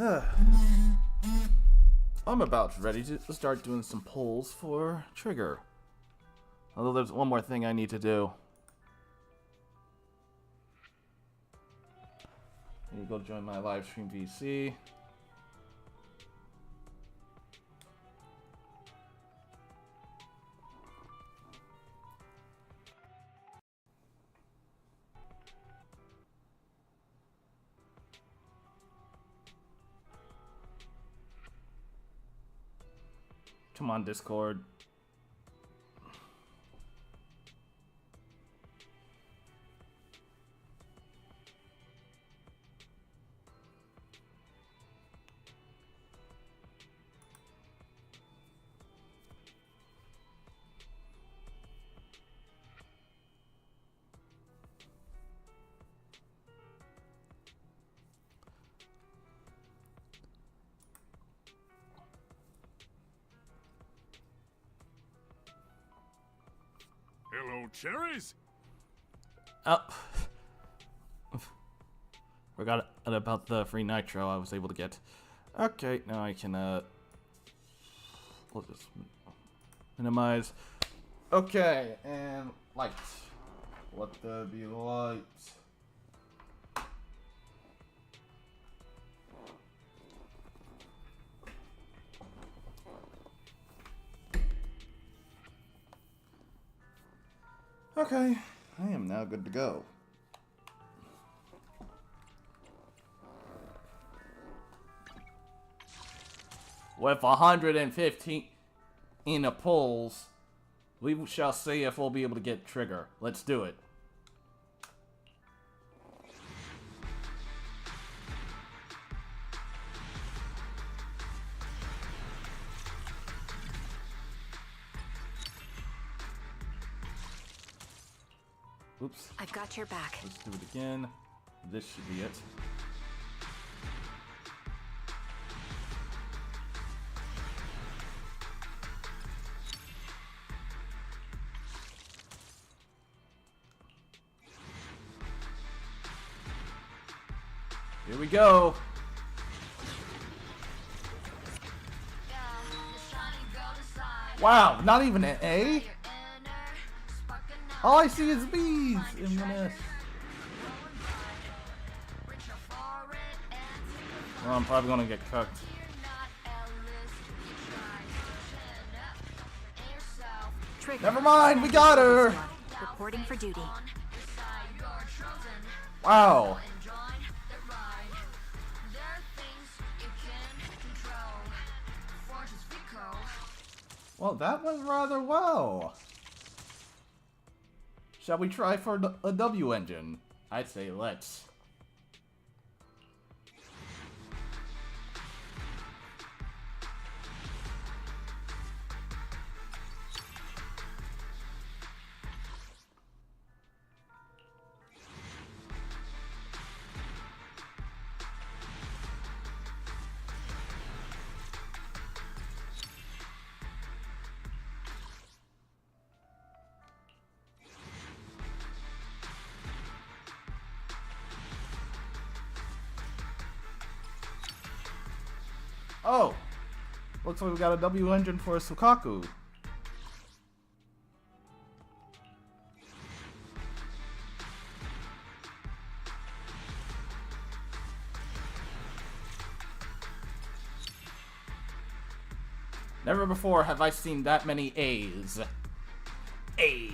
I'm about ready to start doing some polls for Trigger. Although there's one more thing I need to do. I need to go join my live stream VC. Come on, Discord. Hello, cherries. Oh. Forgot about the free nitro I was able to get. Okay, now I can, we'll just minimize. Okay, and light. Let there be light. Okay, I am now good to go. With 115 in the polls, we shall see if we'll be able to get Trigger. Let's do it. Oops. I've got your back. Let's do it again. This should be it. Here we go. Wow, not even an A? All I see is B's in this. Well, I'm probably gonna get cooked. Trigger. Never mind, we got her! Reporting for duty. Wow. Well, that went rather well. Shall we try for a W engine? I'd say let's. Oh! Looks like we got a W engine for Sukaku. Never before have I seen that many A's. A.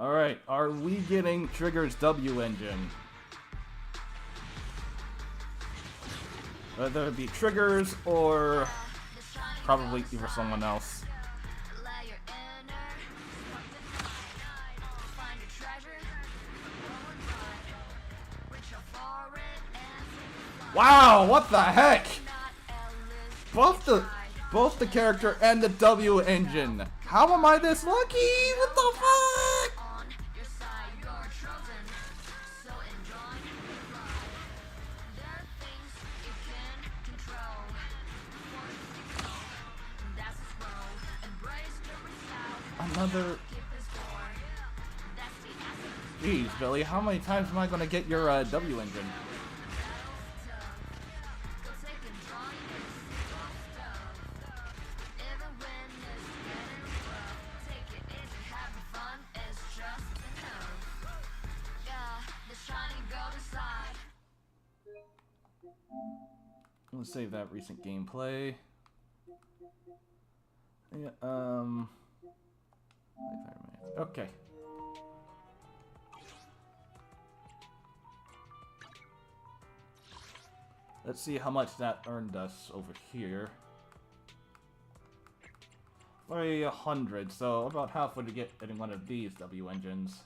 Alright, are we getting Trigger's W engine? Whether it be Triggers or probably for someone else. Wow, what the heck? Both the character and the W engine. How am I this lucky? What the fuck? Another... Jeez, Billy, how many times am I gonna get your W engine? Let's save that recent gameplay. Yeah, 25 minutes. Okay. Let's see how much that earned us over here. 300, so about halfway to getting one of these W engines.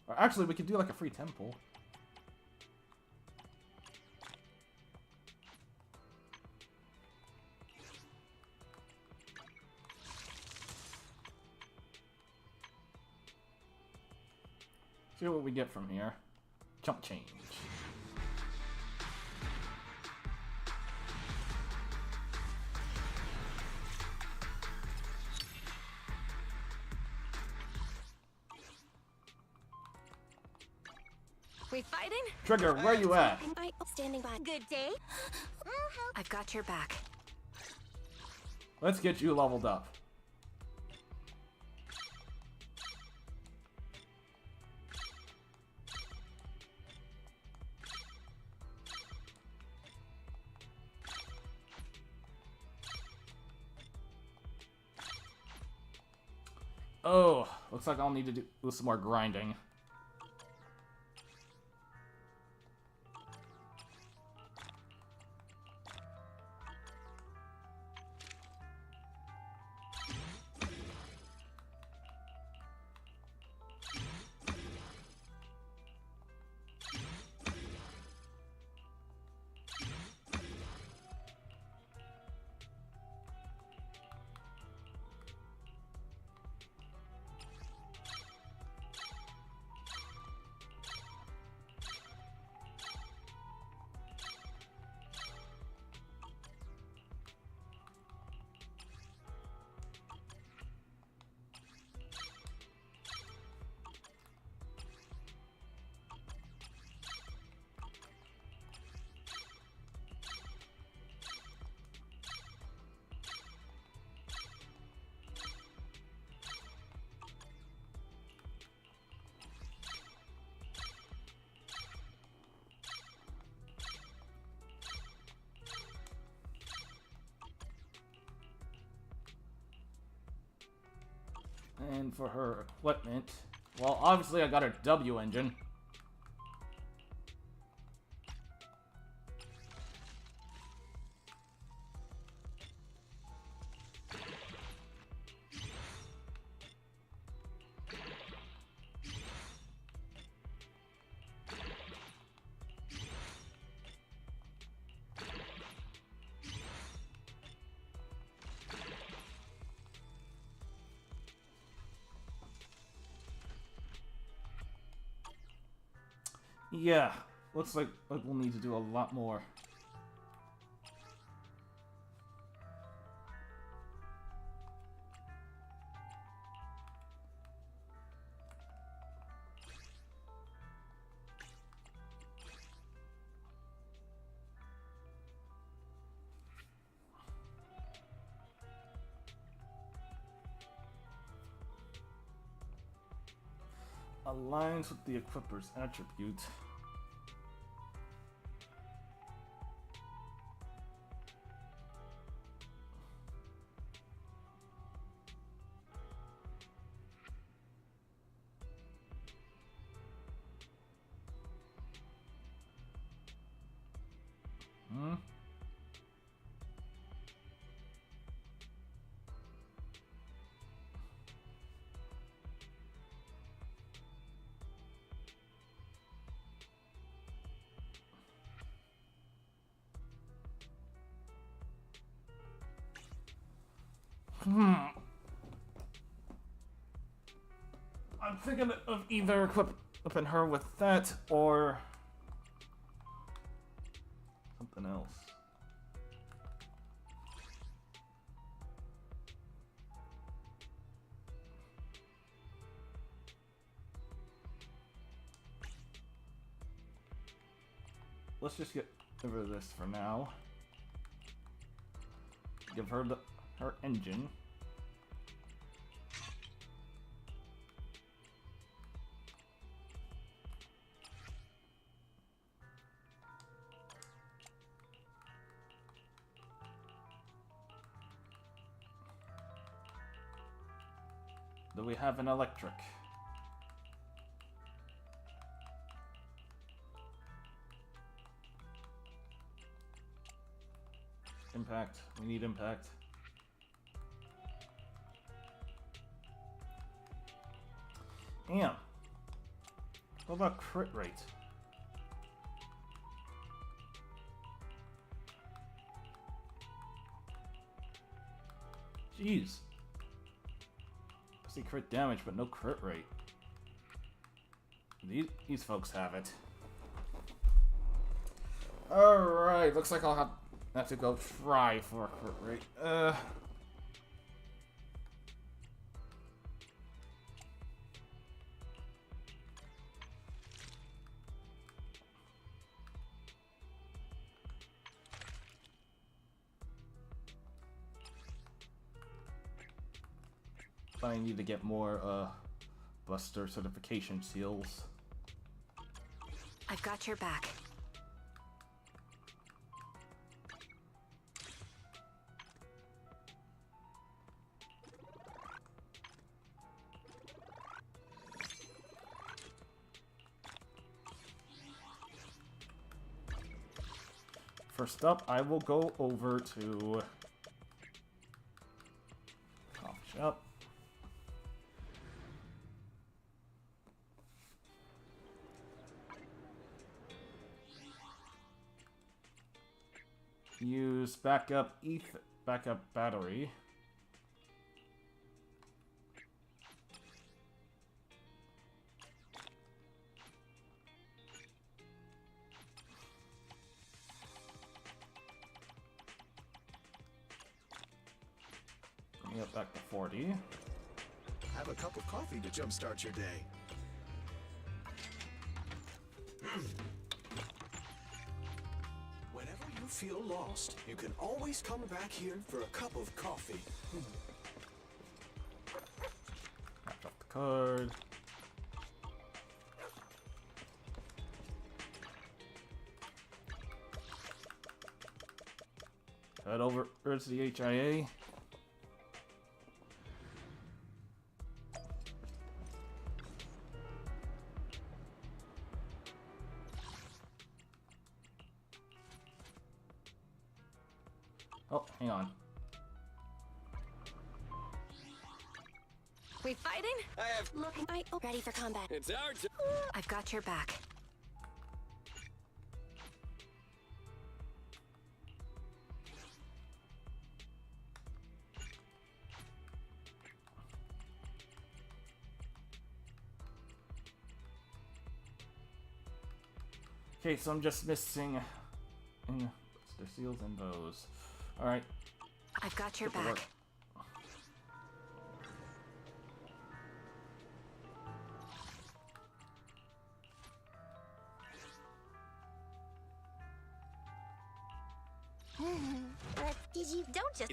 Or actually, we could do like a free temple. See what we get from here. Chump change. We fighting? Trigger, where you at? Standing by. Good day. I've got your back. Let's get you leveled up. Oh, looks like I'll need to do some more grinding. And for her equipment, well, obviously I got her W engine. Yeah, looks like we'll need to do a lot more. Aligns with the equipper's attribute. I'm thinking of either equipping her with that or something else. let's just get rid of this for now. Give her her engine. Do we have an electric? Impact. We need impact. Damn. What about crit rate? Jeez. I see crit damage, but no crit rate. These folks have it. Alright, looks like I'll have to go try for a crit rate. I need to get more Buster certification seals. I've got your back. First up, I will go over to coffee shop. Use backup battery. Bring it back to 40. Have a cup of coffee to jumpstart your day. Whenever you feel lost, you can always come back here for a cup of coffee. Drop the card. Head over to the HIA. Oh, hang on. We fighting? I have. Ready for combat. It's our turn. I've got your back. Okay, so I'm just missing the seals and bows. Alright. I've got your Get to back. work. Don't just.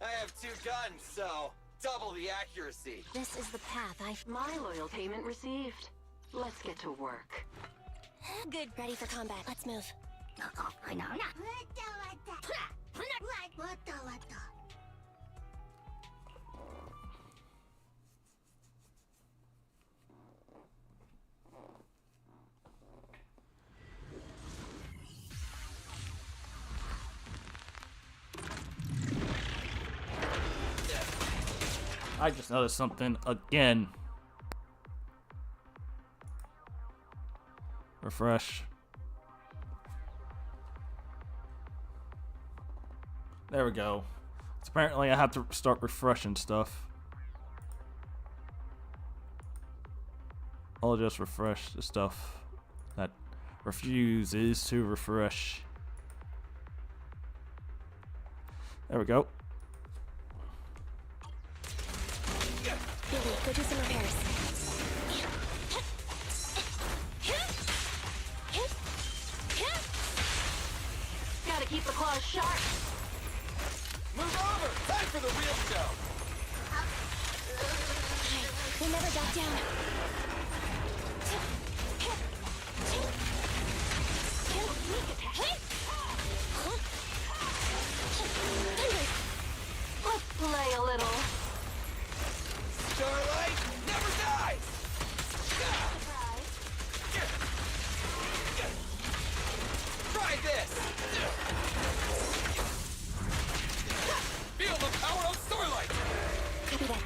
I have 2 guns, so double the accuracy. This is the path My loyal payment received. Let's get to work. Good. Ready for combat. Let's move. I just noticed something again. Refresh. There we go. So apparently I have to start refreshing stuff. I'll just refresh the stuff that refuses to refresh. There we go. Billy, go do some repairs. keep the claws sharp. Move over! Time for the real show! They never got down. Let's play a little. Starlight never dies! Try this! Feel the power of Starlight! Copy that.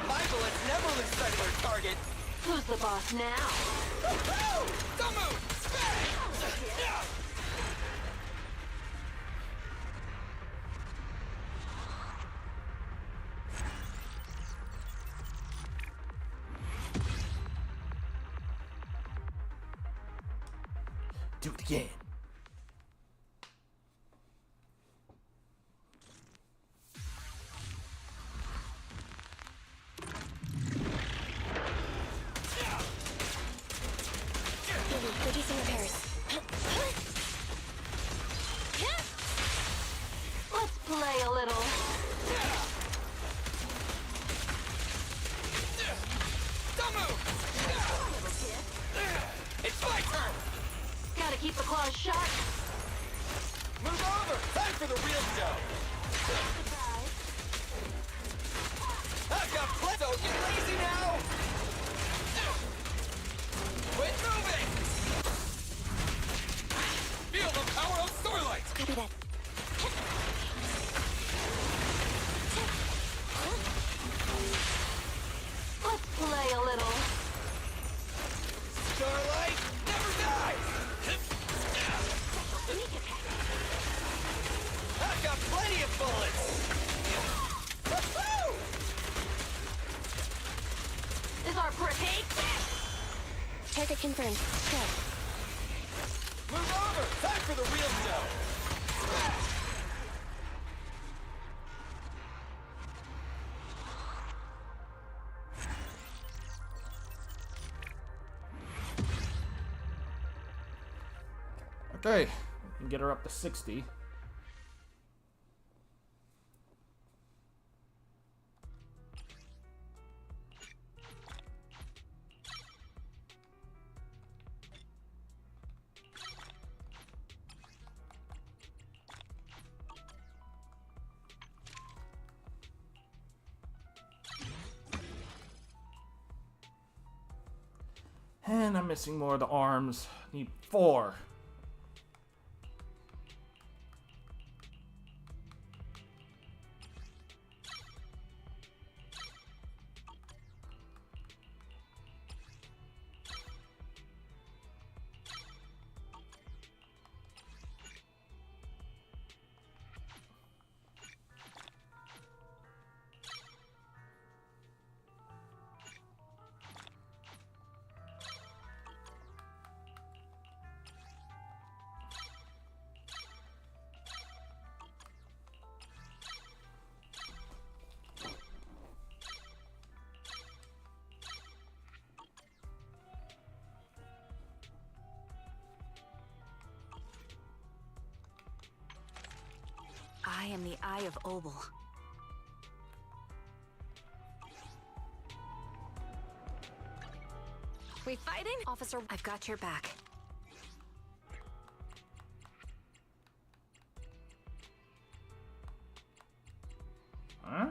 My bullets never lose sight of their target! Who's the boss now? Woo! Don't move! Do it again. Reducing repairs. Let's play a little. Don't move! It's my turn! Gotta keep the claws sharp. Move over! Time for the real show! I've got plenty, so get lazy now! Quit moving! Feel the power of Starlight! Copy that. Let's play a little. Starlight never dies! I've got plenty of bullets! Woohoo! Is our pretty? Target confirmed. Go. Move over! Time for the real show! Okay, we can get her up to 60. And I'm missing more of the arms. Need 4. I am the Eye of Obel. We fighting? Officer, I've got your back. Huh?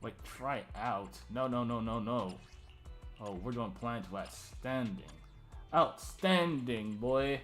Wait, try out? No, no, no, no, no. Oh, we're doing plan to outstanding. Outstanding, boy.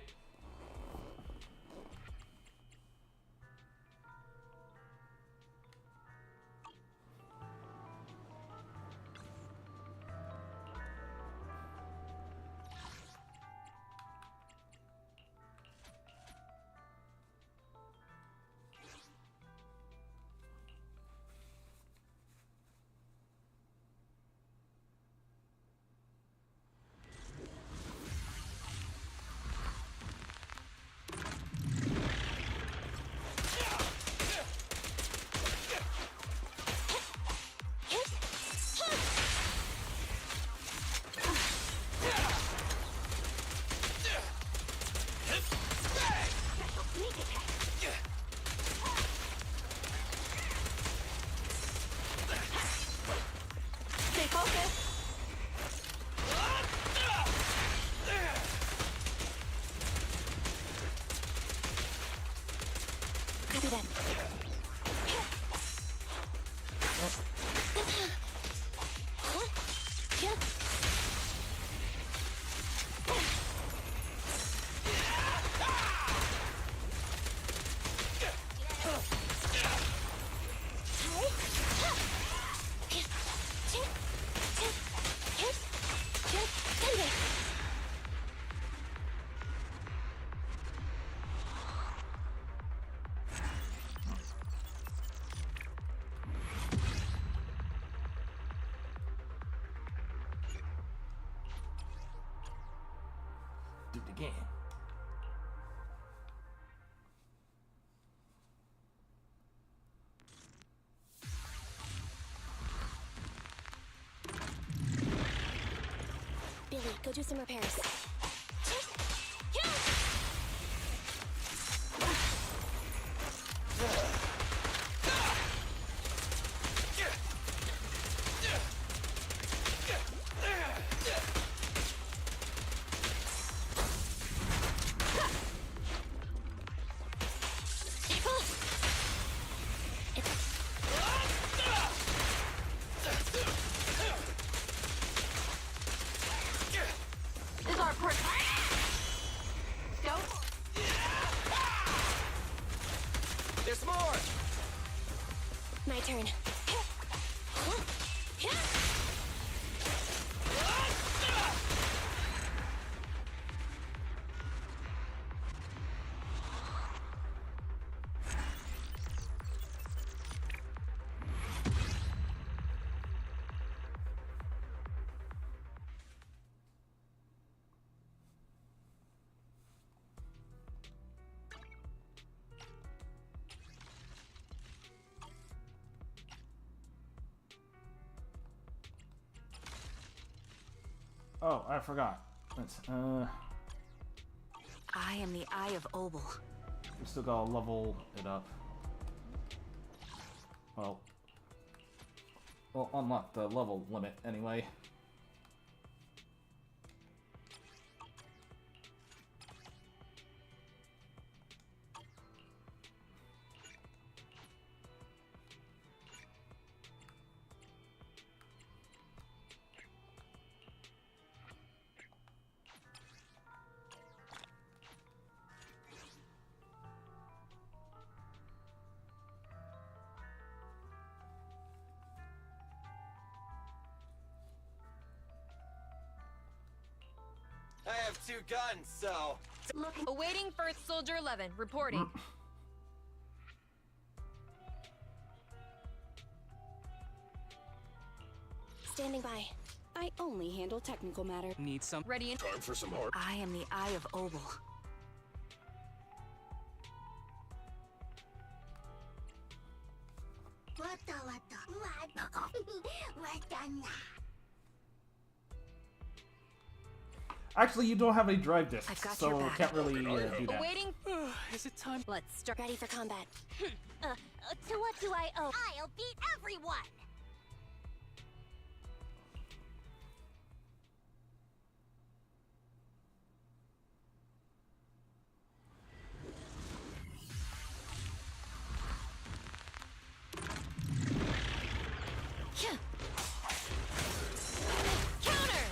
Stay focused. Copy that. Do it again. Billy, go do some repairs. This is our per- Go. There's more! My turn. Oh, I forgot. Let's, I am the Eye of Obel. we still gotta level it up. Well, unlock the level limit anyway. I have 2 guns, so... Look. Awaiting First Soldier 11. Reporting. Standing by. I only handle technical matter. Need some. Ready in. Time for some hard. I am the Eye of Obel. Actually, you don't have any drive discs, I've got your so back. can't really do that. Awaiting. Is it time? Let's start. Ready for combat. To what do I owe? I'll beat everyone! Counter!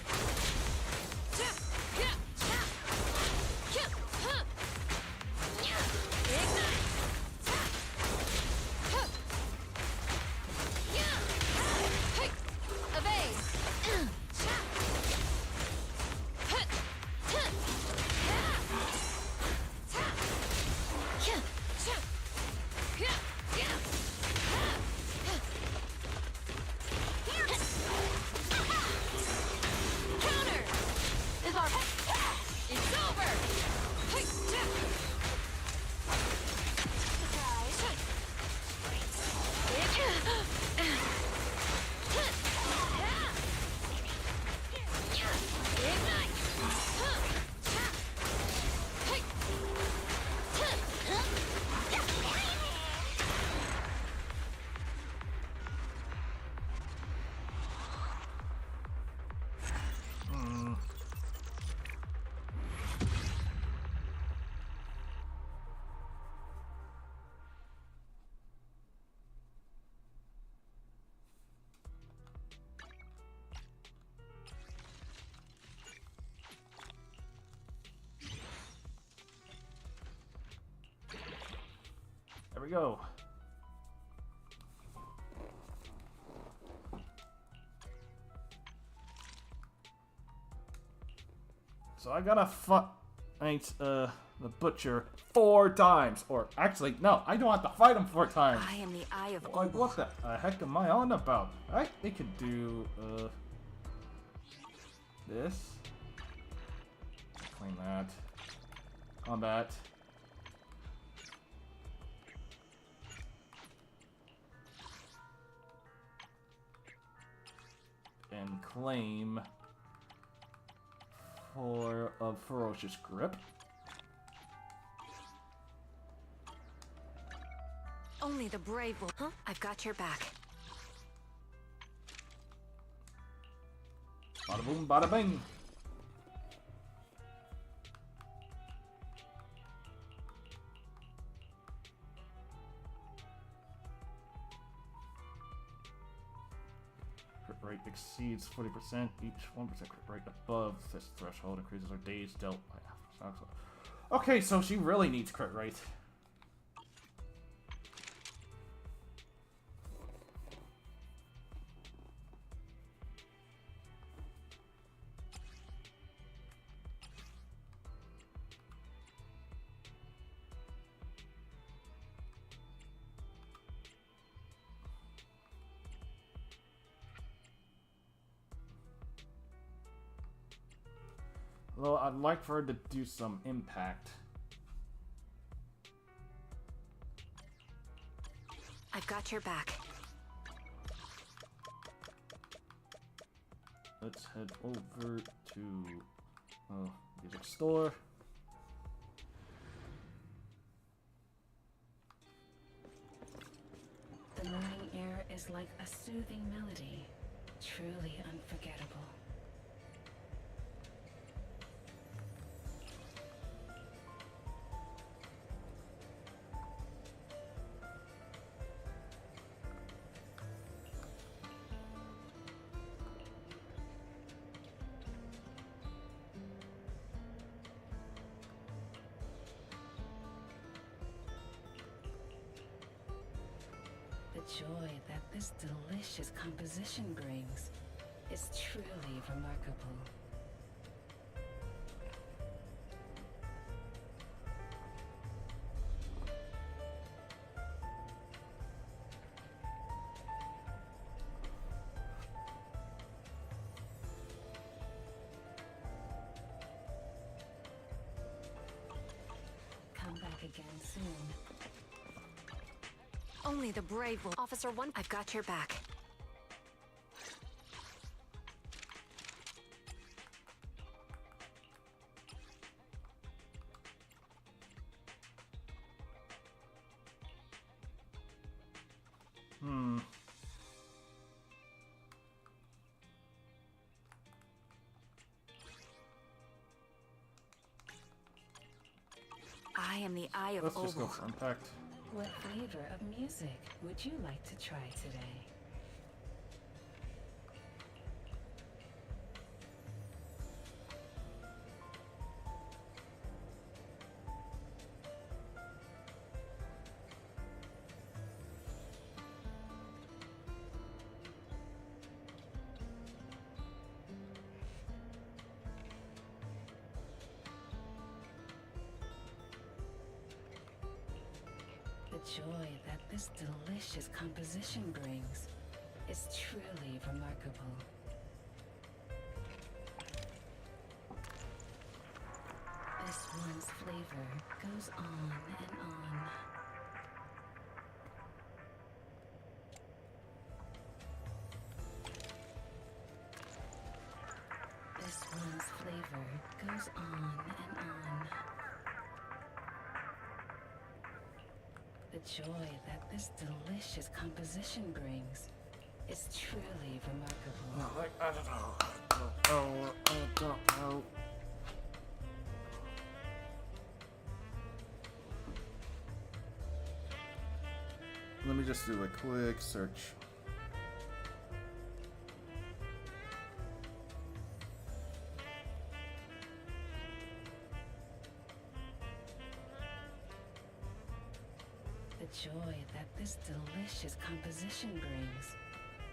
we go. So I gotta fight the butcher 4 times, or actually, no, I don't have to fight him 4 times. I am the eye of Like, what the heck am I on about? They could do this. Claim that. Combat. And claim for a ferocious grip. Only the brave will. Huh? I've got your back. Bada boom, bada bing. Crit rate exceeds 40%. Each 1% crit rate above this threshold increases our days dealt by half. Okay, so she really needs crit rate. Well, I'd like for her to do some impact. I've got your back. Let's head over to music store. The morning air is like a soothing melody, truly unforgettable. The joy that this delicious composition brings is truly remarkable. Come back again soon. Only the brave will. Officer 1, I've got your back. I am the eye of Let's just go Obel. for impact. What flavor of music would you like to try today? The joy that this delicious composition brings is truly remarkable. This one's flavor goes on and on. This one's flavor goes on and on. The joy that this delicious composition brings is truly remarkable. I don't know. Let me just do a quick search. The joy that this delicious composition brings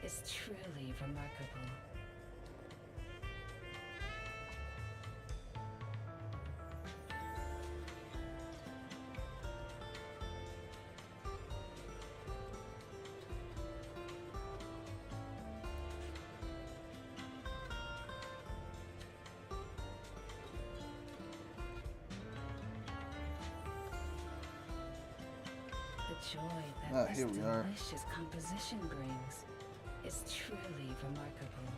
is truly remarkable. The joy that this here we are. delicious composition brings is truly remarkable.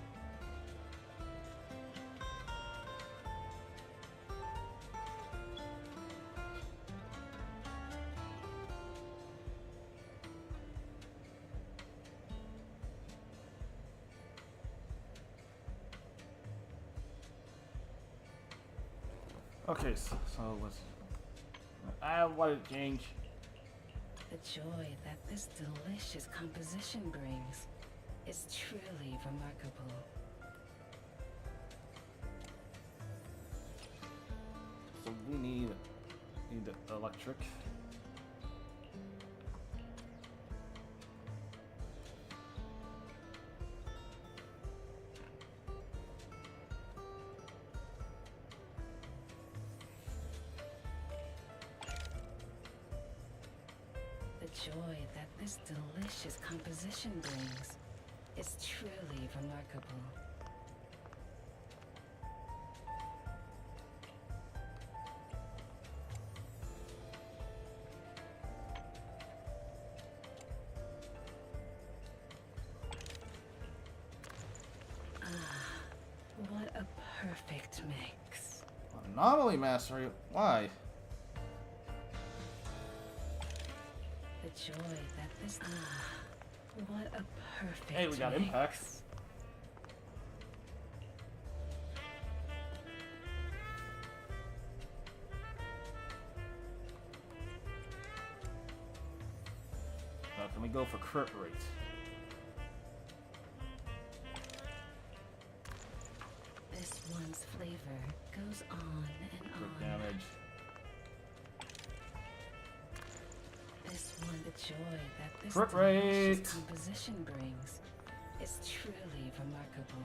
Okay, so let's. I want to change. The joy that this delicious composition brings is truly remarkable. So we need electric. The joy that this delicious composition brings is truly remarkable. What a perfect mix. Anomaly mastery. Why? The joy that this what a perfect Hey, we got mix. impacts. Now, can we go for crit rate? This one's flavor goes on and Crit on. damage. This one, the joy that this Crit delicious rate. composition brings is truly remarkable.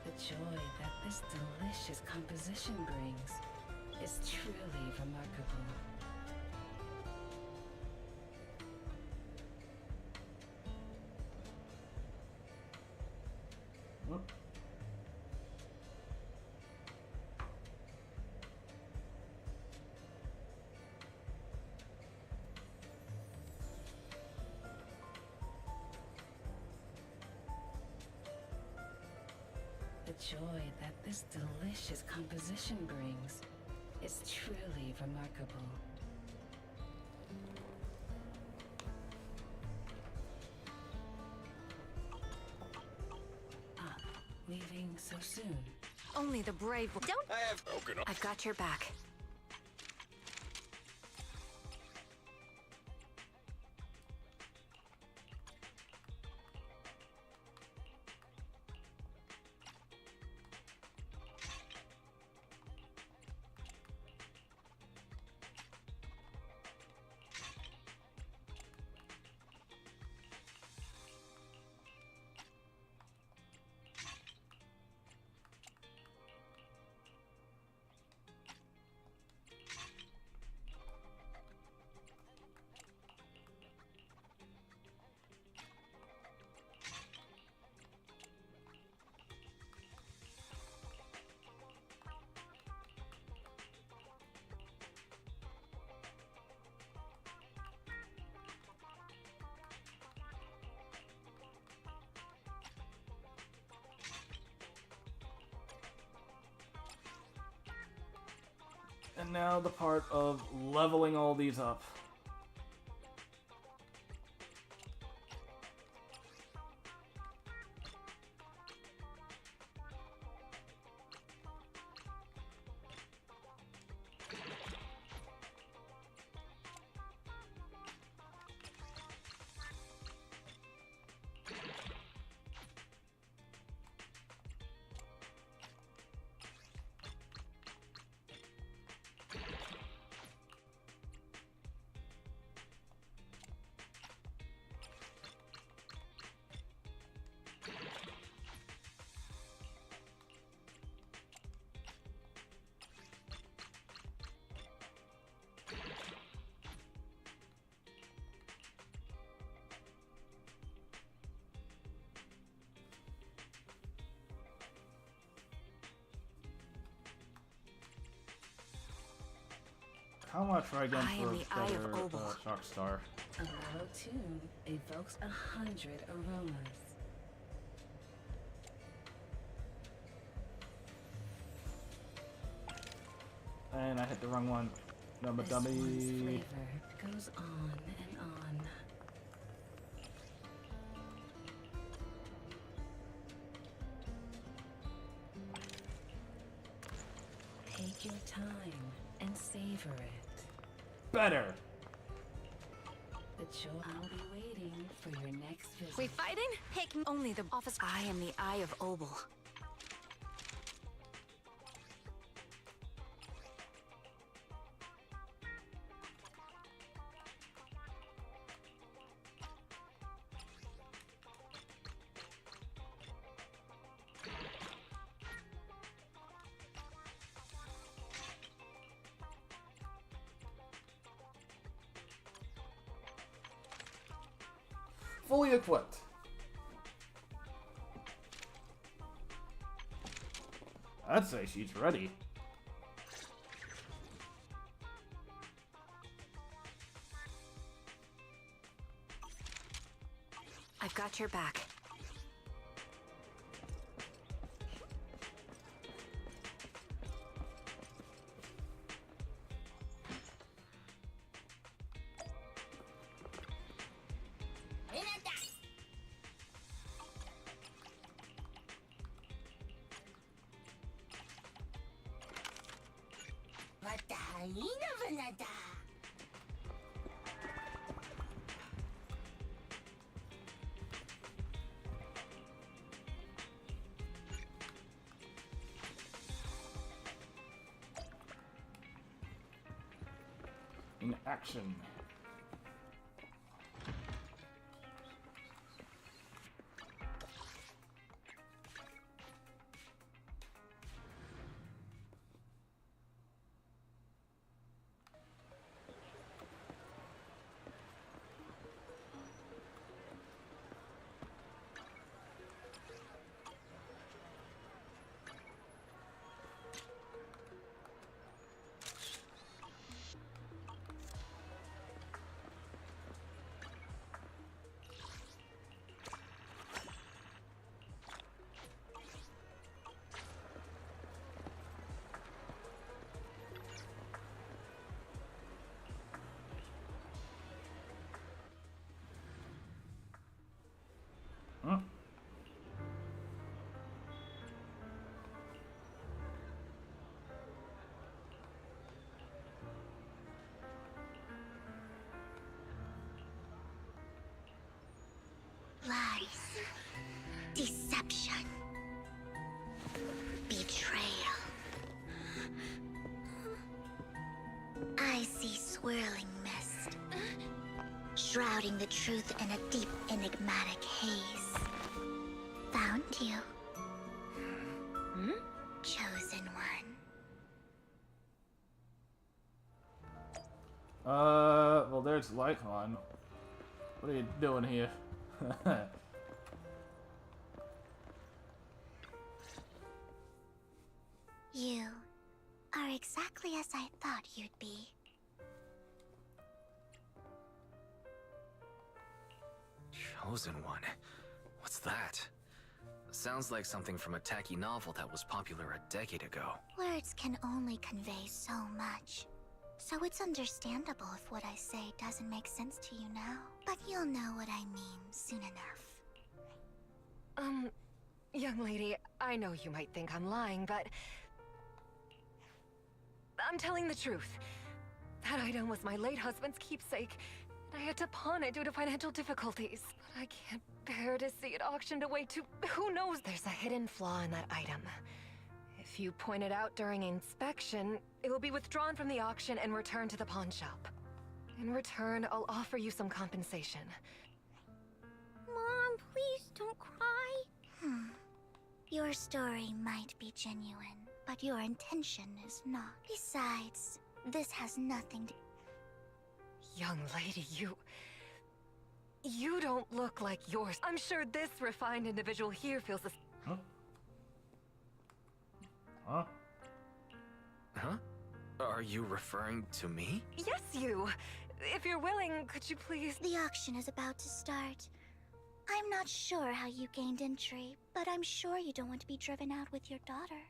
The joy that this delicious composition brings is truly remarkable. Whoop. The joy that this delicious composition brings is truly remarkable. Leaving so soon. Only the brave will. Don't. I have broken up. I've got your back. And now the part of leveling all these up. I want to try again I for am a the Eye of better Obel. Shark Star. A mellow tune evokes 100 aromas. And I hit the wrong one. Number This one's dummy. flavor goes on and on. Take your time and savor it. Better. I'll be waiting for your next visit. We fighting? Pick only the office. I am the Eye of Obel. Fully equipped. I'd say she's ready. I've got your back. In action. Huh? Lies. Deception. Betrayal. I see swirling mist, shrouding the truth in a deep, enigmatic haze. Found you. Chosen one. Well, there's Lycon. What are you doing here? You are exactly as I thought you'd be. Chosen one? What's that? Sounds like something from a tacky novel that was popular a decade ago. Words can only convey so much. So it's understandable if what I say doesn't make sense to you now. But you'll know what I mean soon enough. Young lady, I know you might think I'm lying, but I'm telling the truth. That item was my late husband's keepsake, and I had to pawn it due to financial difficulties. But I can't bear to see it auctioned away to who knows. There's a hidden flaw in that item. If you point it out during inspection, it will be withdrawn from the auction and returned to the pawn shop. In return, I'll offer you some compensation. Mom, please don't cry. Your story might be genuine, but your intention is not. Besides, this has nothing to... Young lady, you don't look like yours. I'm sure this refined individual here feels this. Huh? Huh? Huh? Are you referring to me? Yes, you. If you're willing, could you please... The auction is about to start. I'm not sure how you gained entry, but I'm sure you don't want to be driven out with your daughter.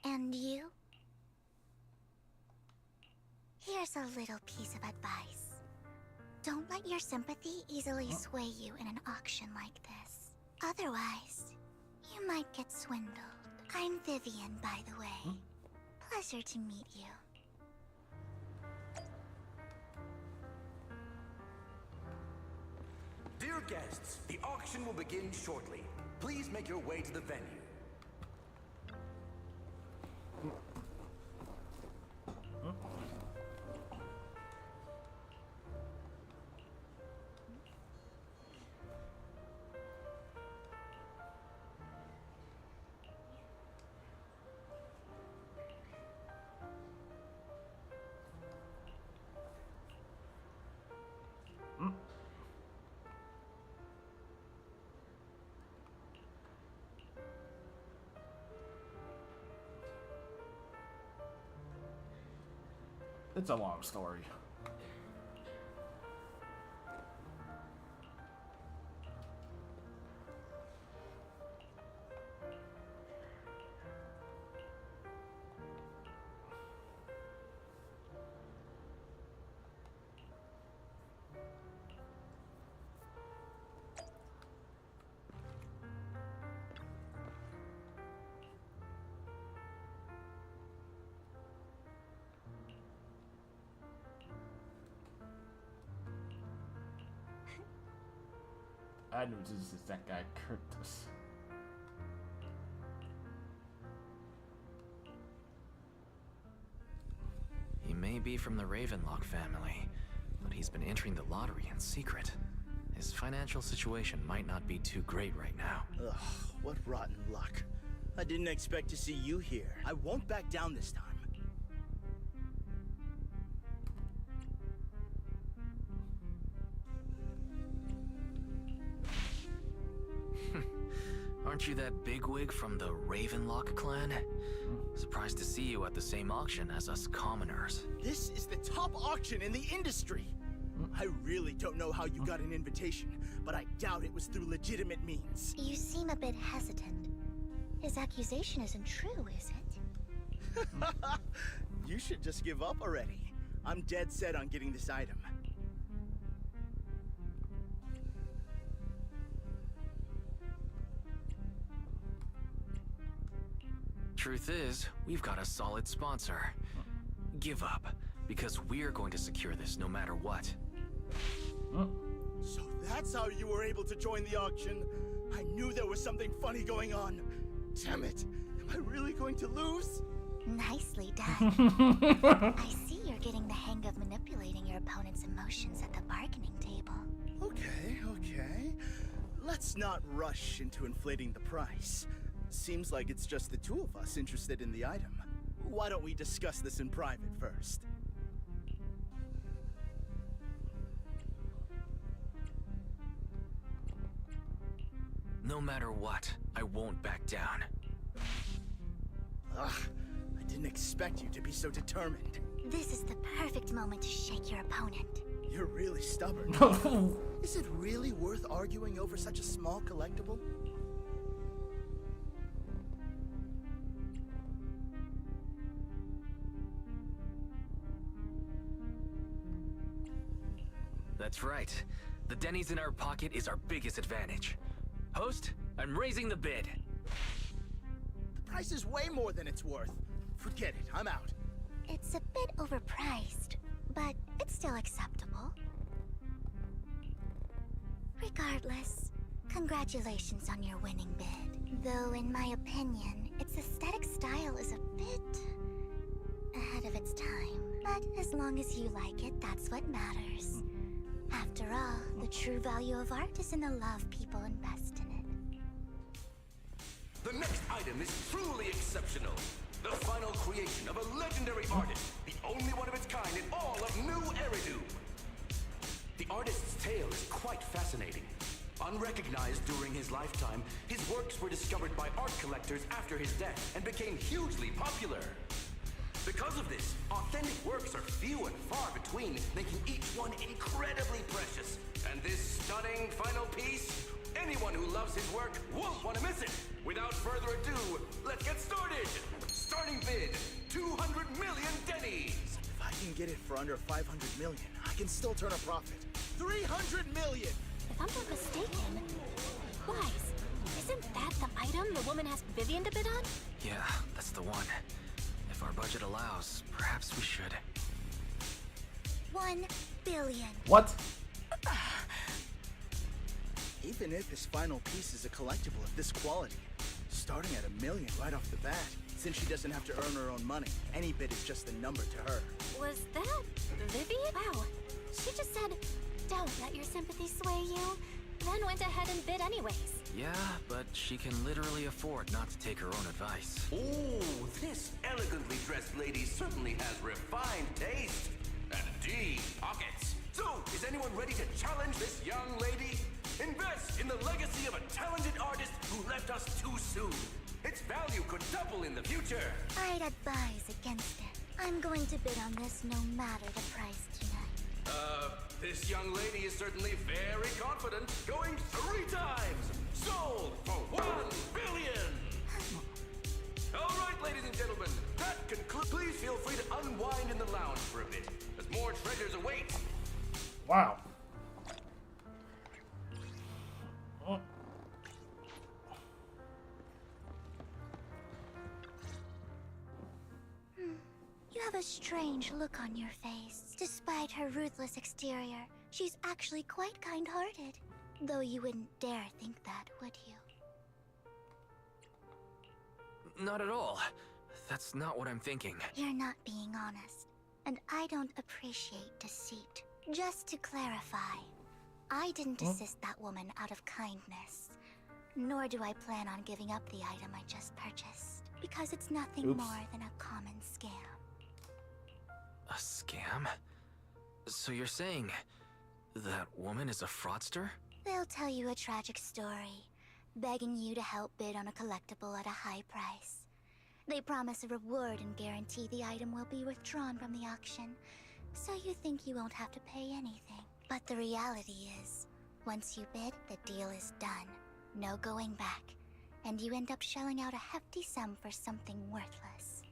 And you? Here's a little piece of advice. Don't let your sympathy easily sway you in an auction like this. Otherwise, you might get swindled. I'm Vivian, by the way. Pleasure to meet you. Dear guests, the auction will begin shortly. Please make your way to the venue. It's a long story. I knew this is that guy, Curtis. He may be from the Ravenlock family, but he's been entering the lottery in secret. His financial situation might not be too great right now. Ugh, what rotten luck. I didn't expect to see you here. I won't back down this time. Aren't you that bigwig from the Ravenlock clan? Surprised to see you at the same auction as us commoners. This is the top auction in the industry. I really don't know how you got an invitation, but I doubt it was through legitimate means. You seem a bit hesitant. His accusation isn't true, is it? You should just give up already. I'm dead set on getting this item. Truth is, we've got a solid sponsor. Give up, because we're going to secure this no matter what. So that's how you were able to join the auction? I knew there was something funny going on. Damn it, am I really going to lose? Nicely done. I see you're getting the hang of manipulating your opponent's emotions at the bargaining table. Okay. Let's not rush into inflating the price. Seems like it's just the two of us interested in the item. Why don't we discuss this in private first? No matter what, I won't back down. Ugh, I didn't expect you to be so determined. This is the perfect moment to shake your opponent. You're really stubborn. Is it really worth arguing over such a small collectible? That's right. The Denny's in our pocket is our biggest advantage. Host, I'm raising the bid. The price is way more than it's worth. Forget it, I'm out. It's a bit overpriced, but it's still acceptable. Regardless, congratulations on your winning bid. Though in my opinion, its aesthetic style is a bit ahead of its time. But as long as you like it, that's what matters. After all, the true value of art is in the love people invest in it. The next item is truly exceptional. The final creation of a legendary artist, the only one of its kind in all of New Eridu. The artist's tale is quite fascinating. Unrecognized during his lifetime, his works were discovered by art collectors after his death and became hugely popular. Because of this, authentic works are few and far between, making each one incredibly precious. And this stunning final piece, anyone who loves his work won't want to miss it. Without further ado, let's get started. Starting bid, 200 million dennies. If I can get it for under 500 million, I can still turn a profit. 300 million! If I'm not mistaken, Wise, isn't that the item the woman asked Vivian to bid on? Yeah, that's the one. If our budget allows, perhaps we should. 1 billion. What? Even if his final piece is a collectible of this quality, starting at $1 million right off the bat, since she doesn't have to earn her own money, any bid is just a number to her. Was that Vivian? Wow. She just said, don't let your sympathy sway you, then went ahead and bid anyways. Yeah, but she can literally afford not to take her own advice. Oh, this elegantly dressed lady certainly has refined taste and deep pockets. So, is anyone ready to challenge this young lady? Invest in the legacy of a talented artist who left us too soon. Its value could double in the future. I'd advise against it. I'm going to bid on this no matter the price tonight. This young lady is certainly very confident, going 3 times. Sold for 1 billion. All right, ladies and gentlemen, that concludes. Please feel free to unwind in the lounge for a bit, as more treasures await. Wow. Oh. You have a strange look on your face. Despite her ruthless exterior, she's actually quite kind-hearted. Though you wouldn't dare think that, would you? Not at all. That's not what I'm thinking. You're not being honest, and I don't appreciate deceit. Just to clarify, I didn't assist that woman out of kindness, nor do I plan on giving up the item I just purchased, because it's nothing more than a common scam. A scam? So you're saying that woman is a fraudster? They'll tell you a tragic story, begging you to help bid on a collectible at a high price. They promise a reward and guarantee the item will be withdrawn from the auction, so you think you won't have to pay anything. But the reality is, once you bid, the deal is done. No going back, and you end up shelling out a hefty sum for something worthless.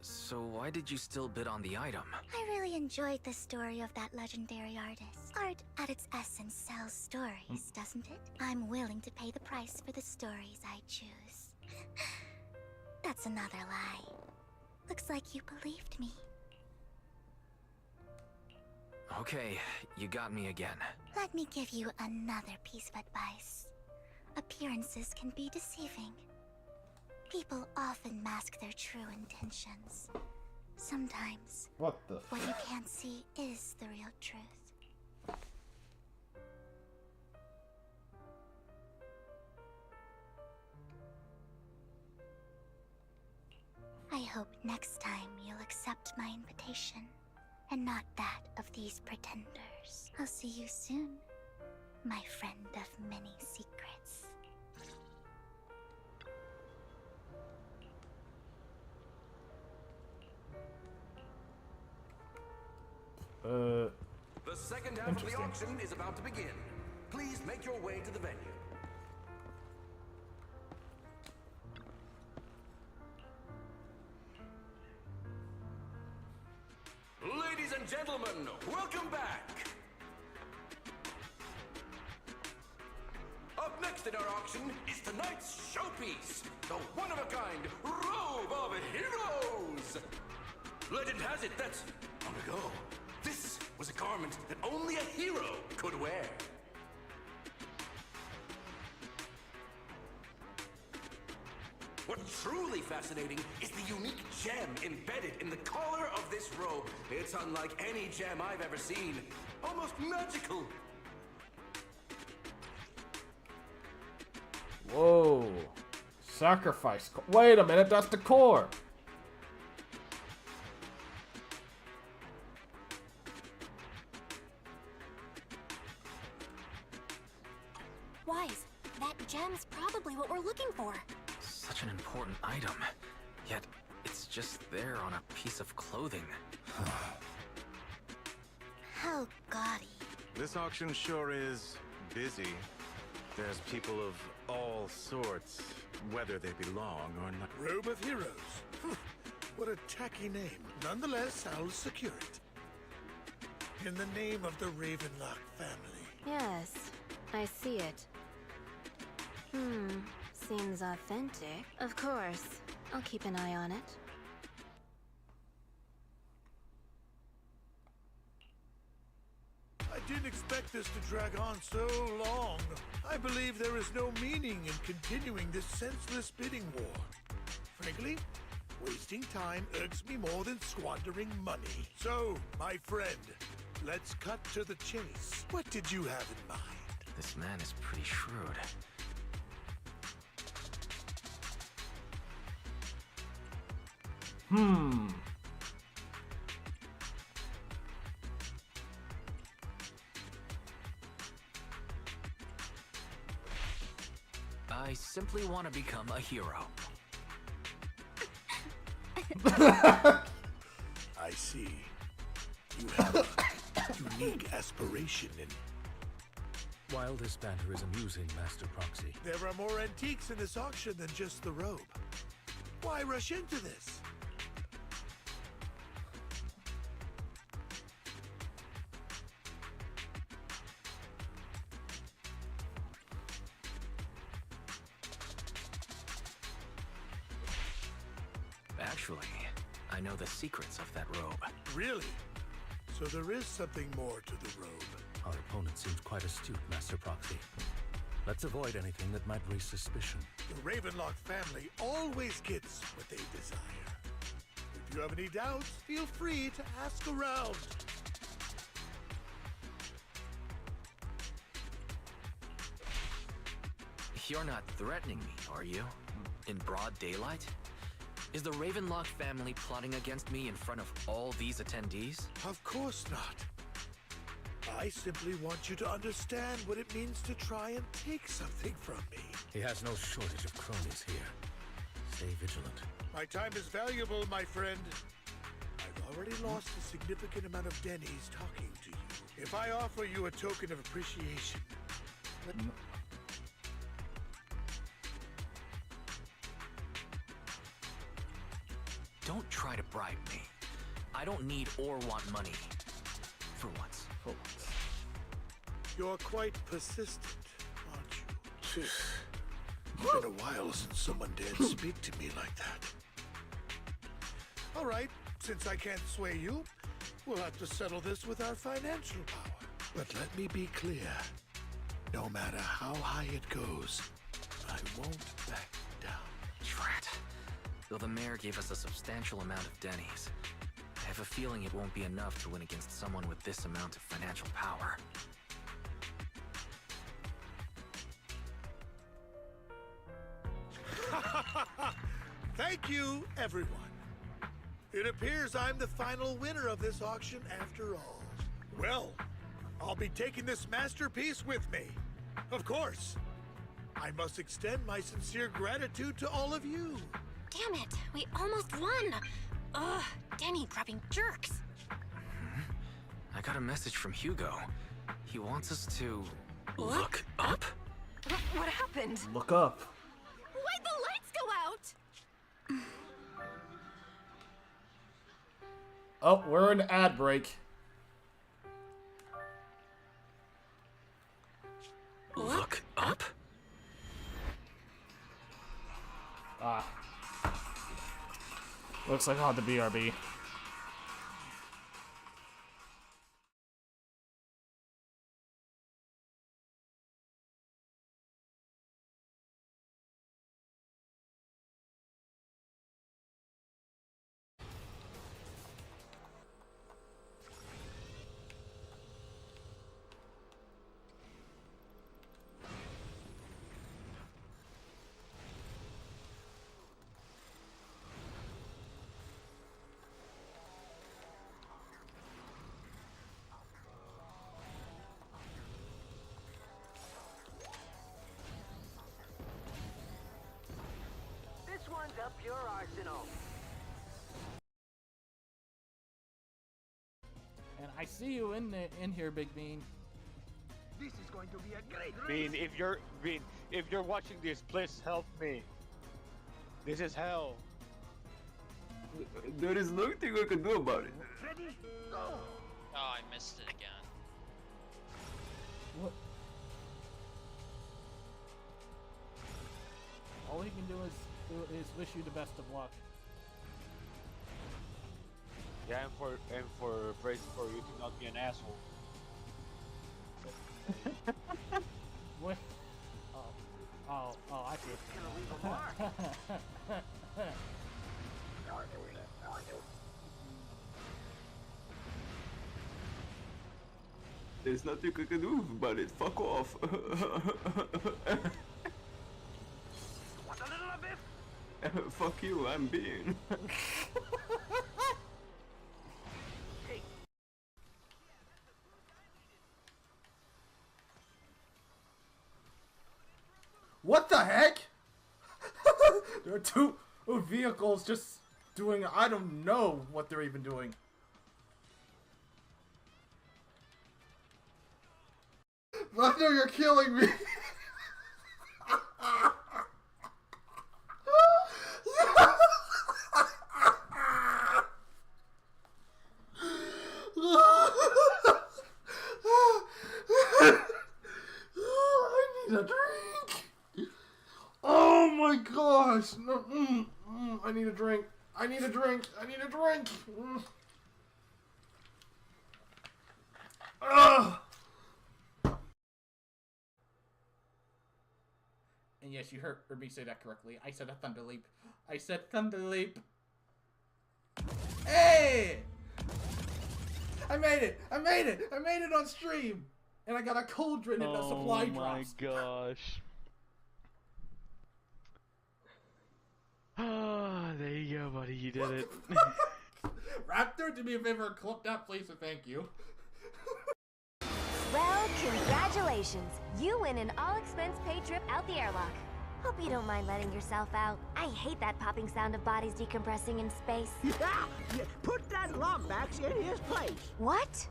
So why did you still bid on the item? I really enjoyed the story of that legendary artist. Art, at its essence, sells stories, doesn't it? I'm willing to pay the price for the stories I choose. That's another lie. Looks like you believed me. Okay, you got me again. Let me give you another piece of advice. Appearances can be deceiving. People often mask their true intentions. Sometimes, What the what you can't see is the real truth. I hope next time you'll accept my invitation, and not that of these pretenders. I'll see you soon, my friend of many secrets. The second half of the auction is about to begin. Please make your way to the venue. Ladies and gentlemen, welcome back! Up next in our auction is tonight's showpiece, the one-of-a-kind Robe of Heroes! Legend has it that, long ago, this was a garment that only a hero could wear. What's truly fascinating is the unique gem embedded in the collar of this robe. It's unlike any gem I've ever seen. Almost magical. Whoa. Sacrifice. Wait a minute, that's the core. Wise, that gem's probably what we're looking for. Such an important item, yet it's just there on a piece of clothing. How gaudy. This auction sure is busy. There's people of all sorts, whether they belong or not. Robe of Heroes. What a tacky name. Nonetheless, I'll secure it. In the name of the Ravenlock family. Yes, I see it. Seems authentic. Of course. I'll keep an eye on it. I didn't expect this to drag on so long. I believe there is no meaning in continuing this senseless bidding war. Frankly, wasting time irks me more than squandering money. So, my friend, let's cut to the chase. What did you have in mind? This man is pretty shrewd. I simply want to become a hero. I see. You have a unique aspiration in... While this banter is amusing, Master Proxy, There are more antiques in this auction than just the robe. Why rush into this? Actually, I know the secrets of that robe. Really? So there is something more to the robe. our opponent seems quite astute, Master Proxy. Let's avoid anything that might raise suspicion. The Ravenlock family always gets what they desire. If you have any doubts, feel free to ask around. You're not threatening me, are you? In broad daylight? Is the Ravenlock family plotting against me in front of all these attendees? Of course not. I simply want you to understand what it means to try and take something from me. He has no shortage of cronies here. Stay vigilant. My time is valuable, my friend. I've already lost a significant amount of Denny's talking to you. If I offer you a token of appreciation, Don't try to bribe me. I don't need or want money. For once. You're quite persistent, aren't you? It's been a while since someone dared speak to me like that. All right, since I can't sway you, we'll have to settle this with our financial power. But let me be clear. No matter how high it goes, I won't back down. Drat. Though the mayor gave us a substantial amount of Denny's, I have a feeling it won't be enough to win against someone with this amount of financial power. Thank you, everyone. It appears I'm the final winner of this auction after all. Well, I'll be taking this masterpiece with me. Of course. I must extend my sincere gratitude to all of you. Damn it, we almost won! Ugh, Denny grabbing jerks. I got a message from Hugo. He wants us to... What? Look up? What happened? Look up. Why'd the lights go out? Oh, we're in ad break. Look up? Ah. Looks like I'll have the BRB. This one's up your arsenal. see you in here, Big Bean. This is going to be a great race. If you're watching this, please help me. This is hell. There is nothing I can do about it. Ready? Go. Oh, I missed it again. What? All he can do is wish you the best of luck. Yeah, and for praise for you to not be an asshole. What? Oh, I see. There's nothing I can do about it. Fuck off. What a little bit. Fuck you, I'm being. What the heck? There are two vehicles just doing, I don't know what they're even doing. Thunder, you're killing me. I need a drink. Oh my gosh. No, I need a drink. I need a drink. I need a drink. And yes, you heard me say that correctly. I said a thunder leap. I said thunder leap. Hey! I made it! I made it! I made it on stream! And I got a cauldron and a supply drops. Oh my gosh. Ah, there you go, buddy. You did it. Raptor, do me a favor and clip that, please, and thank you. Well, congratulations. You win an all-expense-paid trip out the airlock. Hope you don't mind letting yourself out. I hate that popping sound of bodies decompressing in space. Yeah, put that Lombax in his place. What?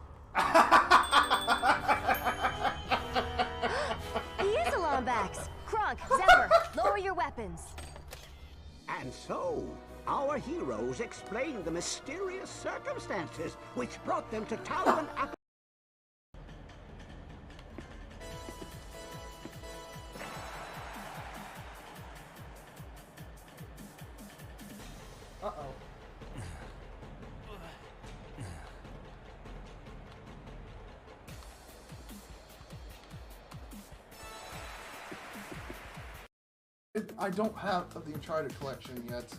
He is a Lombax. Kronk, Zephyr, lower your weapons. And so, our heroes explained the mysterious circumstances which brought them to Talon. Uh-oh. I don't have the Uncharted collection yet.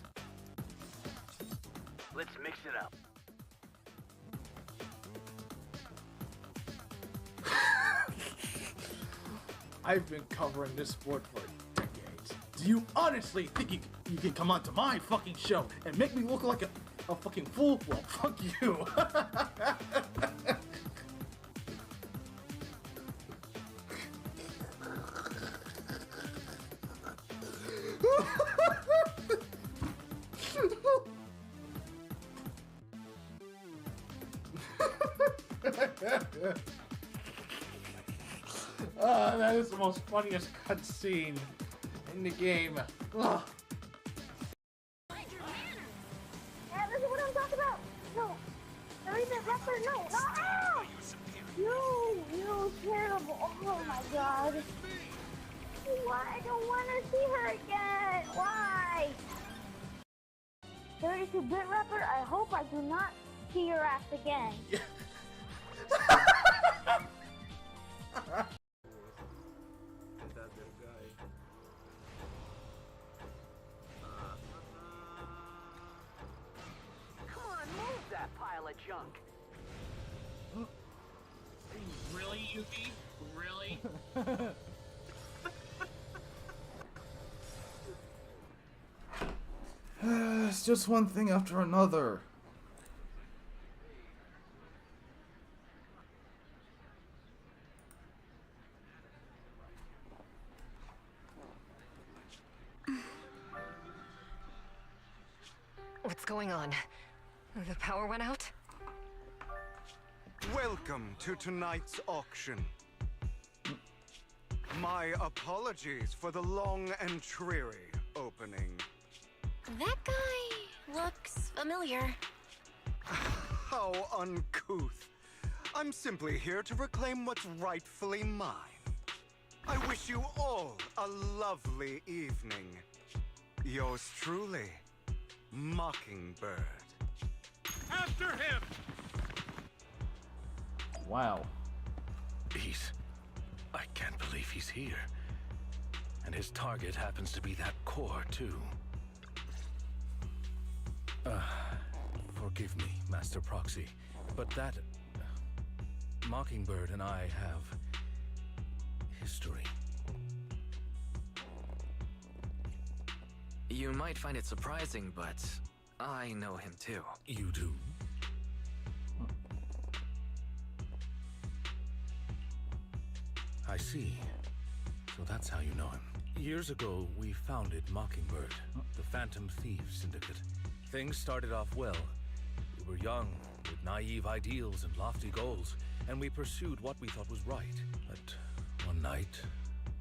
Let's mix it up. I've been covering this sport for decades. Do you honestly think you can come onto my fucking show and make me look like a fucking fool? Well, fuck you. That is the most funniest cutscene in the game. Ugh. Yeah, this is what I'm talking about. No, there is a rapper. No, ah! You terrible. Oh my god. Why? I don't want to see her again. Why? 32-bit rapper. I hope I do not see your ass again. Pile of junk. Really, Yuki? Really? It's just one thing after another. What's going on? The power went out? Well Welcome to tonight's auction. My apologies for the long and dreary opening. That guy looks familiar. How uncouth. I'm simply here to reclaim what's rightfully mine. I wish you all a lovely evening. Yours truly, Mockingbird. After him! Wow. I can't believe he's here. And his target happens to be that core, too. Forgive me, Master Proxy, but that... Mockingbird and I have... history. You might find it surprising, but I know him too. You do? I see. So that's how you know him. Years ago, we founded Mockingbird, the Phantom Thieves Syndicate. Things started off well. We were young, with naive ideals and lofty goals, and we pursued what we thought was right. But one night,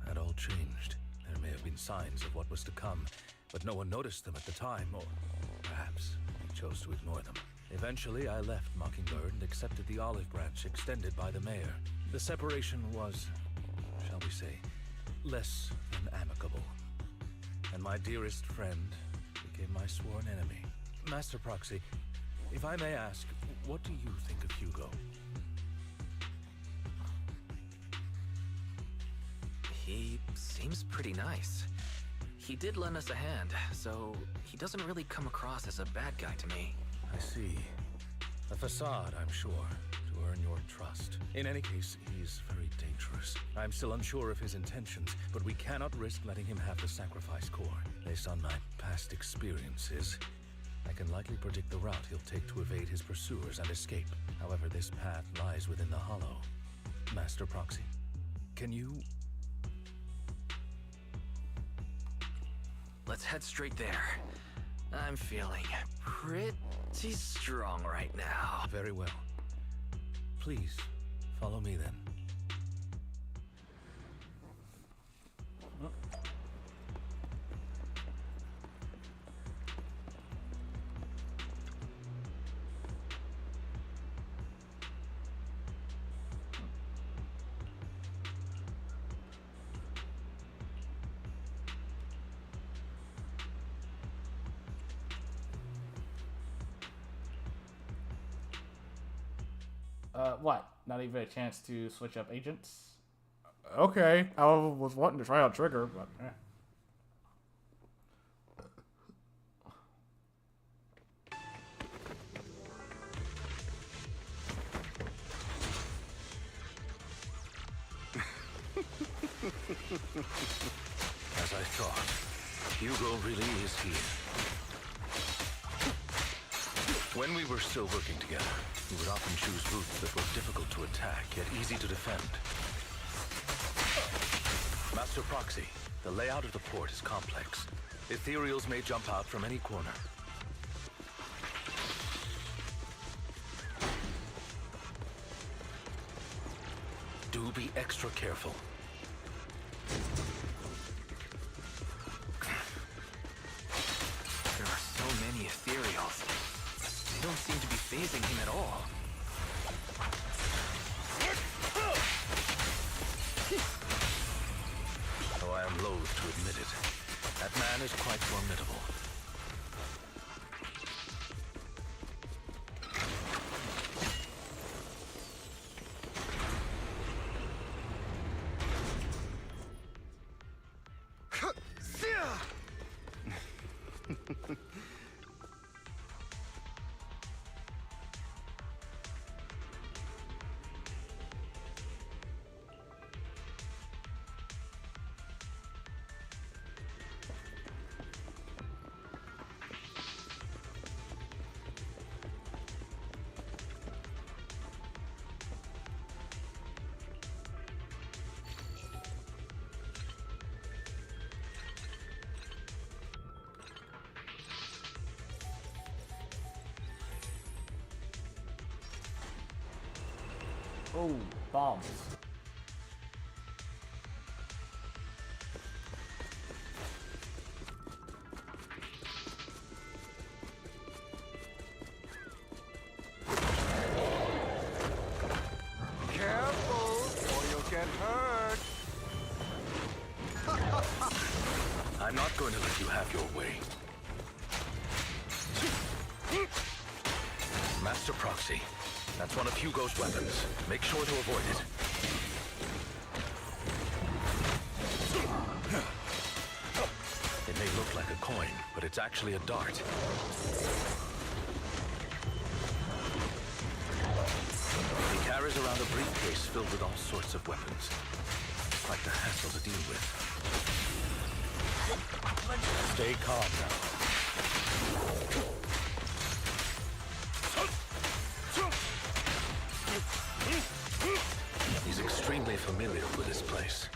that all changed. There may have been signs of what was to come, but no one noticed them at the time, or perhaps we chose to ignore them. Eventually, I left Mockingbird and accepted the olive branch extended by the mayor. The separation was, shall we say, less than amicable. And my dearest friend became my sworn enemy. Master Proxy, if I may ask, what do you think of Hugo? He seems pretty nice. He did lend us a hand, so he doesn't really come across as a bad guy to me. I see. A facade, I'm sure, to earn your trust. In any case, he's very dangerous. I'm still unsure of his intentions, but we cannot risk letting him have the sacrifice core. Based on my past experiences, I can likely predict the route he'll take to evade his pursuers and escape. However, this path lies within the Hollow. Master Proxy, can you... Let's head straight there. I'm feeling pretty strong right now. Very well. Please, follow me then. What? Not even a chance to switch up agents? Okay, I was wanting to try out Trigger, but As I thought, Hugo really is here. When we were still working together, we would often choose routes that were difficult to attack, yet easy to defend. Master Proxy, the layout of the port is complex. Ethereals may jump out from any corner. Do be extra careful. There are so many ethereals. They don't seem to be phasing him at all. Though I am loath to admit it, that man is quite formidable. Oh, bombs. Careful, or you'll get hurt. I'm not going to let you have your way. Master Proxy, that's one of Hugo's weapons. Make sure to avoid it. It may look like a coin, but it's actually a dart. He carries around a briefcase filled with all sorts of weapons. Quite the hassle to deal with. Stay calm now. He's extremely familiar with this place.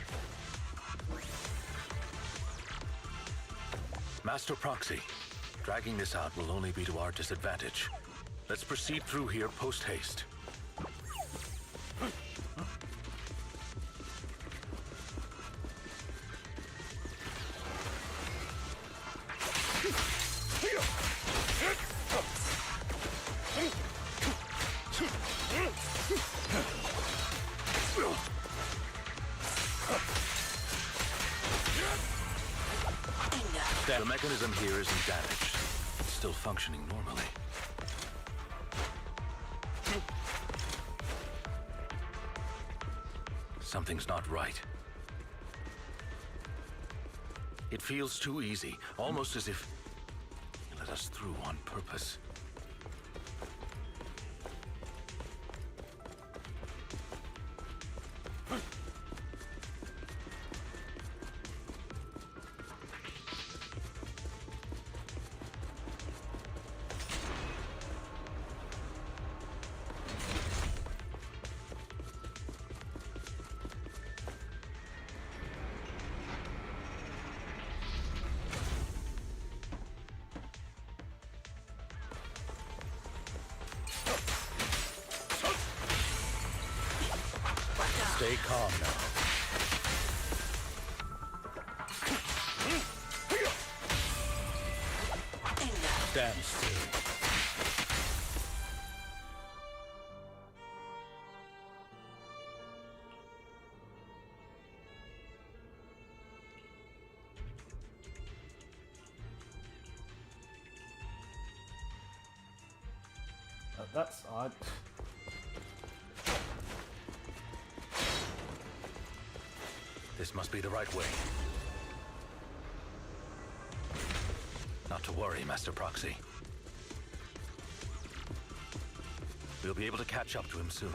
Master Proxy, dragging this out will only be to our disadvantage. Let's proceed through here post-haste. The mechanism here isn't damaged. It's still functioning normally. Something's not right. It feels too easy, almost as if he let us through on purpose. Stay calm now. Stand still. That's odd. This must be the right way. Not to worry, Master Proxy. We'll be able to catch up to him soon.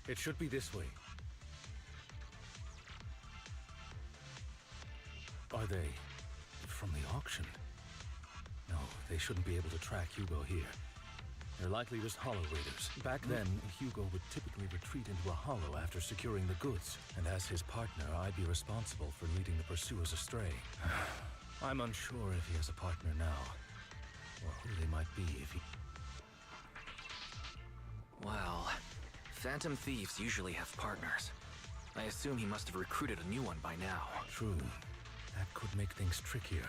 It should be this way. Are they from the auction? No, they shouldn't be able to track Hugo here. They're likely just hollow raiders. Back then, Hugo would typically retreat into a hollow after securing the goods. And as his partner, I'd be responsible for leading the pursuers astray. I'm unsure if he has a partner now, or who they might be if he... Well, Phantom Thieves usually have partners. I assume he must have recruited a new one by now. True. That could make things trickier,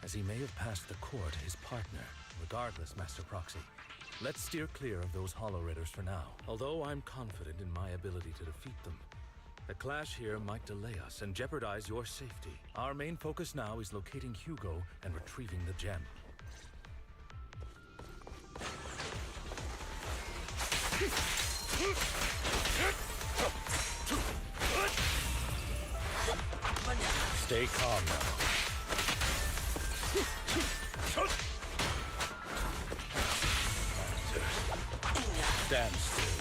as he may have passed the core to his partner. Regardless, Master Proxy, let's steer clear of those hollow raiders for now. Although I'm confident in my ability to defeat them, the clash here might delay us and jeopardize your safety. Our main focus now is locating Hugo and retrieving the gem. Stay calm now. Stand still.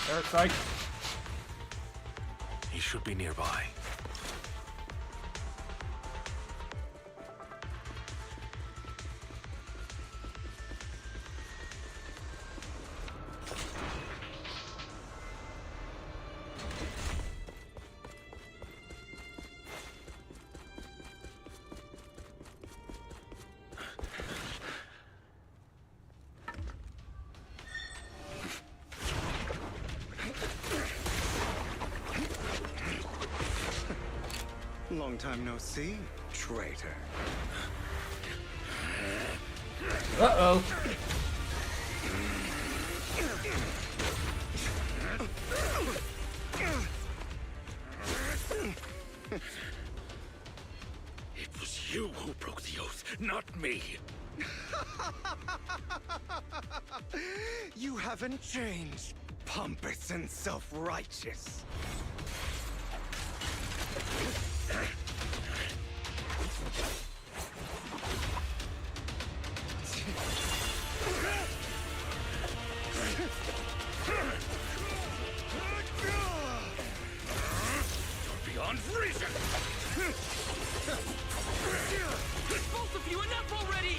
Parasite. He should be nearby. Long time no see, traitor. Uh-oh. It was you who broke the oath, not me. You haven't changed, pompous and self-righteous. You're beyond reason. Both of you, enough already!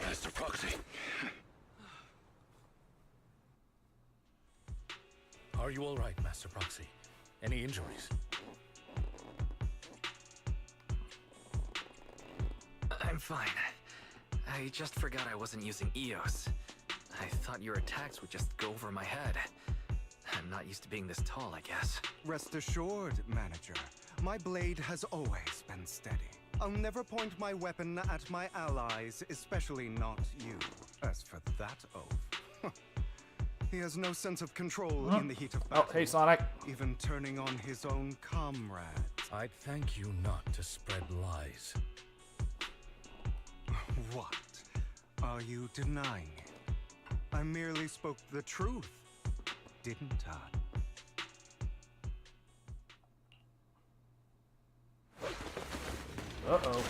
Master Proxy. Are you all right, Master Proxy? Any injuries? I'm fine. I just forgot I wasn't using EOS. I thought your attacks would just go over my head. I'm not used to being this tall, I guess. Rest assured, Manager. My blade has always been steady. I'll never point my weapon at my allies, especially not you. As for that oath, he has no sense of control in the heat of battle. Oh, hey, Sonic. Even turning on his own comrades. I'd thank you not to spread lies. What? Are you denying it? I merely spoke the truth, didn't I? Uh-oh.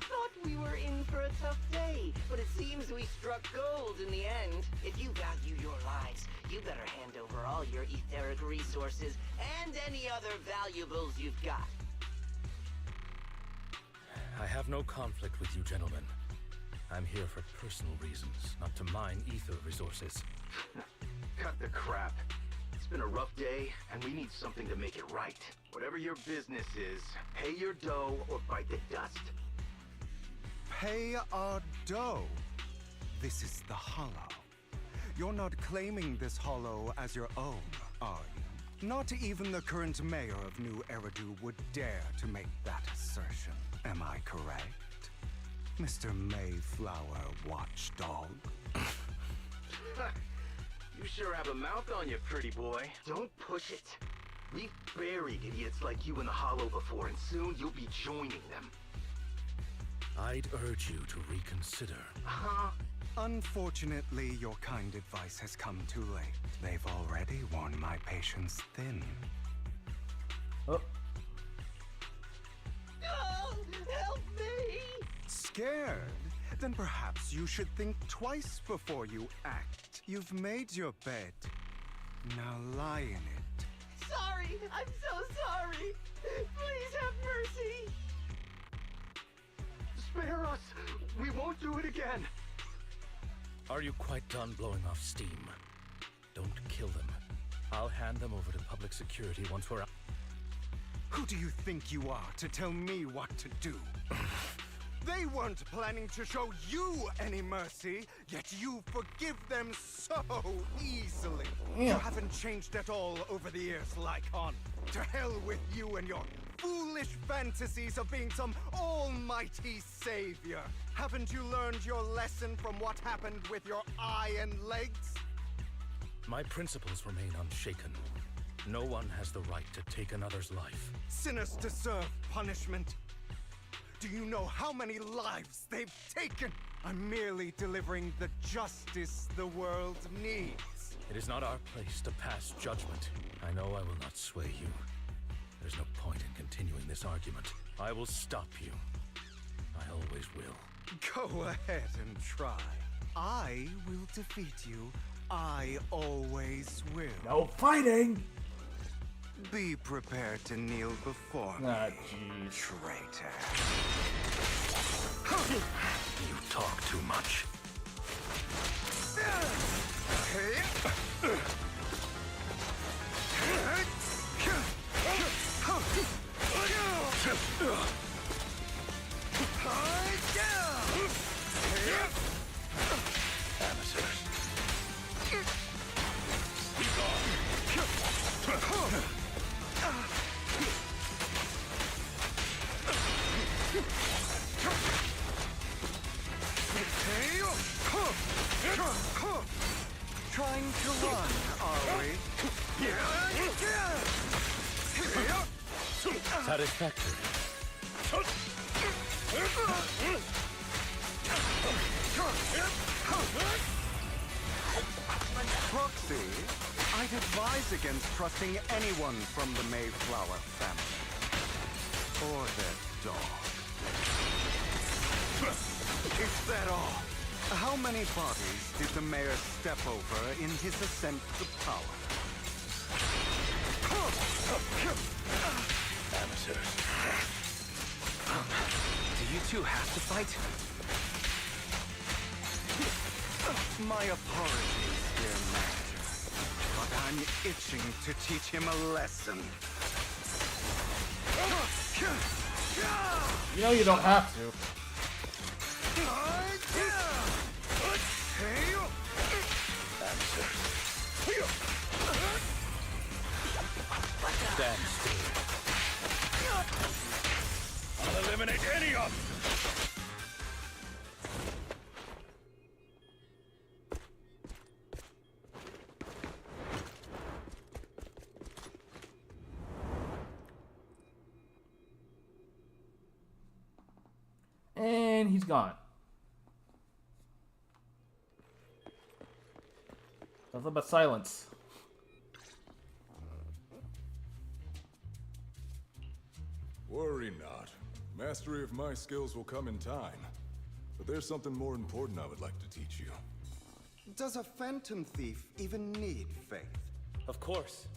Thought we were in for a tough day, but it seems we struck gold in the end. If you value your lives, you better hand over all your etheric resources and any other valuables you've got. I have no conflict with you, gentlemen. I'm here for personal reasons, not to mine ether resources. Cut the crap. It's been a rough day, and we need something to make it right. Whatever your business is, pay your dough or bite the dust. Pay our dough. This is the Hollow. You're not claiming this Hollow as your own, are you? Not even the current mayor of New Eridu would dare to make that assertion. Am I correct, Mr. Mayflower Watchdog? You sure have a mouth on you, pretty boy. Don't push it. We've buried idiots like you in the Hollow before, and soon you'll be joining them. I'd urge you to reconsider. Huh? Unfortunately, your kind advice has come too late. They've already worn my patience thin. Oh. Oh, help me! Scared? Then perhaps you should think twice before you act. You've made your bed. Now lie in it. Sorry, I'm so sorry. Please have mercy. Spare us! We won't do it again! Are you quite done blowing off steam? Don't kill them. I'll hand them over to public security once we're out. Who do you think you are to tell me what to do? They weren't planning to show you any mercy, yet you forgive them so easily. You haven't changed at all over the years, Lycon. To hell with you and your foolish fantasies of being some almighty savior. Haven't you learned your lesson from what happened with your eye and legs? My principles remain unshaken. No one has the right to take another's life. Sinners deserve punishment. Do you know how many lives they've taken? I'm merely delivering the justice the world needs. It is not our place to pass judgment. I know I will not sway you. There's no point in continuing this argument. I will stop you. I always will. Go ahead and try. I will defeat you. I always will. No fighting! Be prepared to kneel before me, traitor. You talk too much. Satisfactory. Proxy, I'd advise against trusting anyone from the Mayflower family. Or their dog. Is that all? How many bodies did the mayor step over in his ascent to power? Amateurs. Do you two have to fight? My apologies, dear master. But I'm itching to teach him a lesson. You know you don't have to. Stand still. I'll eliminate any of them. And he's gone. Nothing but silence. Worry not. Mastery of my skills will come in time. But there's something more important I would like to teach you. Does a phantom thief even need faith? Of course.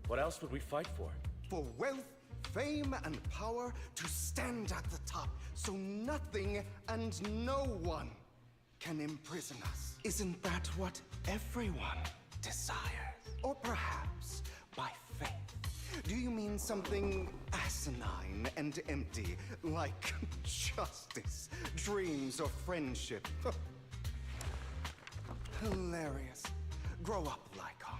What else would we fight for? For wealth, fame, and power to stand at the top, so nothing and no one can imprison us. Isn't that what everyone desires? Or perhaps by faith? Do you mean something asinine and empty, like justice, dreams, or friendship? Hilarious. Grow up, Lycon.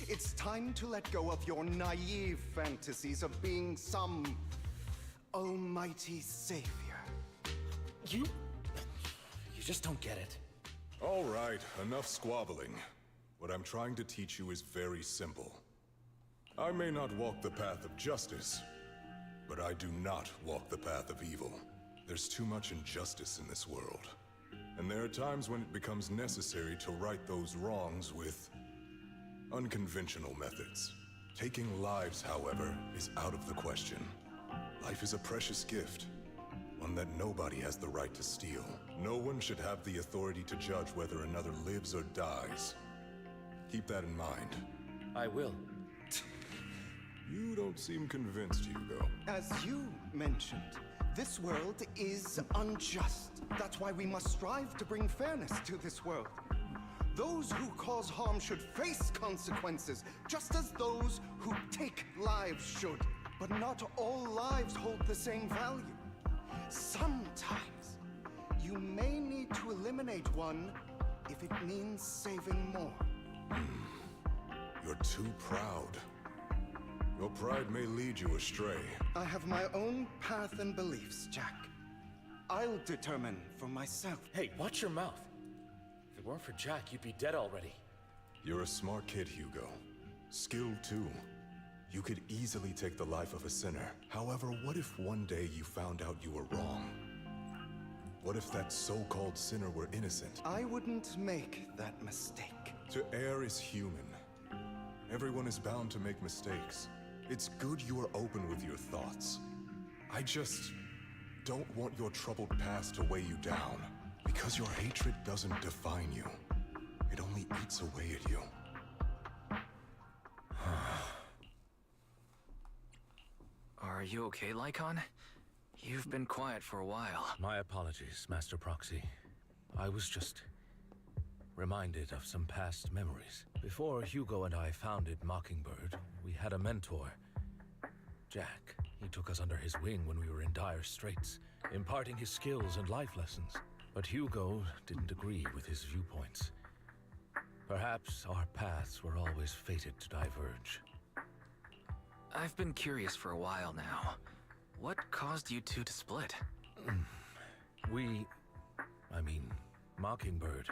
It's time to let go of your naive fantasies of being some almighty savior. You just don't get it. All right, enough squabbling. What I'm trying to teach you is very simple. I may not walk the path of justice, but I do not walk the path of evil. There's too much injustice in this world. And there are times when it becomes necessary to right those wrongs with unconventional methods. Taking lives, however, is out of the question. Life is a precious gift, one that nobody has the right to steal. No one should have the authority to judge whether another lives or dies. Keep that in mind. I will. You don't seem convinced, Hugo. As you mentioned, this world is unjust. That's why we must strive to bring fairness to this world. Those who cause harm should face consequences, just as those who take lives should. But not all lives hold the same value. Sometimes, you may need to eliminate one if it means saving more. You're too proud. Your pride may lead you astray. I have my own path and beliefs, Jack. I'll determine for myself. Hey, watch your mouth. If it weren't for Jack, you'd be dead already. You're a smart kid, Hugo. Skilled too. You could easily take the life of a sinner. However, what if one day you found out you were wrong? What if that so-called sinner were innocent? I wouldn't make that mistake. To err is human. Everyone is bound to make mistakes. It's good you are open with your thoughts. I just don't want your troubled past to weigh you down. Because your hatred doesn't define you. It only eats away at you. Are you okay, Lycon? You've been quiet for a while. My apologies, Master Proxy. I was just reminded of some past memories. Before Hugo and I founded Mockingbird, we had a mentor, Jack. He took us under his wing when we were in dire straits, imparting his skills and life lessons. But Hugo didn't agree with his viewpoints. Perhaps our paths were always fated to diverge. I've been curious for a while now. What caused you two to split? Mockingbird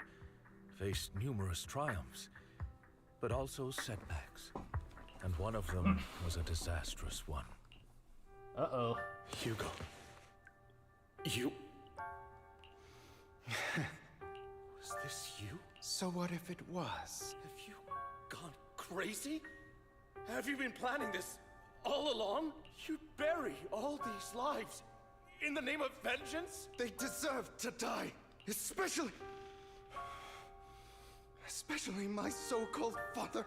faced numerous triumphs, but also setbacks. And one of them was a disastrous one. Uh-oh. Hugo. You... Was this you? So what if it was? Have you gone crazy? Have you been planning this all along? You'd bury all these lives in the name of vengeance? They deserve to die, especially my so-called father.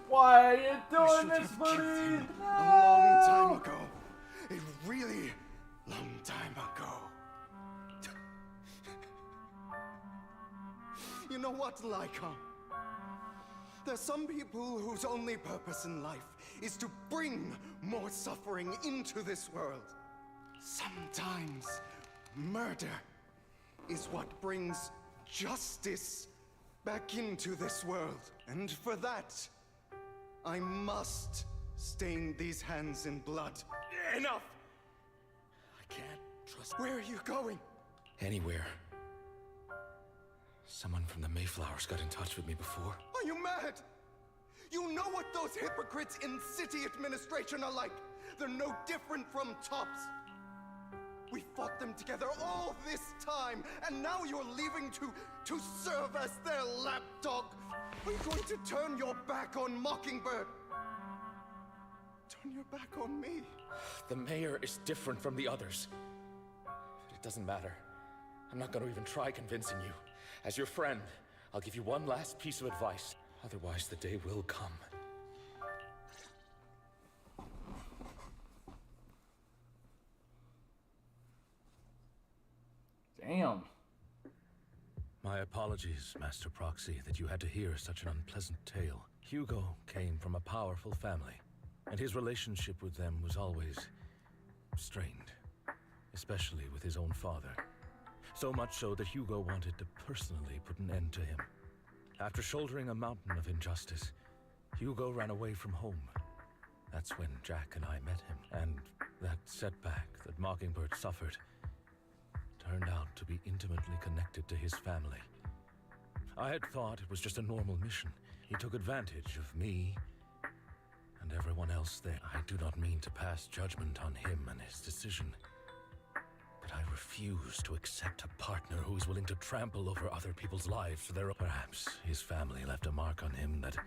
Why are you I doing should this, have buddy? killed him No! a long time ago. A really long time ago. You know what, Lycon? There's some people whose only purpose in life is to bring more suffering into this world. Sometimes murder is what brings justice back into this world. And for that, I must stain these hands in blood. Enough! I can't trust... Where are you going? Anywhere. Someone from the Mayflowers got in touch with me before. Are you mad? You know what those hypocrites in city administration are like. They're no different from tops. We fought them together all this time, and now you're leaving to serve as their lapdog. Are you going to turn your back on Mockingbird? Turn your back on me? The mayor is different from the others. But it doesn't matter. I'm not going to even try convincing you. As your friend, I'll give you one last piece of advice. Otherwise, the day will come. Damn. My apologies, Master Proxy, that you had to hear such an unpleasant tale. Hugo came from a powerful family, and his relationship with them was always strained, especially with his own father. So much so that Hugo wanted to personally put an end to him. After shouldering a mountain of injustice, Hugo ran away from home. That's when Jack and I met him, and that setback that Mockingbird suffered turned out to be intimately connected to his family. I had thought it was just a normal mission. He took advantage of me and everyone else there. I do not mean to pass judgment on him and his decision, but I refuse to accept a partner who is willing to trample over other people's lives for their own. Perhaps his family left a mark on him that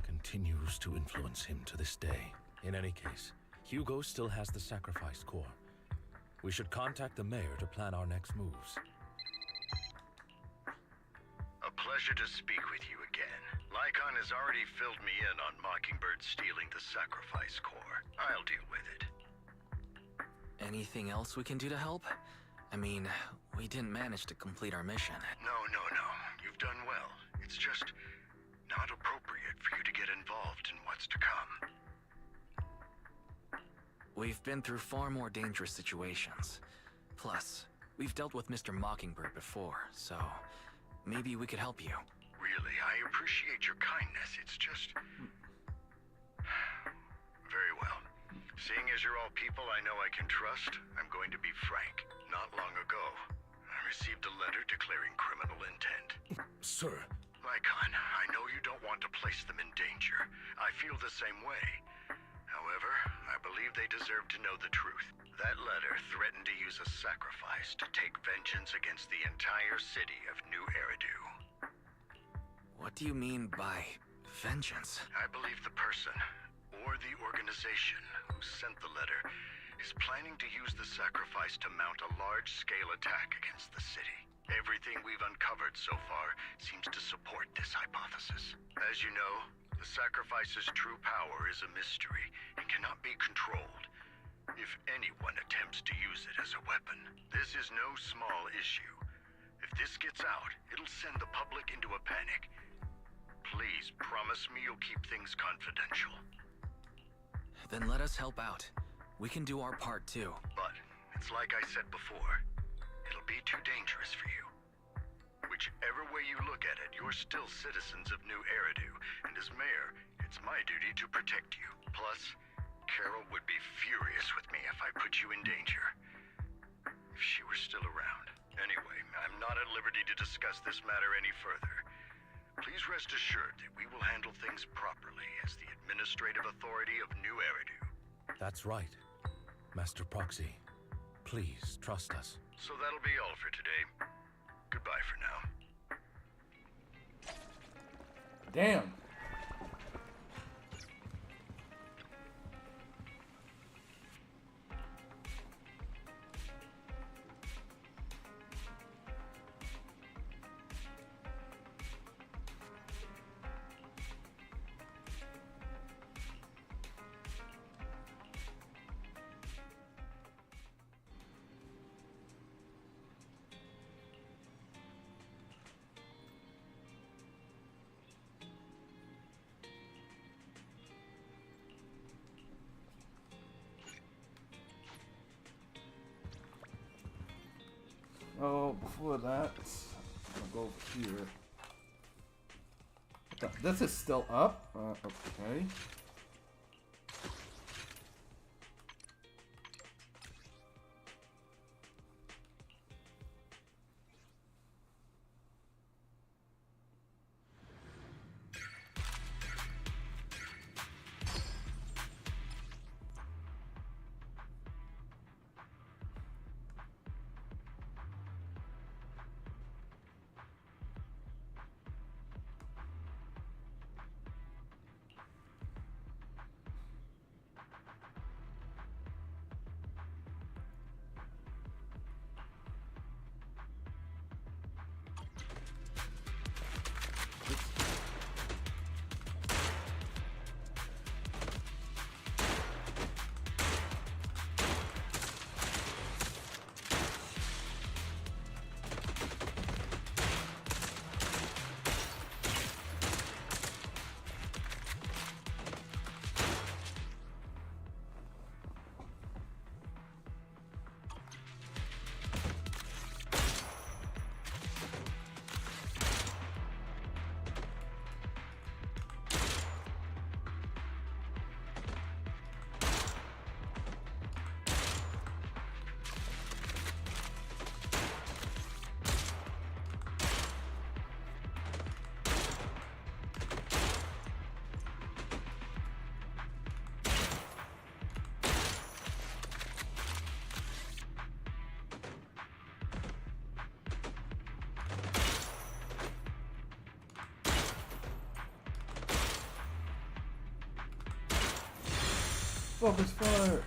continues to influence him to this day. In any case, Hugo still has the sacrifice core. We should contact the mayor to plan our next moves. A pleasure to speak with you again. Lycon has already filled me in on Mockingbird stealing the sacrifice core. I'll deal with it. Anything else we can do to help? I mean, we didn't manage to complete our mission. No. You've done well. It's just not appropriate for you to get involved in what's to come. We've been through far more dangerous situations. Plus, we've dealt with Mr. Mockingbird before, so maybe we could help you. Really, I appreciate your kindness. It's just... Very well. Seeing as you're all people I know I can trust, I'm going to be frank. Not long ago, I received a letter declaring criminal intent. Sir. Lycon, I know you don't want to place them in danger. I feel the same way. However, I believe they deserve to know the truth. That letter threatened to use a sacrifice to take vengeance against the entire city of New Eridu. What do you mean by vengeance? I believe the person, or the organization, who sent the letter is planning to use the sacrifice to mount a large-scale attack against the city. Everything we've uncovered so far seems to support this hypothesis. As you know, the sacrifice's true power is a mystery and cannot be controlled. If anyone attempts to use it as a weapon, this is no small issue. If this gets out, it'll send the public into a panic. Please promise me you'll keep things confidential. Then let us help out. We can do our part too. But it's like I said before, it'll be too dangerous for you. Whichever way you look at it, you're still citizens of New Eridu, and as mayor, it's my duty to protect you. Plus, Carol would be furious with me if I put you in danger. If she were still around. Anyway, I'm not at liberty to discuss this matter any further. Please rest assured that we will handle things properly as the administrative authority of New Eridu. That's right. Master Proxy, please trust us. So that'll be all for today. Goodbye for now. Damn. Oh, before that, I'll go over here. This is still up. Okay. Focus fire!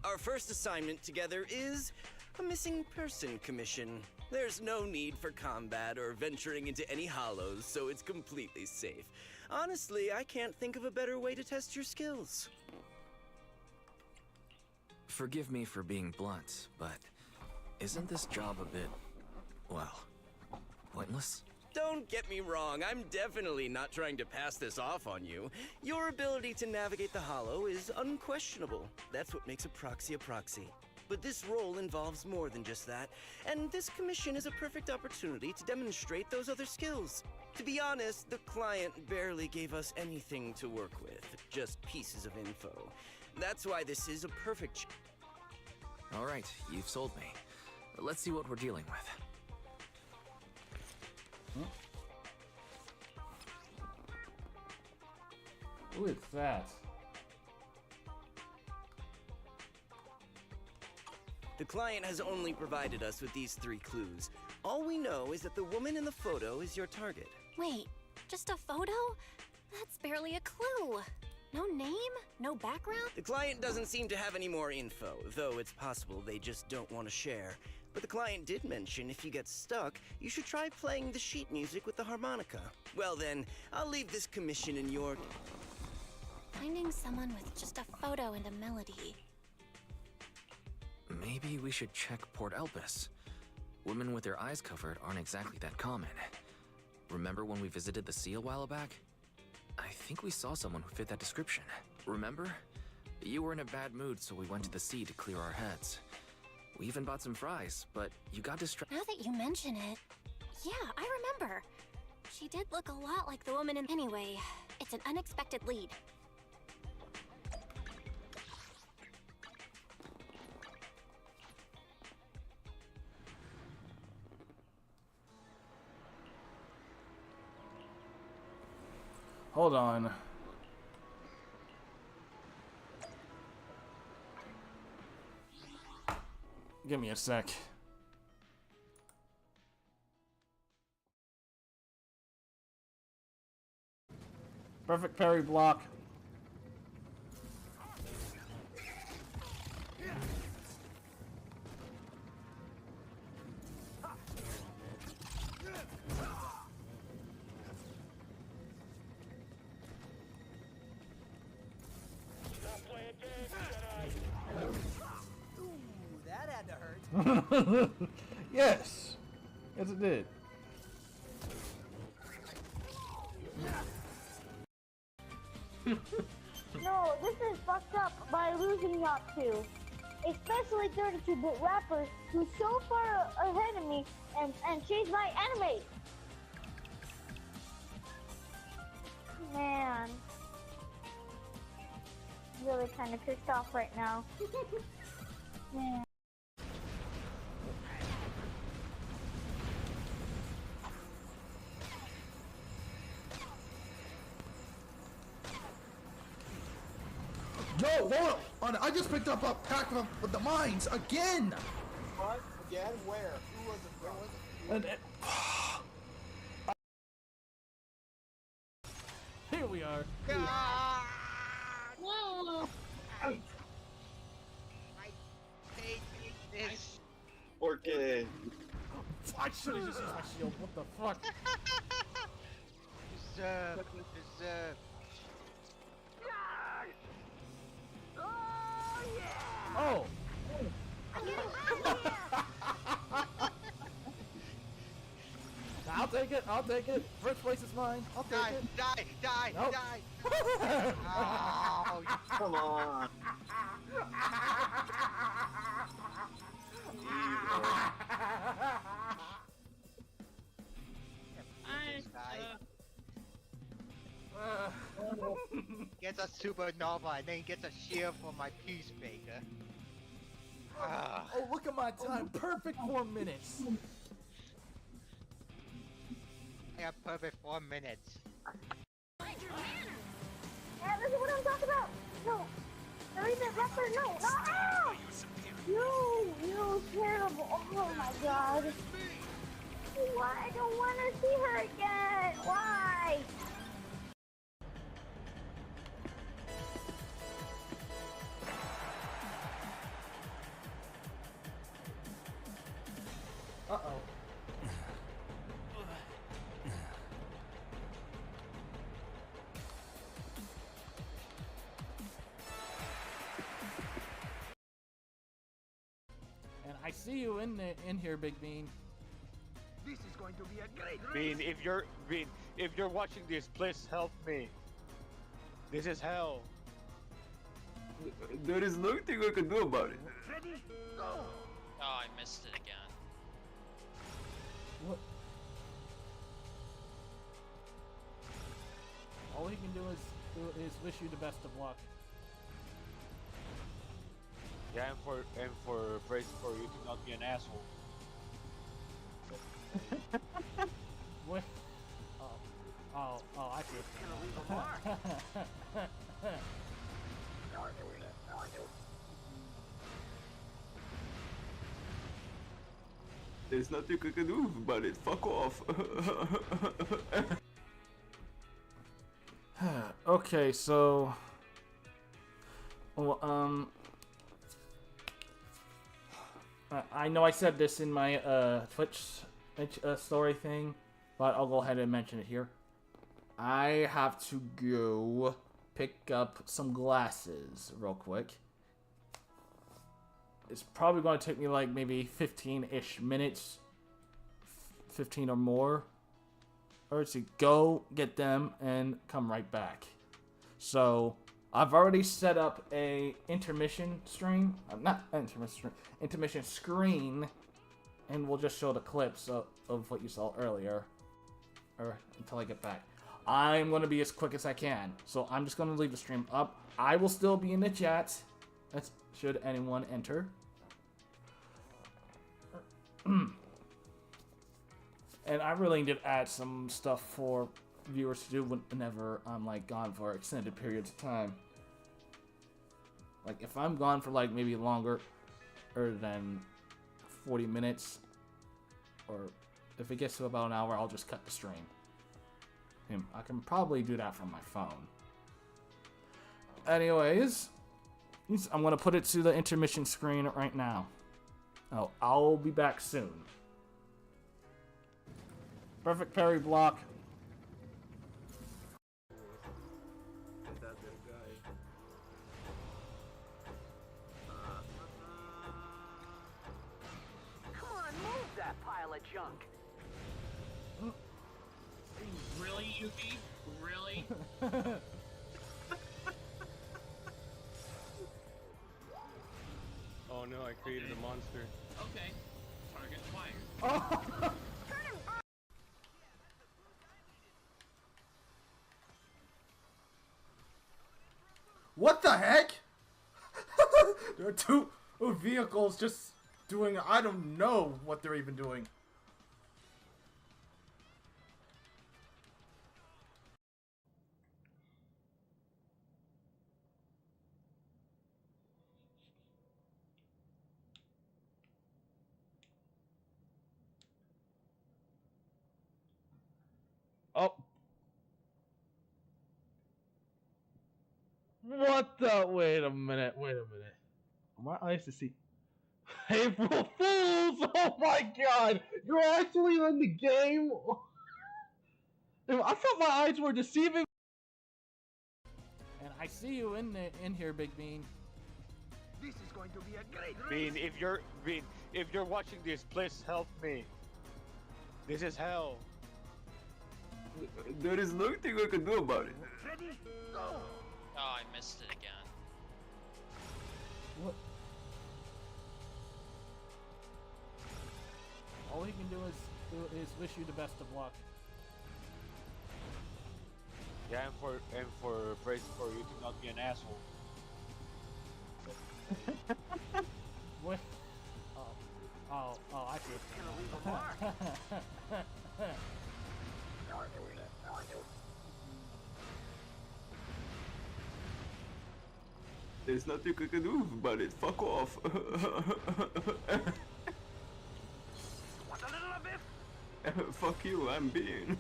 Our first assignment together is a missing person commission. There's no need for combat or venturing into any hollows, so it's completely safe. Honestly, I can't think of a better way to test your skills. Forgive me for being blunt, but isn't this job a bit, well, pointless? Don't get me wrong, I'm definitely not trying to pass this off on you. Your ability to navigate the Hollow is unquestionable. That's what makes a proxy. But this role involves more than just that, and this commission is a perfect opportunity to demonstrate those other skills. To be honest, the client barely gave us anything to work with, just pieces of info. That's why this is a perfect All right, you've sold me. Let's see what we're dealing with. Who is that? The client has only provided us with these 3 clues. All we know is that the woman in the photo is your target. Wait, just a photo? That's barely a clue. No name? No background? The client doesn't seem to have any more info, though it's possible they just don't want to share. But the client did mention if you get stuck, you should try playing the sheet music with the harmonica. Well then, I'll leave this commission in your... Finding someone with just a photo and a melody. Maybe we should check Port Elpis. Women with their eyes covered aren't exactly that common. Remember when we visited the sea a while back? I think we saw someone who fit that description. Remember? You were in a bad mood, so we went to the sea to clear our heads. We even bought some fries, but you got distracted. Now that you mention it, yeah, I remember. She did look a lot like the woman in... Anyway, it's an unexpected lead. Hold on. Give me a sec. Perfect parry block. That had to hurt. Yes. Yes, it did. No, this is fucked up by losing Yacht 2. Especially 32-bit rappers who's so far ahead of me and changed my anime. Man. Really kind of pissed off right now. Man. Yo, hold on! I just picked up a pack with the mines again. What? Again? Where? Who was it? Where was it? And here we are. Whoa! I hate this. Okay. I should have just used my shield. What the fuck? Deserve. Oh! I'll take it. I'll take it. First place is mine. I'll take it. Die! Nope. Die! Oh, Come on. Gets a supernova and then gets a shield from my peacemaker. Ah. Oh, look at my time. Perfect 4 minutes. I have perfect 4 minutes. Yeah, this is what I'm talking about. No. Hurry the rapper, no. No. Ah! You terrible. Oh my god. Why? I don't want to see her again. Why? Uh-oh. see you in here, Big Bean. This is going to be a great Bean, if you're watching this, please help me. This is hell. There is nothing I can do about it. Ready? Go! Oh, I missed it again. What? All he can do is wish you the best of luck. Yeah, and for praise for you to not be an asshole. What? Oh, I see. There's nothing I can do about it. Fuck off. Okay, so well, I know I said this in my Twitch story thing, but I'll go ahead and mention it here. I have to go pick up some glasses real quick. It's probably going to take me like maybe 15-ish minutes, 15 or more, or to go get them and come right back. So I've already set up a intermission screen, intermission screen, and we'll just show the clips of what you saw earlier, or until I get back. I'm going to be as quick as I can, so I'm just going to leave the stream up. I will still be in the chat, should anyone enter. And I really did add some stuff for viewers to do whenever I'm like gone for extended periods of time. Like if I'm gone for like maybe longer than 40 minutes, or if it gets to about an hour, I'll just cut the stream. I can probably do that from my phone. Anyways, I'm gonna put it to the intermission screen right now. Oh, I'll be back soon. Perfect parry block. Come on, move that pile of junk. Really, Yuki? Really? Oh no, I created a monster. Okay. Target acquired. Oh. What the heck? There are two vehicles just doing, I don't know what they're even doing. Oh. What the? Wait a minute. My eyes to see. April Fools! Oh my god! You're actually in the game? I thought my eyes were deceiving. And I see you in here, Big Bean. This is going to be a great Bean, if you're watching this, please help me. This is hell. There is nothing I can do about it. Ready? Go! Oh, I missed it again. What? All he can do is wish you the best of luck. Yeah, and for praise for you to not be an asshole. What? Oh, I see. There's nothing I can do about it. Fuck off. Want a little of it? Fuck you, I'm being.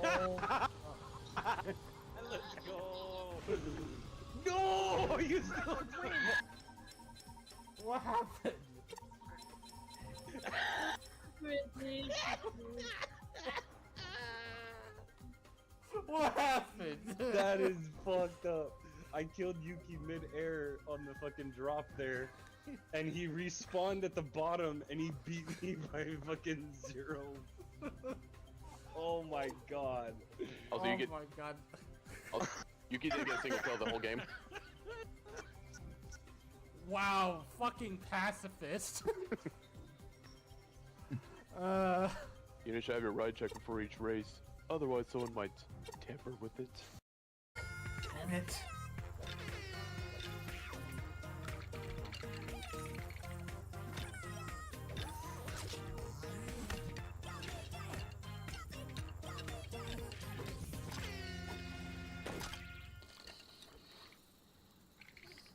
Oh. Let's go. No, you still win. What happened? What happened? That is fucked up. I killed Yuki mid-air on the fucking drop there, and he respawned at the bottom, and he beat me by fucking 0. Oh my god. Also, Oh my god. Also, Yuki didn't get a single kill the whole game. Wow, fucking pacifist. You should have your ride check before each race. Otherwise, someone might tamper with it. Damn it.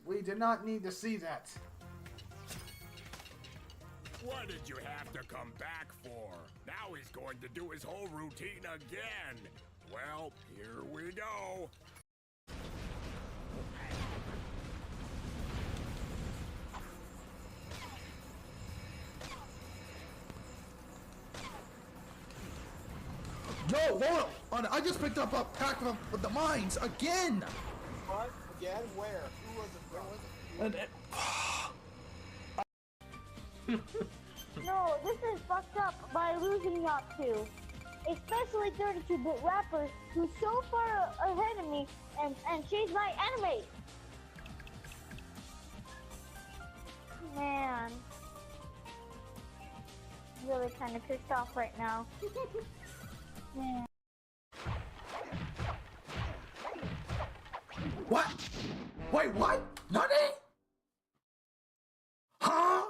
We did not need to see that. What did you have to come back for? Now he's going to do his whole routine again. Well, here we go. No, hold on. I just picked up a pack of the mines again. What? Again? Where? Who was it from? And No, this is fucked up by losing Yacht 2. Especially 32-bit rappers who's so far ahead of me and changed my anime. Man. Really kind of pissed off right now. Man. What? Wait, what? Nani? Huh?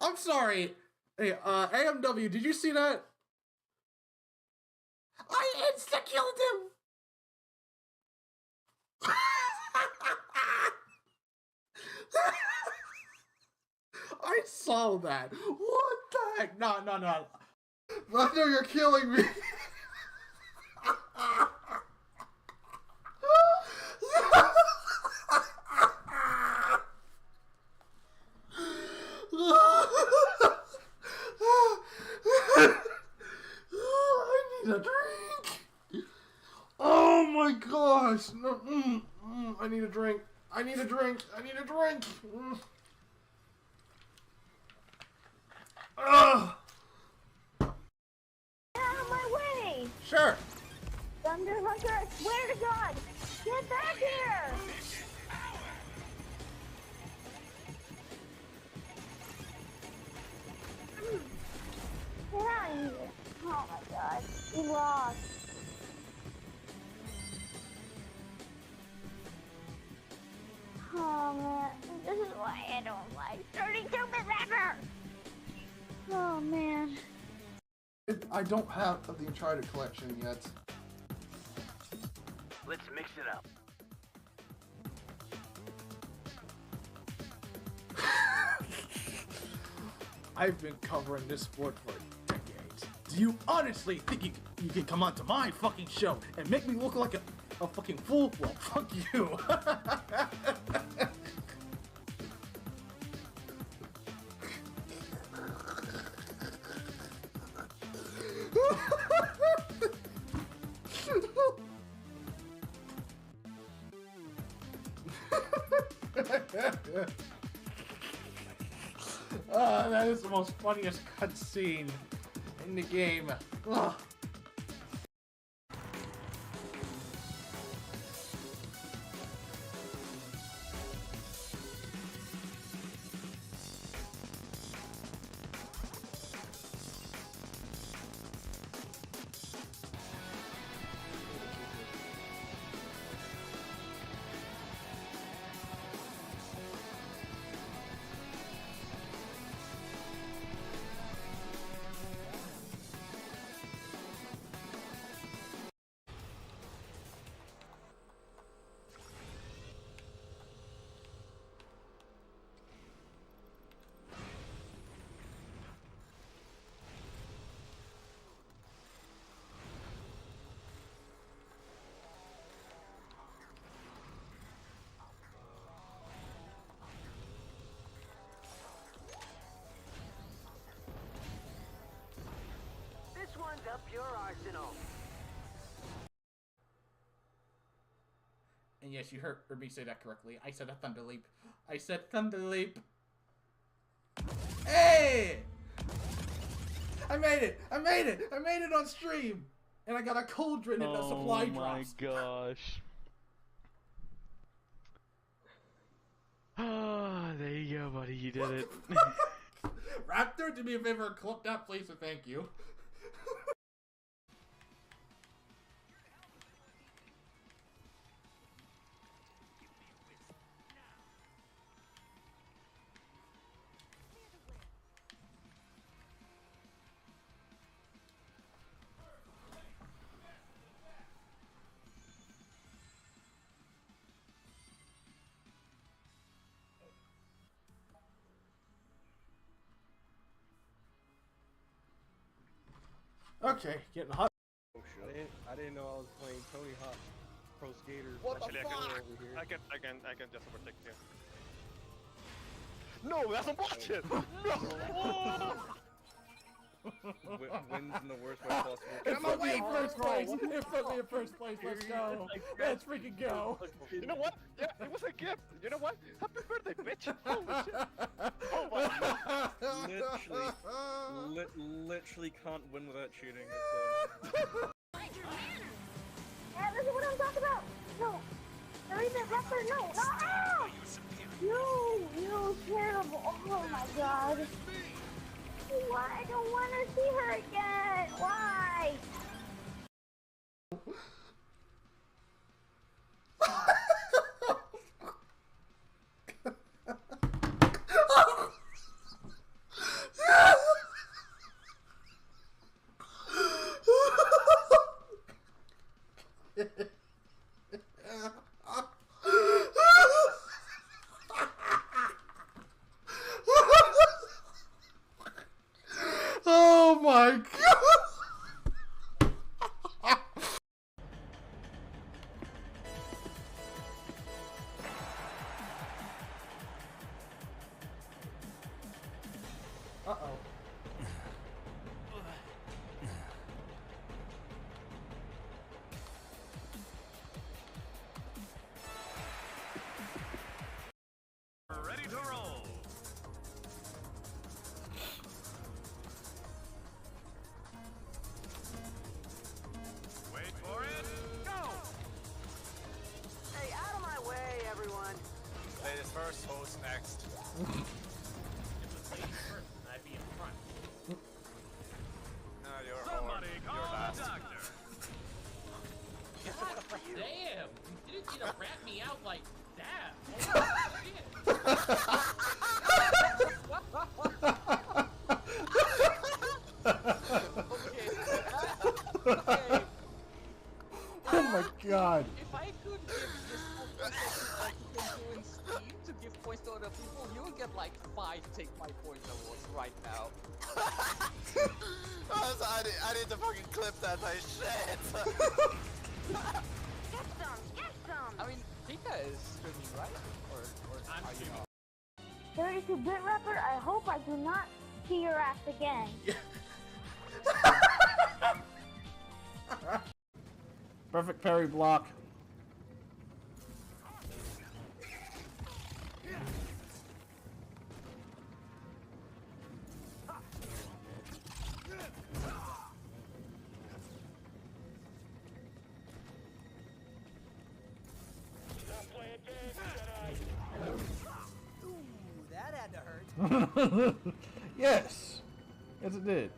I'm sorry. Hey, AMW, did you see that? I insta-killed him! I saw that. What the heck? No. I know you're killing me. I need a drink. Oh my gosh. No, I need a drink. I need a drink. Ugh. Get out of my way! Sure. Thunder Hunter, I swear to God! Get back here! Get out of here! Oh my God, we lost. Oh man, this is why I don't like 32-bit rapper! Oh man. I don't have the Uncharted collection yet. Let's mix it up. I've been covering this sport for decades. Do you honestly think you can come onto my fucking show and make me look like a fucking fool? Well, fuck you. That is the most funniest cutscene in the game. Ugh. This one's up your arsenal. And yes, you heard me say that correctly. I said a thunder leap. I said thunder leap. Hey! I made it! I made it! I made it on stream! And I got a cauldron in the supply drops. Oh my gosh. Ah, there you go, buddy. You did it. Raptor, do me a favor and clip that, please, and thank you. Okay, getting hot. Oh shit! I didn't know I was playing Tony Hawk Pro Skater. What the Actually, fuck? over here. I can just protect you. No, that's a bullshit. No. Wins in the worst way possible. It put me in first place! It put me in first place! Let's go! Let's freaking go! You know what? Yeah, it was a gift. You know what? Happy birthday, bitch! Holy shit! Oh my god! Literally can't win without shooting. Yeah, this is what I'm talking about. No, there is a rapper. No, no. Ah! You terrible. Oh my god. Why? I don't want to see her again. Why? Oh my god! Uh-oh. Ready to roll. Wait for it. Go. Hey, out of my way, everyone. Ladies first, host next. I'd be in front. No, you're Somebody you're call last. the doctor. God damn! You didn't need to rat me out like that. Okay. Oh my god. If I could give this like you can do in Steam to give points to other people, you would get like 5 take my points awards right now. I need to fucking clip that like shit. Get some. I mean, Pika is streaming, right? Or I'm are you not? 32-bit rapper, I hope I do not see your ass again. Perfect parry block. That had to hurt. Yes. Yes, it did.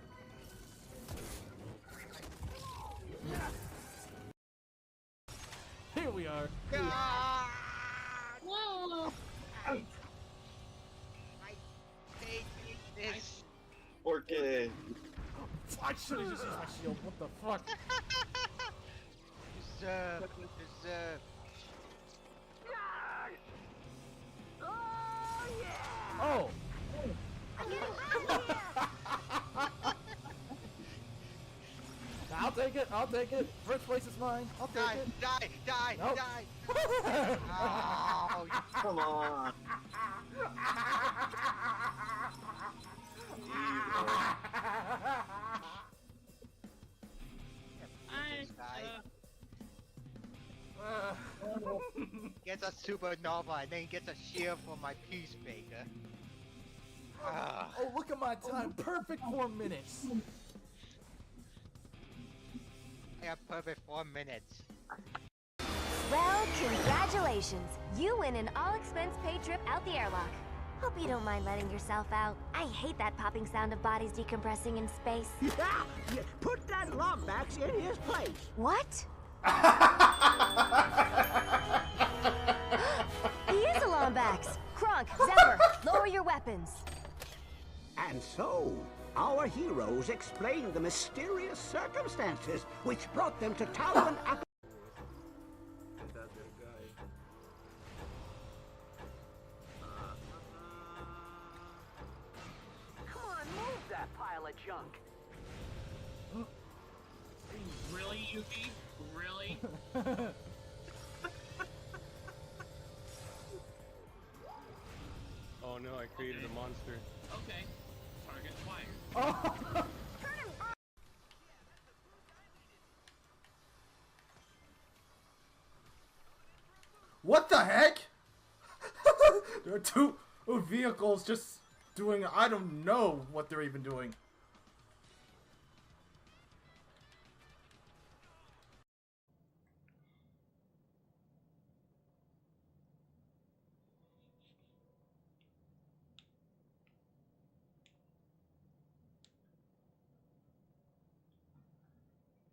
Here we are. Whoa! I hate this. Okay. I should have just used my shield. What the fuck? Deserve. Oh. I'll take it. I'll take it. First place is mine. I'll take it. Die! Nope. Oh, Come on. die. gets a supernova and then gets a shield for my peacemaker. Ah. Oh, look at my time. Perfect 4 minutes. I got perfect 4 minutes. Well, congratulations. You win an all-expense-paid trip out the airlock. Hope you don't mind letting yourself out. I hate that popping sound of bodies decompressing in space. Yeah, put that Lombax in his place. What? He is a Lombax. Kronk, Zephyr, lower your weapons. And so, our heroes explained the mysterious circumstances which brought them to Talon Apple. Come on, move that pile of junk. Really, Yuki? Really? Oh no, I created a monster. Okay. Target fired. Oh. What the heck? There are two vehicles just doing, I don't know what they're even doing.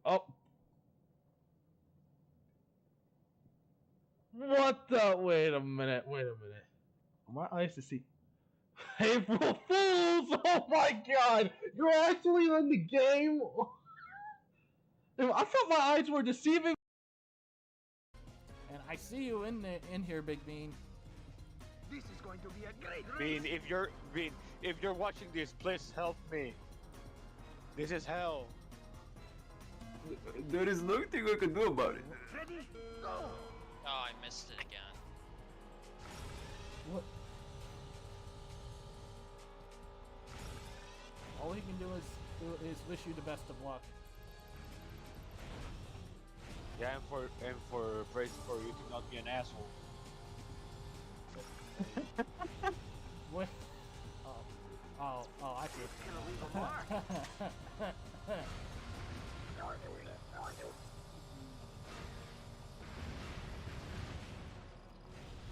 Oh. What the? Wait a minute. My eyes to see. April Fools! Oh my god! You're actually in the game? I thought my eyes were deceiving. And I see you in here, Big Bean. This is going to be a great Bean, if you're watching this, please help me. This is hell. There is nothing I can do about it. Ready? Go! Oh, I missed it again. What? All he can do is wish you the best of luck. Yeah, and for praise for you to not be an asshole. What? Oh, I see. It's gonna leave a mark.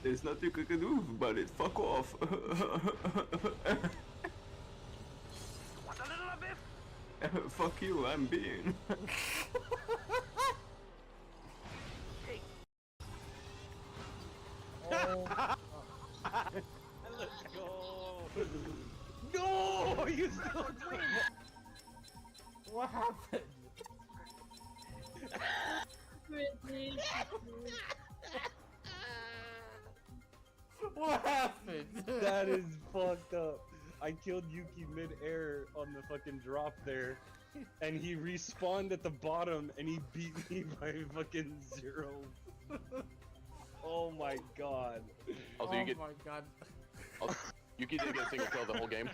There's nothing I can do about it. Fuck off. What a little abyss! Fuck you, I'm being. Let's go. No, you still win. What happened? What happened? That is fucked up. I killed Yuki mid-air on the fucking drop there, and he respawned at the bottom, and he beat me by fucking 0. Oh my god. Also, oh you get. my god. Also, Yuki didn't get a single kill the whole game.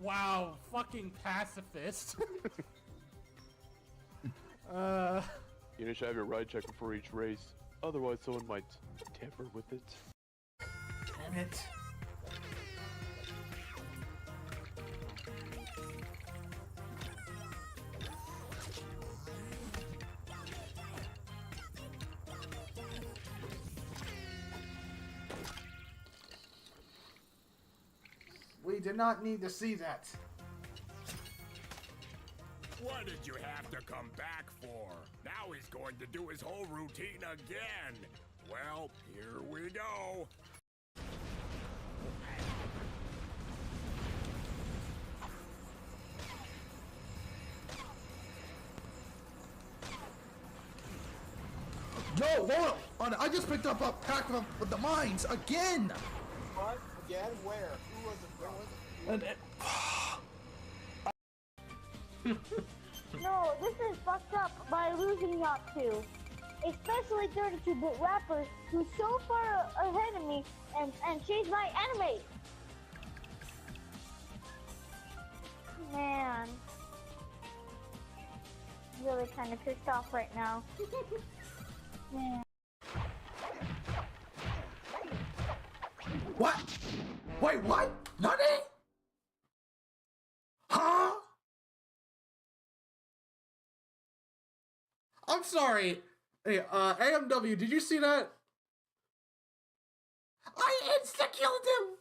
Wow, fucking pacifist. You should have your ride check before each race. Otherwise, someone might tamper with it. Damn it. We did not need to see that. What did you have to come back for? Now he's going to do his whole routine again. Well, here we go. Yo, hold on! I just picked up a pack of the mines again. What? Again? Where? Who was it? Where was it? No, this is fucked up by losing Yacht 2. Especially 32-bit rappers who's so far ahead of me and changed my anime. Man. Really kind of pissed off right now. Man. I'm sorry. Hey, AMW, did you see that? I insta-killed him!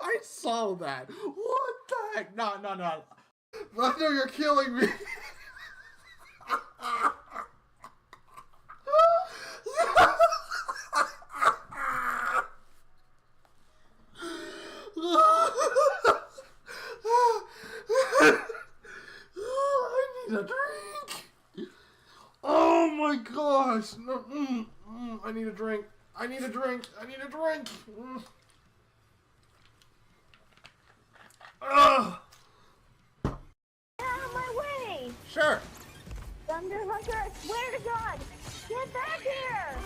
I saw that. What the heck? No. I know you're killing me. I need a drink. Oh my gosh. No, I need a drink. I need a drink. Ugh. Get out of my way! Sure. Thunder Hunter, I swear to God! Get back here!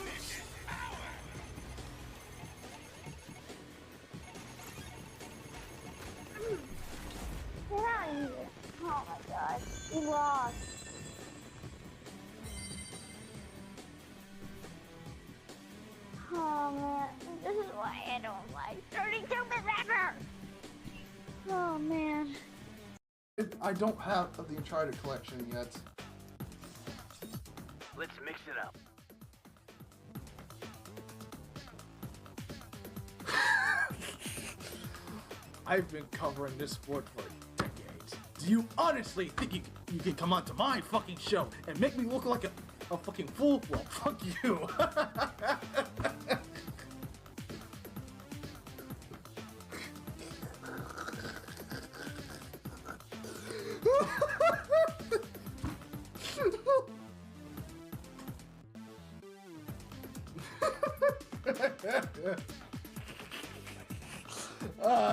Get out of here! Oh my God, you lost. Oh man, this is why I don't like 32-bit rapper! Oh man. I don't have the Uncharted collection yet. Let's mix it up. I've been covering this sport for decades. Do you honestly think you can come onto my fucking show and make me look like a fucking fool? Well, fuck you.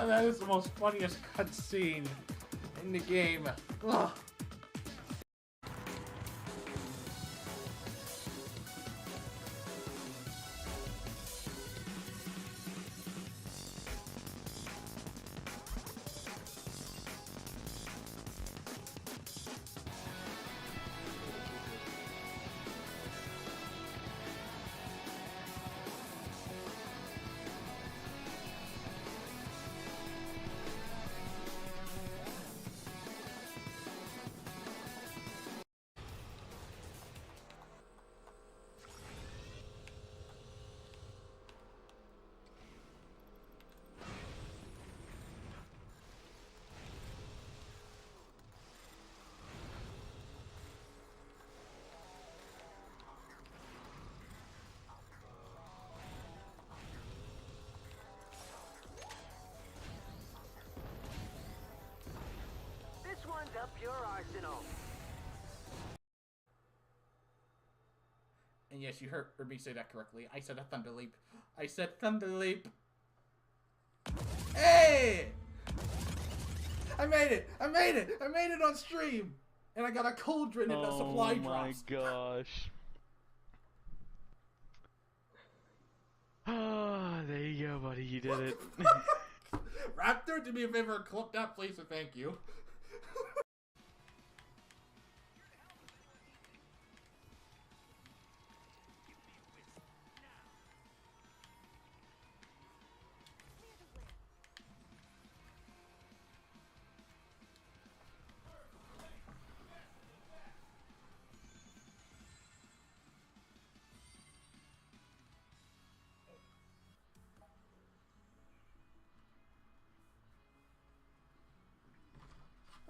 That is the most funniest cutscene in the game. Ugh. This one's up your arsenal. And yes, you heard me say that correctly. I said a Thunder Leap. I said Thunder Leap. Hey! I made it! I made it! I made it on stream! And I got a cauldron in the supply drops. Oh my gosh. Ah, there you go, buddy. You did it. Raptor, do me a favor and clip that, please, and thank you.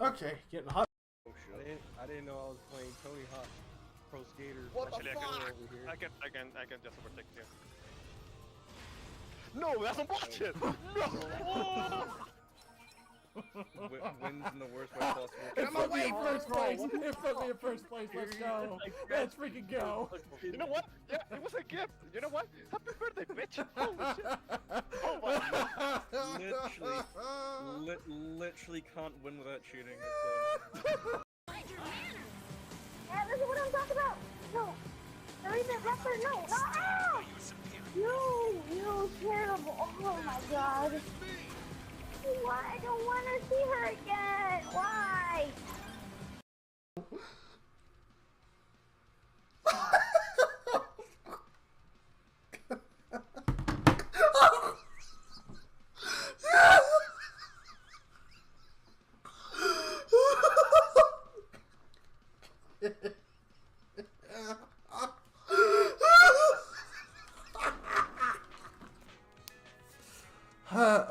Okay, getting hot. Oh shit! I didn't know I was playing Tony Hawk Pro Skater. What the Actually, fuck? over here. I can just protect you. No, that's some bullshit! No! Wins in the worst way possible. It put me in first place! It put me in first place! Let's go! Let's freaking go! You know what? Yeah, it was a gift! You know what? Happy birthday, bitch! Holy shit! Oh my god! Literally can't win without cheating. Yeah, this is what I'm talking about! No! 32-bit rapper, no! Ah! You terrible! Oh my God! Why? I don't want to see her again! Why?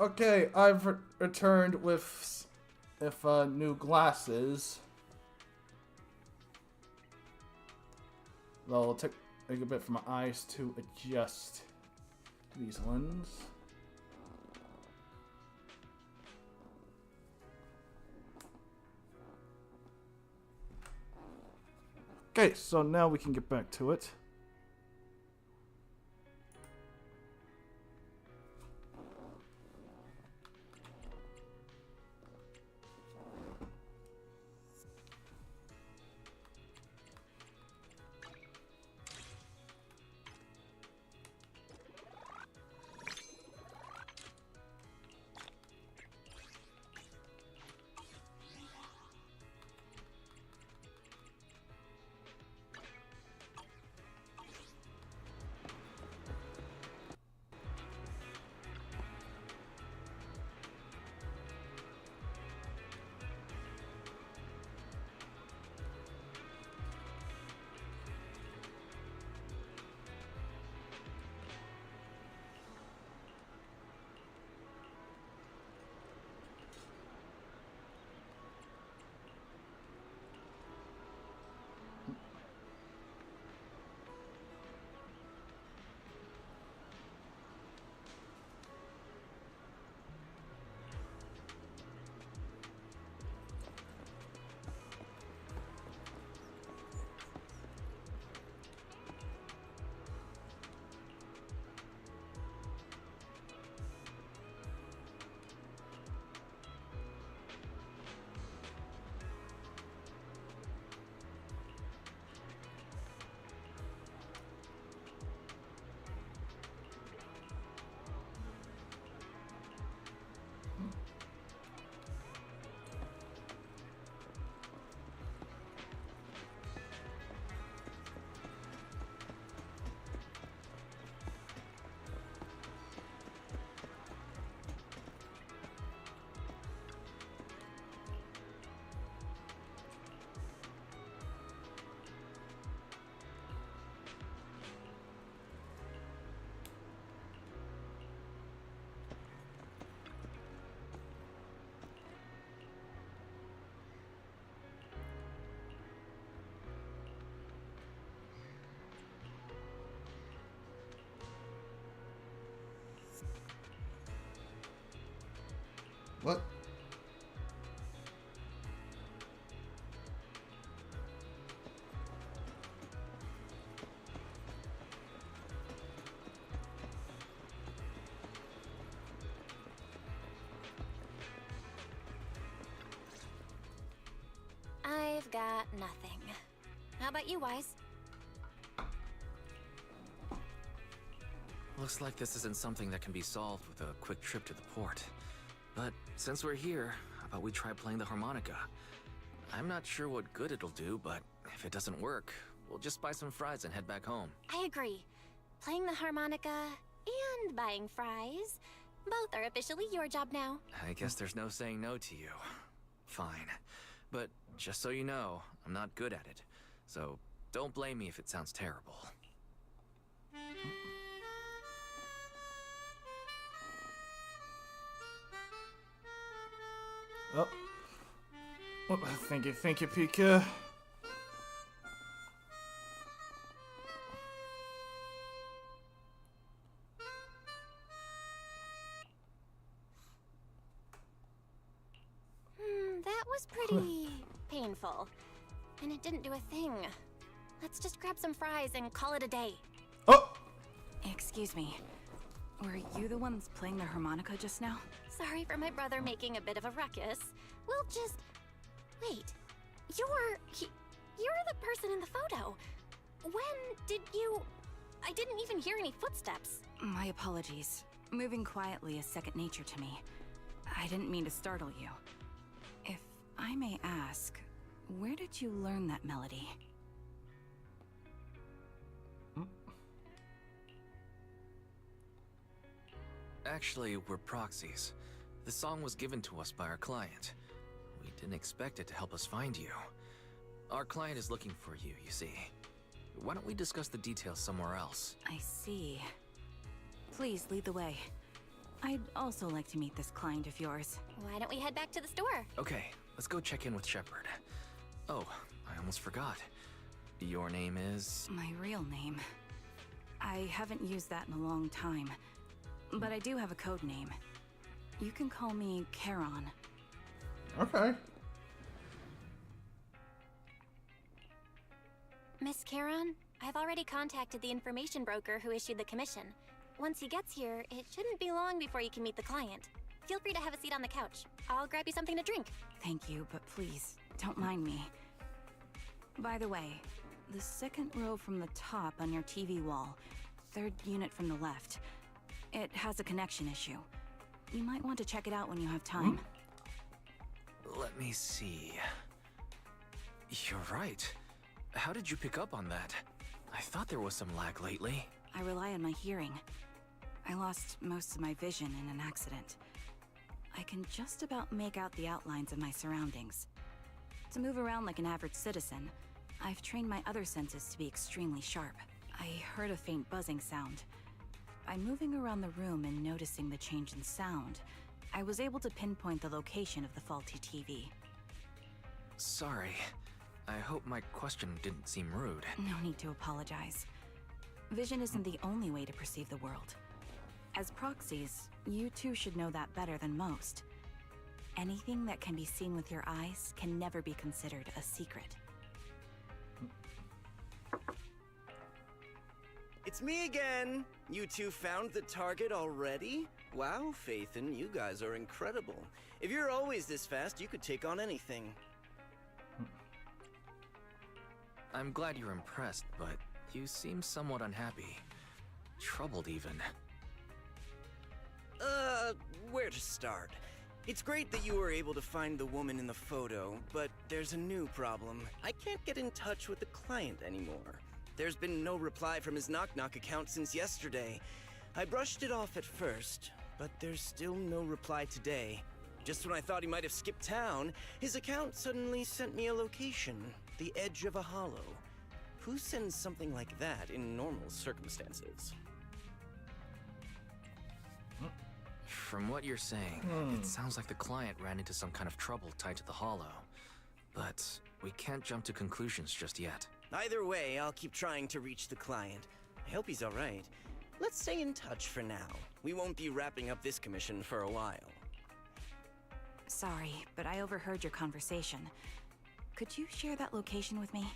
Okay, I've returned with new glasses. Well, it'll take a bit for my eyes to adjust to these ones. Okay, so now we can get back to it. What? I've got nothing. How about you, Wise? Looks like this isn't something that can be solved with a quick trip to the port. But since we're here, how about we try playing the harmonica? I'm not sure what good it'll do, but if it doesn't work, we'll just buy some fries and head back home. I agree. Playing the harmonica and buying fries, both are officially your job now. I guess there's no saying no to you. Fine. But just so you know, I'm not good at it. So don't blame me if it sounds terrible. Oh. Oh, thank you, Pika. That was pretty painful. And it didn't do a thing. Let's just grab some fries and call it a day. Oh! Excuse me. Were you the ones playing the harmonica just now? Sorry for my brother making a bit of a ruckus. We'll just... Wait. You're the person in the photo. When did you... I didn't even hear any footsteps. My apologies. Moving quietly is second nature to me. I didn't mean to startle you. If I may ask, where did you learn that melody? Actually, we're proxies. The song was given to us by our client. We didn't expect it to help us find you. Our client is looking for you, you see. Why don't we discuss the details somewhere else? I see. Please lead the way. I'd also like to meet this client of yours. Why don't we head back to the store? Okay, let's go check in with Shepard. Oh, I almost forgot. Your name is... My real name. I haven't used that in a long time. But I do have a code name. You can call me Charon. Okay. Miss Charon, I've already contacted the information broker who issued the commission. Once he gets here, it shouldn't be long before you can meet the client. Feel free to have a seat on the couch. I'll grab you something to drink. Thank you, but please, don't mind me. By the way, the second row from the top on your TV wall, third unit from the left, it has a connection issue. You might want to check it out when you have time. Let me see. You're right. How did you pick up on that? I thought there was some lag lately. I rely on my hearing. I lost most of my vision in an accident. I can just about make out the outlines of my surroundings. To move around like an average citizen, I've trained my other senses to be extremely sharp. I heard a faint buzzing sound. By moving around the room and noticing the change in sound, I was able to pinpoint the location of the faulty TV. Sorry. I hope my question didn't seem rude. No need to apologize. Vision isn't the only way to perceive the world. As proxies, you two should know that better than most. Anything that can be seen with your eyes can never be considered a secret. It's me again! You two found the target already? Wow, Phaethon, you guys are incredible. If you're always this fast, you could take on anything. I'm glad you're impressed, but you seem somewhat unhappy. Troubled even. Where to start? It's great that you were able to find the woman in the photo, but there's a new problem. I can't get in touch with the client anymore. There's been no reply from his Knock Knock account since yesterday. I brushed it off at first, but there's still no reply today. Just when I thought he might have skipped town, his account suddenly sent me a location, the edge of a hollow. Who sends something like that in normal circumstances? From what you're saying, it sounds like the client ran into some kind of trouble tied to the hollow. But we can't jump to conclusions just yet. Either way, I'll keep trying to reach the client. I hope he's alright. Let's stay in touch for now. We won't be wrapping up this commission for a while. Sorry, but I overheard your conversation. Could you share that location with me?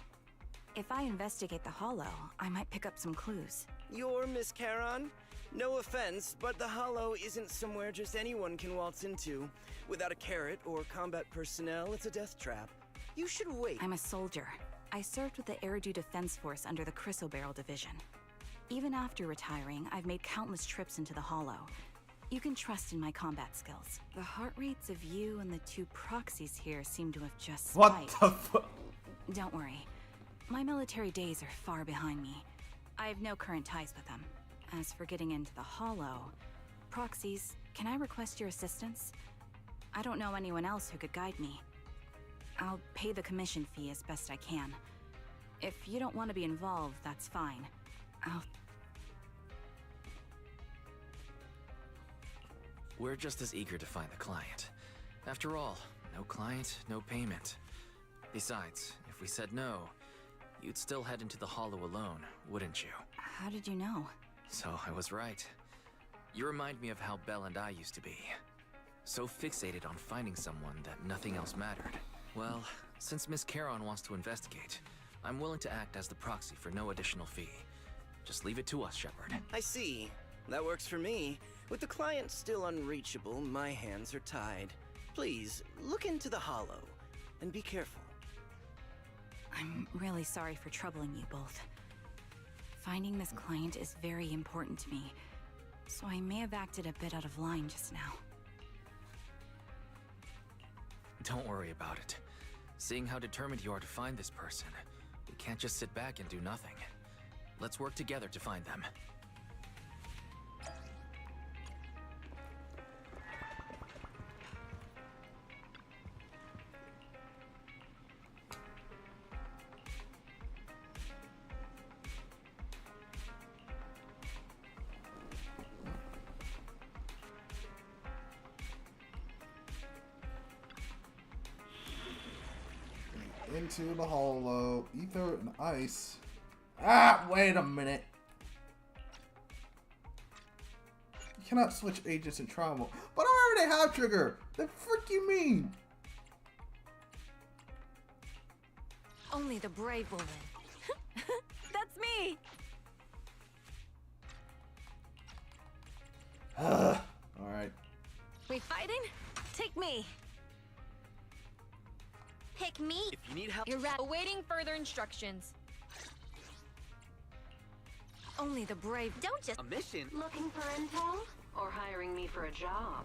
If I investigate the hollow, I might pick up some clues. You're Miss Charon? No offense, but the hollow isn't somewhere just anyone can waltz into. Without a carrot or combat personnel, it's a death trap. You should wait. I'm a soldier. I served with the Eridu Defense Force under the Chrysoberyl Division. Even after retiring, I've made countless trips into the hollow. You can trust in my combat skills. The heart rates of you and the two proxies here seem to have just spiked. What the fuck? Don't worry. My military days are far behind me. I have no current ties with them. As for getting into the hollow, proxies, can I request your assistance? I don't know anyone else who could guide me. I'll pay the commission fee as best I can. If you don't want to be involved, that's fine. We're just as eager to find the client. After all, no client, no payment. Besides, if we said no, you'd still head into the hollow alone, wouldn't you? How did you know? So I was right. You remind me of how Belle and I used to be. So fixated on finding someone that nothing else mattered. Well, since Miss Charon wants to investigate, I'm willing to act as the proxy for no additional fee. Just leave it to us, Shepard. I see. That works for me. With the client still unreachable, my hands are tied. Please, look into the hollow, and be careful. I'm really sorry for troubling you both. Finding this client is very important to me, so I may have acted a bit out of line just now. Don't worry about it. Seeing how determined you are to find this person, we can't just sit back and do nothing. Let's work together to find them. into the hollow. Ether and ice. Ah, wait a minute. You cannot switch agents in trial mode. But I already have trigger. The frick you mean? Only the brave will win. That's me! Alright. We fighting? Take me. Pick me. If you need help, You're awaiting further instructions. Only the brave Don't just a mission. Looking for intel? Or hiring me for a job?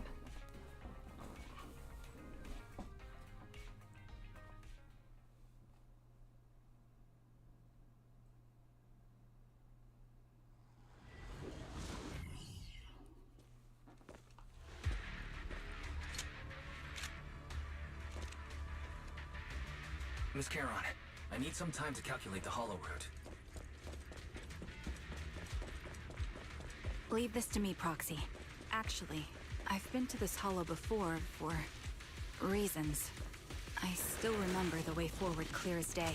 Miss Charon, I need some time to calculate the hollow route. Leave this to me, Proxy. Actually, I've been to this hollow before for reasons. I still remember the way forward clear as day.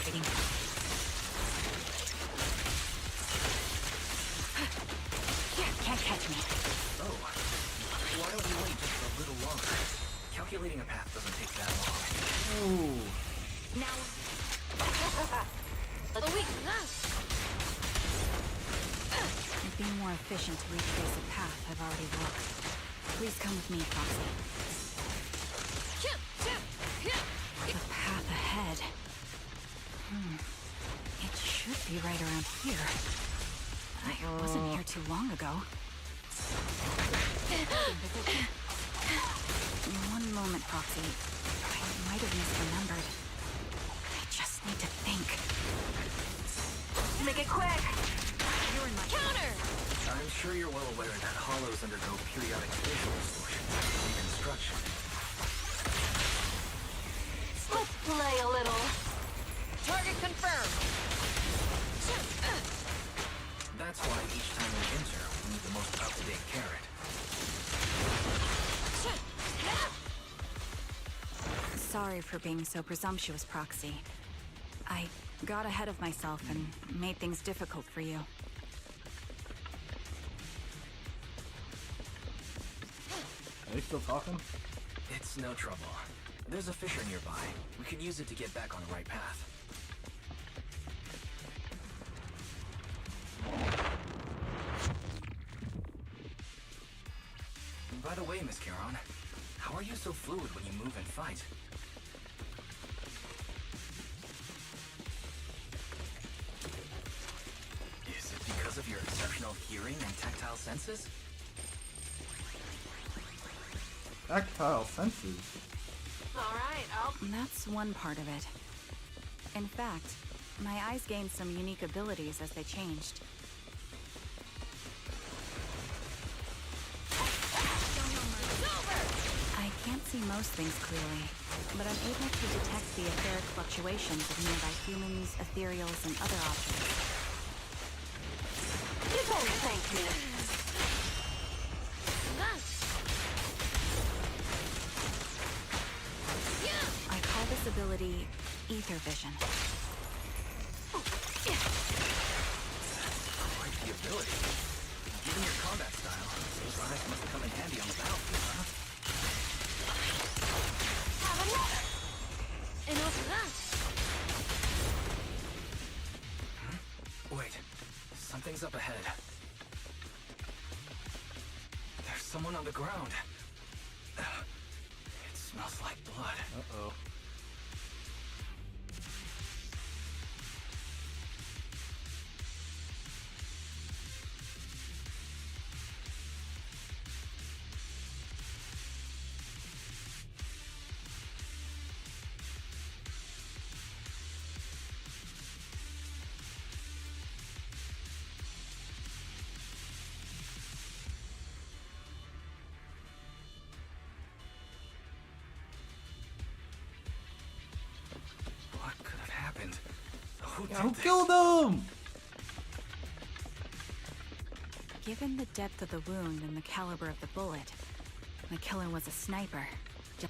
Waiting. Can't catch me. Oh, why don't we wait just a little longer? Calculating a path doesn't take that long. Ooh. Now. It'd be more efficient to retrace a path I've already walked. Please come with me, Proxy. The path ahead. It should be right around here. I wasn't here too long ago. One moment, Proxy. I might have misremembered. I just need to think. Make it quick! You're in my counter! I'm sure you're well aware that hollows undergo periodic facial distortion and reconstruction. Let's play a little. Target confirmed! That's why each time we enter, we need the most up-to-date carrot. Sorry for being so presumptuous, Proxy. I got ahead of myself and made things difficult for you. Are they still talking? It's no trouble. There's a fissure nearby. We can use it to get back on the right path. By the way, Miss Charon, how are you so fluid when you move and fight? Is it because of your exceptional hearing and tactile senses? Tactile senses. Alright, That's one part of it. In fact, my eyes gained some unique abilities as they changed. I can't see most things clearly, but I'm able to detect the etheric fluctuations of nearby humans, ethereals, and other objects. You better thank me. I call this ability ether vision. Quite the ability. Given your combat style, those eyes must come in handy on the battlefield, huh? Wait, something's up ahead. There's someone on the ground. It smells like blood. Uh-oh. What could have happened? Who Yeah, who did this? killed him? Given the depth of the wound and the caliber of the bullet, the killer was a sniper. The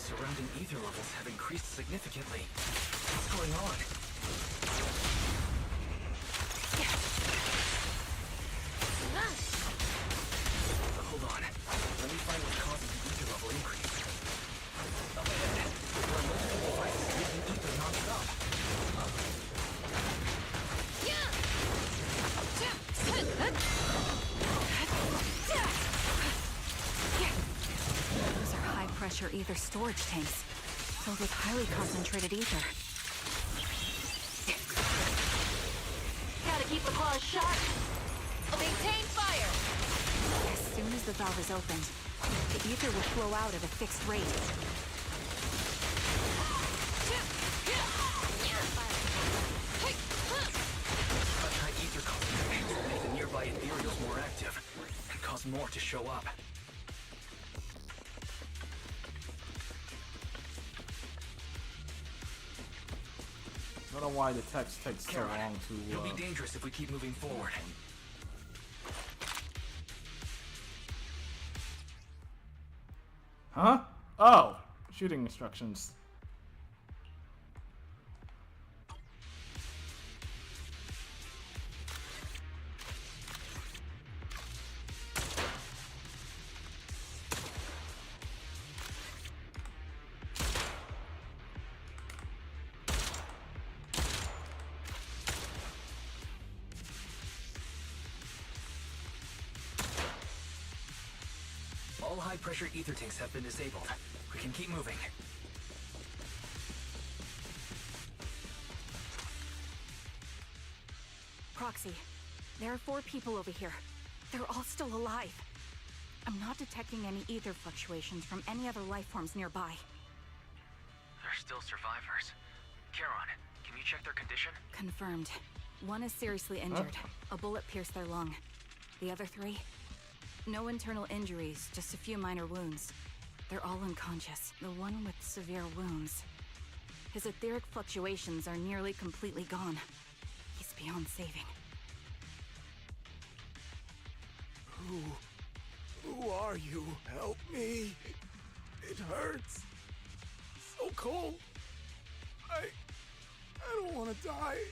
surrounding ether levels have increased significantly. What's going on? Hold on. Let me find what causes the ether level increase. Up ahead, there are multiple devices using ether non-stop. Those are high-pressure ether storage tanks, filled with highly concentrated ether. Gotta keep the claws sharp. Maintain fire. As soon as the valve is opened, the ether will flow out at a fixed rate. Such high ether concentrations will make the nearby ethereals more active and cause more to show up. I don't know why the text takes so long to. It'll be dangerous if we keep moving forward. Huh? Oh, shooting instructions. All high-pressure ether tanks have been disabled. We can keep moving. Proxy, there are 4 people over here. They're all still alive. I'm not detecting any ether fluctuations from any other life forms nearby. They're still survivors. Charon, can you check their condition? Confirmed. One is seriously injured. A bullet pierced their lung. The other 3? No internal injuries, just a few minor wounds. They're all unconscious. The one with severe wounds. His etheric fluctuations are nearly completely gone. He's beyond saving. Who are you? Help me. It hurts. So cold. I don't want to die.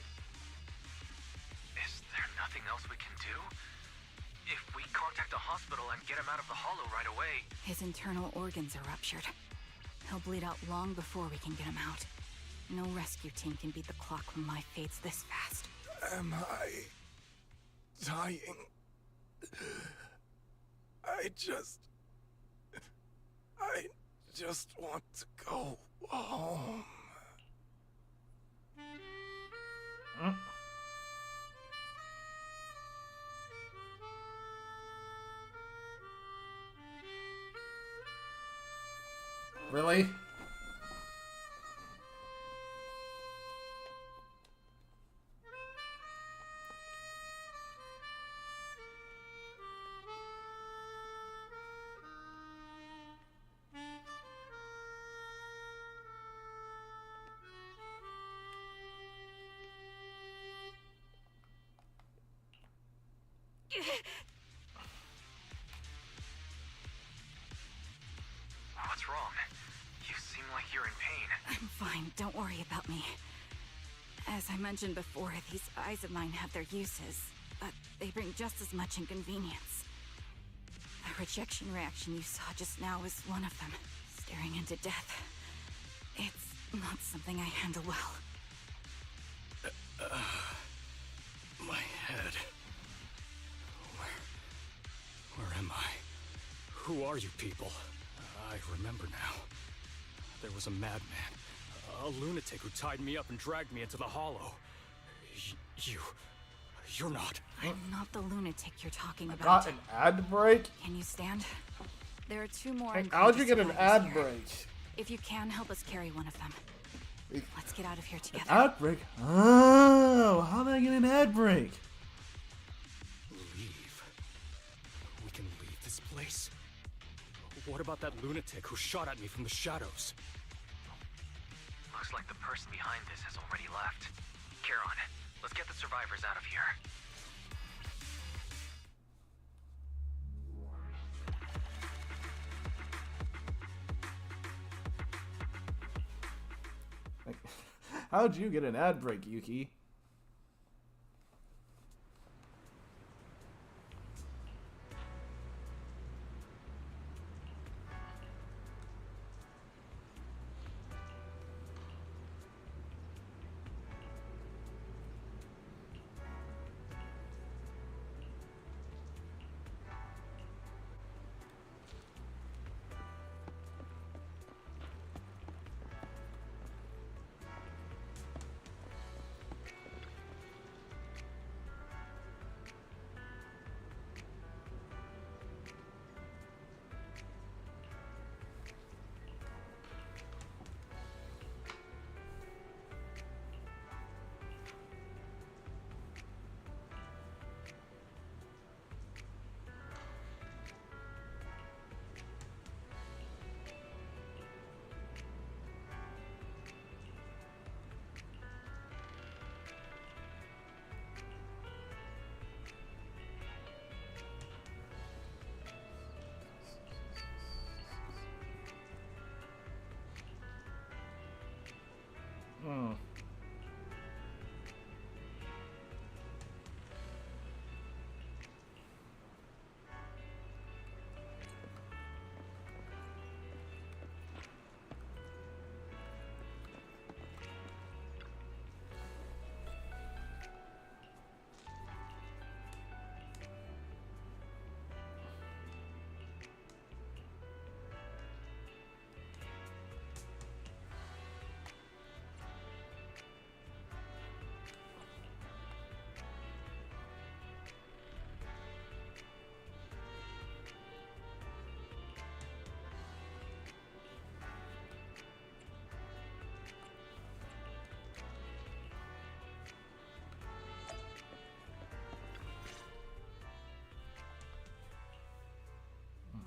Is there nothing else we can do? If we contact a hospital and get him out of the hollow right away... His internal organs are ruptured. He'll bleed out long before we can get him out. No rescue team can beat the clock when life fades this fast. Am I dying? I just want to go home. Really? What's wrong? You seem like you're in pain. I'm fine, don't worry about me. As I mentioned before, these eyes of mine have their uses, but they bring just as much inconvenience. The rejection reaction you saw just now was one of them. Staring into death. It's not something I handle well. My head. Where am I? Who are you people? I remember now. There was a madman, a lunatic who tied me up and dragged me into the hollow. You're not. I'm not the lunatic you're talking about. Got an ad break? Can you stand? There are 2 more. Hey, how'd you get an ad here. break? If you can, help us carry one of them. Let's get out of here together. Ad break? Oh, how did I get an ad break? Leave. We can leave this place. What about that lunatic who shot at me from the shadows? Looks like the person behind this has already left. Charon, let's get the survivors out of here. How'd you get an ad break, Yuki? Hmm.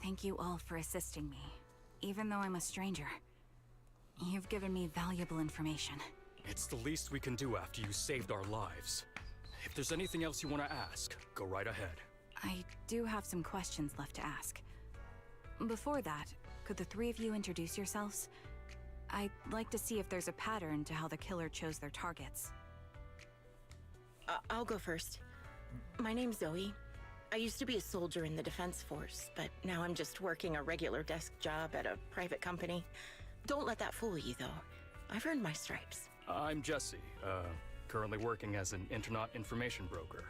Thank you all for assisting me, even though I'm a stranger. You've given me valuable information. It's the least we can do after you saved our lives. If there's anything else you want to ask, go right ahead. I do have some questions left to ask. Before that, could the three of you introduce yourselves? I'd like to see if there's a pattern to how the killer chose their targets. I'll go first. My name's Zoe. I used to be a soldier in the Defense Force, but now I'm just working a regular desk job at a private company. Don't let that fool you, though. I've earned my stripes. I'm Jesse, currently working as an internet information broker.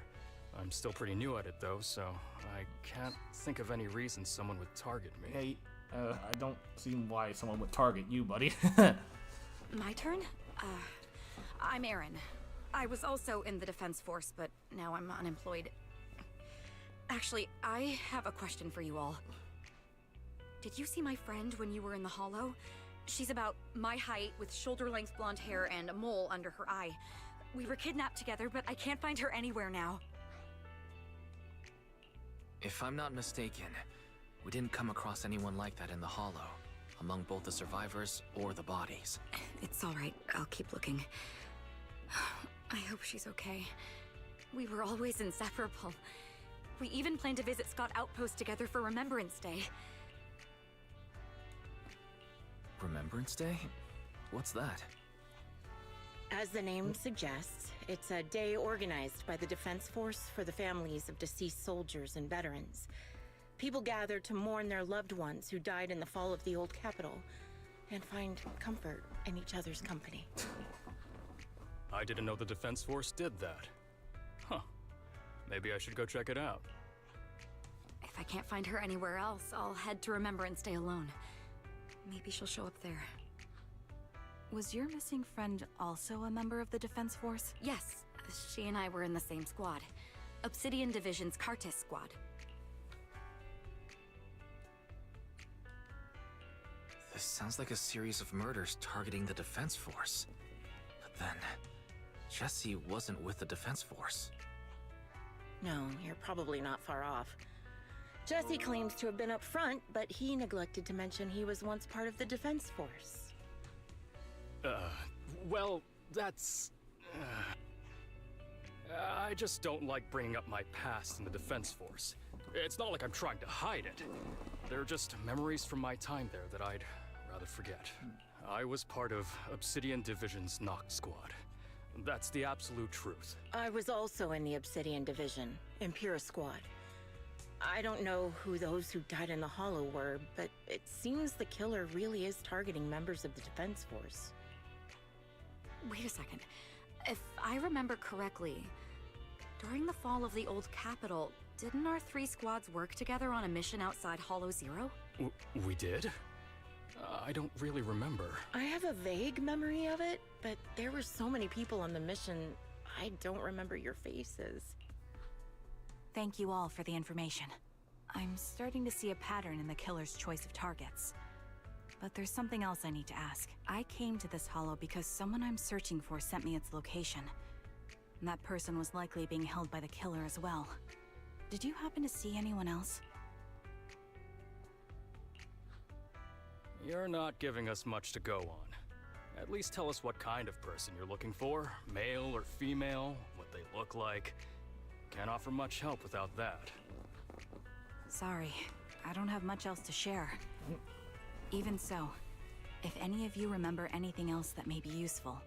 I'm still pretty new at it, though, so I can't think of any reason someone would target me. Hey, I don't see why someone would target you, buddy. My turn? I'm Erin. I was also in the Defense Force, but now I'm unemployed. Actually, I have a question for you all. Did you see my friend when you were in the Hollow? She's about my height, with shoulder-length blonde hair and a mole under her eye. We were kidnapped together, but I can't find her anywhere now. If I'm not mistaken, we didn't come across anyone like that in the Hollow, among both the survivors or the bodies. It's all right. I'll keep looking. I hope she's okay. We were always inseparable. We even planned to visit Scott Outpost together for Remembrance Day. Remembrance Day? What's that? As the name suggests, it's a day organized by the Defense Force for the families of deceased soldiers and veterans. People gather to mourn their loved ones who died in the fall of the old capital and find comfort in each other's company. I didn't know the Defense Force did that. Huh. Maybe I should go check it out. If I can't find her anywhere else, I'll head to Remembrance Day alone. Maybe she'll show up there. Was your missing friend also a member of the Defense Force? Yes, she and I were in the same squad. Obsidian Division's Cartis squad. This sounds like a series of murders targeting the Defense Force. But then, Jesse wasn't with the Defense Force. No, you're probably not far off. Jesse claims to have been up front, but he neglected to mention he was once part of the Defense Force. Well, that's... I just don't like bringing up my past in the Defense Force. It's not like I'm trying to hide it. They're just memories from my time there that I'd rather forget. I was part of Obsidian Division's knock squad. That's the absolute truth. I was also in the Obsidian Division, Impera Squad. I don't know who those who died in the Hollow were, but it seems the killer really is targeting members of the Defense Force. Wait a second. If I remember correctly, during the fall of the old capital, didn't our 3 squads work together on a mission outside Hollow Zero? We did? I don't really remember. I have a vague memory of it, but there were so many people on the mission, I don't remember your faces. Thank you all for the information. I'm starting to see a pattern in the killer's choice of targets. But there's something else I need to ask. I came to this hollow because someone I'm searching for sent me its location. And that person was likely being held by the killer as well. Did you happen to see anyone else? You're not giving us much to go on. At least tell us what kind of person you're looking for. Male or female, what they look like. Can't offer much help without that. Sorry, I don't have much else to share. Even so, if any of you remember anything else that may be useful,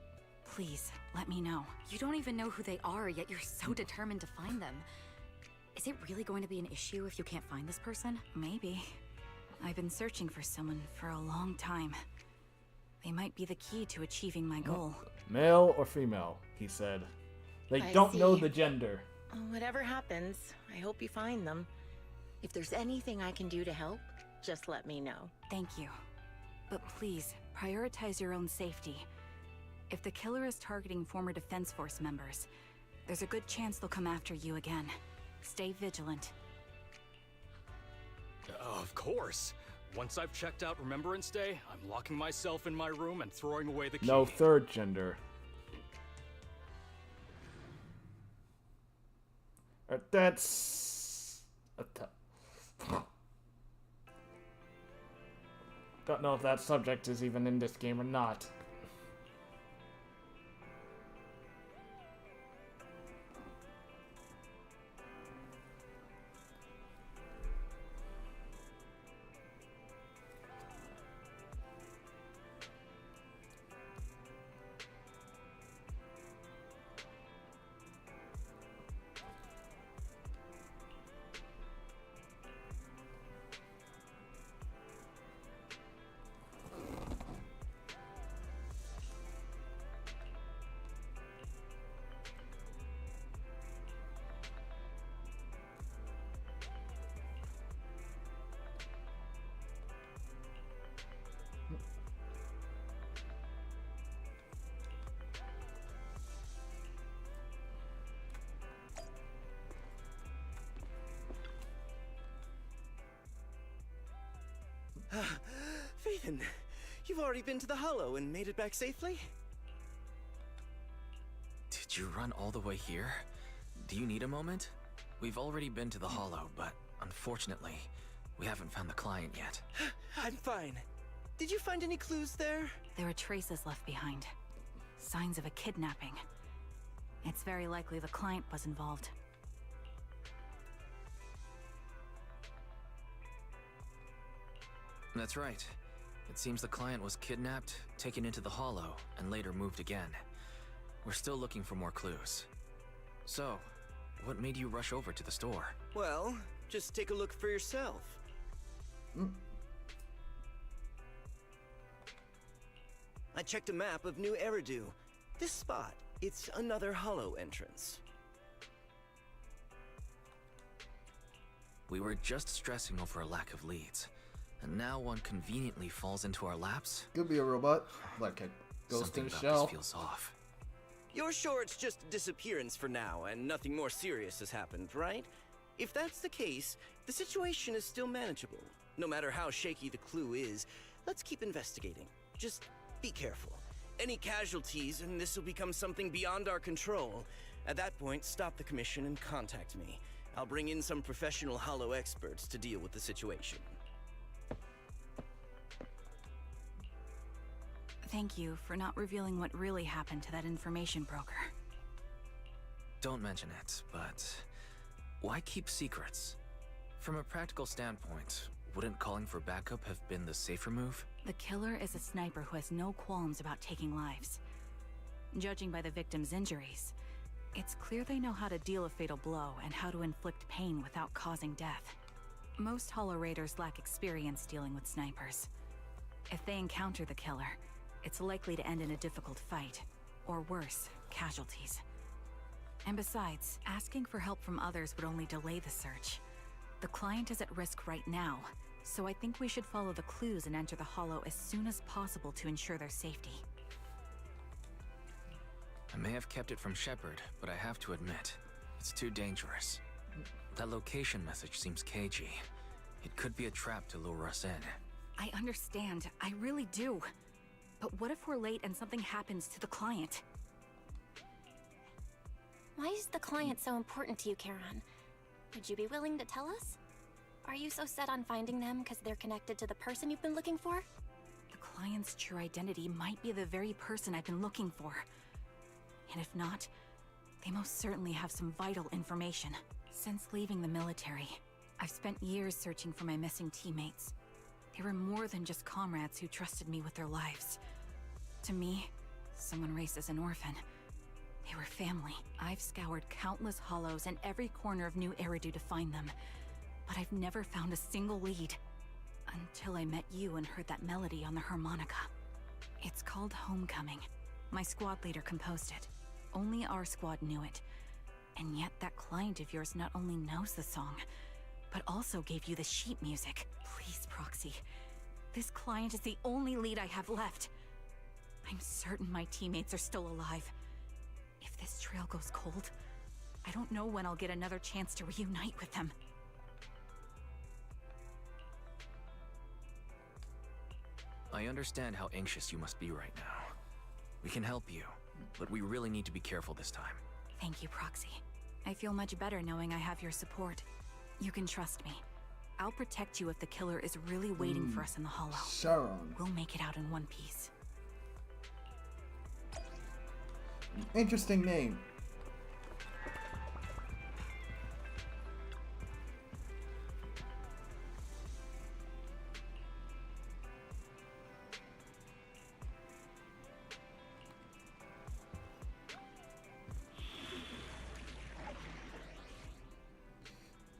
please let me know. You don't even know who they are, yet you're so determined to find them. Is it really going to be an issue if you can't find this person? Maybe. I've been searching for someone for a long time. They might be the key to achieving my goal. Male or female, he said. They I don't know see. the gender. Whatever happens, I hope you find them. If there's anything I can do to help, just let me know. Thank you. But please, prioritize your own safety. If the killer is targeting former Defense Force members, there's a good chance they'll come after you again. Stay vigilant. Of course. Once I've checked out Remembrance Day, I'm locking myself in my room and throwing away the key. No third gender. That's... Don't know if that subject is even in this game or not. Phaethon, you've already been to the Hollow and made it back safely? Did you run all the way here? Do you need a moment? We've already been to the Hollow, but unfortunately, we haven't found the client yet. I'm fine. Did you find any clues there? There are traces left behind. Signs of a kidnapping. It's very likely the client was involved. That's right. It seems the client was kidnapped, taken into the Hollow, and later moved again. We're still looking for more clues. So, what made you rush over to the store? Well, just take a look for yourself. I checked a map of New Eridu. This spot, it's another Hollow entrance. We were just stressing over a lack of leads. And now one conveniently falls into our laps? Could be a robot, like a ghost Something in a about shell. this feels off. You're sure it's just a disappearance for now and nothing more serious has happened, right? If that's the case, the situation is still manageable. No matter how shaky the clue is, let's keep investigating. Just be careful. Any casualties and this will become something beyond our control. At that point, stop the commission and contact me. I'll bring in some professional Hollow experts to deal with the situation. Thank you for not revealing what really happened to that information broker. Don't mention it, but why keep secrets? From a practical standpoint, wouldn't calling for backup have been the safer move? The killer is a sniper who has no qualms about taking lives. Judging by the victim's injuries, it's clear they know how to deal a fatal blow and how to inflict pain without causing death. Most Hollow Raiders lack experience dealing with snipers. If they encounter the killer, it's likely to end in a difficult fight, or worse, casualties. And besides, asking for help from others would only delay the search. The client is at risk right now, so I think we should follow the clues and enter the Hollow as soon as possible to ensure their safety. I may have kept it from Shepard, but I have to admit, it's too dangerous. That location message seems cagey. It could be a trap to lure us in. I understand, I really do. But what if we're late and something happens to the client? Why is the client so important to you, Charon? Would you be willing to tell us? Are you so set on finding them because they're connected to the person you've been looking for? The client's true identity might be the very person I've been looking for. And if not, they most certainly have some vital information. Since leaving the military, I've spent years searching for my missing teammates. They were more than just comrades who trusted me with their lives. To me, someone raised as an orphan, they were family. I've scoured countless hollows and every corner of New Eridu to find them, but I've never found a single lead. Until I met you and heard that melody on the harmonica. It's called Homecoming. My squad leader composed it. Only our squad knew it. And yet that client of yours not only knows the song, but also gave you the sheet music. Please, Proxy. This client is the only lead I have left. I'm certain my teammates are still alive. If this trail goes cold, I don't know when I'll get another chance to reunite with them. I understand how anxious you must be right now. We can help you, but we really need to be careful this time. Thank you, Proxy. I feel much better knowing I have your support. You can trust me. I'll protect you if the killer is really waiting for us in the Hollow. Sharon. We'll make it out in one piece. Interesting name.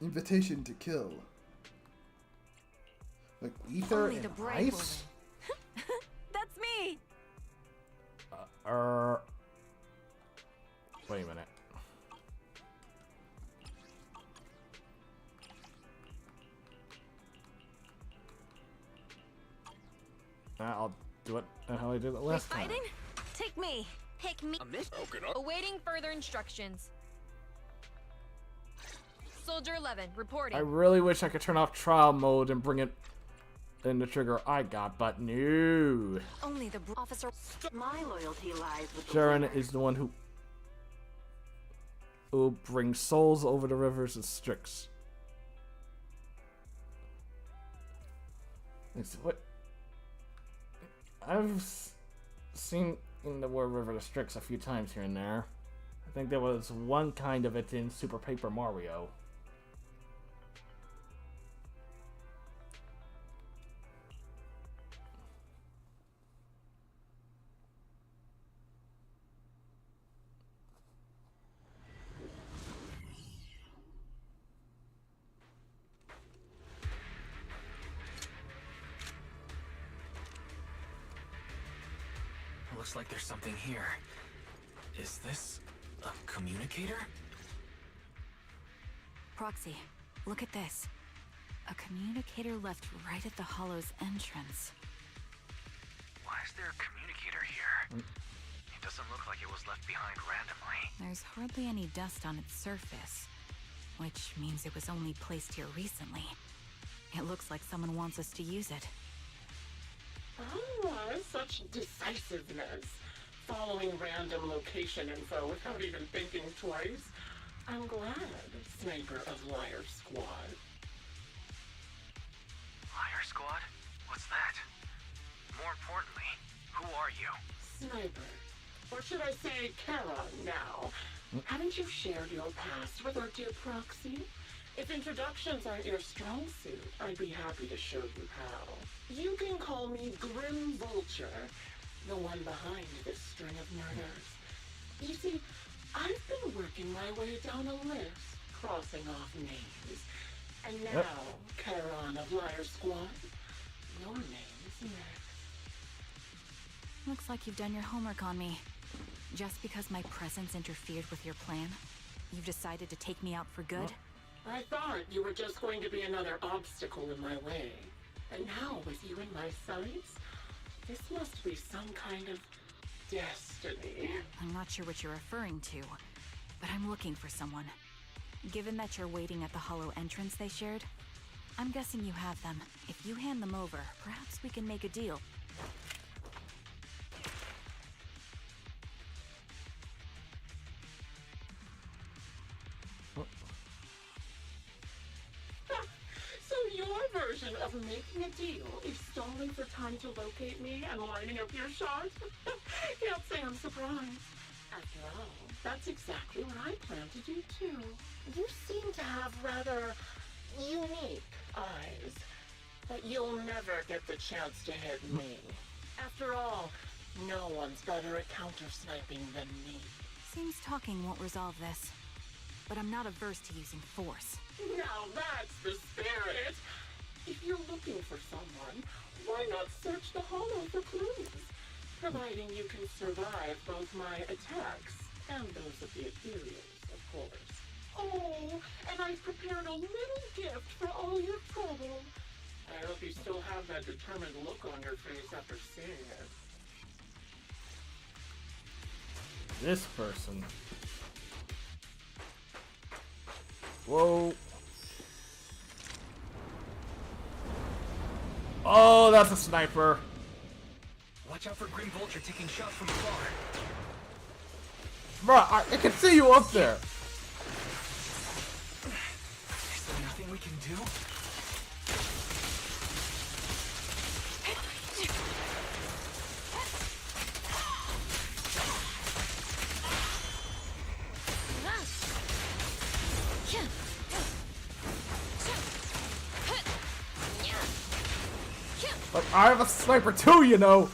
Invitation to kill. Like ether Only and the brave will ice? win. That's me! Wait a minute. I'll do it how I did it last time. Fighting? Take me. Pick me. Awaiting further instructions. Soldier 11, reporting. I really wish I could turn off trial mode and bring it in the trigger I got, but no. Only the officer. My loyalty lies with Sharon is the one who brings souls over the rivers of Styx. It's what I've seen in the War River of Styx a few times here and there. I think there was one kind of it in Super Paper Mario. Looks like there's something here. Is this a communicator? Proxy, look at this. A communicator left right at the Hollow's entrance. Why is there a communicator here? It doesn't look like it was left behind randomly. There's hardly any dust on its surface, which means it was only placed here recently. It looks like someone wants us to use it. Ah, such decisiveness. Following random location info without even thinking twice. I'm glad, Sniper of Liar Squad. Liar Squad? What's that? More importantly, who are you? Sniper. Or should I say Charon now? Haven't you shared your past with our dear Proxy? If introductions aren't your strong suit, I'd be happy to show you how. You can call me Grim Vulture, the one behind this string of murders. You see, I've been working my way down a list, crossing off names. And now, Charon of Liar Squad, your name's next. Looks like you've done your homework on me. Just because my presence interfered with your plan, you've decided to take me out for good? I thought you were just going to be another obstacle in my way. And now, with you in my sights, this must be some kind of destiny. I'm not sure what you're referring to, but I'm looking for someone. Given that you're waiting at the hollow entrance they shared, I'm guessing you have them. If you hand them over, perhaps we can make a deal. So your version of making a deal is stalling for time to locate me and lining up your shot? Can't say I'm surprised. After all, that's exactly what I plan to do too. You seem to have rather unique eyes, but you'll never get the chance to hit me. After all, no one's better at counter-sniping than me. Seems talking won't resolve this, but I'm not averse to using force. Now that's the spirit! If you're looking for someone, why not search the hollow for clues? Providing you can survive both my attacks and those of the Ethereals, of course. Oh, and I've prepared a little gift for all your trouble. I hope you still have that determined look on your face after seeing it. This person. Whoa. Oh, that's a sniper. Watch out for Grim Vulture taking shots from afar. Bruh, I can see you up there. Is there nothing we can do? But I have a sniper too, you know.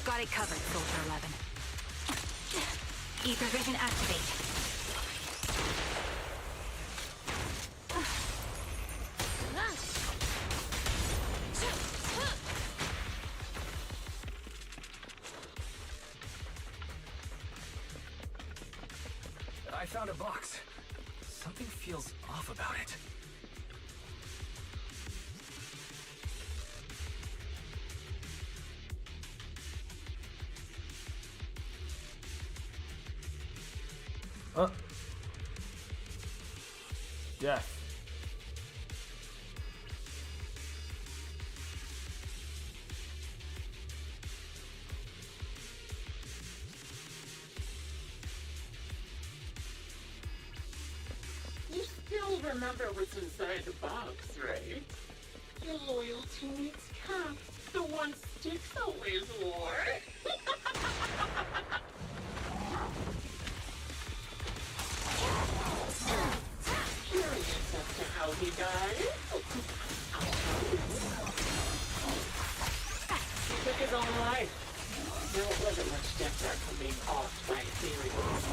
Got it covered, Soldier 11. Ether vision activate. I found a box. Something feels off about it. Death. You still remember what's inside the box, right? Your loyalty meets cap, the one Styx always wore. Curious as to how he died? He took his own life. There wasn't much different from being offed by Ethereals.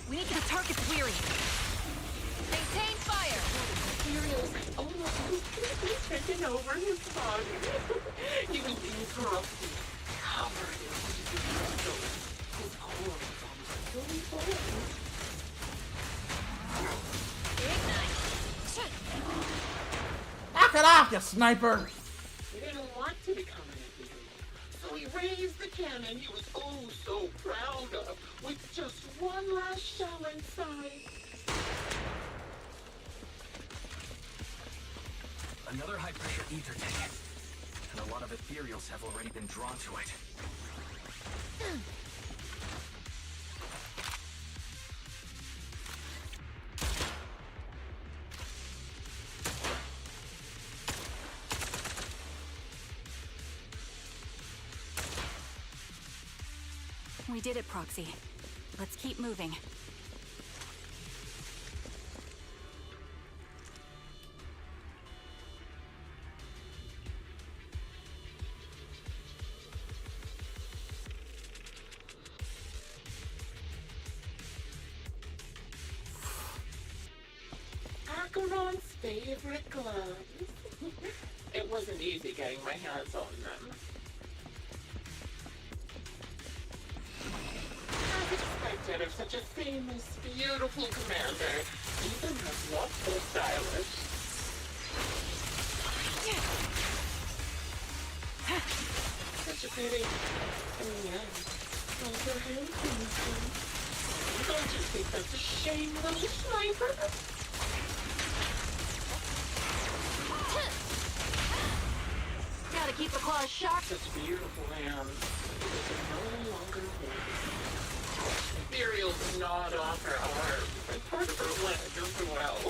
We need to target Weary. Maintain fire! Ethereals almost completely taken over his body. He was incorruptible, covered in crystals. His core was almost fully formed. Knock it off, you sniper! He didn't want to become an Ethereal, so he raised the cannon he was oh so proud of, with just one last shell inside. Another high-pressure ether tank. And a lot of ethereals have already been drawn to it. We did it, Proxy. Let's keep moving. Acheron's favorite gloves. It wasn't easy getting my hands on them. As expected of such a famous, beautiful commander, even has not so stylish. Such a pity. In the end, those are hands. Don't you think that's a shame, little sniper? Gotta keep the claws sharp. Such beautiful hands. They can no longer wait. Ethereal did not offer arms, and part of her leg as well.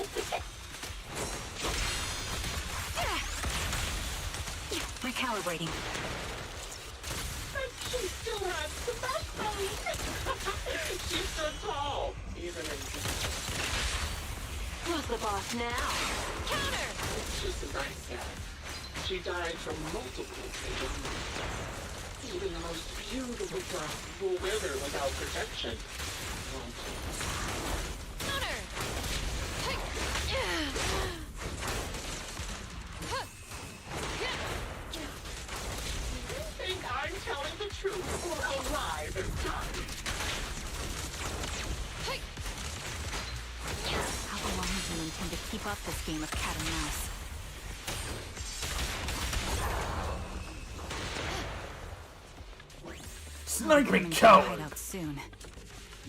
Recalibrating. But she still has the backbone. She stood tall, even in Who's the boss now? counter. It's just as I said. She died from multiple conditions. Even the most beautiful dress will wither without protection. Counter! You think I'm telling the truth or a lie this time? How long do you intend to keep up this game of cat and mouse? Sniping coward! Hide out soon.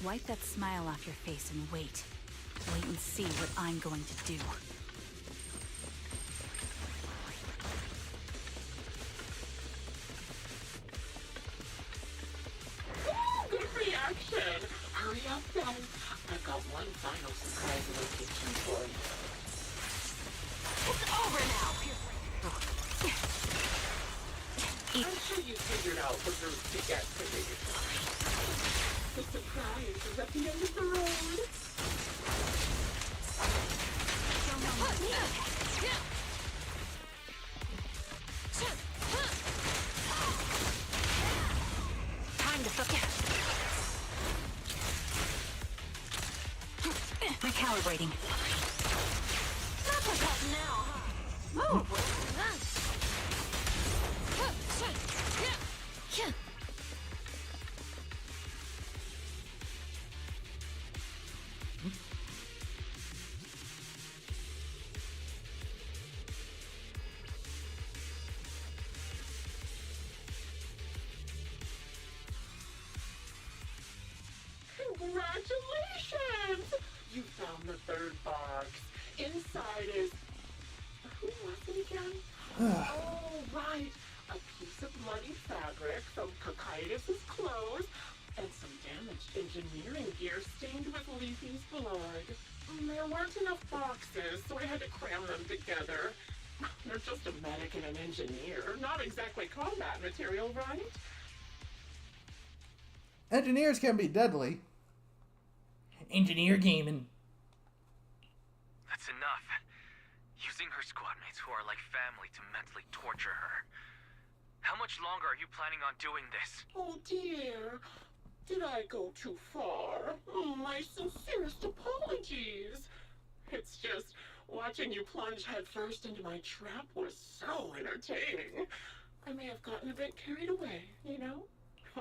Wipe that smile off your face and wait. Wait and see what I'm going to do. Good reaction. Hurry up, then. I've got one final surprise location for you. It's over now. I'm sure you figured out the route to get to me. The surprise is at the end of the road. Time to focus. Recalibrating. Not like that now, huh? Move! Congratulations! You found the third box. Inside is... Who was it again? Oh, right. A piece of bloody fabric from Cocytus's clothes and some damaged engineering gear stained with Leafy's blood. There weren't enough boxes, so I had to cram them together. They're just a medic and an engineer. Not exactly combat material, right? Engineers can be deadly. Engineer gaming. That's enough. Using her squad mates who are like family to mentally torture her. How much longer are you planning on doing this? Oh dear. Did I go too far? My sincerest apologies. It's just watching you plunge headfirst into my trap was so entertaining. I may have gotten a bit carried away, you know?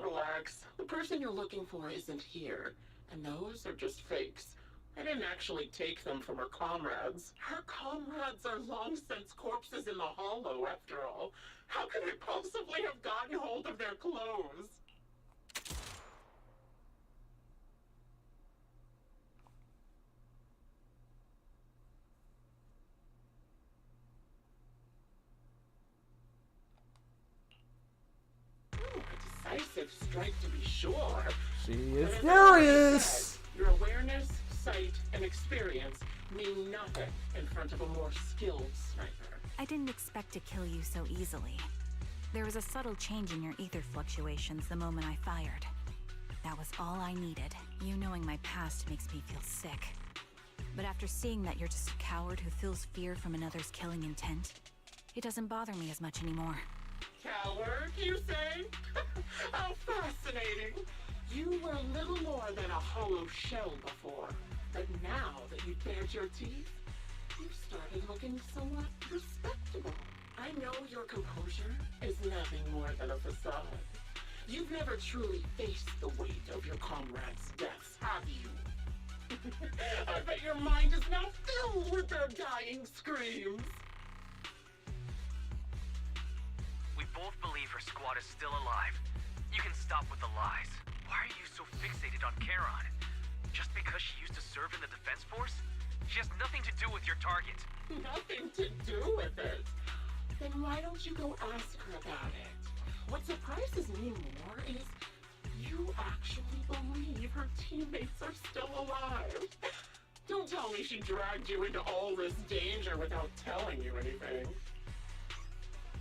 Relax. The person you're looking for isn't here. And those are just fakes. I didn't actually take them from her comrades. Her comrades are long since corpses in the hollow, after all. How could I possibly have gotten hold of their clothes? A decisive strike to be sure. She is But as I already furious! said, your awareness, sight, and experience mean nothing in front of a more skilled sniper. I didn't expect to kill you so easily. There was a subtle change in your ether fluctuations the moment I fired. was all I needed. You knowing my past makes me feel sick. But after seeing that you're just a coward who feels fear from another's killing intent, it doesn't bother me as much anymore. Coward, you say? How fascinating. You were a little more than a hollow shell before. But now that you've bared your teeth, you've started looking somewhat respectable. I know your composure is nothing more than a facade. You've never truly faced the weight of your comrades' deaths, have you? I bet your mind is now filled with their dying screams. We both believe her squad is still alive. You can stop with the lies. Why are you so fixated on Charon? Just because she used to serve in the defense force? She has nothing to do with your target. Nothing to do with it? Then why don't you go ask her about it? What surprises me more is you actually believe her teammates are still alive. Don't tell me she dragged you into all this danger without telling you anything.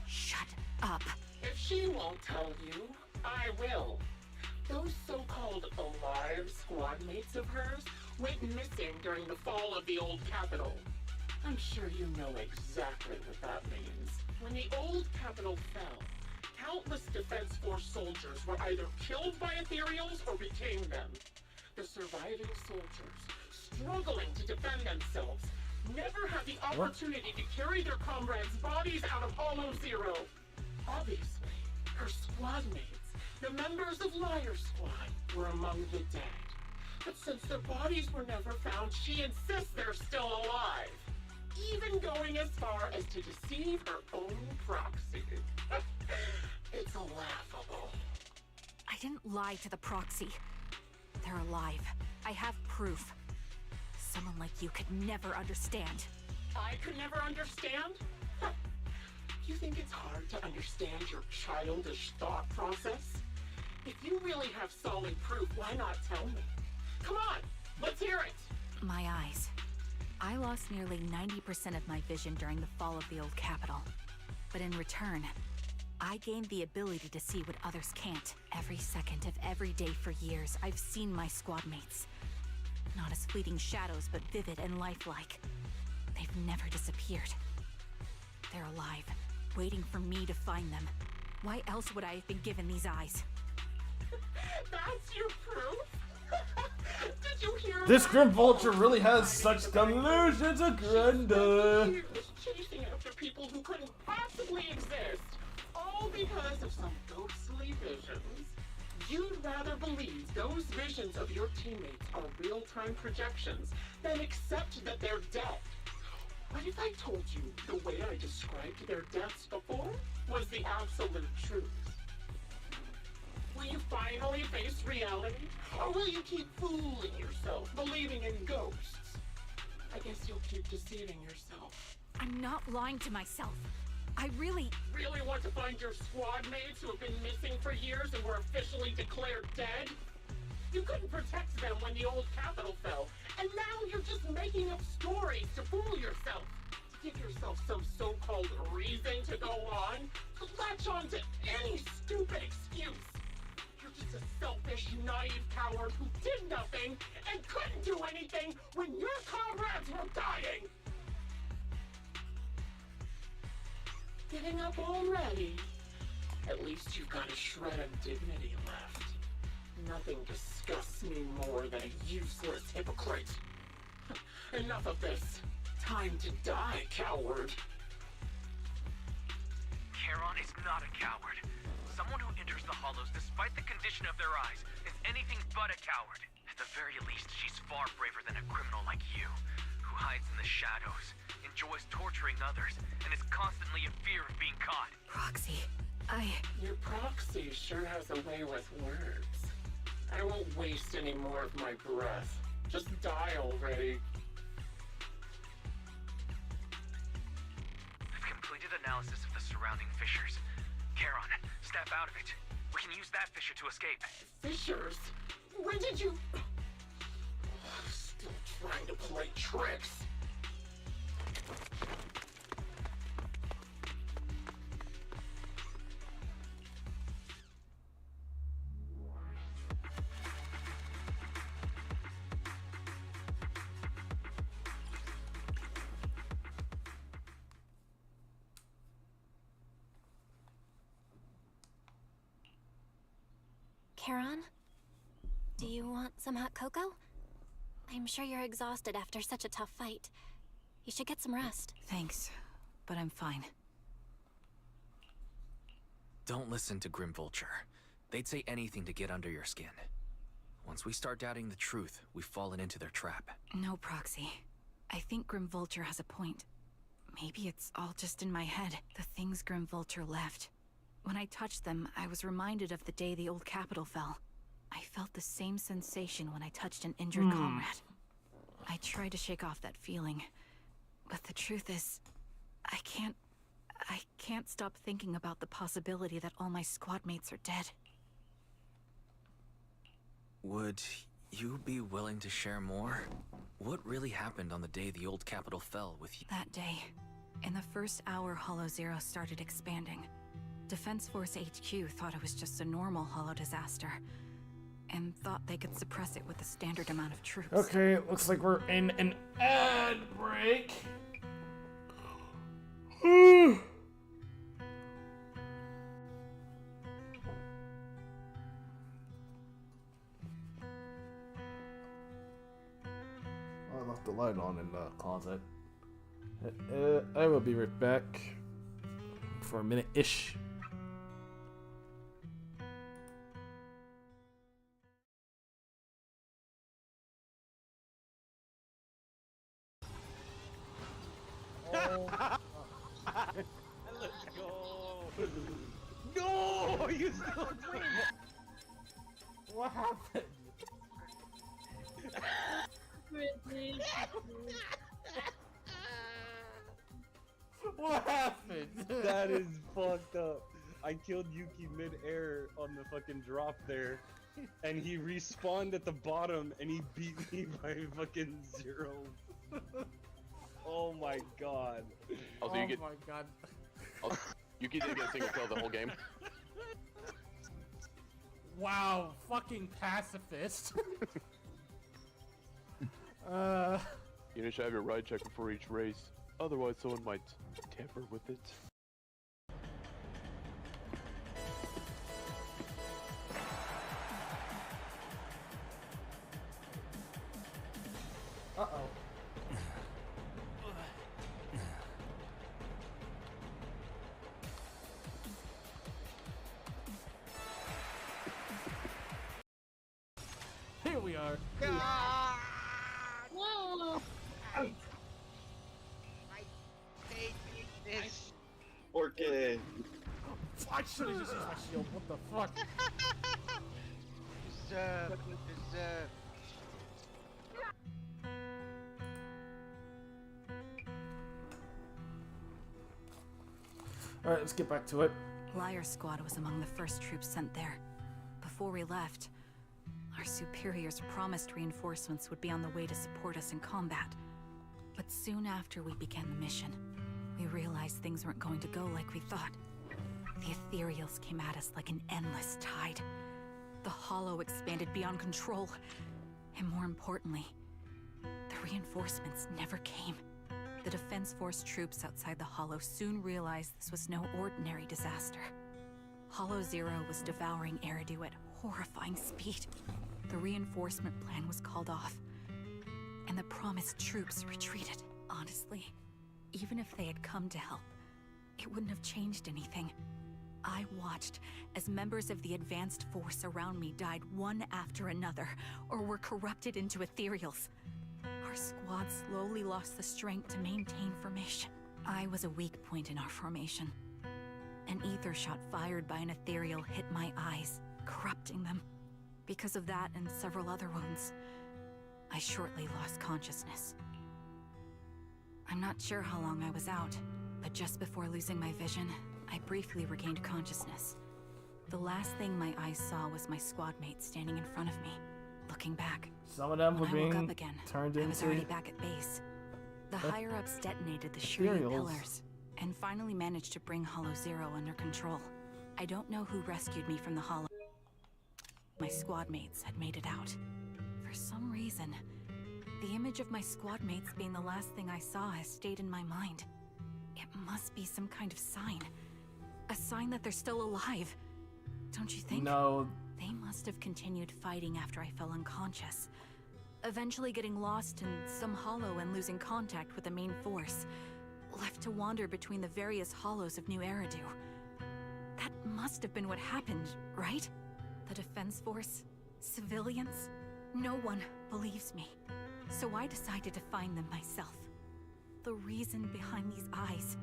Shut up. If she won't tell you, I will. Those so-called alive squad mates of hers went missing during the fall of the old capital. I'm sure you know exactly what that means. When the old capital fell, countless Defense Force soldiers were either killed by Ethereals or became them. The surviving soldiers, struggling to defend themselves, never had the opportunity to carry their comrades' bodies out of Hollow Zero. Obviously, her squad mates, the members of Liar Squad, were among the dead. But since their bodies were never found, she insists they're still alive. Even going as far as to deceive her own proxy. It's laughable. I didn't lie to the proxy. They're alive. I have proof. Someone like you could never understand. I could never understand? You think it's hard to understand your childish thought process? If you really have solid proof, why not tell me? Come on, let's hear it! My eyes. I lost nearly 90% of my vision during the fall of the old capital. But in return, I gained the ability to see what others can't. Every second of every day for years, I've seen my squad mates. Not as fleeting shadows, but vivid and lifelike. They've never disappeared. They're alive, waiting for me to find them. Why else would I have been given these eyes? That's your proof? Did you hear This that? Grim Vulture really has such delusions of grandeur. He was chasing after people who couldn't possibly exist, all because of some ghostly visions. You'd rather believe those visions of your teammates are real-time projections than accept that they're dead. What if I told you the way I described their deaths before was the absolute truth? Will you finally face reality? Or will you keep fooling yourself, believing in ghosts? I guess you'll keep deceiving yourself. I'm not lying to myself. I really want to find your squad mates who have been missing for years and were officially declared dead? You couldn't protect them when the old capital fell, and now you're just making up stories to fool yourself. To give yourself some so-called reason to go on, to latch on to any stupid excuse. You're just a selfish, naive coward who did nothing and couldn't do anything when your comrades were dying. Giving up already? At least you've got a shred of dignity left. Nothing disgusts me more than a useless hypocrite. Enough of this. Time to die, coward. Charon is not a coward. Someone who enters the Hollows despite the condition of their eyes is anything but a coward. At the very least, she's far braver than a criminal like you, who hides in the shadows, enjoys torturing others, and is constantly in fear of being caught. Proxy, Your proxy sure has a way with words. I won't waste any more of my breath. Just die already. I've completed analysis of the surrounding fissures. Charon, snap out of it. We can use that fissure to escape. Fissures? When did you... Still trying to play tricks. Charon? Do you want some hot cocoa? I'm sure you're exhausted after such a tough fight. You should get some rest. Thanks, but I'm fine. Don't listen to Grim Vulture. They'd say anything to get under your skin. Once we start doubting the truth, we've fallen into their trap. No, Proxy. I think Grim Vulture has a point. Maybe it's all just in my head, the things Grim Vulture left. When I touched them, I was reminded of the day the old capital fell. I felt the same sensation when I touched an injured comrade. I tried to shake off that feeling, but the truth is, I can't stop thinking about the possibility that all my squad mates are dead. Would you be willing to share more? What really happened on the day the old capital fell with you? That day, in the first hour Hollow Zero started expanding, Defense Force HQ thought it was just a normal Hollow disaster, and thought they could suppress it with a standard amount of troops. Okay, looks like we're in an ad break. I left the light on in the closet. I will be right back for a minute-ish. Let's go! No! You still dream! What happened? What happened? That is fucked up. I killed Yuki mid-air on the fucking drop there, and he respawned at the bottom, and he beat me by fucking 0. Oh my god. Also, oh you get, my god. Also, Yuki didn't get a single kill the whole game. Wow, fucking pacifist. You should have your ride check before each race. Otherwise, someone might tamper with it. Uh-oh. Here we are. Whoa! I hate this. Okay. I should have just used my shield. What the fuck? Deserve. Alright, let's get back to it. Liar Squad was among the first troops sent there. Before we left, our superiors promised reinforcements would be on the way to support us in combat. But soon after we began the mission, we realized things weren't going to go like we thought. The ethereals came at us like an endless tide. The Hollow expanded beyond control. And more importantly, the reinforcements never came. The Defense Force troops outside the Hollow soon realized this was no ordinary disaster. Hollow Zero was devouring Eridu at horrifying speed. The reinforcement plan was called off, and the promised troops retreated. Honestly, even if they had come to help, it wouldn't have changed anything. I watched as members of the advanced force around me died one after another, or were corrupted into ethereals. Our squad slowly lost the strength to maintain formation. I was a weak point in our formation. An ether shot fired by an ethereal hit my eyes, corrupting them. Because of that and several other wounds, I shortly lost consciousness. I'm not sure how long I was out, but just before losing my vision, I briefly regained consciousness. The last thing my eyes saw was my squad mate standing in front of me, looking back. Some of them were When I woke being up again, turned I was into already back at base. The higher-ups detonated the Shriek ethereals. pillars, and finally managed to bring Hollow Zero under control. I don't know who rescued me from the Hollow. My squad mates had made it out. For some reason, the image of my squad mates being the last thing I saw has stayed in my mind. It must be some kind of sign. A sign that they're still alive. Don't you think? No, They must have continued fighting after I fell unconscious, eventually getting lost in some hollow and losing contact with the main force, left to wander between the various hollows of New Eridu. That must have been what happened, right? The Defense Force? Civilians? No one believes me. So I decided to find them myself. The reason behind these eyes.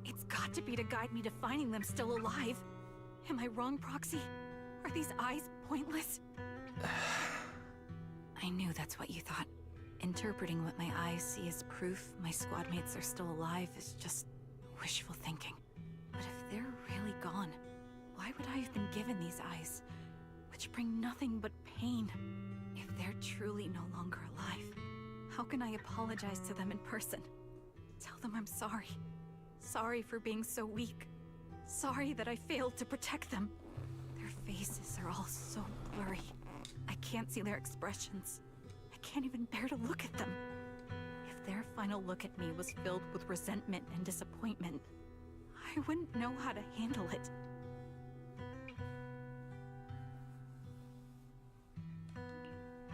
It's got to be to guide me to finding them still alive. Am I wrong, Proxy? Are these eyes pointless? I knew that's what you thought. Interpreting what my eyes see as proof my squad mates are still alive is just wishful thinking. But if they're really gone, why would I have been given these eyes, which bring nothing but pain? If they're truly no longer alive, how can I apologize to them in person? Tell them I'm sorry. Sorry for being so weak. Sorry that I failed to protect them. Their faces are all so blurry. I can't see their expressions. I can't even bear to look at them. If their final look at me was filled with resentment and disappointment, I wouldn't know how to handle it.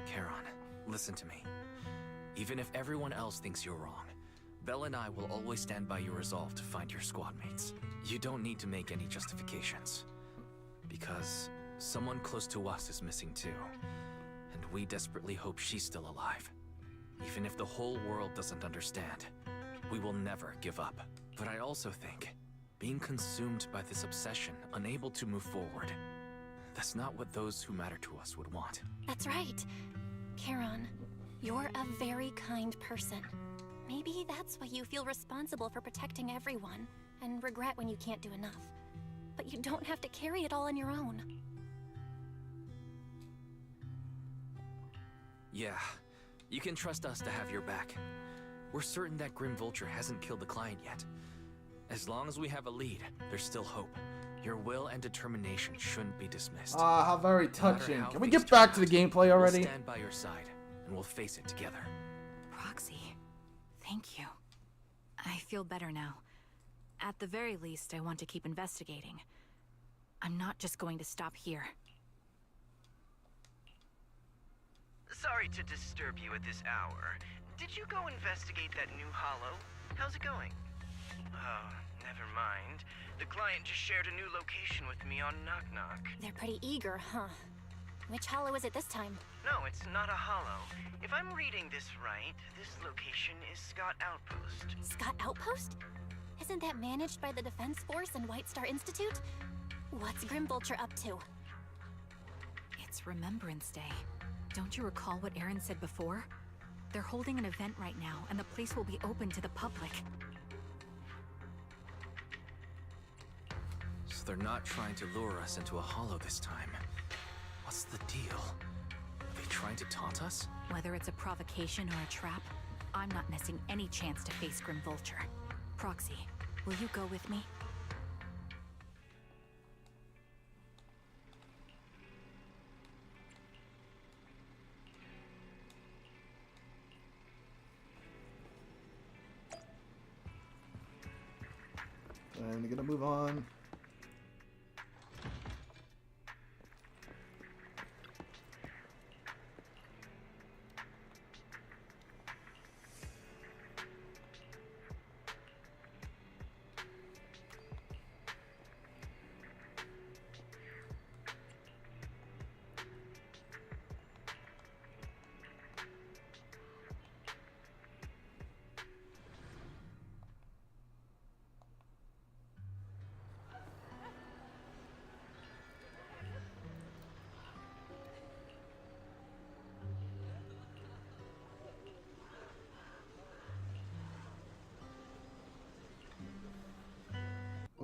Charon, listen to me. Even if everyone else thinks you're wrong, Belle and I will always stand by your resolve to find your squad mates. You don't need to make any justifications. Because someone close to us is missing too. And we desperately hope she's still alive. Even if the whole world doesn't understand, we will never give up. But I also think, being consumed by this obsession, unable to move forward, that's not what those who matter to us would want. That's right. Charon, you're a very kind person. Maybe that's why you feel responsible for protecting everyone, and regret when you can't do enough. But you don't have to carry it all on your own. Yeah, you can trust us to have your back. We're certain that Grim Vulture hasn't killed the client yet. As long as we have a lead, there's still hope. Your will and determination shouldn't be dismissed. Ah, how very No matter touching. how Can we things get back to turn the out, gameplay already? We'll stand by your side, and we'll face it together. Proxy, thank you. I feel better now. At the very least, I want to keep investigating. I'm not just going to stop here. Sorry to disturb you at this hour. Did you go investigate that new hollow? How's it going? Oh, never mind. The client just shared a new location with me on Knock Knock. They're pretty eager, huh? Which hollow is it this time? No, it's not a hollow. If I'm reading this right, this location is Scott Outpost. Scott Outpost? Isn't that managed by the Defense Force and White Star Institute? What's Grim Vulture up to? It's Remembrance Day. Don't you recall what Aaron said before? They're holding an event right now, and the place will be open to the public. So they're not trying to lure us into a hollow this time. What's the deal? Are they trying to taunt us? Whether it's a provocation or a trap, I'm not missing any chance to face Grim Vulture. Proxy, will you go with me? I'm gonna move on.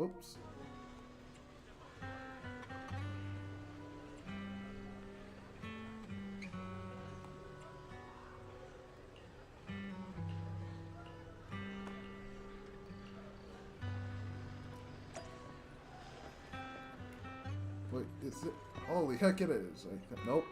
Oops. Wait, is it? Holy heck it is. Nope.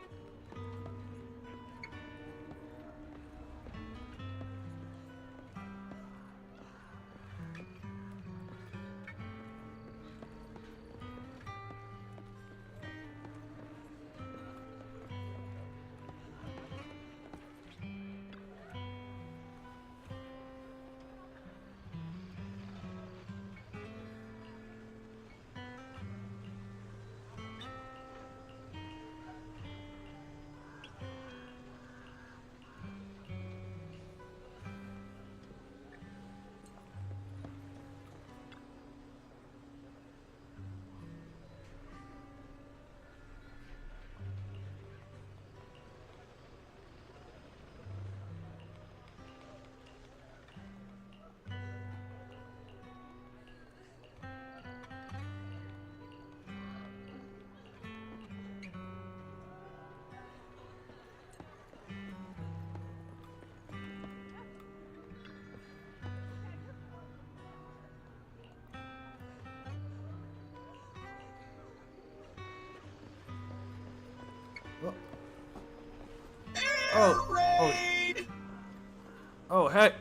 Oh, hey,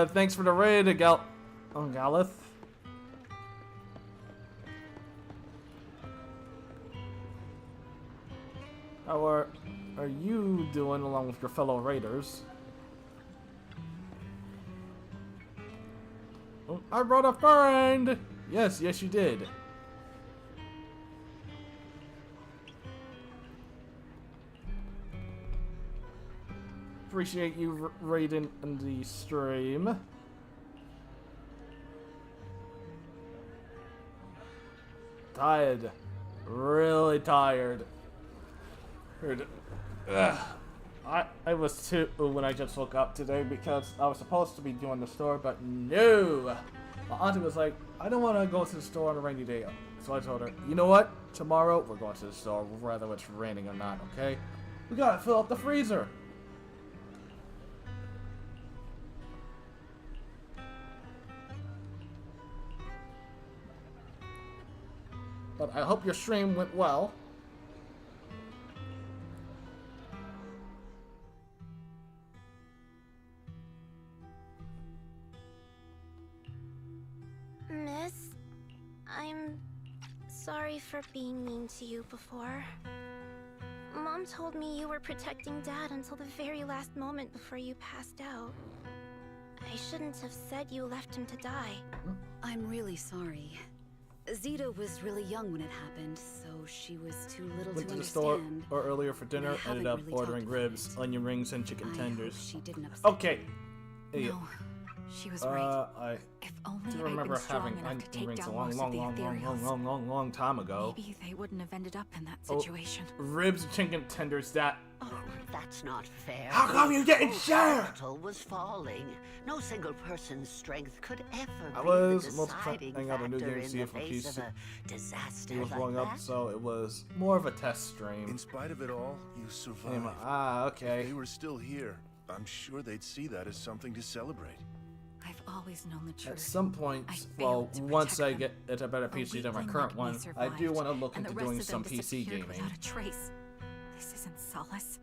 thanks for the raid, Galith. How are you doing along with your fellow raiders? Oh, I brought a friend! Yes, you did. Appreciate you raiding in the stream. Tired. Really tired. I was too when I just woke up today because I was supposed to be doing the store, but no! My auntie was like, I don't want to go to the store on a rainy day. So I told her, you know what? Tomorrow we're going to the store, whether it's raining or not, okay? We gotta fill up the freezer! But I hope your stream went well. Miss, I'm sorry for being mean to you before. Mom told me you were protecting Dad until the very last moment before you passed out. I shouldn't have said you left him to die. I'm really sorry. Zita was really young when it happened, so she was too little Went to to the understand. store earlier for dinner, I ended up haven't really ordering talked about ribs, onion rings, and chicken I tenders. hope she didn't upset Okay. Hey, No, she was right. I If only do I'd remember been strong having enough to onion take rings a down long, most long, of the long, ethereals. long time ago. Maybe they wouldn't have ended up in that Oh, situation. ribs and chicken tenders, that... That's not fair. How come you didn't share? Capital was falling. No single person's strength could ever I be was the multiplying deciding out a new factor game to in see the if a face piece of a disaster was like blowing up, that. so it was more of a test stream. In spite of it all, you survived. Okay. If they were still here, I'm sure they'd see that as something to celebrate. I've always known the truth. At some point, I well, failed to once I protect get a better them. PC than my weakling current like me one, I do survived, want to look and into the rest doing of some them PC disappeared gaming. without a trace. This isn't solace.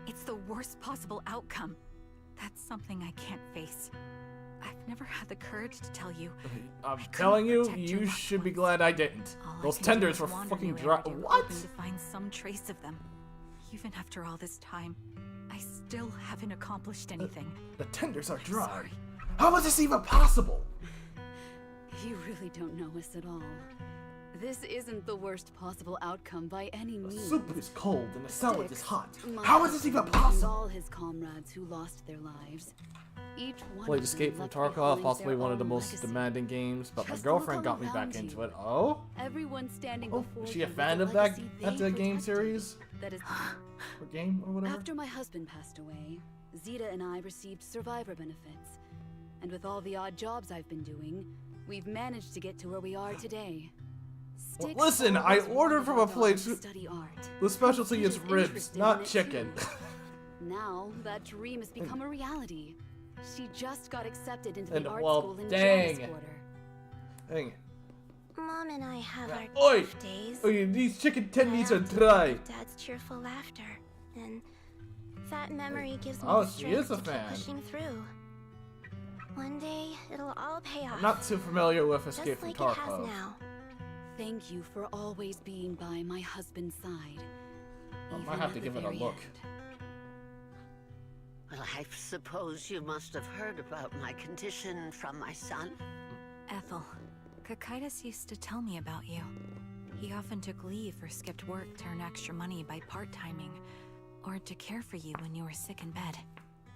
It's the worst possible outcome. That's something I can't face. I've never had the courage to tell you. I'm telling you, you should be glad I didn't. Those tenders were fucking dry. What? Hoping to find some trace of them. Even after all this time, I still haven't accomplished anything. The tenders are I'm dry. sorry. How is this even possible? You really don't know us at all. This isn't the worst possible outcome by any The means. soup is cold and the salad is hot. My How is this even husband and possible? all his comrades who lost their lives. Each one Played of Escape them from left Tarkov, behind possibly their one of the own most legacy. demanding games, but my Trust girlfriend will got me back around into you. it. Oh? Everyone standing Oh, before is she a you fan with of the that legacy they game protected. series? That is Or game or whatever? After my husband passed away, Zita and I received survivor benefits. And with all the odd jobs I've been doing, we've managed to get to where we are today. Well, Styx listen, I always ordered wanted from her a place daughter to study art. the specialty is She's ribs, interested in not it chicken. too. Now that dream has become a reality. She just got accepted into And, the art well, school in dang. Janus Quarter. Dang. Mom and I have our Oi! tough days. Oi, these chicken tendies I are have to dry. think of Dad's cheerful laughter, and that memory gives me Oh, the she strength is a to fan. keep pushing through. One day, it'll all pay off. I'm not too familiar with Escape just from like it has Tarkov. now. Thank you for always being by my husband's side. I might even have at to the give it a very look. Well, I suppose you must have heard about my condition from my son. Ethel, Kakaitis used to tell me about you. He often took leave or skipped work to earn extra money by part-timing, or to care for you when you were sick in bed.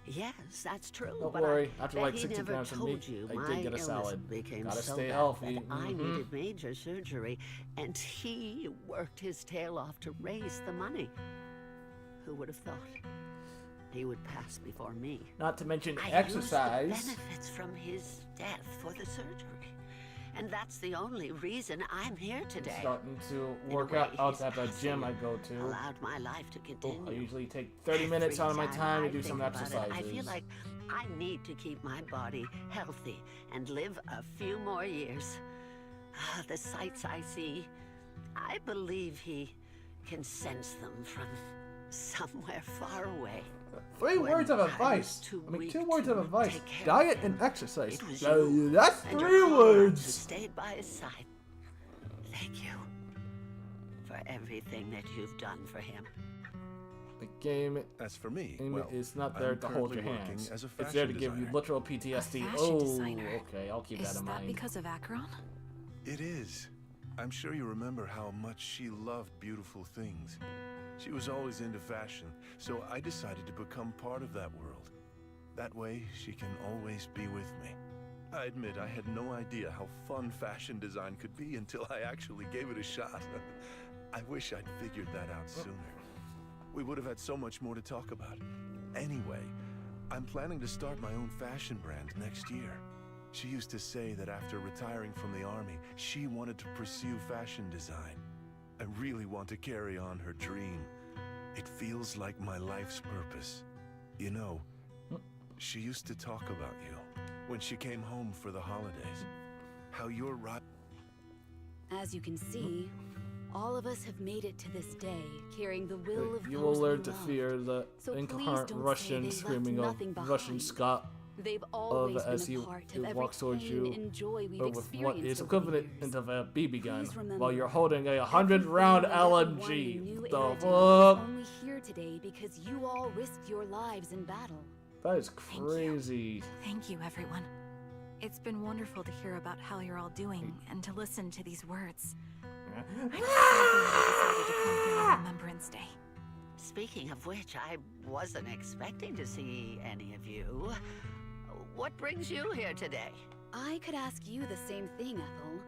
Yes, that's true. Don't but worry, I after bet like he 60 never grams of told meat, you I my did get a illness salad. became Gotta so stay bad healthy. that I Mhm. needed major surgery, and he worked his tail off to raise the money. Who would have thought he would pass before me? Not to mention I exercise. used the benefits from his death for the surgery, and that's the only reason I'm here today. Starting to In a work way, out his at the passing gym I go to. allowed my life to continue. Oh, I usually take 30 minutes out of my Every time to I do think some about it, exercises. I feel like I need to keep my body healthy and live a few more years. The sights I see, I believe he can sense them from somewhere far away. 3 When words of I was advice. too I mean, weak 2 words of to advice. take care of Diet him. and exercise. It was So you that's and 3 your comrades who words. stayed by his side. Thank you for everything that you've done for him. The game, As for me, game well, is not there I'm to hold your currently working hands. as a It's there to fashion give you designer. literal PTSD. fashion Oh, designer. okay, I'll keep that Is in that mind. because of Acheron? It is. I'm sure you remember how much she loved beautiful things. She was always into fashion, so I decided to become part of that world. That way, she can always be with me. I admit I had no idea how fun fashion design could be until I actually gave it a shot. I wish I'd figured that out sooner. We would have had so much more to talk about. Anyway, I'm planning to start my own fashion brand next year. She used to say that after retiring from the army, she wanted to pursue fashion design. I really want to carry on her dream. It feels like my life's purpose. You know, she used to talk about you when she came home for the holidays. How you're right. As you can see, all of us have made it to this day, carrying the will of You those will learn we to love. fear the So please incoherent don't say Russian they left screaming of nothing Russian behind. Scott They've always as been he a part of every walks towards pain you and joy we've with what is experienced over equivalent the years. into a BB gun Please remember, while you're holding a every 100-round family, everyone LMG. in New The Eridan is fuck? only here today because you all risked your lives in battle. That is crazy. Thank you, everyone. It's been wonderful to hear about how you're all doing and to listen to these words. I'm so glad I decided to come here on Remembrance Day. Speaking of which, I wasn't expecting to see any of you. What brings you here today? I could ask you the same thing, Ethel.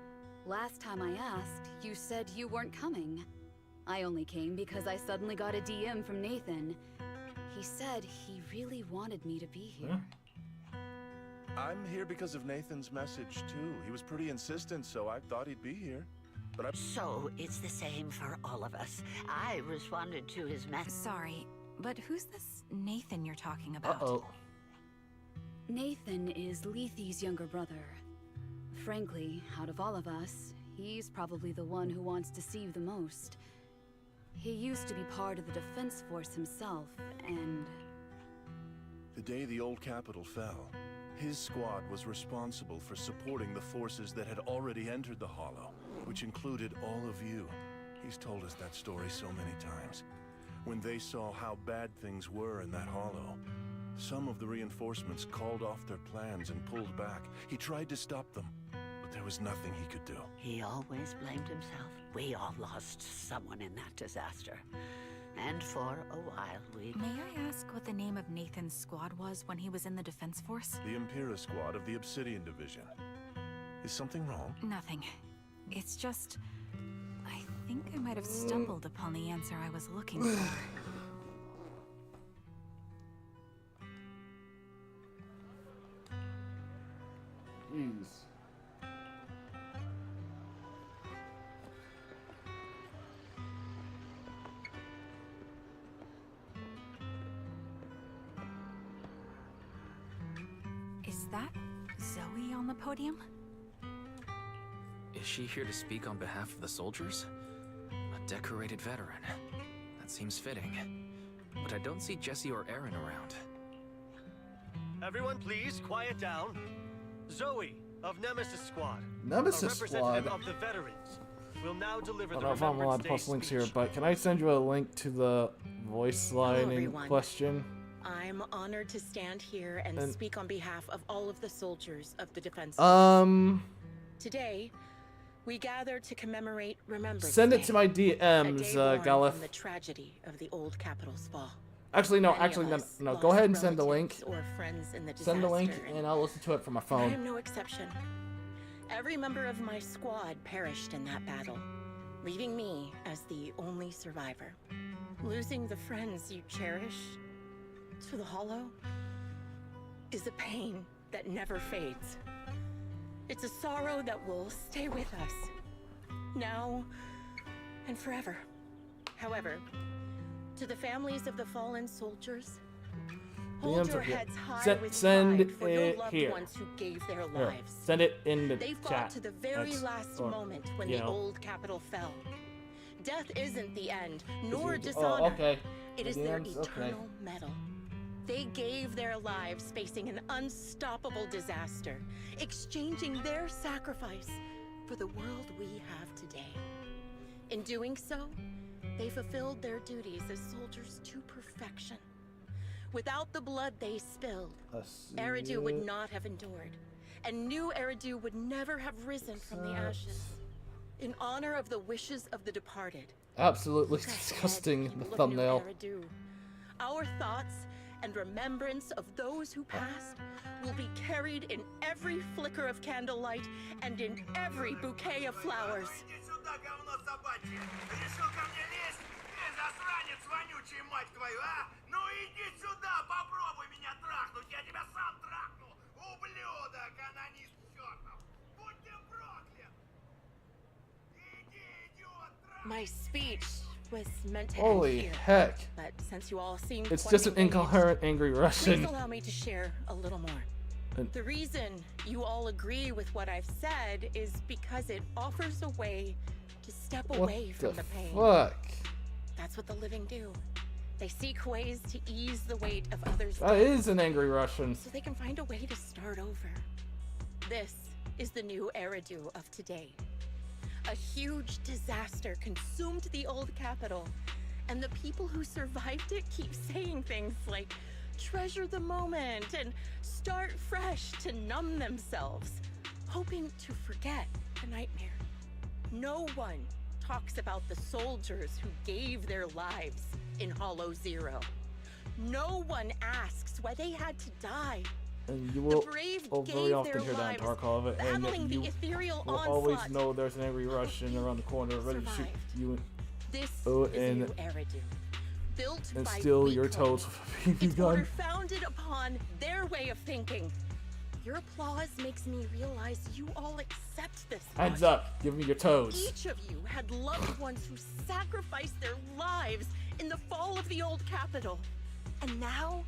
Last time I asked, you said you weren't coming. I only came because I suddenly got a DM from Nathan. He said he really wanted me to be here. I'm here because of Nathan's message, too. He was pretty insistent, so I thought he'd be here. But So it's the same for all of us. I responded to his message. Sorry, but who's this Nathan you're talking about? Uh-oh. Nathan is Lethe's younger brother. Frankly, out of all of us, he's probably the one who wants to see you the most. He used to be part of the defense force himself, and... the day the old capital fell, his squad was responsible for supporting the forces that had already entered the Hollow, which included all of you. He's told us that story so many times. When they saw how bad things were in that Hollow, some of the reinforcements called off their plans and pulled back. He tried to stop them, but there was nothing he could do. He always blamed himself. We all lost someone in that disaster. And for a while, we... May I ask what the name of Nathan's squad was when he was in the defense force? The Impera squad of the Obsidian Division. Is something wrong? Nothing. It's just... I think I might have stumbled upon the answer I was looking for. Jeez. Is that Zoe on the podium? Is she here to speak on behalf of the soldiers? A decorated veteran. That seems fitting. But I don't see Jesse or Aaron around. Everyone, please quiet down. Zoe of Nemesis Squad, Nemesis a representative Squad. of the veterans, will now deliver I the don't know if I'm allowed Remembrance to Day post links speech. here, but can I send you a link to the voice line in everyone. question? I'm honored to stand here and And- speak on behalf of all of the soldiers of the defense. Today, we gather to commemorate Remembrance Send it Day, to my a day DMs, born Galef. from the tragedy of the old capital's fall. Actually, no, Many of us no. lost Go ahead and send the link. relatives or friends in the Send the link, disaster, and I'll listen to it from my I phone. am no exception. Every member of my squad perished in that battle, leaving me as the only survivor. Losing the friends you cherish to the Hollow is a pain that never fades. It's a sorrow that will stay with us, now and forever. However, to the families of the fallen soldiers, hold DMs your are here. heads high Send- with send pride for your it loved here. ones who gave their Here, lives. send it in the They fought chat. to the very That's- last or, moment when you the know. old capital fell, Death isn't the end, nor Oh, dishonor. okay. It is The their end's okay. eternal medal. They gave their lives facing an unstoppable disaster, exchanging their sacrifice for the world we have today. In doing so, they fulfilled their duties as soldiers to perfection. Without the blood they spilled, Eridu would not have endured, and new Eridu would never have risen from the ashes. In honor of the wishes of the departed. Absolutely disgusting, the thumbnail. Eridu. Our thoughts and remembrance of those who passed will be carried in every flicker of candlelight and in every bouquet of flowers. My speech was meant to Holy end here, heck. but since you all seem It's quite just an engaged, incoherent, angry Russian. please allow me to share a little more. The reason you all agree with what I've said is because it offers a way to step away from the pain. Fuck? That's what the living do. They seek ways to ease the weight of others' That is an angry Russian. so they can find a way to start over. This is the new Eridu of today. A huge disaster consumed the old capital, and the people who survived it keep saying things like, treasure the moment and start fresh to numb themselves, hoping to forget the nightmare. No one talks about the soldiers who gave their lives in Hollow Zero. No one asks why they had to die. And you will brave very gave often their hear that in lives, Tarkov, battling and the you ethereal will always onslaught. know there's an angry Russian around the corner ready to shoot survived. you This and is a new Eridu, built and by steal your weaklings. toes with a BB Its order gun. founded upon their way of thinking. Your applause makes me realize you all accept this. Hands logic. up, give me your toes. Each of you had loved ones who sacrificed their lives in the fall of the old capital. And now,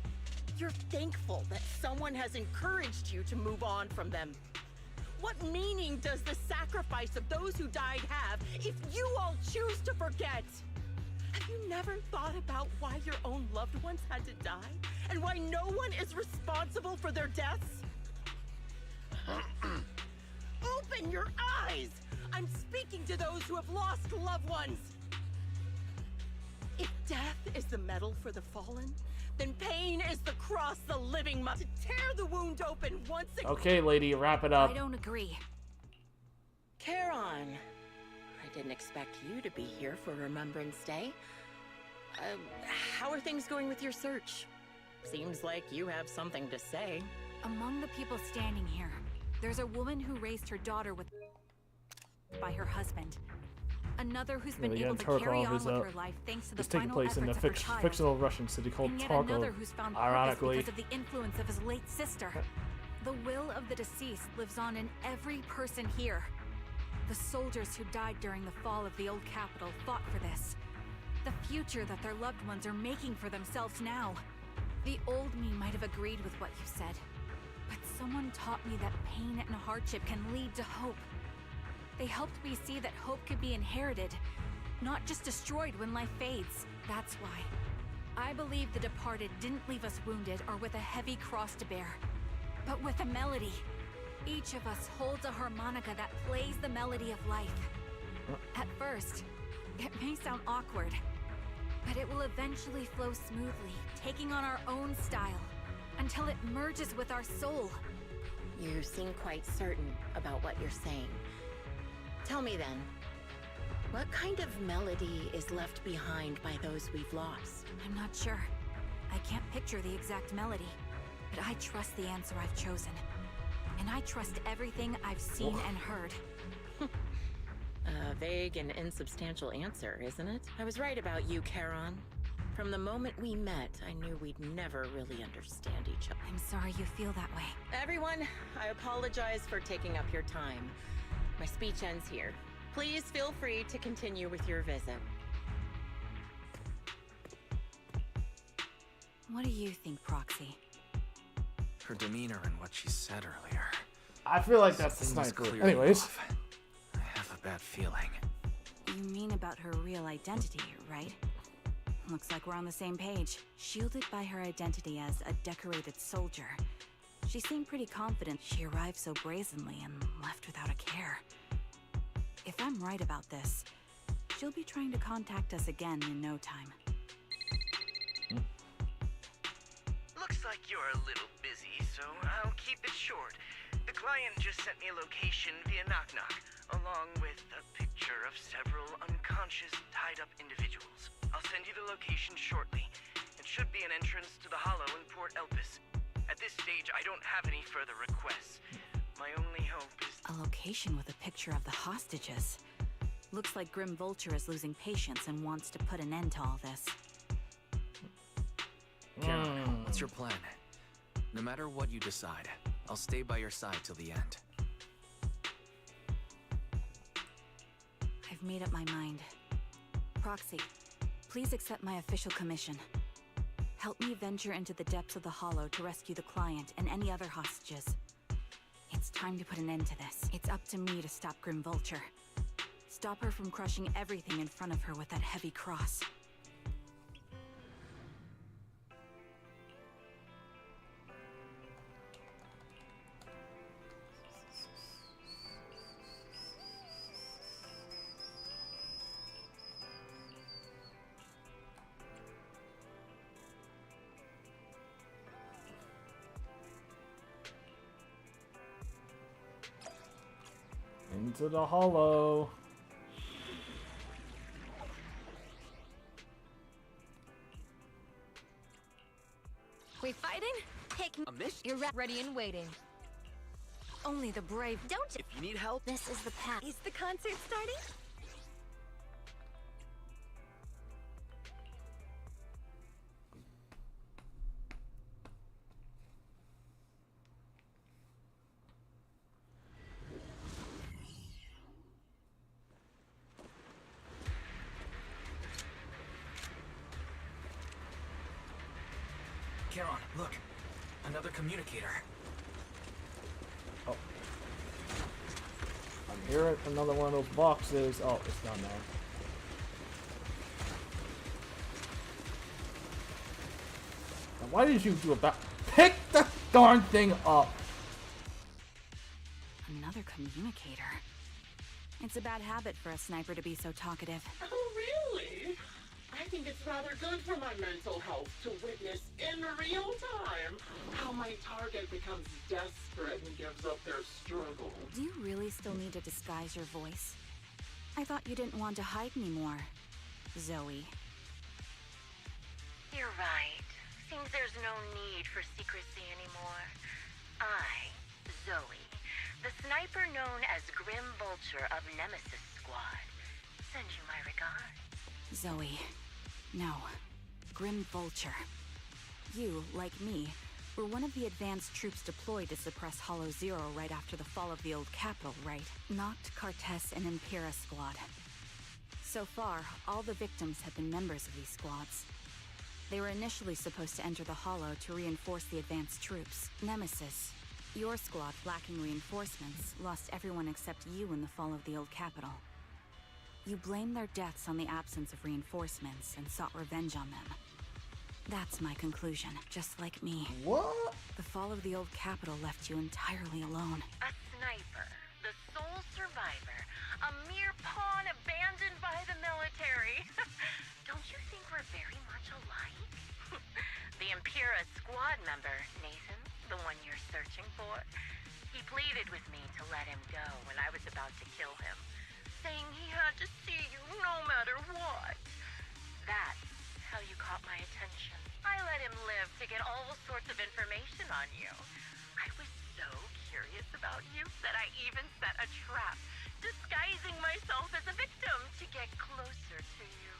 you're thankful that someone has encouraged you to move on from them. What meaning does the sacrifice of those who died have if you all choose to forget? Have you never thought about why your own loved ones had to die? And why no one is responsible for their deaths? Open your eyes! I'm speaking to those who have lost loved ones! If death is the medal for the fallen, then pain is the cross the living must tear the wound open once again. Okay, lady, wrap it up. I don't agree. Charon, I didn't expect you to be here for Remembrance Day. How are things going with your search? Seems like you have something to say. Among the people standing here, there's a woman who raised her daughter by her husband. Another who's been Yeah, able to Tarkov carry on is, with her life thanks to the it's taking final place in a efforts of her child. fictional Russian city called And yet another Tarkov. who's found Ironically, purpose because of the influence of his late sister. The will of the deceased lives on in every person here. The soldiers who died during the fall of the old capital fought for this. The future that their loved ones are making for themselves now. The old me might have agreed with what you said, but someone taught me that pain and hardship can lead to hope. They helped me see that hope could be inherited, not just destroyed when life fades. That's why. I believe the departed didn't leave us wounded or with a heavy cross to bear, but with a melody. Each of us holds a harmonica that plays the melody of life. At first, it may sound awkward, but it will eventually flow smoothly, taking on our own style, until it merges with our soul. You seem quite certain about what you're saying. Tell me then, what kind of melody is left behind by those we've lost? I'm not sure. I can't picture the exact melody, but I trust the answer I've chosen. And I trust everything I've seen and heard. A vague and insubstantial answer, isn't it? I was right about you, Charon. From the moment we met, I knew we'd never really understand each other. I'm sorry you feel that way. Everyone, I apologize for taking up your time. My speech ends here. Please feel free to continue with your visit. What do you think, Proxy? Her demeanor and what she said earlier. I feel like that's the Something's sniper. clearly Anyways. off. I have a bad feeling. You mean about her real identity, right? Looks like we're on the same page. Shielded by her identity as a decorated soldier, she seemed pretty confident she arrived so brazenly and left without a care. If I'm right about this, she'll be trying to contact us again in no time. Looks like you're a little busy, so I'll keep it short. The client just sent me a location via Knock Knock, along with a picture of several unconscious, tied-up individuals. I'll send you the location shortly. It should be an entrance to the Hollow in Port Elpis. At this stage, I don't have any further requests. My only hope is... A location with a picture of the hostages. Looks like Grim Vulture is losing patience and wants to put an end to all this. Karen, what's your plan? No matter what you decide, I'll stay by your side till the end. I've made up my mind. Proxy, please accept my official commission. Help me venture into the depths of the Hollow to rescue the client and any other hostages. It's time to put an end to this. It's up to me to stop Grim Vulture. Stop her from crushing everything in front of her with that heavy cross. Into the Hollow. We fighting? Take a mission. You're ready and waiting. Only the brave don't. If you need help, This is the path. Is the concert starting? Charon, look. Another communicator. Oh. I'm hearing another one of those boxes. Oh, it's down there. Now, why did you do about pick the darn thing up? Another communicator. It's a bad habit for a sniper to be so talkative. Oh, really? I think it's rather good for my mental health to witness in real time how my target becomes desperate and gives up their struggle. Do you really still need to disguise your voice? I thought you didn't want to hide anymore, Zoe. You're right. Seems there's no need for secrecy anymore. I, Zoe, the sniper known as Grim Vulture of Nemesis Squad, send you my regards. Zoe. No. Grim Vulture. You, like me, were one of the advanced troops deployed to suppress Hollow Zero right after the fall of the old capital, right? Noct, Cartes, and Impera Squad. So far, all the victims have been members of these squads. They were initially supposed to enter the Hollow to reinforce the advanced troops. Nemesis, your squad, lacking reinforcements, lost everyone except you in the fall of the old capital. You blamed their deaths on the absence of reinforcements and sought revenge on them. That's my conclusion, just like me. What? The fall of the old capital left you entirely alone. A sniper, the sole survivor, a mere pawn abandoned by the military. Don't you think we're very much alike? The Impera squad member, Nathan, the one you're searching for, he pleaded with me to let him go when I was about to kill him, saying he had to see you no matter what. That's how you caught my attention. I let him live to get all sorts of information on you. I was so curious about you that I even set a trap, disguising myself as a victim to get closer to you.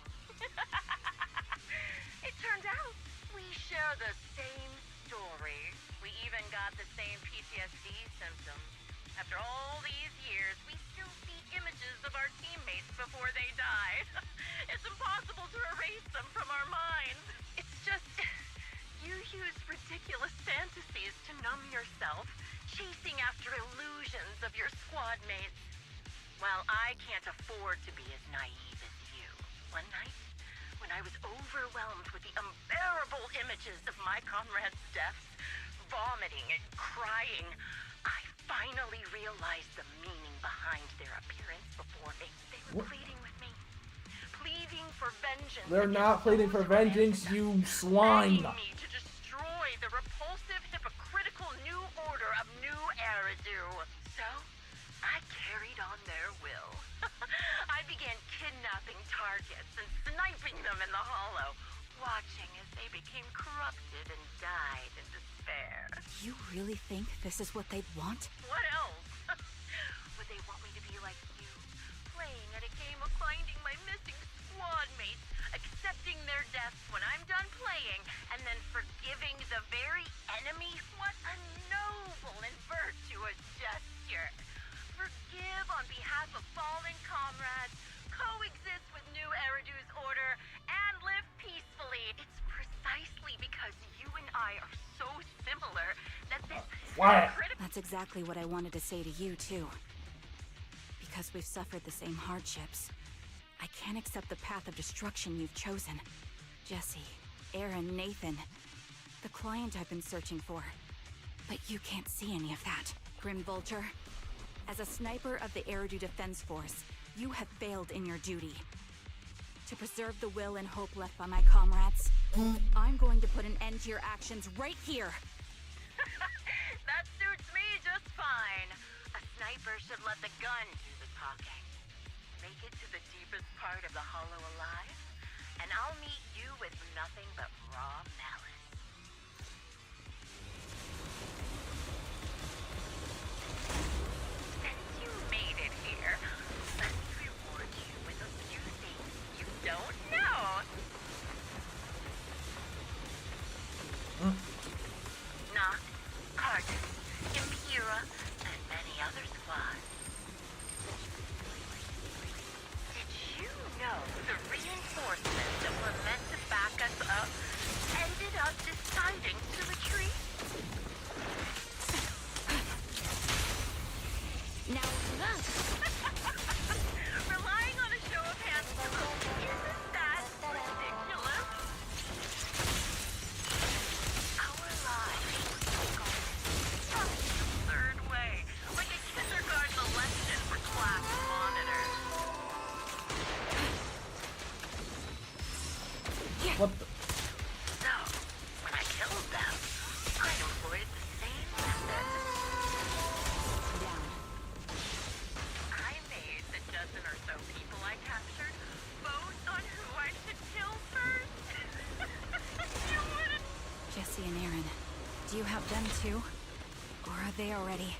It turned out we share the same story. We even got the same PTSD symptoms. After all these years, we still see images of our teammates before they died. It's impossible to erase them from our minds. It's just, you use ridiculous fantasies to numb yourself, chasing after illusions of your squad mates. Well, I can't afford to be as naive as you. One night, when I was overwhelmed with the unbearable images of my comrades' deaths, vomiting and crying, I finally realized the meaning behind their appearance before me. They were pleading with me. Pleading for vengeance. They're not pleading for vengeance, you swine. Begging me to destroy the repulsive, hypocritical new order of New Eridu. So, I carried on their will. I began kidnapping targets and sniping them in the hollow, watching as they became corrupted and died in despair. You really think this is what they'd want? What else? Would they want me to be like you, playing at a game of finding my missing squad mates, accepting their deaths when I'm done playing, and then forgiving the very enemy? What a noble and virtuous gesture! Forgive on behalf of fallen comrades, coexist with New Eridu's order, and live peacefully. It's precisely because you and I are so similar that this That's exactly what I wanted to say to you, too. Because we've suffered the same hardships, I can't accept the path of destruction you've chosen. Jesse, Aaron, Nathan, the client I've been searching for. But you can't see any of that. Grim Vulture, as a sniper of the Eridu Defense Force, you have failed in your duty. To preserve the will and hope left by my comrades, I'm going to put an end to your actions right here. That suits me just fine. A sniper should let the gun do the talking. Make it to the deepest part of the hollow alive, and I'll meet you with nothing but raw malice. Since you made it here, let's reward you with a few things you don't know. Noct, Cardus, Impera, and many other squads. Did you know the reinforcements that were meant to back us up ended up deciding to retreat? Now, relying on a show of hands to vote, isn't that ridiculous? Our lives were gone in such an absurd way, like a kindergarten election for class monitors. What the? So, when I killed them, I employed the same method. I made the dozen or so people I captured vote on who I should kill first. You wouldn't. Jesse and Aaron, do you have them too? Or are they already?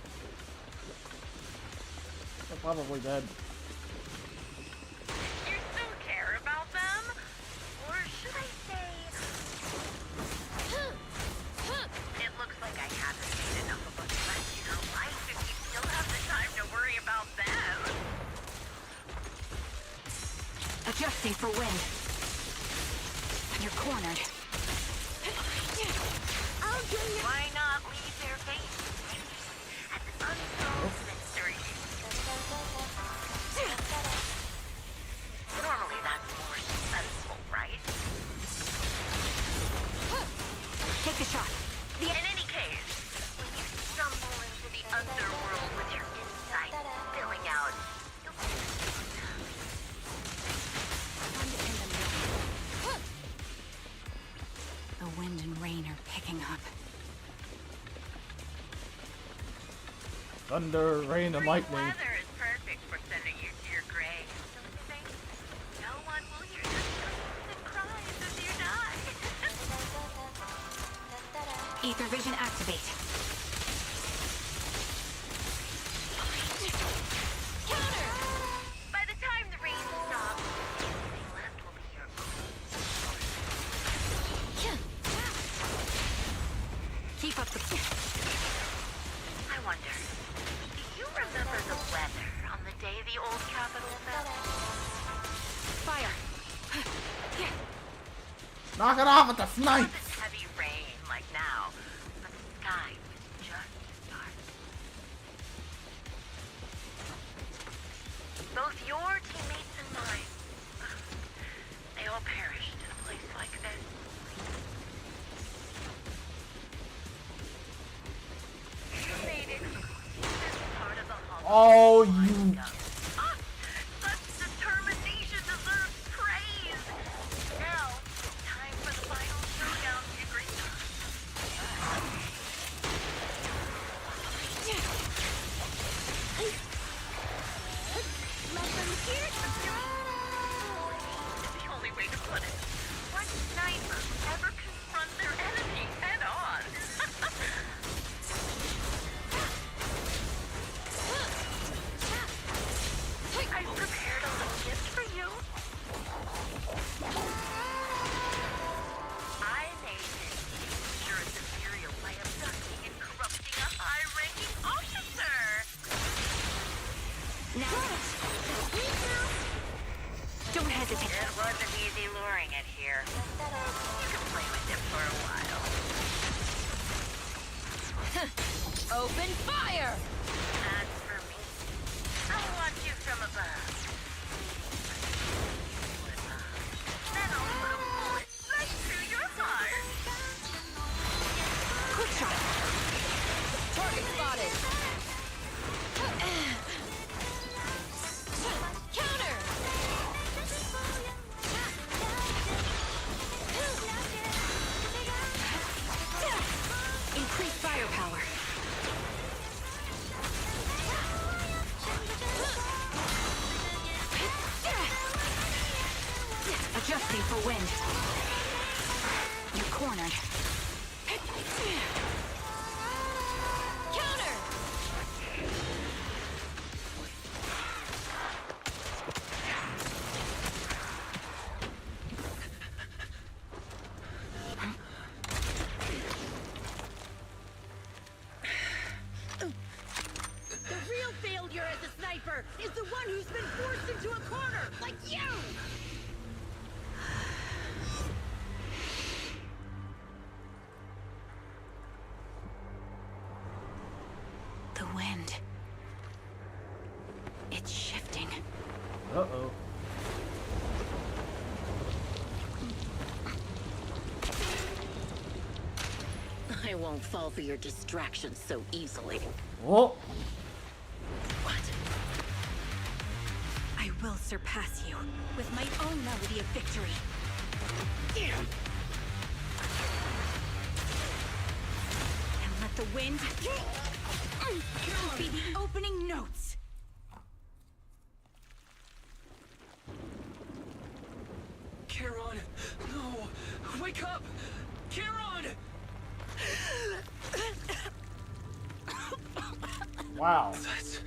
They're probably dead. You still care about them? Or should I say... It looks like I haven't made enough of a threat to your life if you still have the time to worry about them. Adjusting for wind. You're cornered. Why not leave their faces as unsolved mysteries? Normally that's more suspenseful, right? Take a shot. In any case, when you stumble into the underworld with your insight spilling out, you'll be The wind and rain are picking up. Thunder, rain, and lightning. weather is perfect for sending you to your grave, don't you think? No one will hear your screams and cries as you die. Ether vision activate. Counter! By the time the rain stops, the only thing left will be your Keep up the... I wonder, do you remember the weather on the day the old capital fell? Fire! Knock it off with the snipe! It wasn't heavy rain like now, but the sky was just as dark. Oh, you. Such determination deserves praise. Now, time for the final showdown, you agree? Let them hear it. The only way to put it. What sniper ever confront their enemy head on? I prepared a little gift for you. I named it Your Superior by abducting and corrupting a high-ranking officer. Now, don't hesitate. It wasn't easy luring it here. You can play with it for a while. Open fire! As for me, I want you from above. Then I'll put a bullet right through your heart. Quick shot! Target spotted! Counter! Increase firepower. Adjusting for wind. You're cornered. Counter! The real failure as a sniper is the one who's been forced into a corner, like you! The wind. It's shifting. Uh-oh. I won't fall for your distractions so easily. Oh. What? I will surpass you with my own melody of victory. And let the wind be the opening notes. Charon! No! Wake up! Charon! Wow. That's...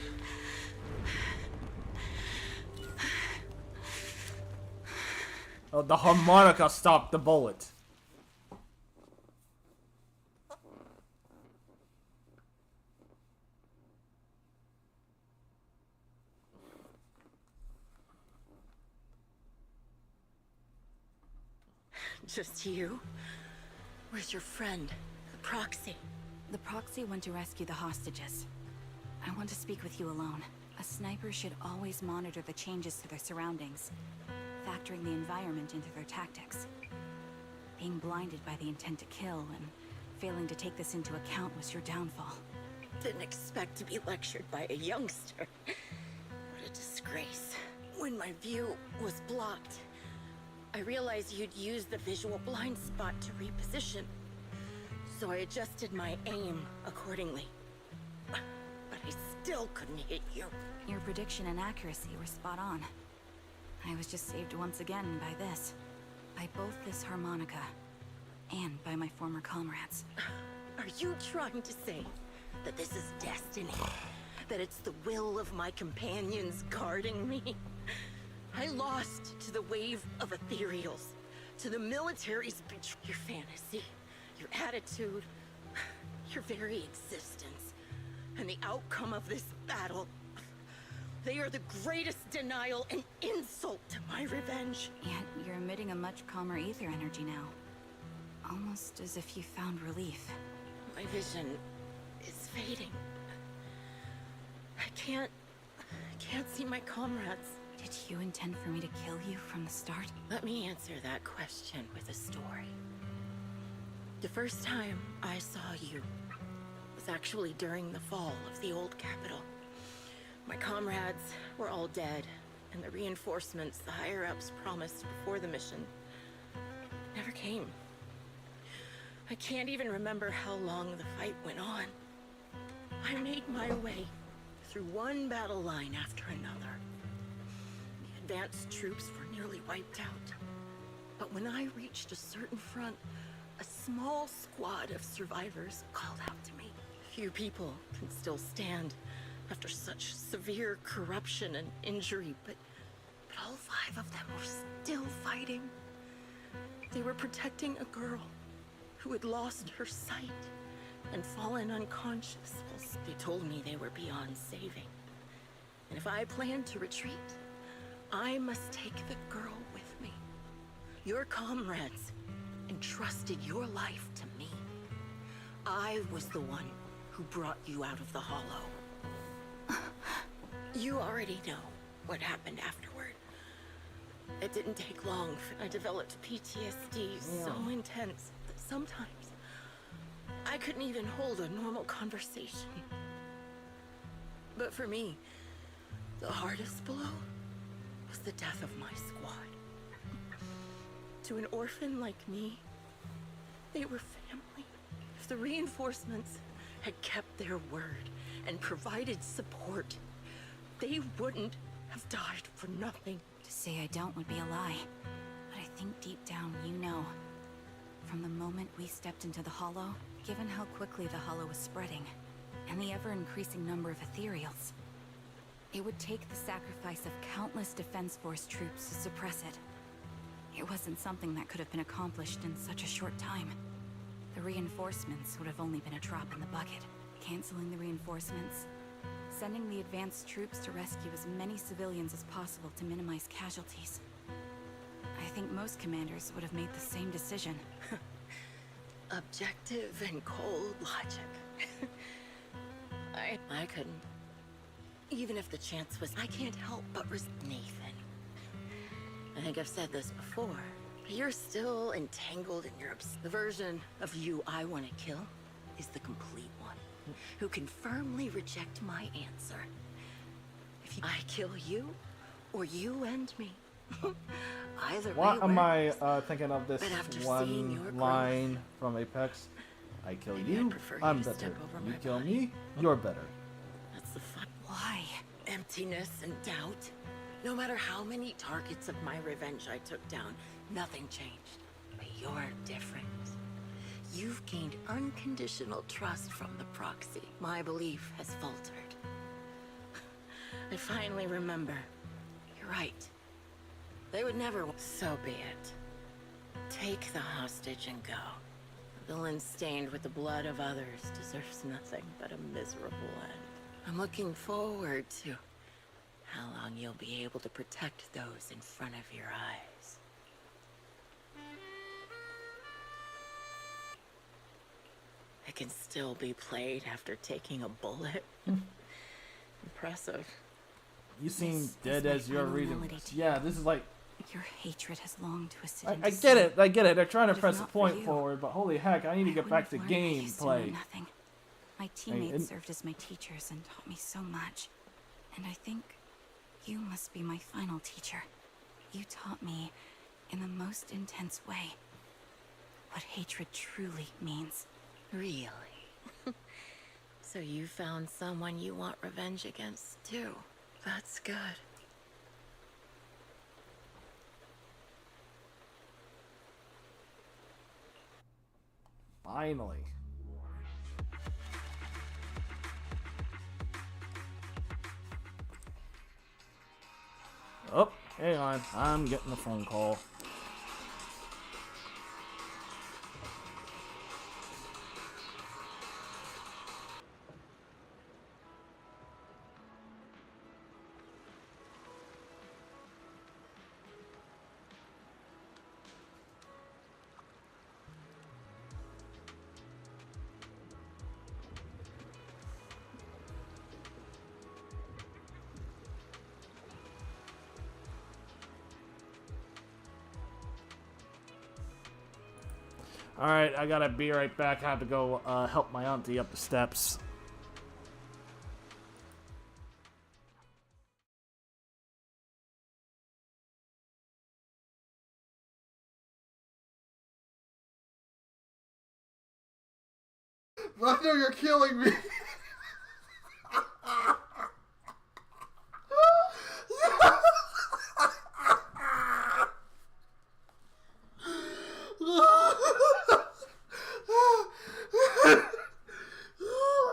Oh, the harmonica stopped the bullet. Just you? Where's your friend, the proxy? The proxy went to rescue the hostages. I want to speak with you alone. A sniper should always monitor the changes to their surroundings, factoring the environment into their tactics. Being blinded by the intent to kill and failing to take this into account was your downfall. Didn't expect to be lectured by a youngster. What a disgrace. When my view was blocked, I realized you'd used the visual blind spot to reposition. So I adjusted my aim accordingly. But I still couldn't hit you. Your prediction and accuracy were spot on. I was just saved once again by this. By both this harmonica, and by my former comrades. Are you trying to say that this is destiny? That it's the will of my companions guarding me? I lost to the wave of ethereals, to the military's betrayal. Your fantasy, your attitude, your very existence, and the outcome of this battle. They are the greatest denial and insult to my revenge. Yet you're emitting a much calmer ether energy now. Almost as if you found relief. My vision is fading. I can't see my comrades. Did you intend for me to kill you from the start? Let me answer that question with a story. The first time I saw you was actually during the fall of the old capital. My comrades were all dead, and the reinforcements the higher-ups promised before the mission never came. I can't even remember how long the fight went on. I made my way through one battle line after another. The advanced troops were nearly wiped out. But when I reached a certain front, a small squad of survivors called out to me. Few people can still stand after such severe corruption and injury, but all 5 of them were still fighting. They were protecting a girl who had lost her sight and fallen unconscious. They told me they were beyond saving. And if I planned to retreat, I must take the girl with me. Your comrades entrusted your life to me. I was the one who brought you out of the hollow. You already know what happened afterward. It didn't take long. I developed PTSD so intense that sometimes I couldn't even hold a normal conversation. But for me, the hardest blow was the death of my squad. To an orphan like me, they were family. If the reinforcements had kept their word and provided support, they wouldn't have died for nothing. To say I don't would be a lie. But I think deep down you know. From the moment we stepped into the Hollow, given how quickly the Hollow was spreading, and the ever-increasing number of ethereals, it would take the sacrifice of countless Defense Force troops to suppress it. It wasn't something that could have been accomplished in such a short time. The reinforcements would have only been a drop in the bucket. Canceling the reinforcements, sending the advanced troops to rescue as many civilians as possible to minimize casualties. I think most commanders would have made the same decision. Objective and cold logic. I couldn't. Even if the chance was, I can't help but Nathan. I think I've said this before, but you're still entangled in your the version of you I want to kill is the complete one, who can firmly reject my answer. If I kill you, or you end me, either way. Why am I thinking of this But after seeing your one line from Apex? I kill you, I'm better. You kill me, you're better. That's the fun. Why? Emptiness and doubt. No matter how many targets of my revenge I took down, nothing changed. But you're different. You've gained unconditional trust from the proxy. My belief has faltered. I finally remember. You're right. They would never. So be it. Take the hostage and go. The villain stained with the blood of others deserves nothing but a miserable end. I'm looking forward to how long you'll be able to protect those in front of your eyes. It can still be played after taking a bullet. Impressive. You seem dead as your reading. Yeah, this is like. Your hatred has long twisted. I get it. I get it. They're trying to press a point forward, but holy heck, I need to get back to gameplay. My teammates served as my teachers and taught me so much. And I think you must be my final teacher. You taught me, in the most intense way, what hatred truly means. Really? So you found someone you want revenge against, too. That's good. Finally. Oh, hang on. I'm getting a phone call. Alright, I gotta be right back. I have to go help my auntie up the steps. Thunder, you're killing me.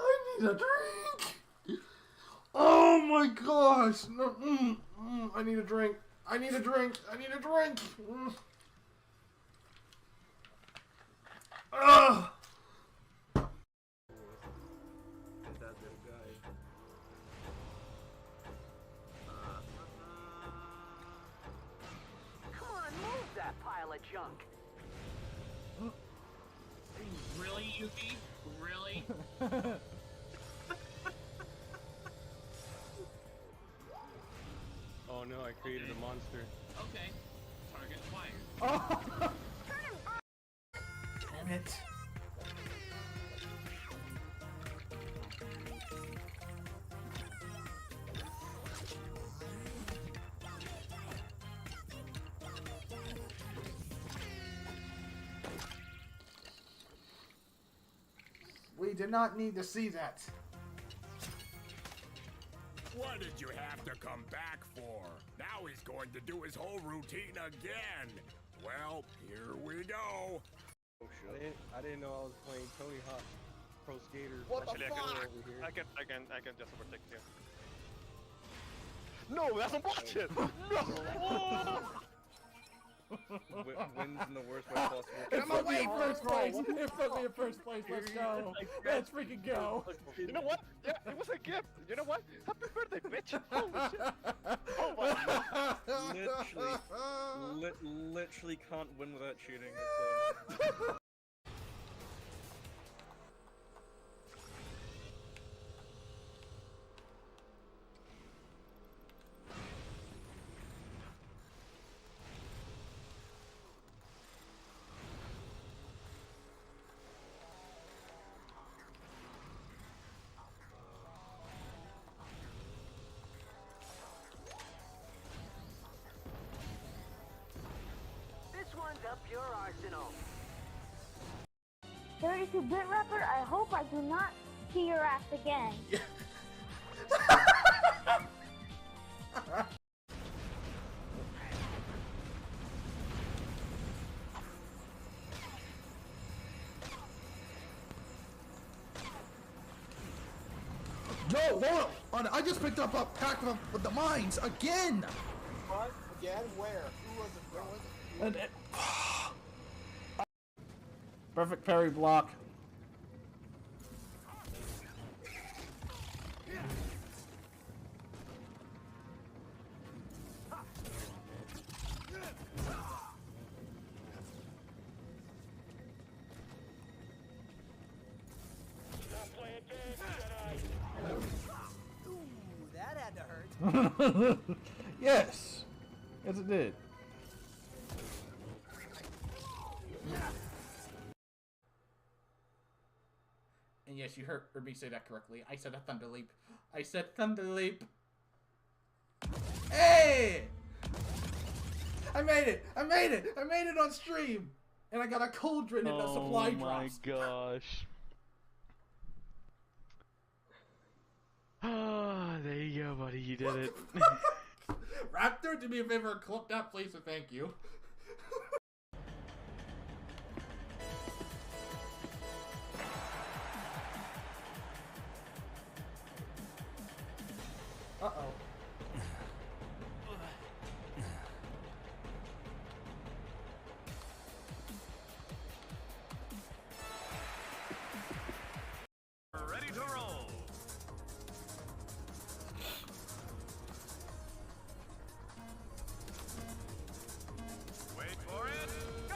I need a drink. Oh my gosh. No, I need a drink. I need a drink. I need a drink. Ugh. Come on, move that pile of junk. Really, Yuki? Really? Oh no, I created a monster. Okay. Target acquired. Oh. Damn it. We did not need to see that. What did you have to come back for? Now he's going to do his whole routine again. Well, here we go. Oh shit! I didn't know I was playing Tony Hawk Pro Skater. What the Over fuck? here. I can just protect you. No, that's some bullshit. No. Wins in the worst way possible. It put me in first place. It put me in first place. Let's go. Let's freaking go. You know what? Yeah, it was a gift. You know what? Happy birthday, bitch. Holy shit. Oh my god. Literally can't win without cheating. This one's up your arsenal. 32-bit rapper, I hope I do not see your ass again. Yo, hold on. I just picked up a pack of the mines again. What? Again? Where? Who was it? Where was it? Perfect parry block. Ooh, that had to hurt. Yes. Yes, it did. And yes, you heard me say that correctly. I said a thunder leap. I said thunder leap. Hey! I made it! I made it! I made it on stream! And I got a cauldron and a supply drops. Oh my gosh. Ah, there you go, buddy. You did it. Raptor, do me a favor and clip that, please, and thank you. Uh-oh. Ready to roll. Wait for it. Go.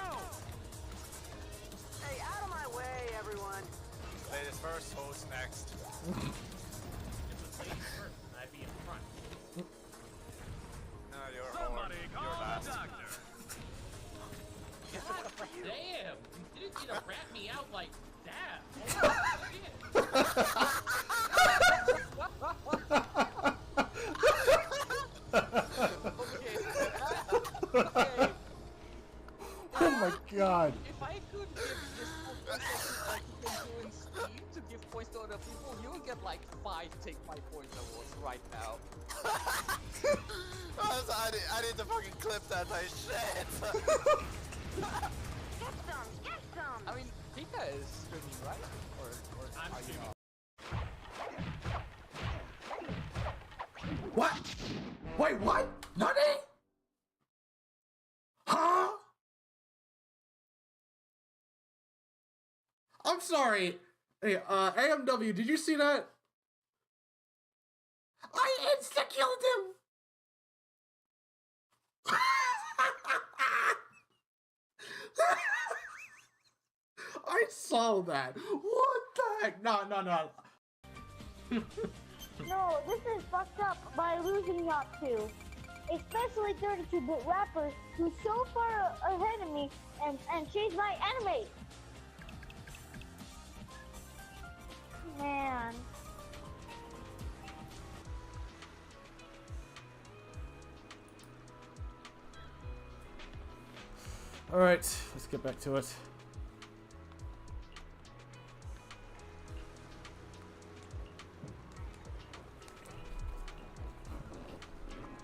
Hey, out of my way, everyone. Ladies first, host next. I'd be in front. No, you're Somebody you're call last. the doctor. God damn! You didn't need to rat me out like that. Oh my god. If I could give this in Steam to give points to other people, you will get like 5 Take My Points awards right now. I need to fucking clip that, I shit! Get some! I mean, Pika is streaming, right? Or are you not? What? Wait, what? Nani? Huh? I'm sorry. Hey, AMW, did you see that? I insta-killed him! I saw that. What the heck? No. No, this is fucked up by losing Yacht 2. Especially 32-bit rappers who's so far ahead of me and changed my anime. Man. Alright, let's get back to it.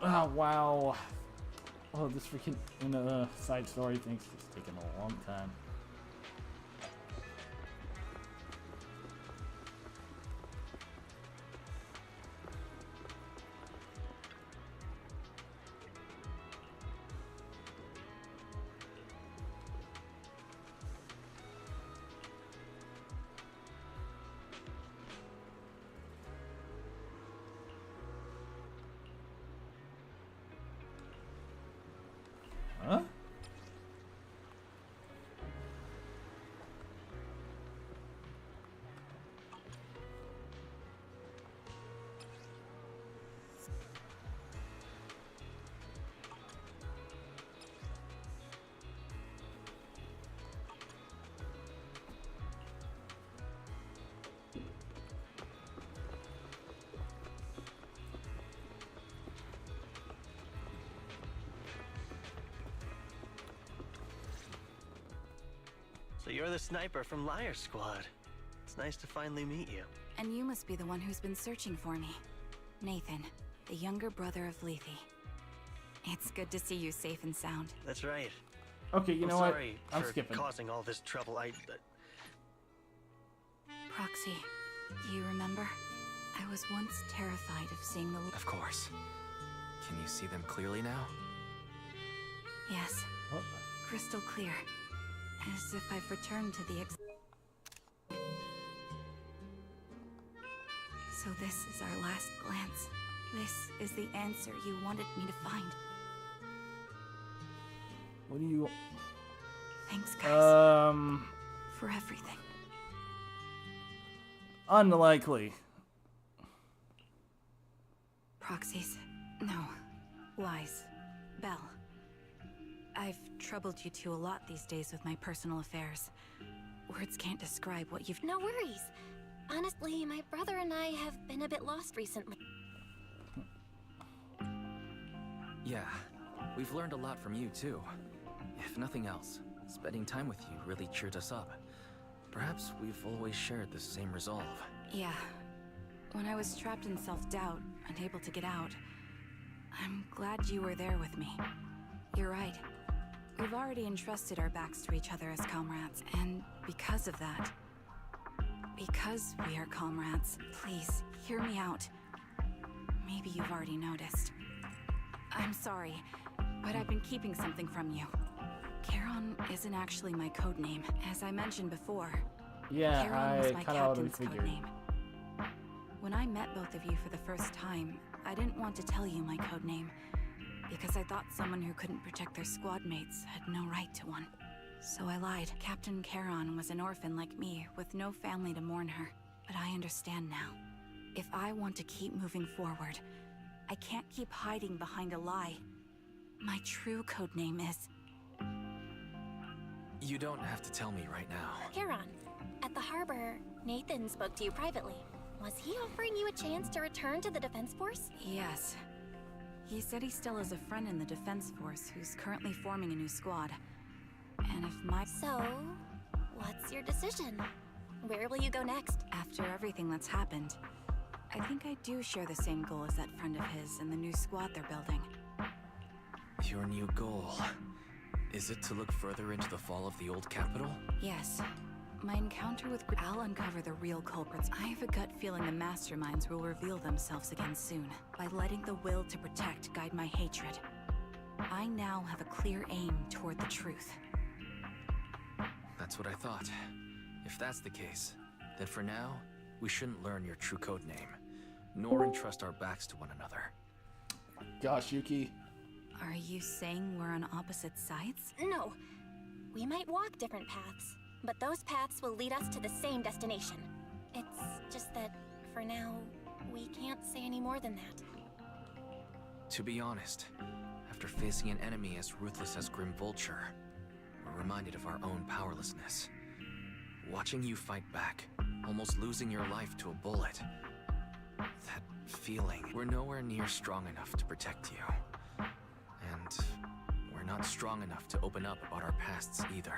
Oh, wow. Oh, this freaking side story thing's just taking a long time. Huh? So you're the sniper from Liar Squad. It's nice to finally meet you. And you must be the one who's been searching for me. Nathan, the younger brother of Lethe. It's good to see you safe and sound. That's right. Okay, you I'm know what? sorry I'm for skipping. causing all this trouble. Proxy, do you remember? I was once terrified of seeing the... Of course. Can you see them clearly now? Yes. What? Crystal clear. As if I've returned to the So this is our last glance. This is the answer you wanted me to find. What do you... Thanks, guys. For everything. Unlikely. Proxies. No. Lies. Belle. I've troubled you two a lot these days with my personal affairs. Words can't describe what you've... No worries. Honestly, my brother and I have been a bit lost recently. Yeah, we've learned a lot from you too. If nothing else, spending time with you really cheered us up. Perhaps we've always shared the same resolve. Yeah. When I was trapped in self-doubt, unable to get out, I'm glad you were there with me. You're right. We've already entrusted our backs to each other as comrades, and because of that, because we are comrades, please, hear me out. Maybe you've already noticed. I'm sorry, but I've been keeping something from you. Charon isn't actually my codename, as I mentioned before. Yeah, Charon was my I kind of already captain's figured. codename. When I met both of you for the first time, I didn't want to tell you my codename, because I thought someone who couldn't protect their squad mates had no right to one. So I lied. Captain Charon was an orphan like me, with no family to mourn her. But I understand now. If I want to keep moving forward, I can't keep hiding behind a lie. My true codename is... You don't have to tell me right now. Charon, at the harbor, Nathan spoke to you privately. Was he offering you a chance to return to the Defense Force? Yes. He said he still has a friend in the Defense Force who's currently forming a new squad. And if my... So, what's your decision? Where will you go next? After everything that's happened, I think I do share the same goal as that friend of his and the new squad they're building. Your new goal. Is it to look further into the fall of the old capital? Yes. My encounter with I'll uncover the real culprits. I have a gut feeling the masterminds will reveal themselves again soon. By letting the will to protect guide my hatred, I now have a clear aim toward the truth. That's what I thought. If that's the case, then for now, we shouldn't learn your true code name, nor entrust our backs to one another. Gosh, Yuki. Are you saying we're on opposite sides? No. We might walk different paths, but those paths will lead us to the same destination. It's just that, for now, we can't say any more than that. To be honest, after facing an enemy as ruthless as Grim Vulture, we're reminded of our own powerlessness. Watching you fight back, almost losing your life to a bullet. That feeling, we're nowhere near strong enough to protect you. And we're not strong enough to open up about our pasts either.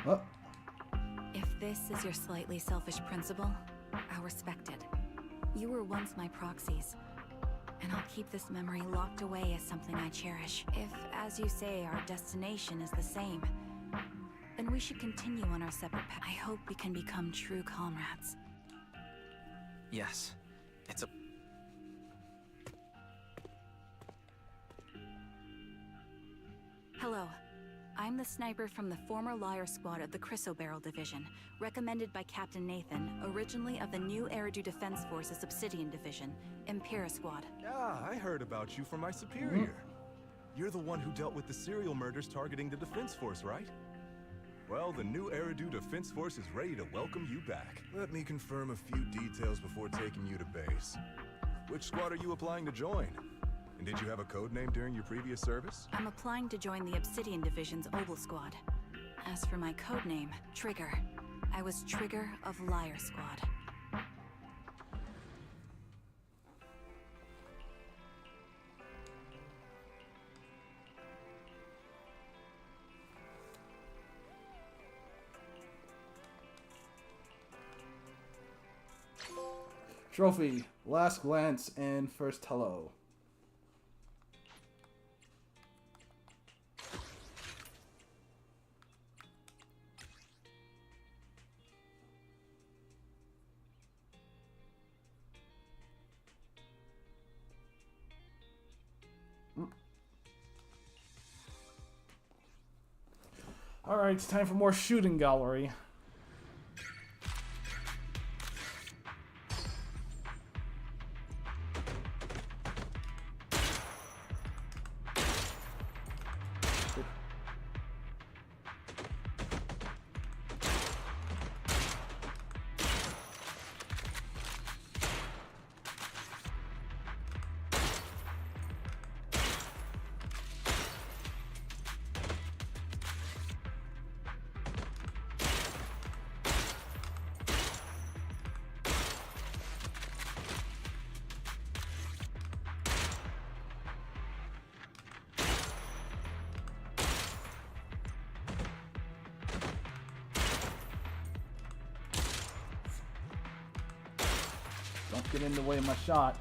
Oh. If this is your slightly selfish principle, I'll respect it. You were once my proxies, and I'll keep this memory locked away as something I cherish. If, as you say, our destination is the same, then we should continue on our separate paths. I hope we can become true comrades. Yes, it's a... Hello. I'm the sniper from the former Liar Squad of the Chrysoberyl Division, recommended by Captain Nathan, originally of the new Eridu Defense Forces Obsidian Division, Impera Squad. Yeah, I heard about you from my superior. You're the one who dealt with the serial murders targeting the Defense Force, right? Well, the new Eridu Defense Force is ready to welcome you back. Let me confirm a few details before taking you to base. Which squad are you applying to join? And did you have a code name during your previous service? I'm applying to join the Obsidian Division's Obel Squad. As for my code name, Trigger, I was Trigger of Liar Squad. Trophy, last glance, and first hello. Alright, it's time for more shooting gallery. Don't get in the way of my shot.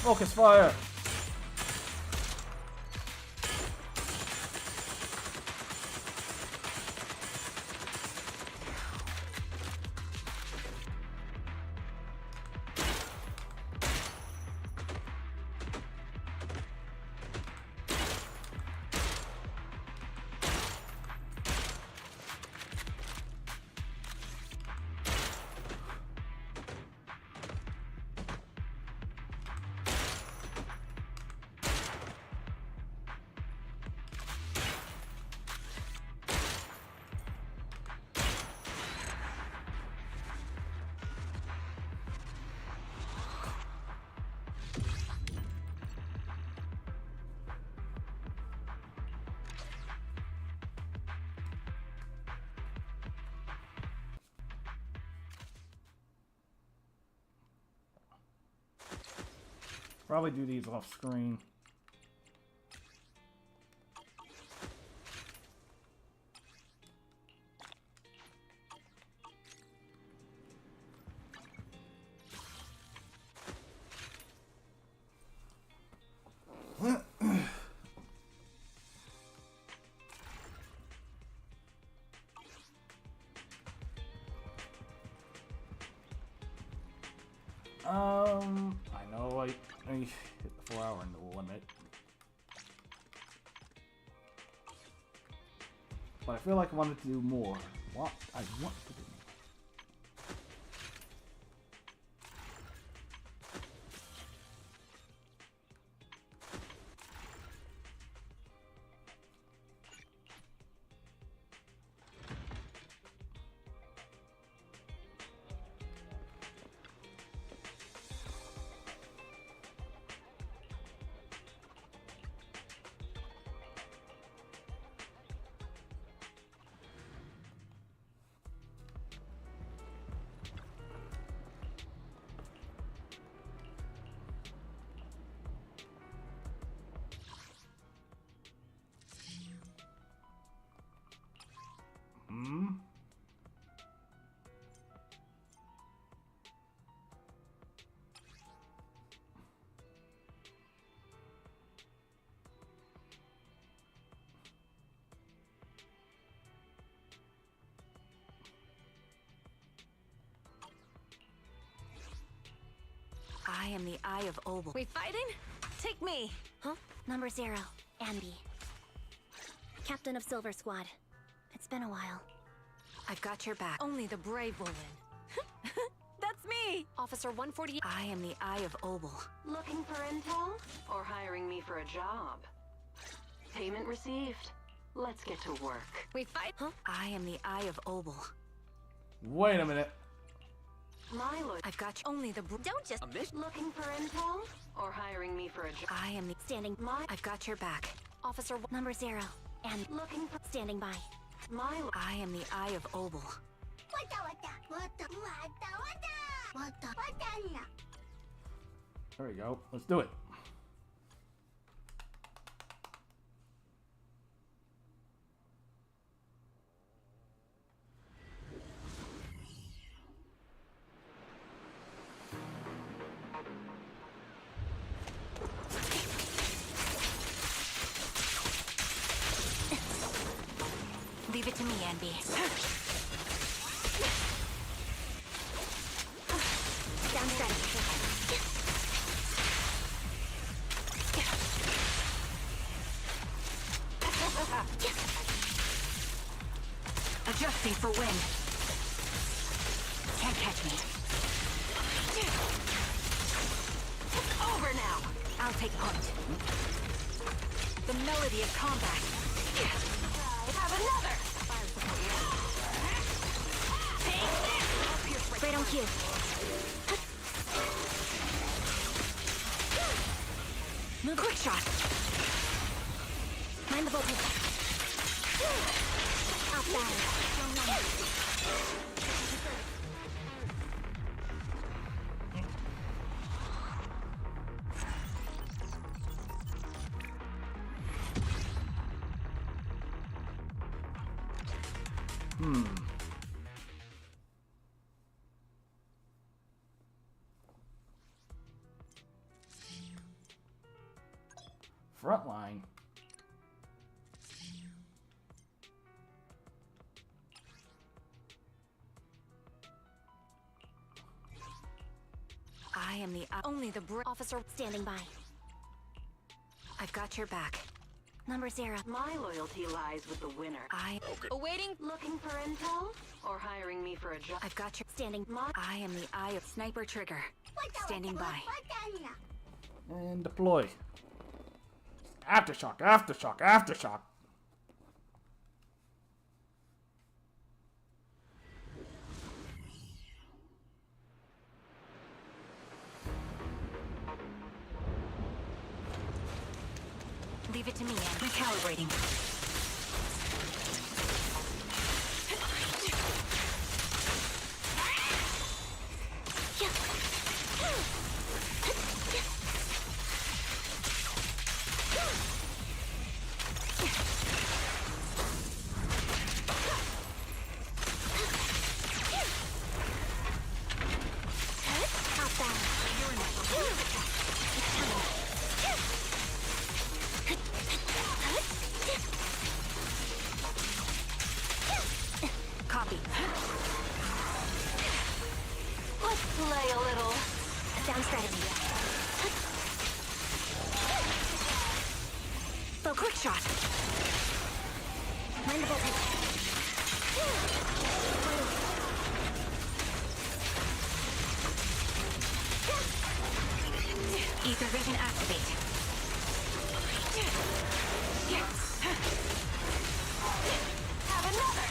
Focus fire! Probably do these off screen. I know I hit the 4-hour limit. But I feel like I wanted to do more. What I want to do. I am the Eye of Obel. We fighting? Take me! Huh? Number 0, Ambi. Captain of Silver Squad. It's been a while. I've got your back. Only the brave will win. That's me! Officer 148. I am the Eye of Obel. Looking for intel? Or hiring me for a job? Payment received. Let's get to work. We fight? Huh? I am the Eye of Obel. Wait a minute. Milo. I've got you. Only the Don't just Looking for intel? Or hiring me for a job? I am the Standing. I've got your back. Officer number 0, and Looking for standing by. Milo. I am the Eye of Obel. There we go. Let's do it. Leave it to me, Anby. Down steady. Adjusting for wind. Can't catch me. Over now. I'll take point. The melody of combat. Have another! Right on cue. Move. Quick shot. Mind the voltage. Off Frontline. I am the only the Officer standing by. I've got your back. Number 0. My loyalty lies with the winner. Awaiting. Looking for intel? Or hiring me for a job? I've got your Standing. I am the Eye of Sniper Trigger. Standing by. And deploy. Aftershock, aftershock, aftershock. Leave it to me, Anne. Recalibrating. quick shot. Mind the voltage. Ether vision activate. Have another.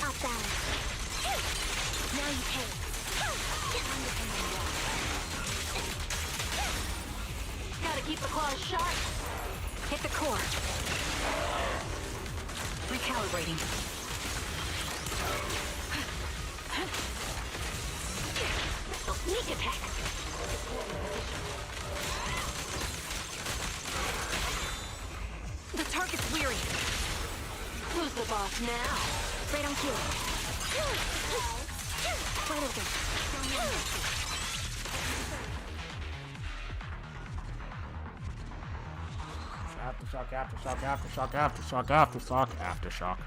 Off balance. Now you pay. Gotta keep the claws sharp. Hit the core. Recalibrating. Sneak attack. The target's weary. Who's the boss now? Right on cue. Wide open. Aftershock, aftershock, aftershock, aftershock, aftershock, aftershock.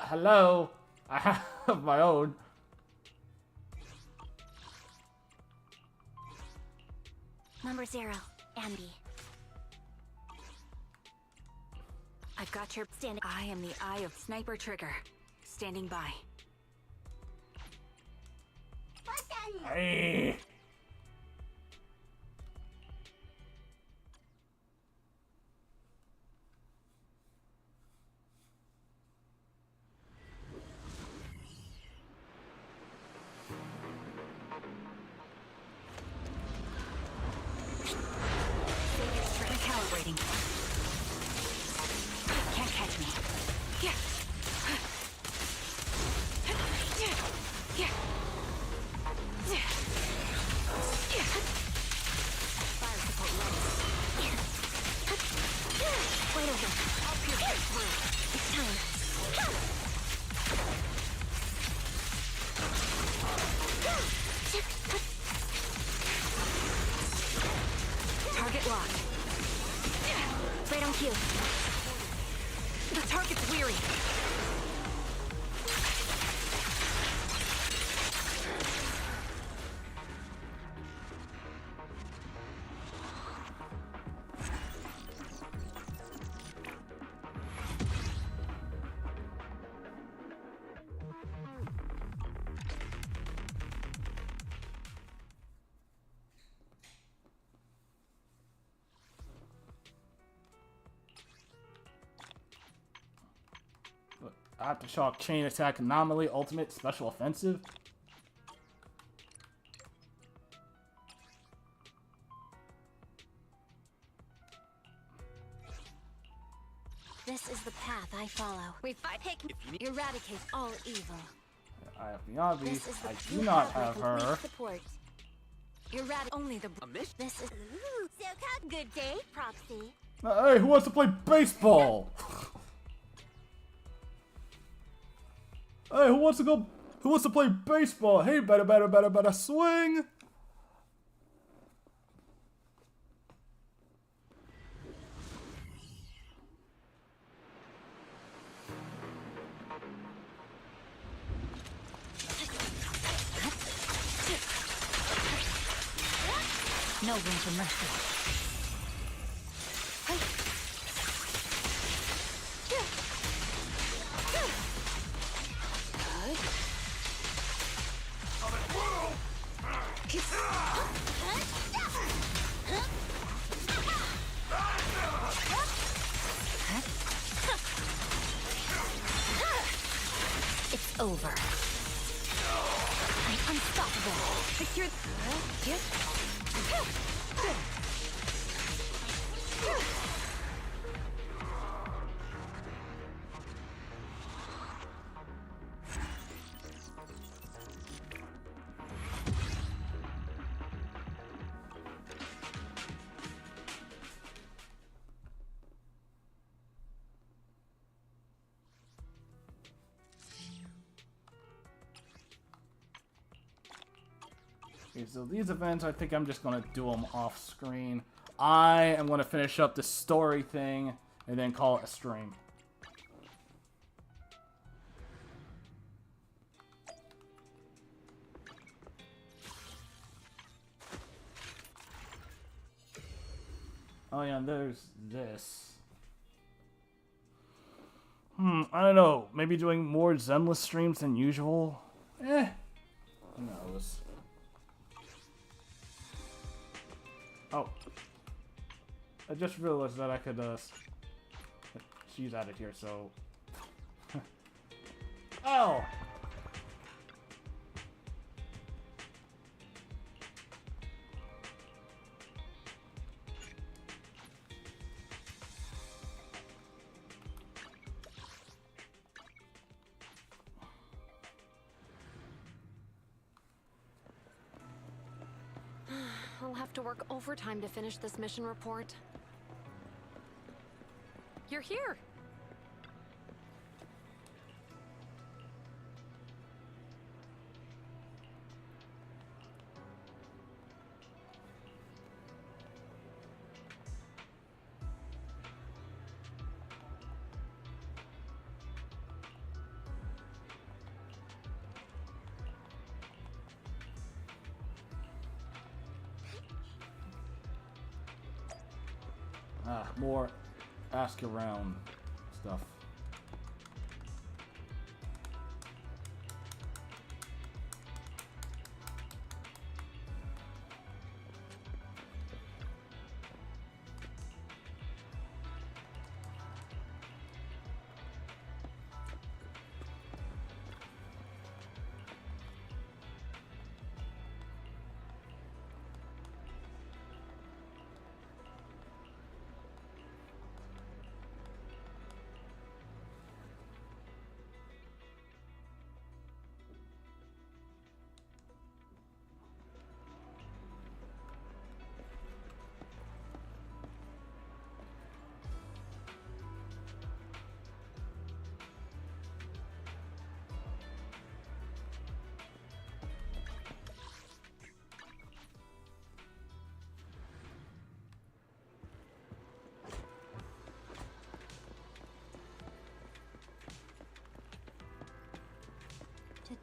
Hello? I have my own. Number 0, Ambi. I've got your standing. I am the eye of Sniper Trigger. Standing by. Hey. Recalibrating. Can't catch me. Yeah. Fire support low. Wide open. I'll pierce right through. It's time. Target locked. Right on cue. The target's weary. Aftershock, chain attack, anomaly, ultimate, special offensive. This is the path I follow. We fight. Eradicate all evil. I have beyond these. This is the I do not path have with her. Support. Only the This is So good day, Proxy. Hey, who wants to play baseball? Hey, who wants to play baseball? Hey, better swing. no room for mercy. It's over. I'm unstoppable. Secure. Okay, so these events, I think I'm just gonna do them off screen. I am gonna finish up the story thing and then call it a stream. Oh yeah, and there's this. I don't know. Maybe doing more Zenless streams than usual? Who knows? Oh. I just realized that I could, she's added here, so... Oh! I'll have to work overtime to finish this mission report. You're here! More ask around stuff.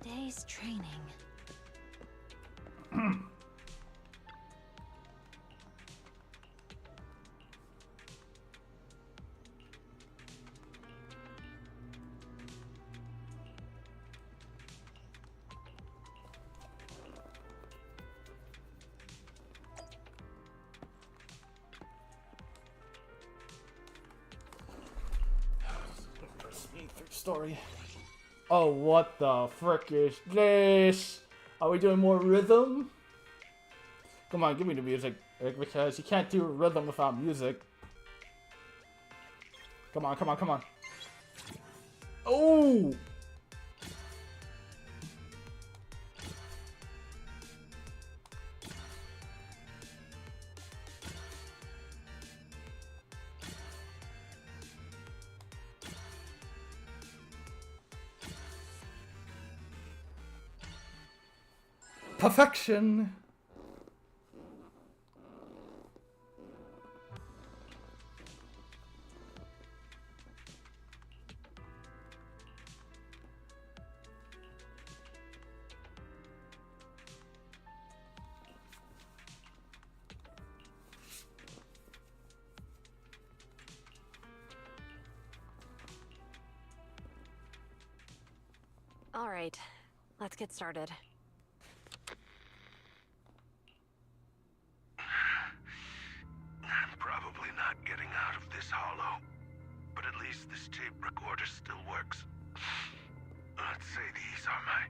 Today's training. Story. Oh, what the frick is this? Are we doing more rhythm? Come on, give me the music, because you can't do rhythm without music. Come on, come on, come on. Oh! Perfection! All right, let's get started. I'm probably not getting out of this hollow, but at least this tape recorder still works. Let's say these are my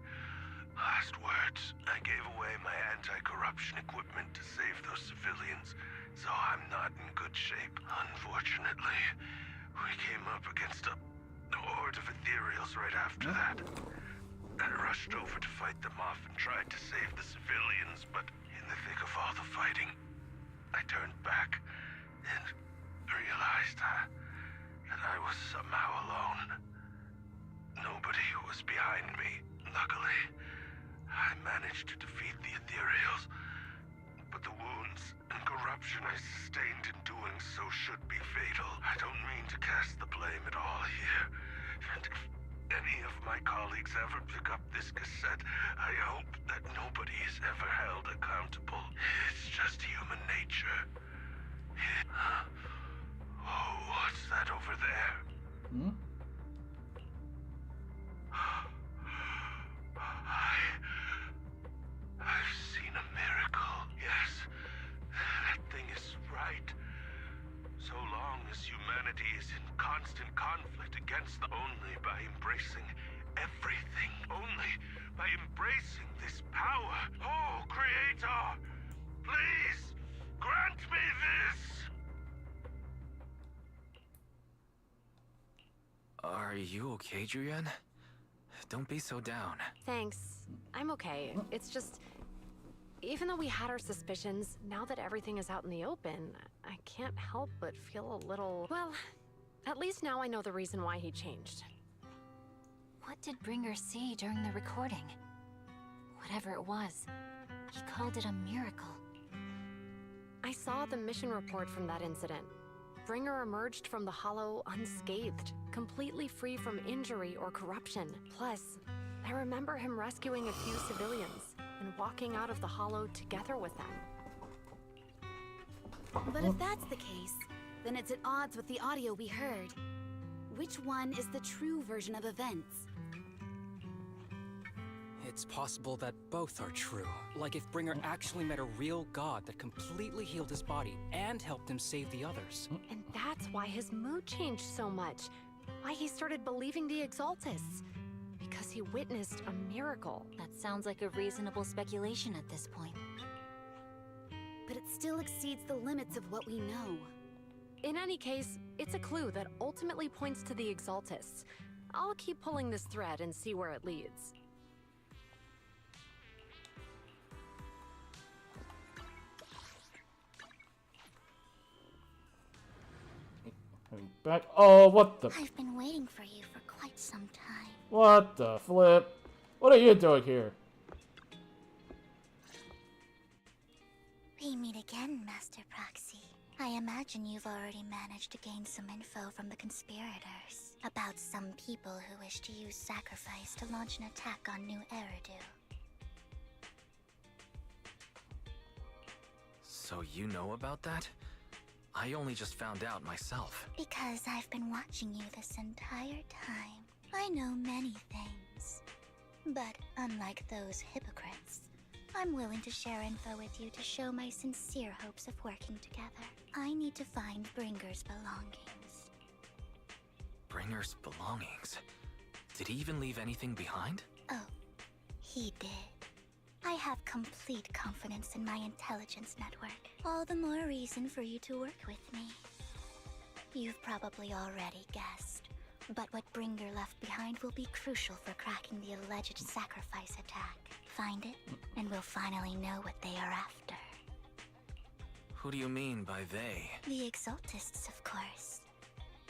last words. I gave away my anti-corruption equipment to save those civilians, so I'm not in good shape. Unfortunately, we came up against a horde of ethereals right after that. I rushed over to fight them off and tried to save the civilians, but in the thick of all the fighting, I turned back and realized that I was somehow alone. Nobody was behind me. Luckily, I managed managed to defeat the Ethereals, but the wounds and corruption I sustained in doing so should be fatal. I don't mean to cast the blame at all here, and if any of my colleagues ever pick up this cassette, I hope that nobody is ever held accountable. It's just human nature. Oh, what's that over there? Hmm? I've seen a miracle. Yes, that thing is right. So long as humanity is in constant conflict against only by embracing everything, only by embracing this power. Oh, Creator, please grant me this. Are you okay, Julian? Don't be so down. Thanks. I'm okay. It's just... Even though we had our suspicions, now that everything is out in the open, I can't help but feel a little... Well, at least now I know the reason why he changed. What did Bringer see during the recording? Whatever it was, he called it a miracle. I saw the mission report from that incident. Bringer emerged from the Hollow unscathed, completely free from injury or corruption. Plus, I remember him rescuing a few civilians and walking out of the Hollow together with them. But if that's the case, then it's at odds with the audio we heard. Which one is the true version of events? It's possible that both are true. Like if Bringer actually met a real god that completely healed his body and helped him save the others. And that's why his mood changed so much. Why he started believing the Exaltists. Because he witnessed a miracle. That sounds like a reasonable speculation at this point. But it still exceeds the limits of what we know. In any case, it's a clue that ultimately points to the Exaltists. I'll keep pulling this thread and see where it leads. Back. Oh, what the? I've been waiting for you for quite some time. What the flip? What are you doing here? We meet again, Master Proxy. I imagine you've already managed to gain some info from the conspirators about some people who wish to use sacrifice to launch an attack on New Eridu. So you know about that? I only just found out myself. Because I've been watching you this entire time. I know many things. But unlike those hypocrites, I'm willing to share info with you to show my sincere hopes of working together. I need to find Bringer's belongings. Bringer's belongings? Did he even leave anything behind? Oh, he did. I have complete confidence in my intelligence network. All the more reason for you to work with me. You've probably already guessed, but what Bringer left behind will be crucial for cracking the alleged sacrifice attack. Find it, and we'll finally know what they are after. Who do you mean by they? The Exaltists, of course.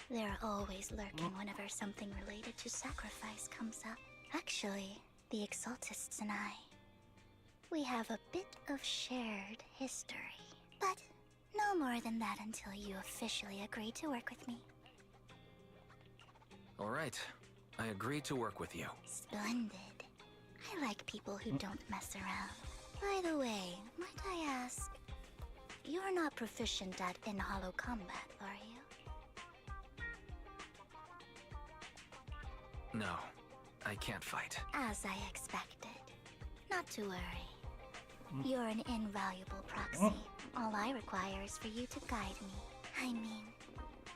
They're always lurking whenever something related to sacrifice comes up. Actually, the Exaltists and I, we have a bit of shared history. But no more than that until you officially agree to work with me. All right. I agree to work with you. Splendid. I like people who don't mess around. By the way, might I ask, you're not proficient at in-hollow combat, are you? No, I can't fight. As I expected. Not to worry. You're an invaluable proxy. All I require is for you to guide me. I mean,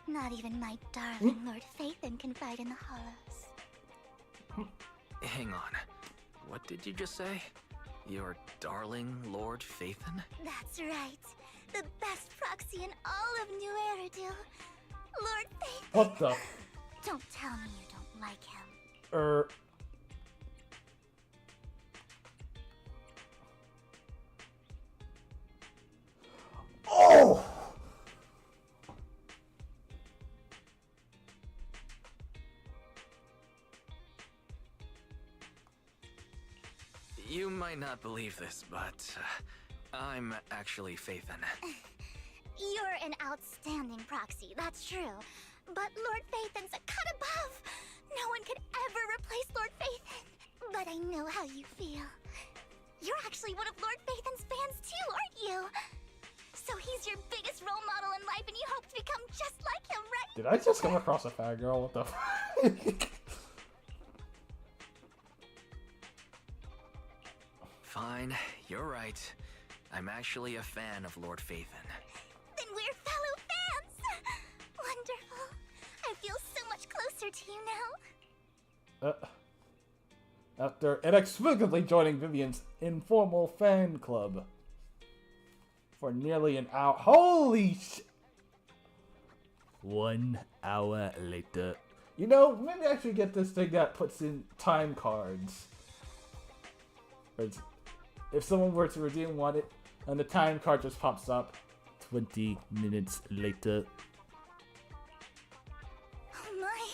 not even my darling Lord Phaethon can fight in the Hollows. Hang on. What did you just say? Your darling Lord Phaethon? That's right. The best proxy in all of New Eridu. Lord Phaethon. What the? Don't tell me you don't like him. Oh! You might not believe this, but I'm actually Phaethon. You're an outstanding proxy, that's true. But Lord Phaethon's a cut above. No one could ever replace Lord Phaethon. But I know how you feel. You're actually one of Lord Phaethon's fans too, aren't you? So he's your biggest role model in life and you hope to become just like him, right? Did I just come across a fat girl? What the f- Fine, you're right. I'm actually a fan of Lord Phaethon. Then we're fellow fans! Wonderful. I feel so much closer to you now. After inexplicably joining Vivian's informal fan club for nearly an hour. Holy sh! 1 hour later. You know, maybe I should get this thing that puts in time cards. If someone were to redeem one, and the time card just pops up 20 minutes later. Oh my!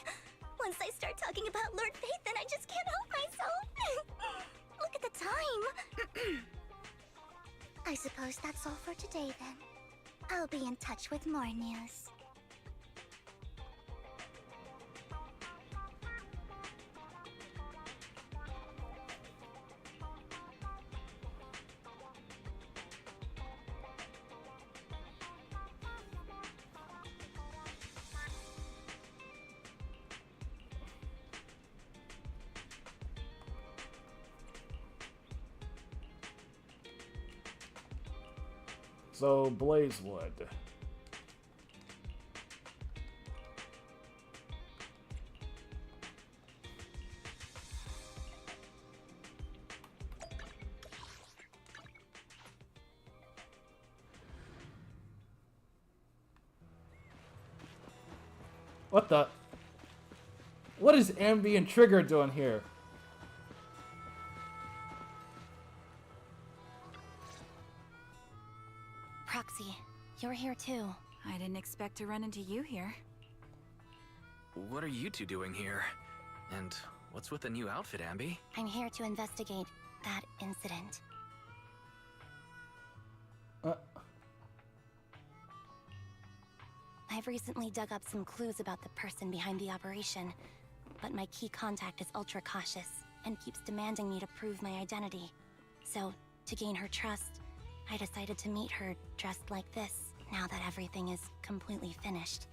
Once I start talking about Lord Phaethon, I just can't help myself. Look at the time. I suppose that's all for today then. I'll be in touch with more news. So, Blazewood. What the? What is Ambi and Trigger doing here? Proxy, you're here too. I didn't expect to run into you here. What are you two doing here? And what's with the new outfit, Ambi? I'm here to investigate that incident. I've recently dug up some clues about the person behind the operation, but my key contact is ultra cautious and keeps demanding me to prove my identity. So, to gain her trust, I decided to meet her dressed like this, now that everything is completely finished.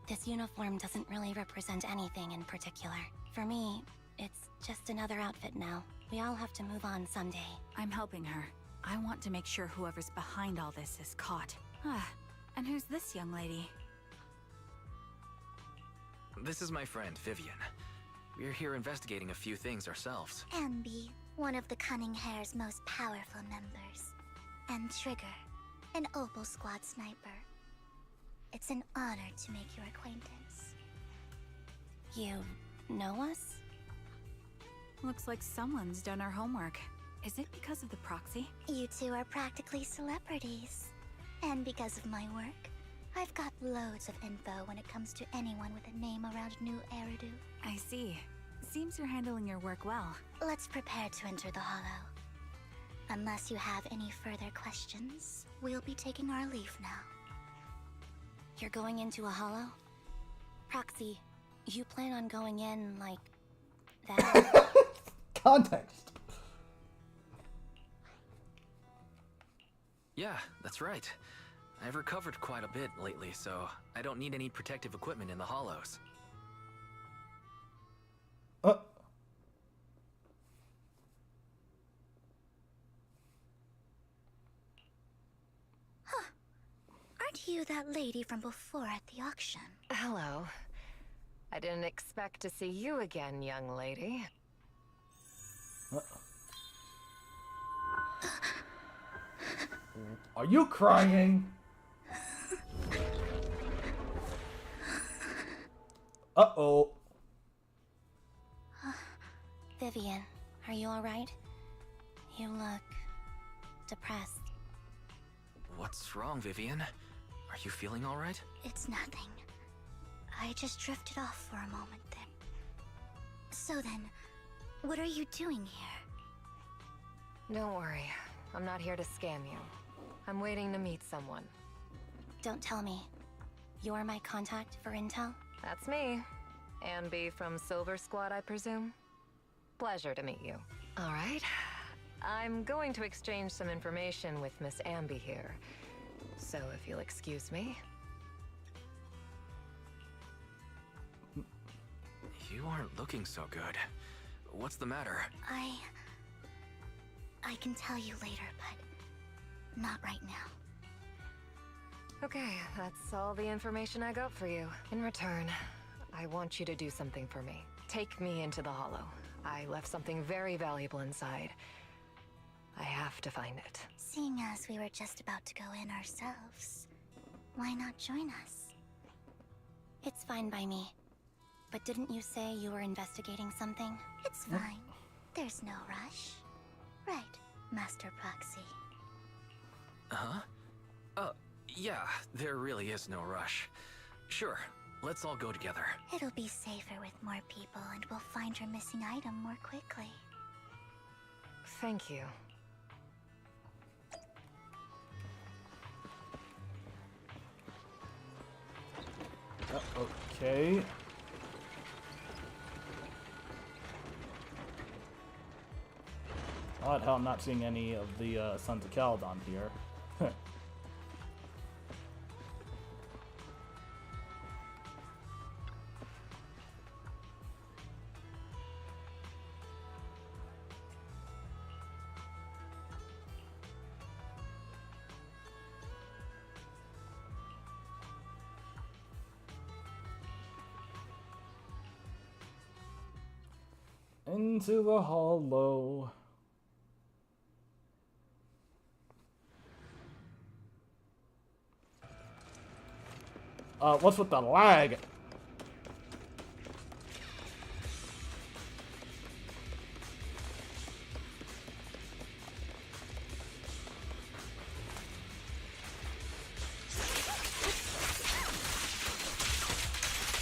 This uniform doesn't really represent anything in particular. For me, it's just another outfit now. We all have to move on someday. I'm helping her. I want to make sure whoever's behind all this is caught. And who's this young lady? This is my friend, Vivian. We're here investigating a few things ourselves. Ambi, one of the Cunning Hair's most powerful members. And Trigger, an Opal Squad sniper. It's an honor to make your acquaintance. You know us? Looks like someone's done our homework. Is it because of the proxy? You two are practically celebrities. And because of my work, I've got loads of info when it comes to anyone with a name around New Eridu. I see. Seems you're handling your work well. Let's prepare to enter the Hollow. Unless you have any further questions, we'll be taking our leave now. You're going into a hollow? Proxy, you plan on going in like that? Context. Yeah, that's right. I've recovered quite a bit lately, so I don't need any protective equipment in the hollows. Aren't you that lady from before at the auction? Hello. I didn't expect to see you again, young lady. Are you crying? Uh-oh. Vivian, are you alright? You look depressed. What's wrong, Vivian? Are you feeling all right? It's nothing. I just drifted off for a moment then. So then, what are you doing here? Don't worry. I'm not here to scam you. I'm waiting to meet someone. Don't tell me. You're my contact for intel? That's me. Ambi from Silver Squad, I presume? Pleasure to meet you. All right. I'm going to exchange some information with Miss Ambi here. So if you'll excuse me. You aren't looking so good. What's the matter? I can tell you later, but not right now. Okay, that's all the information I got for you. In return, I want you to do something for me. Take me into the Hollow. I left something very valuable inside. I have to find it. Seeing as we were just about to go in ourselves, why not join us? It's fine by me. But didn't you say you were investigating something? It's fine. There's no rush. Right, Master Proxy. Huh? Yeah, there really is no rush. Sure, let's all go together. It'll be safer with more people, and we'll find your missing item more quickly. Thank you. Okay. Odd how I'm not seeing any of the Sons of Caledon here. Into the hollow. What's with the lag?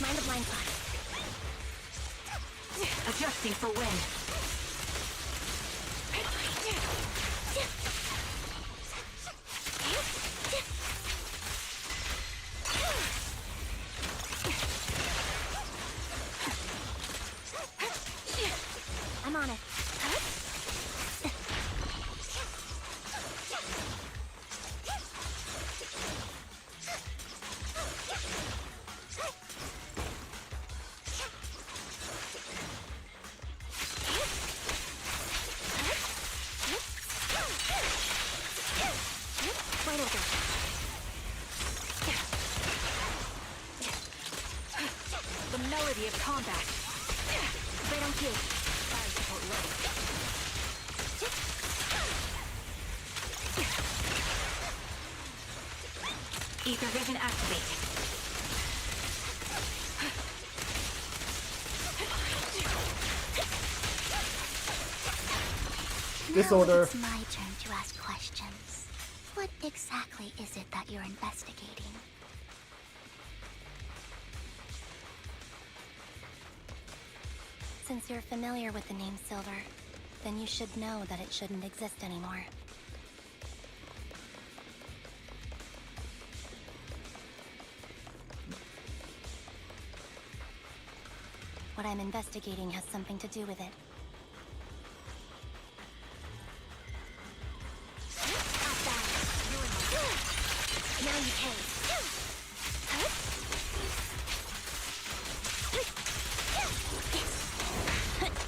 Mind the blind spot. Adjusting for wind. I'm on it. Right over. The melody of combat. Right on cue. Fire support ready. Ether vision activate. Disorder. Now it's my turn to ask questions. What exactly is it that you're investigating? Since you're familiar with the name Silver, then you should know that it shouldn't exist anymore. What I'm investigating has something to do with it. Now you pay.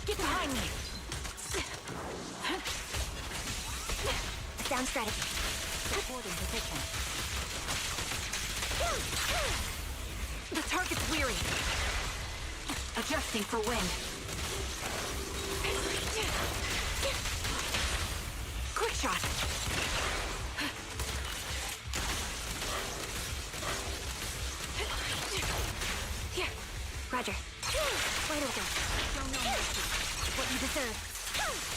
Get behind me. Sound strategy. Support in position. The target's weary. Adjusting for wind. Quick shot. Here. Roger. Right over. Don't know mercy. What you deserve.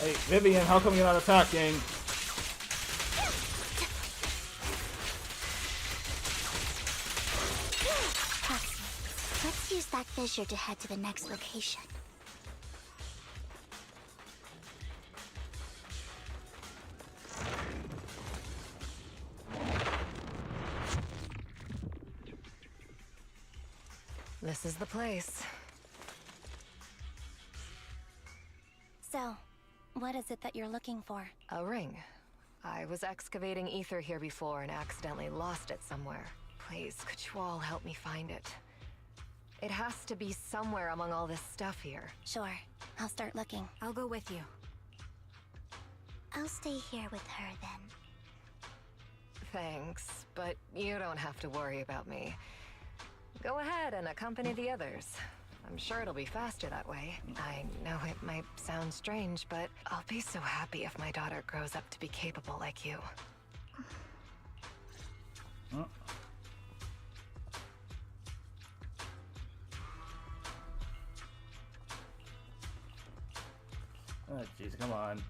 Hey, Vivian, how come you're not attacking? Proxy, let's use that fissure to head to the next location. This is the place. So, what is it that you're looking for? A ring. I was excavating ether here before and accidentally lost it somewhere. Please, could you all help me find it? It has to be somewhere among all this stuff here. Sure. I'll start looking. I'll go with you. I'll stay here with her then. Thanks, but you don't have to worry about me. Go ahead and accompany the others. I'm sure it'll be faster that way. I know it might sound strange, but I'll be so happy if my daughter grows up to be capable like you. Oh, jeez, come on.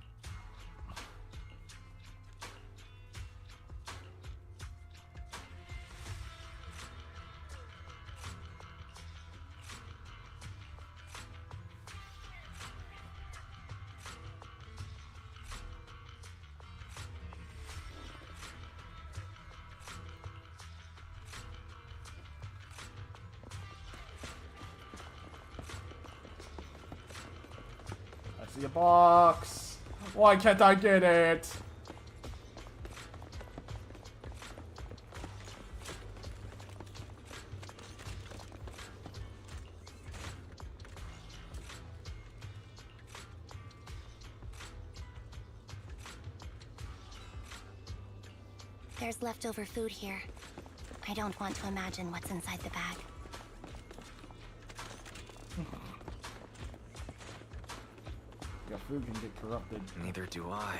I see a box. Why can't I get it? There's leftover food here. I don't want to imagine what's inside the bag. Your food can get corrupted. Neither do I.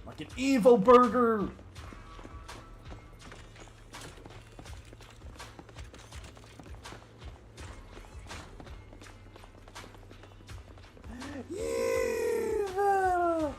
Like an evil burger! Evil!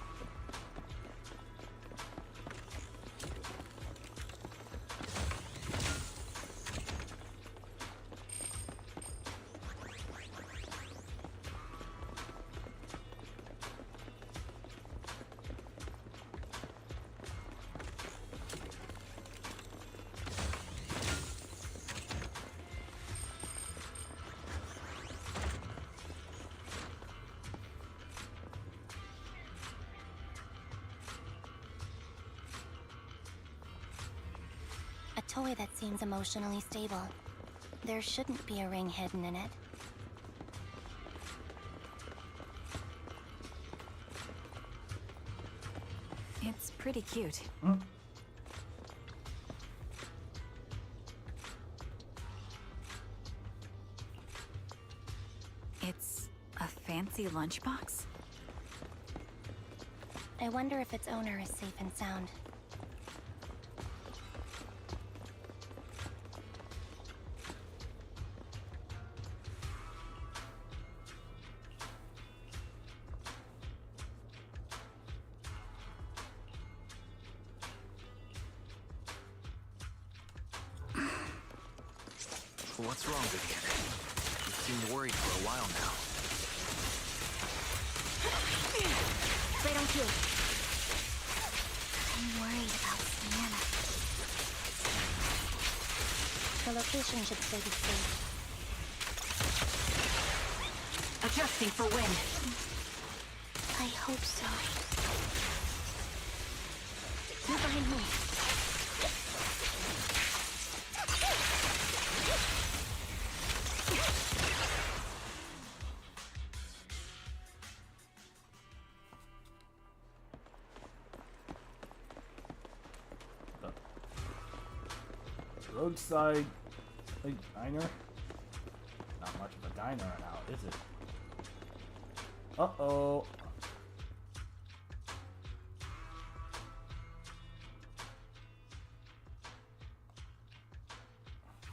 A toy that seems emotionally stable. There shouldn't be a ring hidden in it. It's pretty cute. It's a fancy lunchbox? I wonder if its owner is safe and sound. What's wrong, Vivian? You seemed worried for a while now. Right on cue. I'm worried about Sienna. The location should still be safe. Adjusting for wind. I hope so. Move behind me. Roadside like diner? Not much of a diner now, is it? Uh-oh.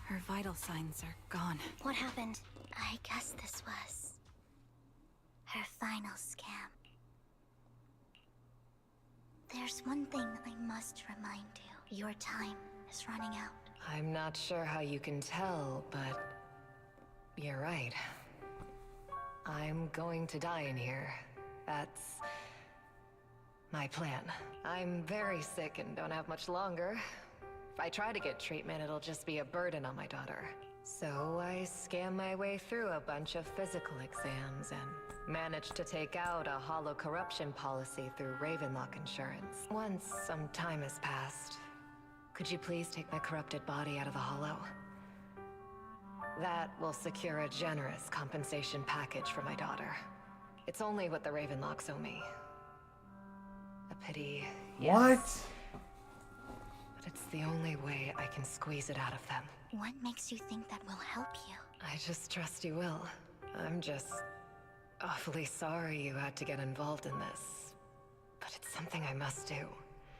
Her vital signs are gone. What happened? I guess this was her final scam. There's one thing I must remind you. Your time is running out. I'm not sure how you can tell, but you're right. I'm going to die in here. That's my plan. I'm very sick and don't have much longer. If I try to get treatment, it'll just be a burden on my daughter. So I scanned my way through a bunch of physical exams and managed to take out a hollow corruption policy through Ravenlock Insurance. Once some time has passed, could you please take my corrupted body out of the hollow? That will secure a generous compensation package for my daughter. It's only what the Ravenlocks owe me. A pity, yes. What? But it's the only way I can squeeze it out of them. What makes you think that will help you? I just trust you will. I'm just awfully sorry you had to get involved in this. But it's something I must do.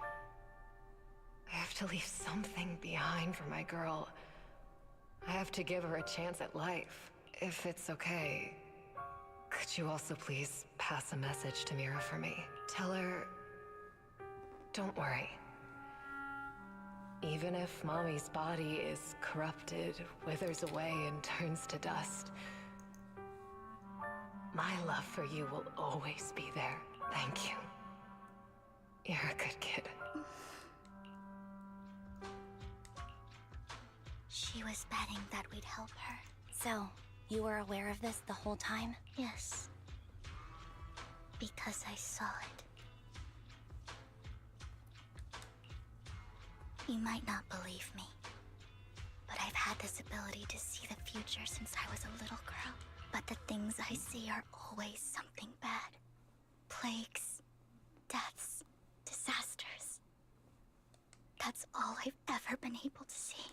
I have to leave something behind for my girl. I have to give her a chance at life. If it's okay, could you also please pass a message to Mira for me? Tell her, don't worry. Even if Mommy's body is corrupted, withers away, and turns to dust, my love for you will always be there. Thank you. You're a good kid. She was betting that we'd help her. So, you were aware of this the whole time? Yes. Because I saw it. You might not believe me, but I've had this ability to see the future since I was a little girl. But the things I see are always something bad. Plagues, deaths, disasters. That's all I've ever been able to see.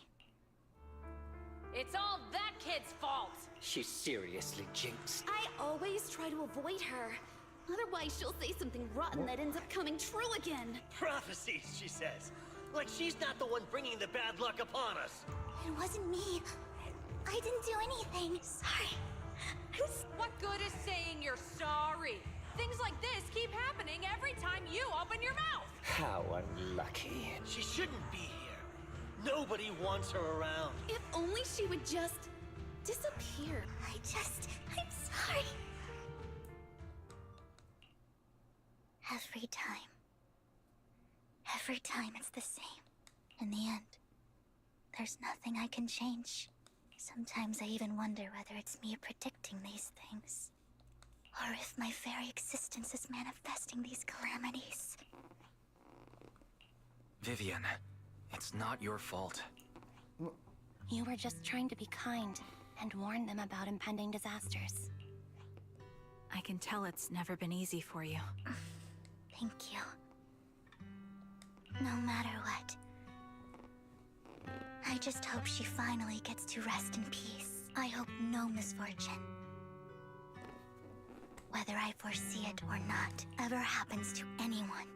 It's all that kid's fault! She's seriously jinxed. I always try to avoid her. Otherwise, she'll say something rotten that ends up coming true again. Prophecies, she says. Like she's not the one bringing the bad luck upon us. It wasn't me. I didn't do anything. Sorry. What good is saying you're sorry? Things like this keep happening every time you open your mouth. How unlucky. She shouldn't be here. Nobody wants her around. If only she would just disappear. I'm sorry. Every time it's the same. In the end, there's nothing I can change. Sometimes I even wonder whether it's me predicting these things, or if my very existence is manifesting these calamities. Vivian, it's not your fault. You were just trying to be kind and warn them about impending disasters. I can tell it's never been easy for you. Thank you. No matter what, I just hope she finally gets to rest in peace. I hope no misfortune, whether I foresee it or not, ever happens to anyone.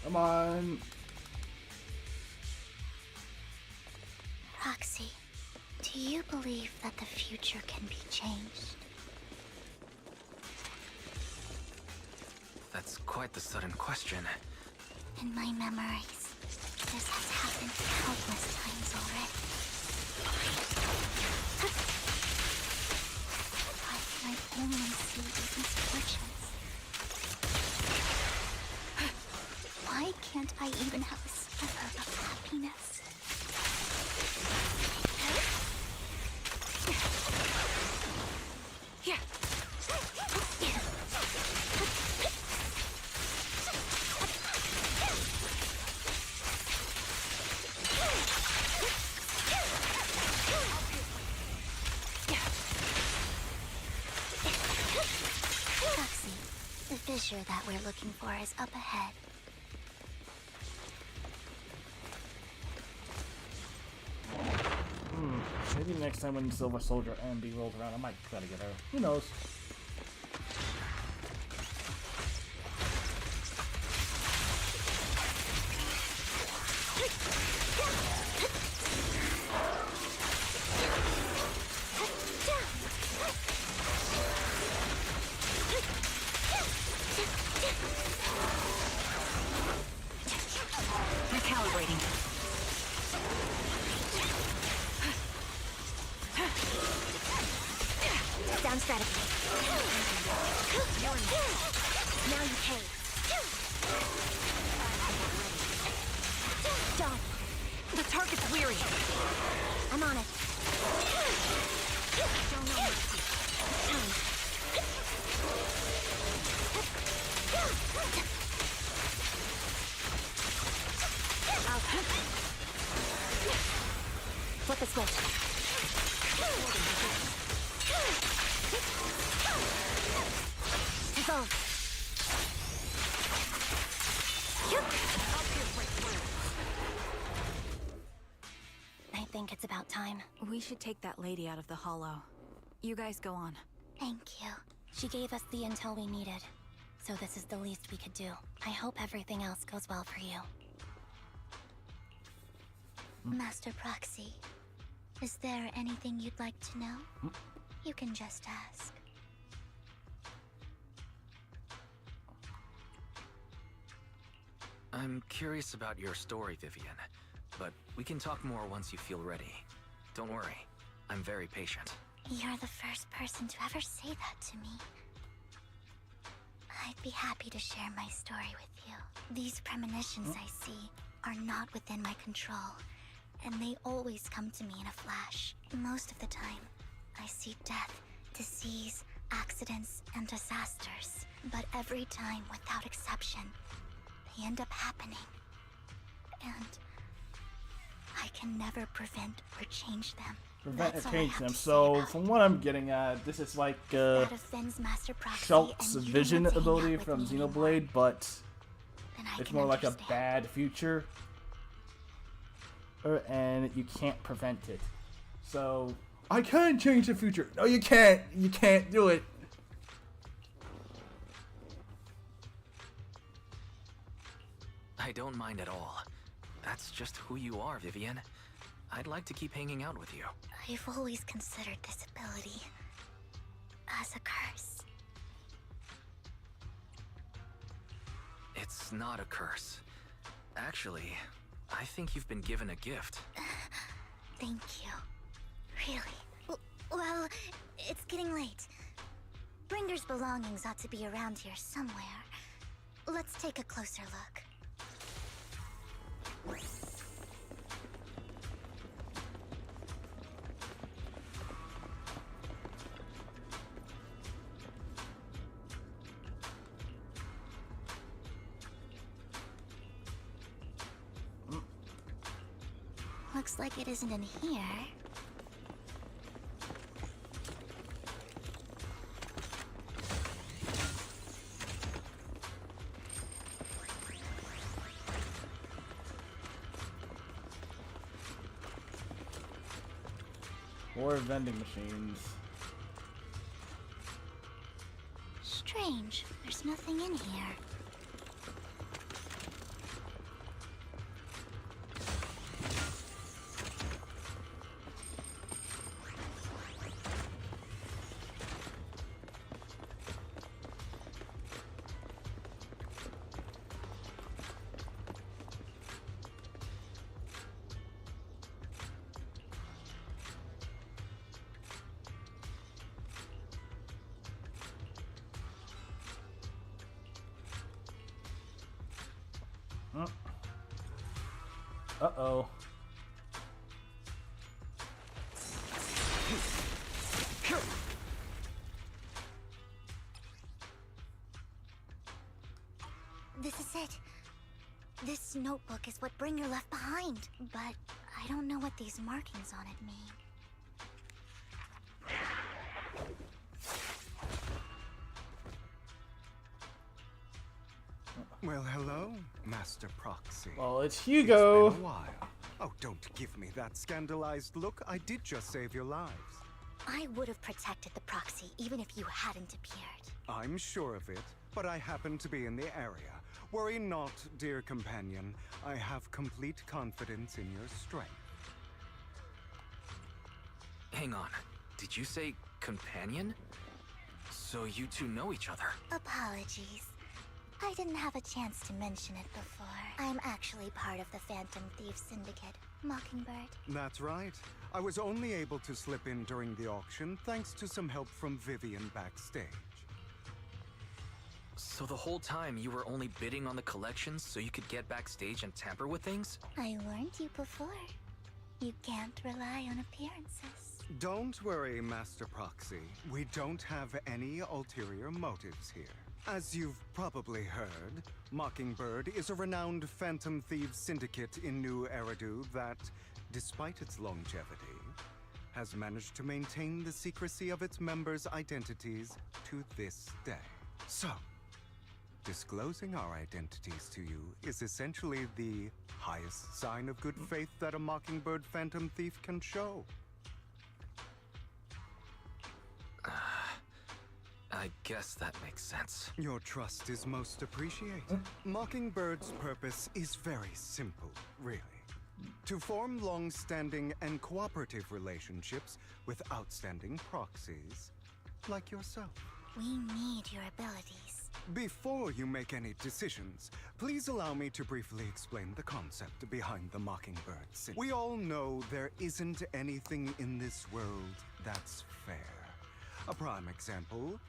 Come on. Roxy, do you believe that the future can be changed? That's quite the sudden question. In my memories, this has happened countless times already. Why can I only see these misfortunes? Why can't I even have a sliver of happiness? Yeah. Roxy, the fissure that we're looking for is up ahead. Maybe next time when Silver Soldier MB rolls around, I might try to get her. Who knows? Shutdown strategy. Now you pay. Done. The target's weary. I'm on it. Show no mercy. Flip the switch. Dissolve. I think it's about time. We should take that lady out of the hollow. You guys go on. Thank you. She gave us the intel we needed, so this is the least we could do. I hope everything else goes well for you. Master Proxy, is there anything you'd like to know? You can just ask. I'm curious about your story, Vivian, but we can talk more once you feel ready. Don't worry, I'm very patient. You're the first person to ever say that to me. I'd be happy to share my story with you. These premonitions I see are not within my control, and they always come to me in a flash. Most of the time, I see death, disease, accidents, and disasters. But every time, without exception, they end up happening. And I can never prevent or change them. Prevent That's or all I change have them. to say So, about from what I'm getting at, this is like that offends Master Proxy, Shulk's and you vision don't want to hang ability out from with me anymore. Xenoblade, but Then I it's can more like a understand. bad future. And you can't prevent it. So, I can change the future. No, you can't. You can't do it. I don't mind at all. That's just who you are, Vivian. I'd like to keep hanging out with you. I've always considered this ability as a curse. It's not a curse. Actually, I think you've been given a gift. Thank you. Really? Well, it's getting late. Bringer's belongings ought to be around here somewhere. Let's take a closer look. Looks like it isn't in here. Or vending machines. Strange. There's nothing in here. Uh-oh. This is it. This notebook is what Bringer left behind, but I don't know what these markings on it mean. Well, hello, Master Proxy. Well, it's Hugo. It's been a while. Oh, don't give me that scandalized look. I did just save your lives. I would have protected the proxy even if you hadn't appeared. I'm sure of it, but I happen to be in the area. Worry not, dear companion. I have complete confidence in your strength. Hang on. Did you say companion? So you two know each other? Apologies. I didn't have a chance to mention it before. I'm actually part of the Phantom Thieves Syndicate, Mockingbird. That's right. I was only able to slip in during the auction thanks to some help from Vivian backstage. So the whole time you were only bidding on the collections so you could get backstage and tamper with things? I warned you before. You can't rely on appearances. Don't worry, Master Proxy. We don't have any ulterior motives here. As you've probably heard, Mockingbird is a renowned phantom thieves syndicate in New Eridu that, despite its longevity, has managed to maintain the secrecy of its members' identities to this day. So, disclosing our identities to you is essentially the highest sign of good faith that a Mockingbird phantom thief can show. I guess that makes sense. Your trust is most appreciated. Mockingbird's purpose is very simple, really. To form long-standing and cooperative relationships with outstanding proxies like yourself. We need your abilities. Before you make any decisions, please allow me to briefly explain the concept behind the Mockingbird system. We all know there isn't anything in this world that's fair. A prime example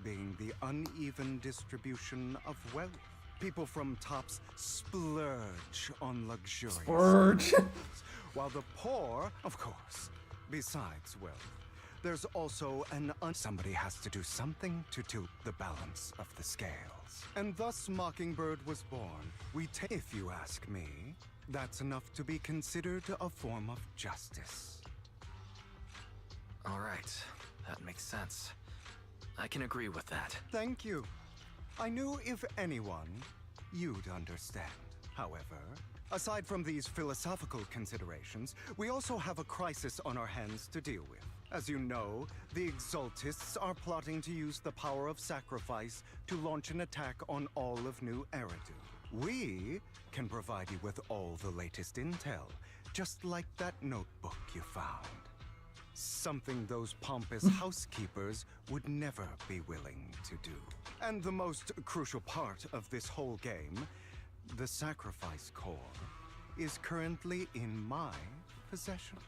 being the uneven distribution of wealth. People from tops splurge on luxurious Splurge. while the poor, of course, besides wealth, there's also somebody has to do something to tilt the balance of the scales. And thus Mockingbird was born. If you ask me, that's enough to be considered a form of justice. All right, that makes sense. I can agree with that. Thank you. I knew if anyone, you'd understand. However, aside from these philosophical considerations, we also have a crisis on our hands to deal with. As you know, the Exaltists are plotting to use the power of sacrifice to launch an attack on all of New Eridu. We can provide you with all the latest intel, just like that notebook you found. Something those pompous housekeepers would never be willing to do. And the most crucial part of this whole game, the sacrifice core, is currently in my possession.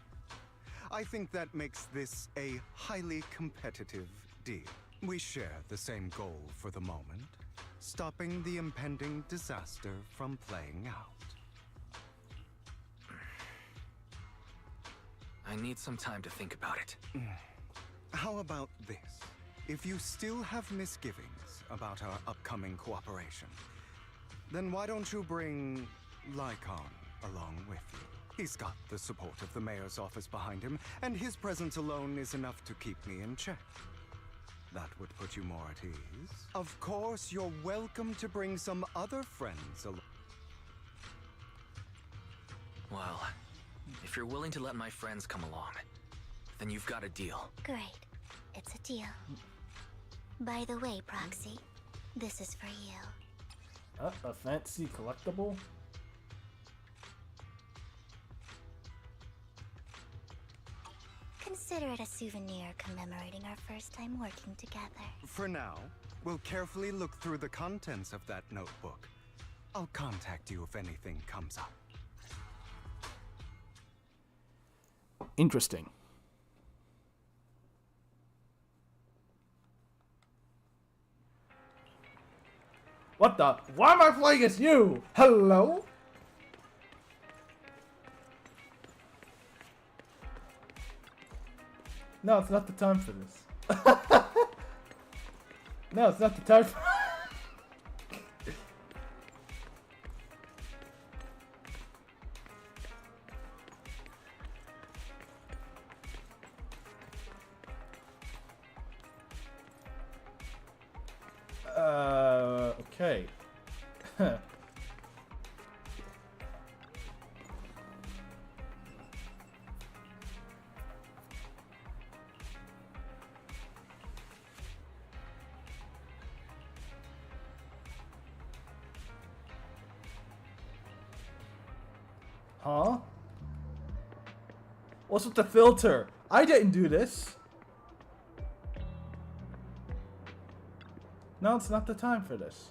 I think that makes this a highly competitive deal. We share the same goal for the moment, stopping the impending disaster from playing out. I need some time to think about it. How about this? If you still have misgivings about our upcoming cooperation, then why don't you bring Lycon along with you? He's got the support of the mayor's office behind him, and his presence alone is enough to keep me in check. That would put you more at ease. Of course, you're welcome to bring some other friends along. Well, if you're willing to let my friends come along, then you've got a deal. Great. It's a deal. By the way, Proxy, this is for you. A fancy collectible? Consider it a souvenir commemorating our first time working together. For now, we'll carefully look through the contents of that notebook. I'll contact you if anything comes up. Interesting. What the? Why am I playing as you? Hello? No, it's not the time for this. No, it's not the time for... Okay. Huh? What's with the filter? I didn't do this. No, it's not the time for this.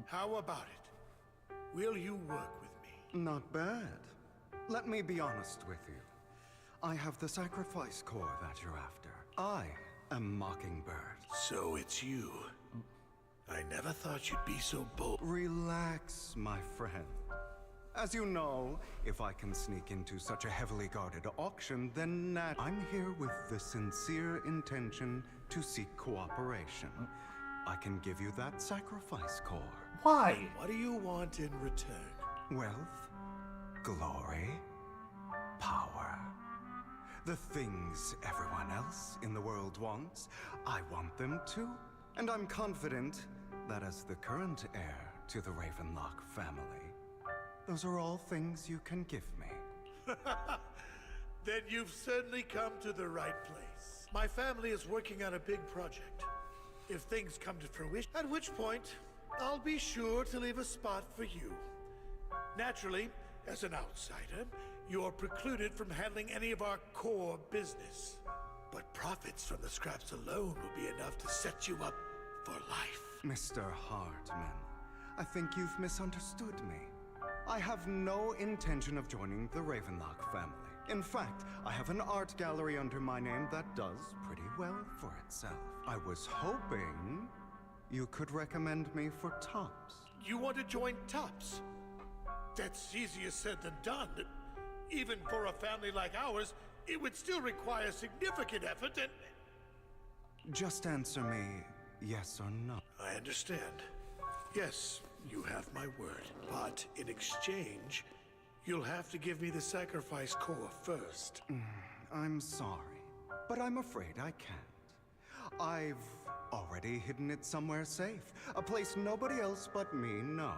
How about it? Will you work with me? Not bad. Let me be honest with you. I have the sacrifice core that you're after. I am Mockingbird. So it's you. I never thought you'd be so bold. Relax, my friend. As you know, if I can sneak into such a heavily guarded auction, then I'm here with the sincere intention to seek cooperation. I can give you that sacrifice core. Why? What do you want in return? Wealth, glory, power. The things everyone else in the world wants, I want them too. And I'm confident that as the current heir to the Ravenlock family, those are all things you can give me. Then you've certainly come to the right place. My family is working on a big project. If things come to fruition, at which point, I'll be sure to leave a spot for you. Naturally, as an outsider, you're precluded from handling any of our core business. But profits from the scraps alone will be enough to set you up for life. Mr. Hartman, I think you've misunderstood me. I have no intention of joining the Ravenlock family. In fact, I have an art gallery under my name that does pretty well for itself. I was hoping you could recommend me for Tops. You want to join Tops? That's easier said than done. Even for a family like ours, it would still require significant effort and... Just answer me yes or no. I understand. Yes, you have my word. But in exchange, you'll have to give me the sacrifice core first. I'm sorry, but I'm afraid I can't. I've already hidden it somewhere safe, a place nobody else but me knows.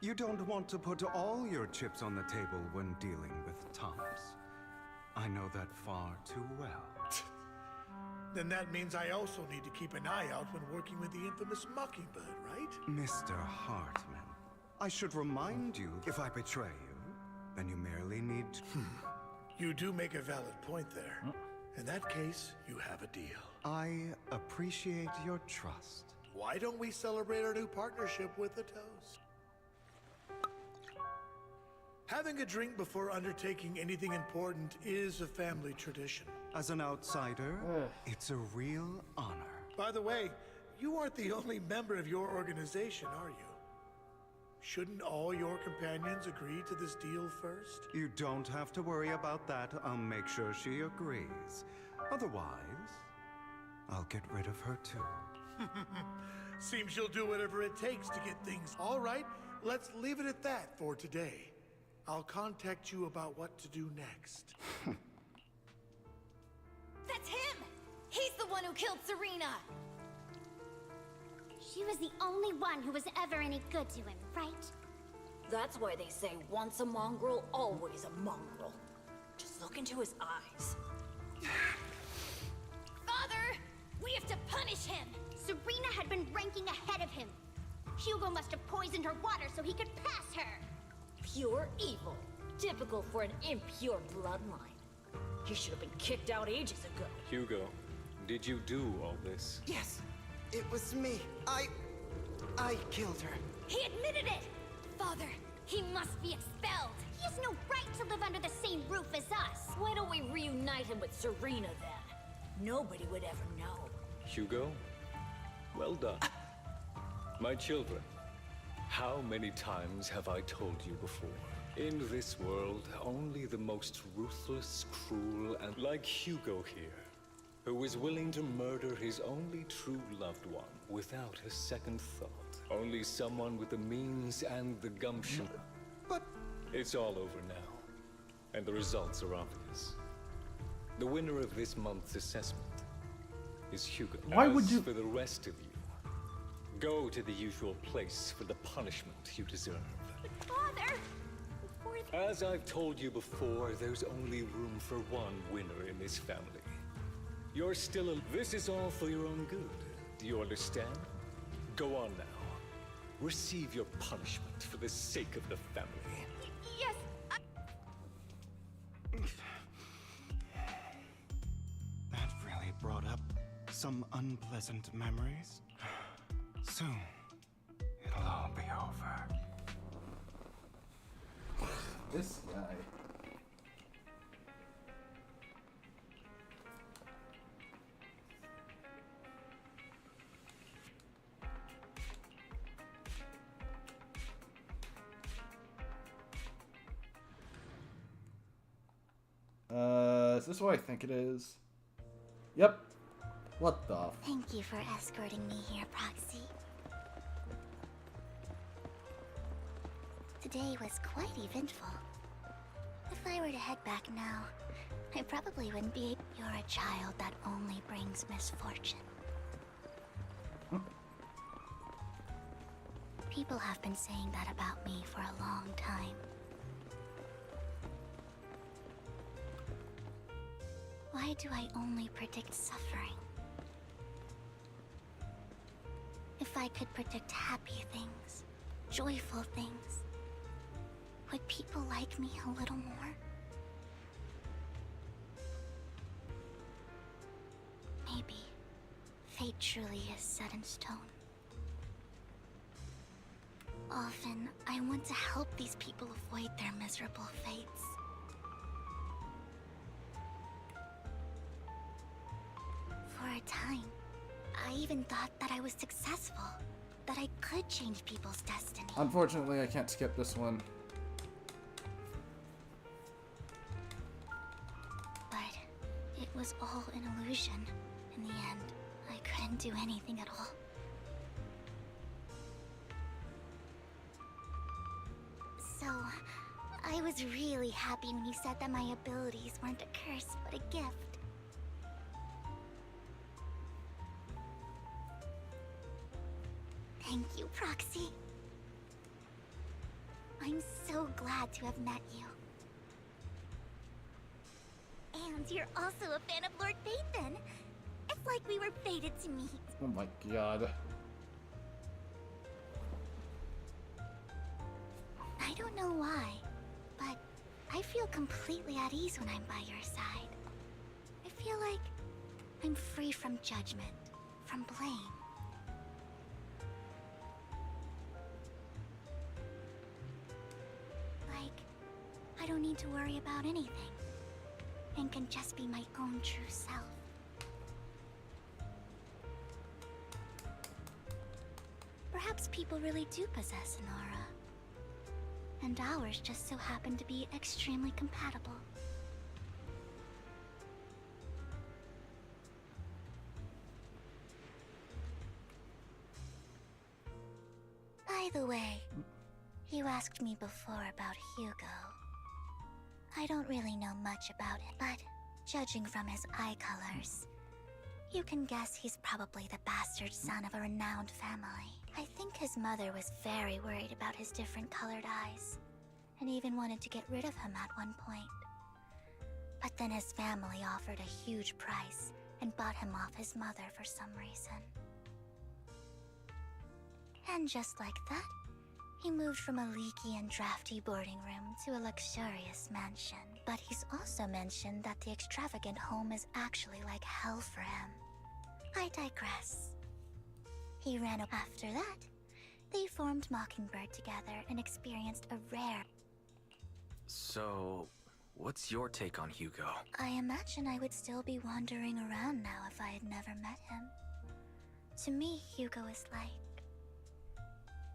You don't want to put all your chips on the table when dealing with Tops. I know that far too well. Then that means I also need to keep an eye out when working with the infamous Mockingbird, right? Mr. Hartman, I should remind you, if I betray you, then you merely need to... You do make a valid point there. In that case, you have a deal. I appreciate your trust. Why don't we celebrate our new partnership with a toast? Having a drink before undertaking anything important is a family tradition. As an outsider, it's a real honor. By the way, you aren't the only member of your organization, are you? Shouldn't all your companions agree to this deal first? You don't have to worry about that. I'll make sure she agrees. Otherwise, I'll get rid of her too. Seems you'll do whatever it takes to get things... All right, let's leave it at that for today. I'll contact you about what to do next. That's him! He's the one who killed Serena! She was the only one who was ever any good to him, right? That's why they say once a mongrel, always a mongrel. Just look into his eyes. Father! We have to punish him! Serena had been ranking ahead of him. Hugo must have poisoned her water so he could pass her. Pure evil. Typical for an impure bloodline. He should have been kicked out ages ago. Hugo, did you do all this? Yes, it was me. I killed her. He admitted it! Father, he must be expelled. He has no right to live under the same roof as us. Why don't we reunite him with Serena then? Nobody would ever know. Hugo, well done. My children, how many times have I told you before? In this world, only the most ruthless, cruel, and like Hugo here, who is willing to murder his only true loved one, without a second thought. Only someone with the means and the gumption. But it's all over now, and the results are obvious. The winner of this month's assessment is Hugo. Why would you? For the rest of you, go to the usual place for the punishment you deserve. Father! As I've told you before, there's only room for one winner in this family. You're still This is all for your own good. Do you understand? Go on now. Receive your punishment for the sake of the family. Yes, That really brought up some unpleasant memories. Soon, it'll all be over. This guy. Is this what I think it is? Yep. What the? Thank you for escorting me here, Proxy. Today was quite eventful. If I were to head back now, I probably wouldn't be. You're a child that only brings misfortune. People have been saying that about me for a long time. Why do I only predict suffering? If I could predict happy things, joyful things, would people like me a little more? Maybe fate truly is set in stone. Often, I want to help these people avoid their miserable fates. For a time, I even thought that I was successful, that I could change people's destiny. Unfortunately, I can't skip this one. But it was all an illusion. In the end, I couldn't do anything at all. So, I was really happy when you said that my abilities weren't a curse, but a gift. Thank you, Proxy. I'm so glad to have met you. And you're also a fan of Lord Phaethon. It's like we were fated to meet. Oh my god. I don't know why, but I feel completely at ease when I'm by your side. I feel like I'm free from judgment, from blame. Like, I don't need to worry about anything, and can just be my own true self. Perhaps people really do possess an aura, and ours just so happen to be extremely compatible. By the way, you asked me before about Hugo. I don't really know much about him, but judging from his eye colors, you can guess he's probably the bastard son of a renowned family. I think his mother was very worried about his different colored eyes, and even wanted to get rid of him at one point. But then his family offered a huge price and bought him off his mother for some reason. And just like that, he moved from a leaky and drafty boarding room to a luxurious mansion. But he's also mentioned that the extravagant home is actually like hell for him. I digress. He ran after that. They formed Mockingbird together and experienced a rare... So, what's your take on Hugo? I imagine I would still be wandering around now if I had never met him. To me, Hugo is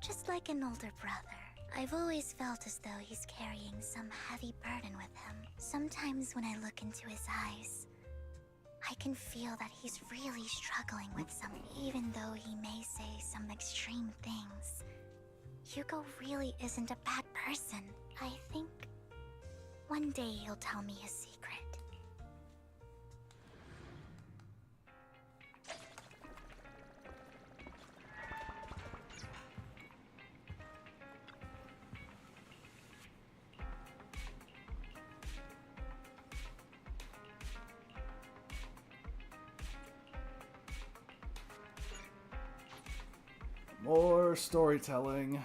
just like an older brother. I've always felt as though he's carrying some heavy burden with him. Sometimes when I look into his eyes, I can feel that he's really struggling with something, even though he may say some extreme things. Hugo really isn't a bad person. I think one day he'll tell me his secret. More storytelling.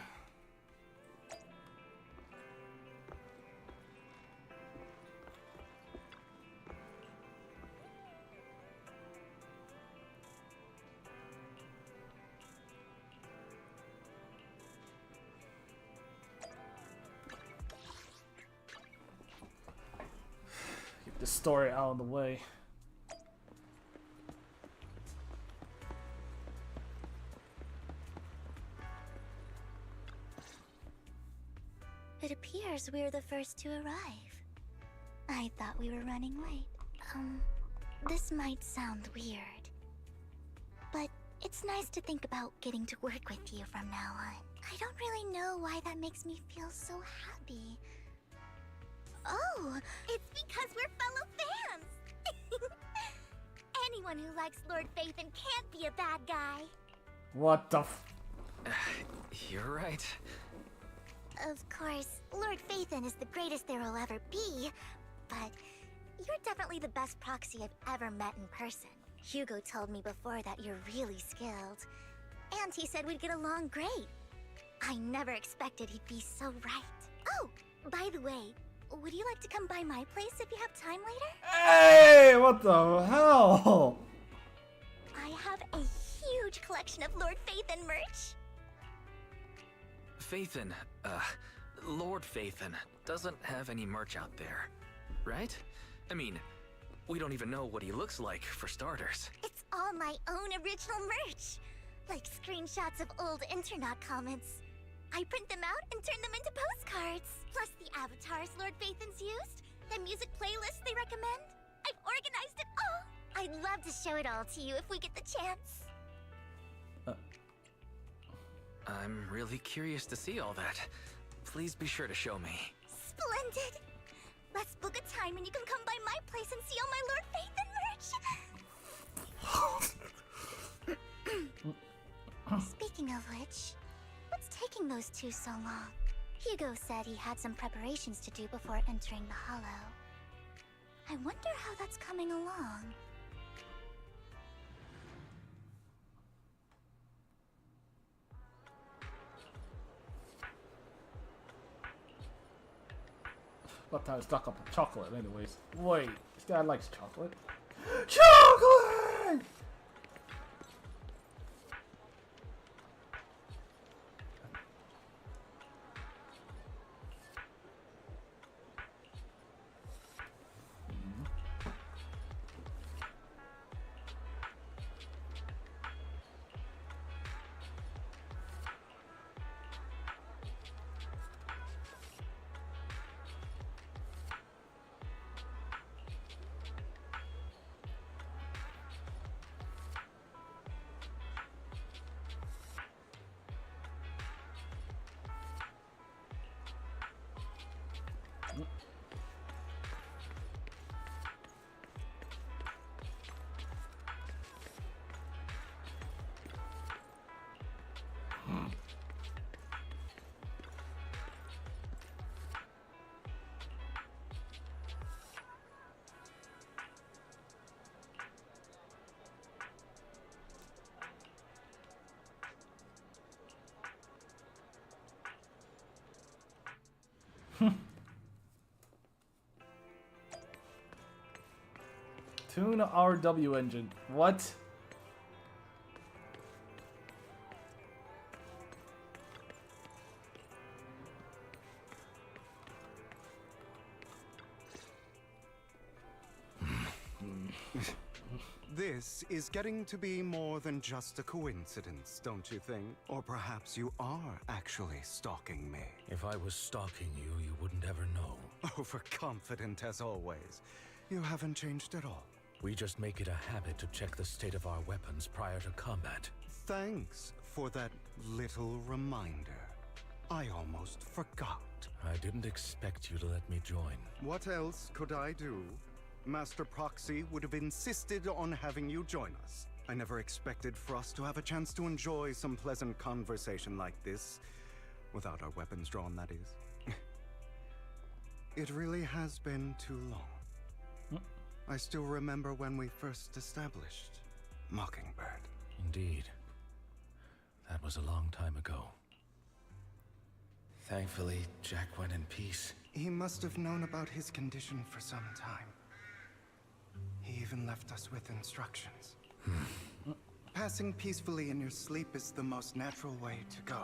Get this story out of the way. It appears we're the first to arrive. I thought we were running late. This might sound weird, but it's nice to think about getting to work with you from now on. I don't really know why that makes me feel so happy. Oh, it's because we're fellow fans! Anyone who likes Lord Phaethon can't be a bad guy. What the f- You're right. Of course, Lord Phaethon is the greatest there will ever be, but you're definitely the best proxy I've ever met in person. Hugo told me before that you're really skilled, and he said we'd get along great. I never expected he'd be so right. Oh, by the way, would you like to come by my place if you have time later? Hey, what the hell? I have a huge collection of Lord Phaethon merch. Phaethon, Lord Phaethon doesn't have any merch out there, right? I mean, we don't even know what he looks like, for starters. It's all my own original merch, like screenshots of old Internet comments. I print them out and turn them into postcards, plus the avatars Lord Phaethon's used, the music playlists they recommend. I've organized it all. I'd love to show it all to you if we get the chance. I'm really curious to see all that. Please be sure to show me. Splendid! Let's book a time and you can come by my place and see all my Lord Phaethon merch! Speaking of which, what's taking those two so long? Hugo said he had some preparations to do before entering the Hollow. I wonder how that's coming along. What time stuck up with chocolate anyways. Wait, this guy likes chocolate? Chocolate! Tune RW engine. What? This is getting to be more than just a coincidence, don't you think? Or perhaps you are actually stalking me. If I was stalking you, you wouldn't ever know. Overconfident as always. You haven't changed at all. We just make it a habit to check the state of our weapons prior to combat. Thanks for that little reminder. I almost forgot. I didn't expect you to let me join. What else could I do? Master Proxy would have insisted on having you join us. I never expected for us to have a chance to enjoy some pleasant conversation like this. Without our weapons drawn, that is. It really has been too long. I still remember when we first established Mockingbird. Indeed. That was a long time ago. Thankfully, Jack went in peace. He must have known about his condition for some time. He even left us with instructions. Passing peacefully in your sleep is the most natural way to go.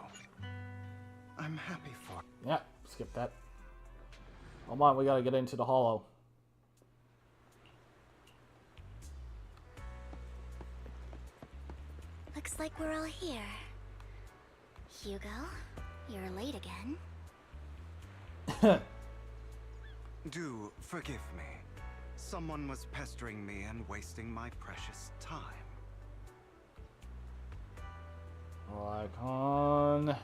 I'm happy for... Yeah, skip that. Come on, we gotta get into the hollow. Looks like we're all here. Hugo, you're late again. Do forgive me. Someone was pestering me and wasting my precious time. Icon.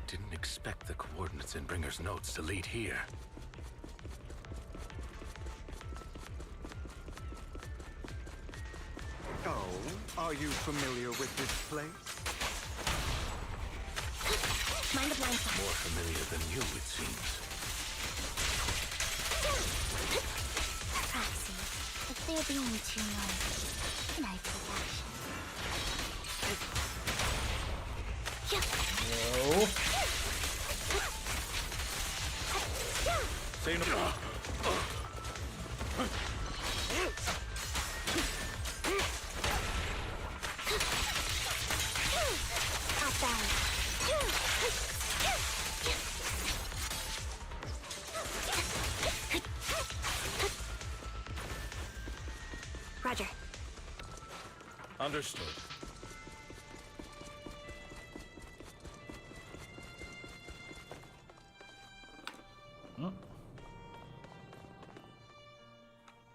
Didn't expect the coordinates in Bringer's notes to lead here. Oh, are you familiar with this place? Mind the blind side. More familiar than you, it seems. Proxy, if they're being too noisy, can I take action? No. Say no. Roger. Understood.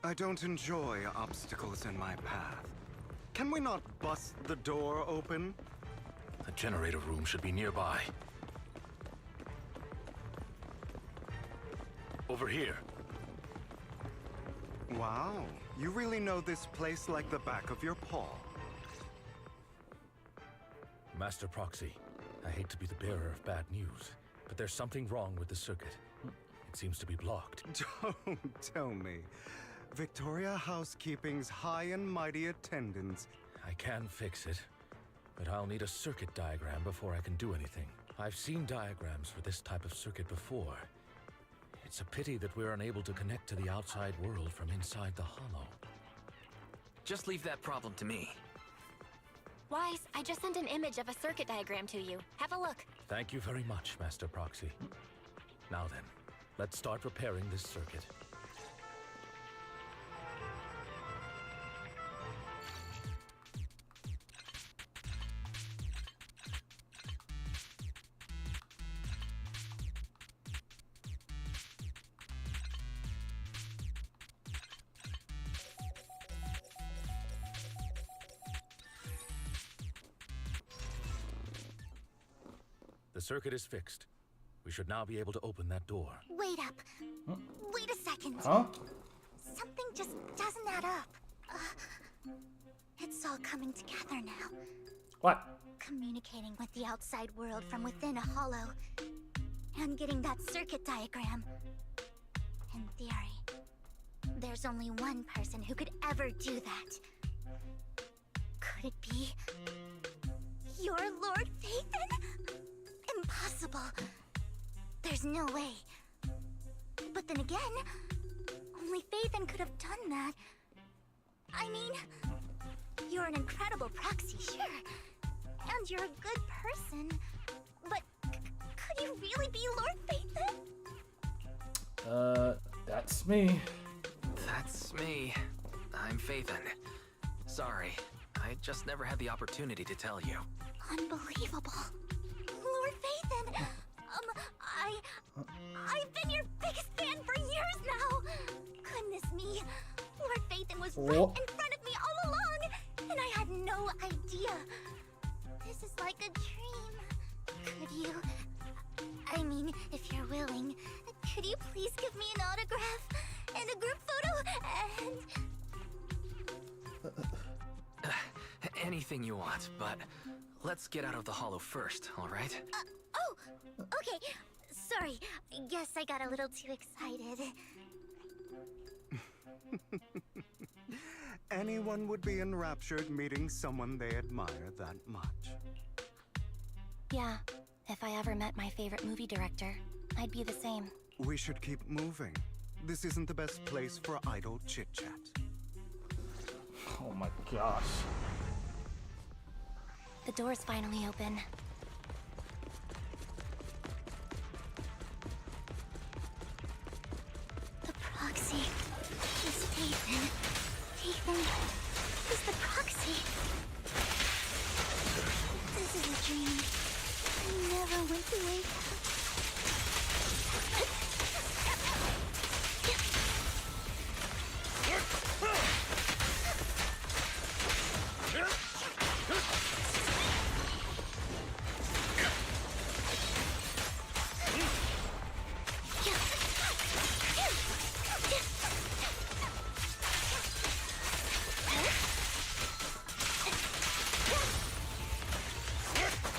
I don't enjoy obstacles in my path. Can we not bust the door open? The generator room should be nearby. Over here. Wow, you really know this place like the back of your paw. Master Proxy, I hate to be the bearer of bad news, but there's something wrong with the circuit. It seems to be blocked. Don't tell me. Victoria Housekeeping's high and mighty attendance. I can fix it, but I'll need a circuit diagram before I can do anything. I've seen diagrams for this type of circuit before. It's a pity that we're unable to connect to the outside world from inside the hollow. Just leave that problem to me. Wise, I just sent an image of a circuit diagram to you. Have a look. Thank you very much, Master Proxy. Now then, let's start repairing this circuit. The circuit is fixed. We should now be able to open that door. Wait up. Wait a second. Huh? Something just doesn't add up. It's all coming together now. What? Communicating with the outside world from within a hollow. And getting that circuit diagram. In theory, there's only one person who could ever do that. Could it be... your Lord Phaethon? Impossible. There's no way. But then again, only Phaethon could have done that. I mean, you're an incredible proxy, sure. And you're a good person. But could you really be Lord Phaethon? That's me. That's me. I'm Phaethon. Sorry, I just never had the opportunity to tell you. Unbelievable. Lord Phaethon! I've been your biggest fan for years now! Goodness me, Lord Phaethon was right in front of me all along, and I had no idea. This is like a dream. Could you... I mean, if you're willing, could you please give me an autograph and a group photo and... Anything you want, but let's get out of the hollow first, alright? Oh! Okay, sorry. I guess I got a little too excited. Anyone would be enraptured meeting someone they admire that much. Yeah, if I ever met my favorite movie director, I'd be the same. We should keep moving. This isn't the best place for idle chit-chat. Oh my gosh. The door's finally open. The proxy is Phaethon. Phaethon is the proxy. This is a dream. I never went to wake up.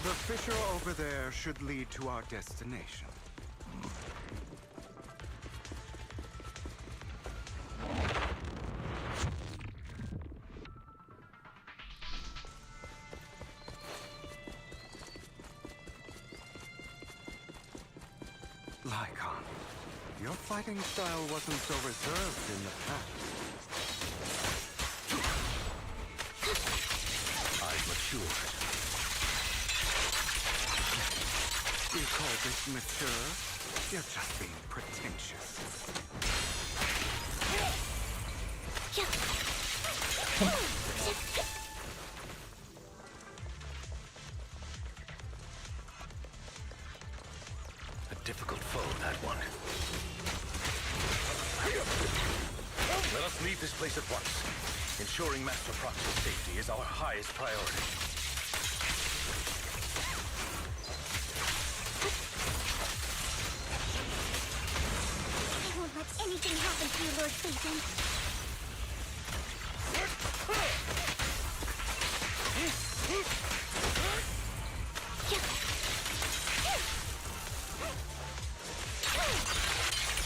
The fissure over there should lead to our destination. Lycon, your fighting style wasn't so reserved in the past. I've matured. You call this mature? You're just being pretentious. A difficult foe, that one. Let us leave this place at once. Ensuring Master Proxy's safety is our highest priority. I won't let anything happen to you, Lord Phaethon.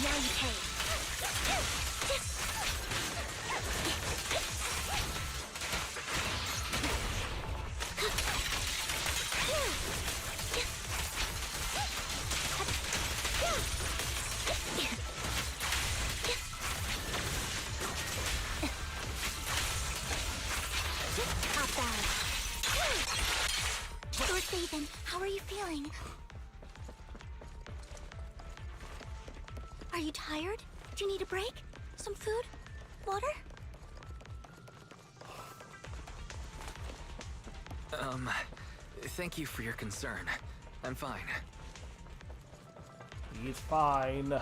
Now you pay. Lord Phaethon, how are you feeling? Are you tired? Do you need a break? Some food? Water? Thank you for your concern. I'm fine. He's fine.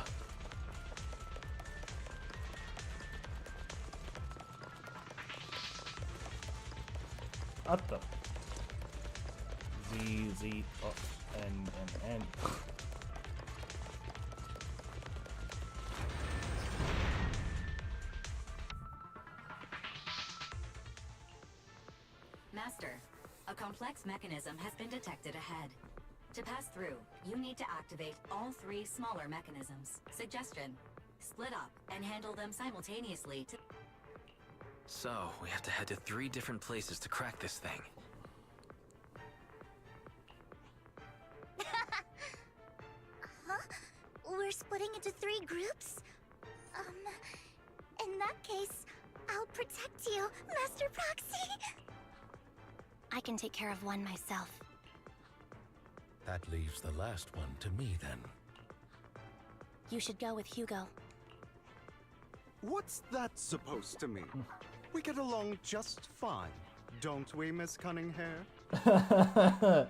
What the? Z, oh, N. Master, a complex mechanism has been detected ahead. To pass through, you need to activate all 3 smaller mechanisms. Suggestion: split up and handle them simultaneously to... So, we have to head to 3 different places to crack this thing. Huh? We're splitting into 3 groups? In that case, I'll protect you, Master Proxy. I can take care of one myself. That leaves the last one to me, then. You should go with Hugo. What's that supposed to mean? We get along just fine, don't we, Miss Cunninghair? I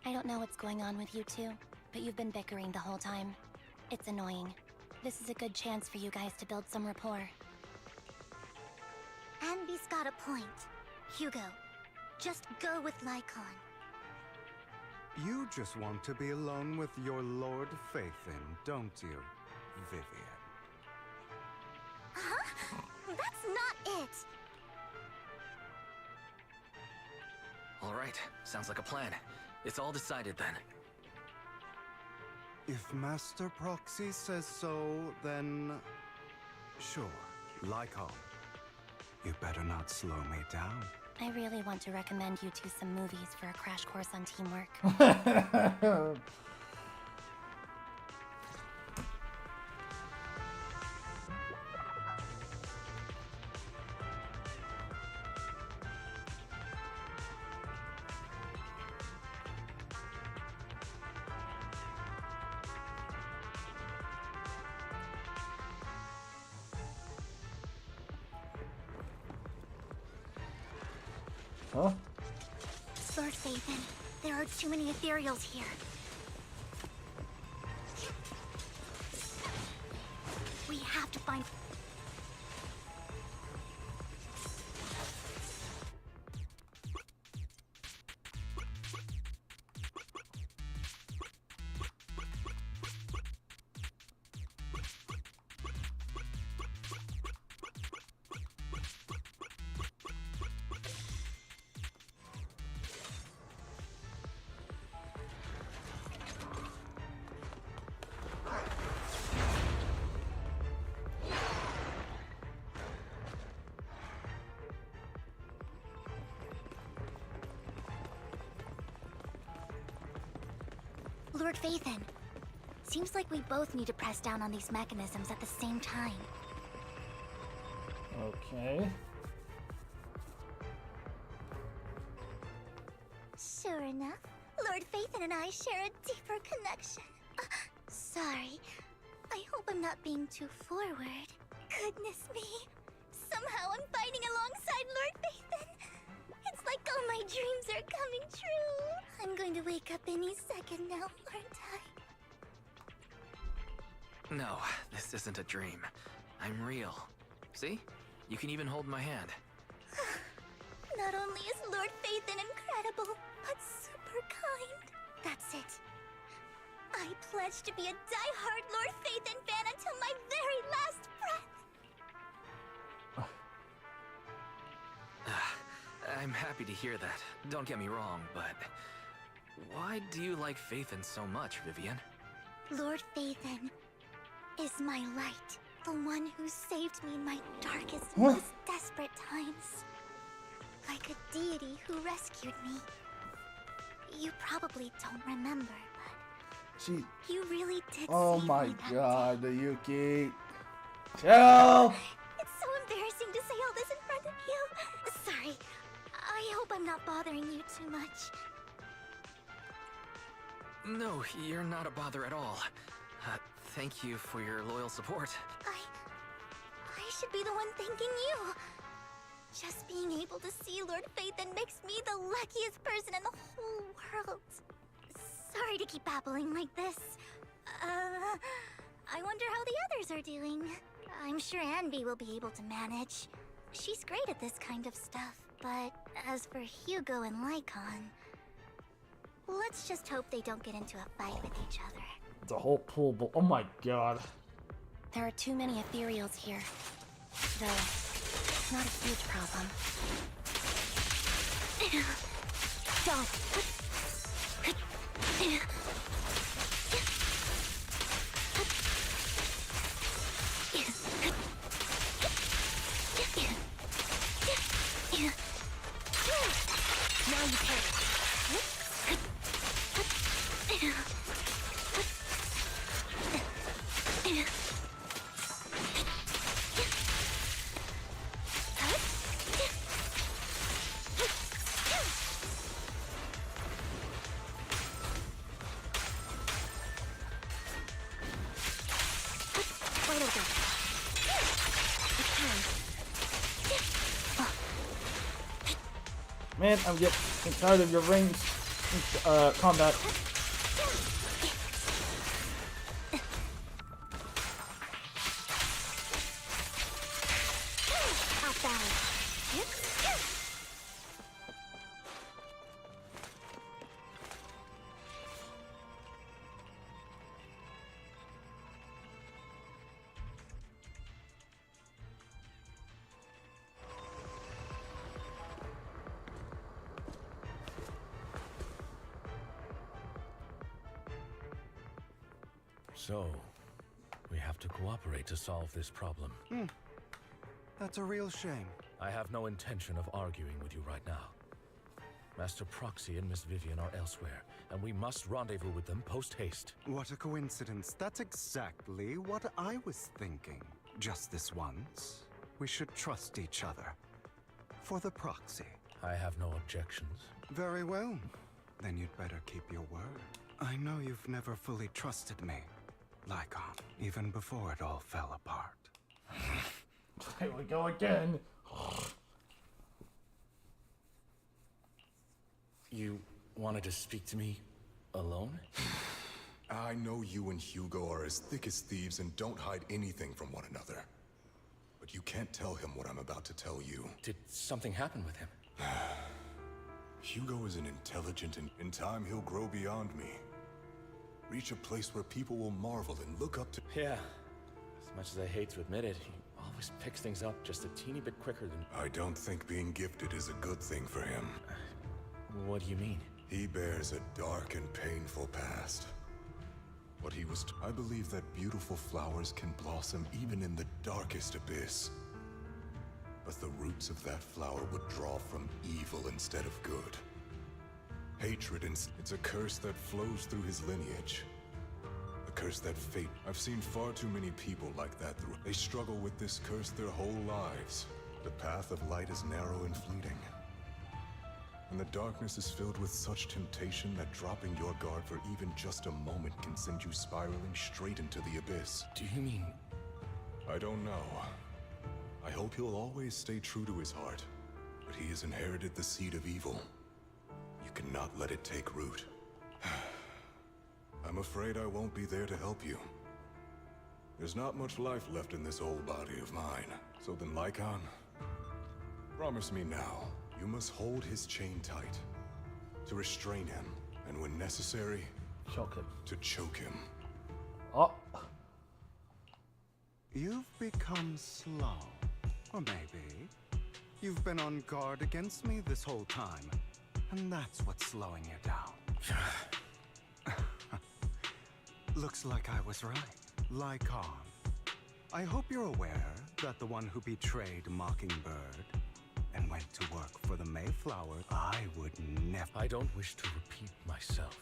don't know what's going on with you two, but you've been bickering the whole time. It's annoying. This is a good chance for you guys to build some rapport. Anby's got a point. Hugo, just go with Lycon. You just want to be alone with your Lord Phaethon, don't you, Vivian? Huh? That's not it! Alright, sounds like a plan. It's all decided then. If Master Proxy says so, then... sure, Lycon. You better not slow me down. I really want to recommend you two some movies for a crash course on teamwork. Huh? Lord Phaethon, there are too many ethereals here. We have to find... Lord Phaethon, seems like we both need to press down on these mechanisms at the same time. Okay. Sure enough, Lord Phaethon and I share a deeper connection. Sorry, I hope I'm not being too forward. Goodness me, somehow I'm fighting alongside Lord Phaethon. It's like all my dreams are coming true. I'm going to wake up any second now, aren't I? No, this isn't a dream. I'm real. See? You can even hold my hand. Not only is Lord Phaethon incredible, but super kind. That's it. I pledge to be a die-hard Lord Phaethon fan until my very last breath. I'm happy to hear that. Don't get me wrong, but... why do you like Phaethon so much, Vivian? Lord Phaethon is my light. The one who saved me in my darkest, most desperate times. Like a deity who rescued me. You probably don't remember, but... you really did Oh save my me that god, day. Yuki. Chill! It's so embarrassing to say all this in front of you. Sorry. I hope I'm not bothering you too much. No, you're not a bother at all. Thank you for your loyal support. I should be the one thanking you. Just being able to see Lord Phaethon makes me the luckiest person in the whole world. Sorry to keep babbling like this. I wonder how the others are doing. I'm sure Anby will be able to manage. She's great at this kind of stuff, but as for Hugo and Lycon, let's just hope they don't get into a fight with each other. The whole pool, oh my god. There are too many ethereals here. Though, it's not a huge problem. Now you can. Man, I'm getting tired of your ranged combat. Off balance. So, we have to cooperate to solve this problem. That's a real shame. I have no intention of arguing with you right now. Master Proxy and Miss Vivian are elsewhere, and we must rendezvous with them post-haste. What a coincidence. That's exactly what I was thinking. Just this once, we should trust each other. For the Proxy. I have no objections. Very well. Then you'd better keep your word. I know you've never fully trusted me, Lycon, even before it all fell apart. Here we go again. You wanted to speak to me alone? I know you and Hugo are as thick as thieves and don't hide anything from one another. But you can't tell him what I'm about to tell you. Did something happen with him? Hugo is an intelligent, and in time he'll grow beyond me. Reach a place where people will marvel and look up to... Yeah. As much as I hate to admit it, he always picks things up just a teeny bit quicker than... I don't think being gifted is a good thing for him. What do you mean? He bears a dark and painful past. What he was... I believe that beautiful flowers can blossom even in the darkest abyss. But the roots of that flower would draw from evil instead of good. Hatred, it's a curse that flows through his lineage. A curse that fate... I've seen far too many people like that through... They struggle with this curse their whole lives. The path of light is narrow and fleeting. And the darkness is filled with such temptation that dropping your guard for even just a moment can send you spiraling straight into the abyss. Do you mean... I don't know. I hope he'll always stay true to his heart. But he has inherited the seed of evil. You cannot let it take root. I'm afraid I won't be there to help you. There's not much life left in this old body of mine. So then, Lycon, promise me now, you must hold his chain tight, to restrain him, and when necessary, choke him. To choke him. Oh. You've become slow. Or maybe you've been on guard against me this whole time, and that's what's slowing you down. Looks like I was right. Lycon, I hope you're aware that the one who betrayed Mockingbird and went to work for the Mayflower, I would never... I don't wish to repeat myself,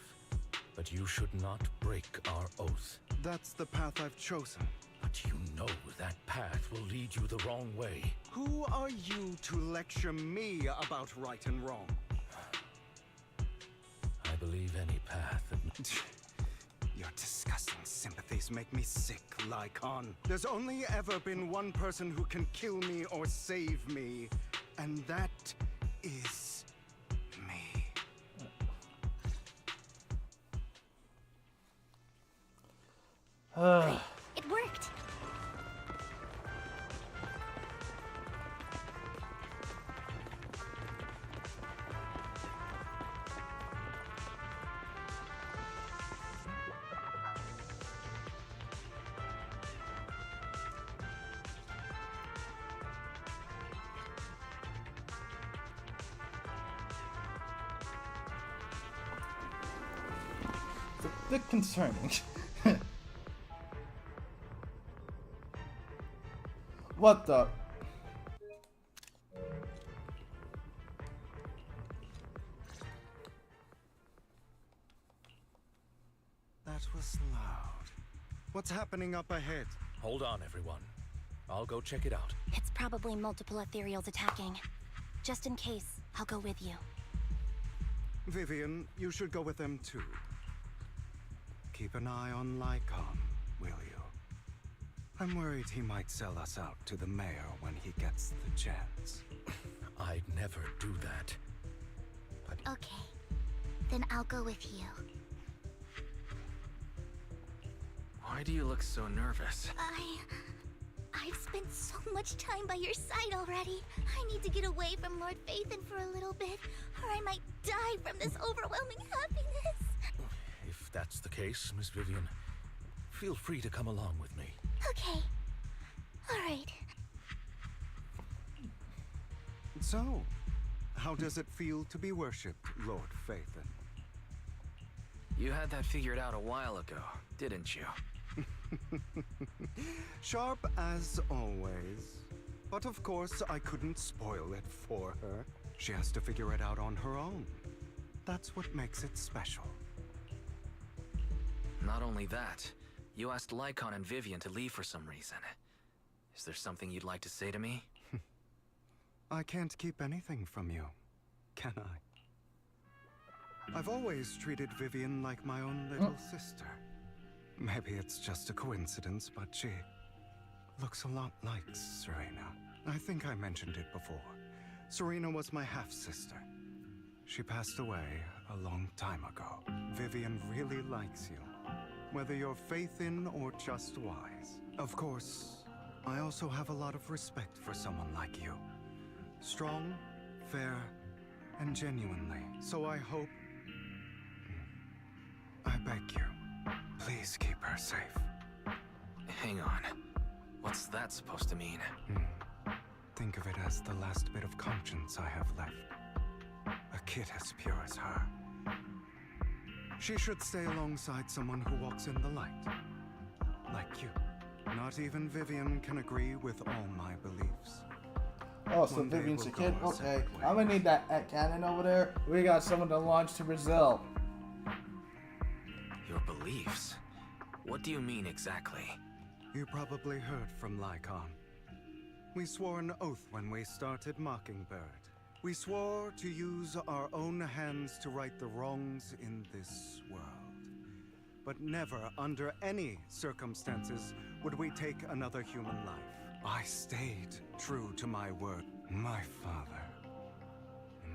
but you should not break our oath. That's the path I've chosen. But you know that path will lead you the wrong way. Who are you to lecture me about right and wrong? I believe any path that... Your disgusting sympathies make me sick, Lycon. There's only ever been one person who can kill me or save me, and that is me. It worked. It's a bit concerning. What the? That was loud. What's happening up ahead? Hold on, everyone. I'll go check it out. It's probably multiple ethereals attacking. Just in case, I'll go with you. Vivian, you should go with them too. Keep an eye on Lycon, will you? I'm worried he might sell us out to the mayor when he gets the chance. I'd never do that. Okay. Then I'll go with you. Why do you look so nervous? I've spent so much time by your side already. I need to get away from Lord Phaethon for a little bit, or I might die from this overwhelming happiness. If that's the case, Miss Vivian, feel free to come along with me. Okay. Alright. So, how does it feel to be worshipped, Lord Phaethon? You had that figured out a while ago, didn't you? Sharp as always. But of course, I couldn't spoil it for her. She has to figure it out on her own. That's what makes it special. Not only that, you asked Lycon and Vivian to leave for some reason. Is there something you'd like to say to me? I can't keep anything from you, can I? I've always treated Vivian like my own little sister. Maybe it's just a coincidence, but she looks a lot like Serena. I think I mentioned it before. Serena was my half-sister. She passed away a long time ago. Vivian really likes you, whether you're faith-in or just wise. Of course, I also have a lot of respect for someone like you. Strong, fair, and genuinely. So I hope... I beg you. Please keep her safe. Hang on. What's that supposed to mean? Think of it as the last bit of conscience I have left. A kid as pure as her. She should stay alongside someone who walks in the light. Like you. Not even Vivian can agree with all my beliefs. Oh, so Vivian's a kid? Okay. I'm gonna need that cannon over there. We got someone to launch to Brazil. Your beliefs? What do you mean exactly? You probably heard from Lycon. We swore an oath when we started Mockingbird. We swore to use our own hands to right the wrongs in this world. But never, under any circumstances, would we take another human life. I stayed true to my word. My father.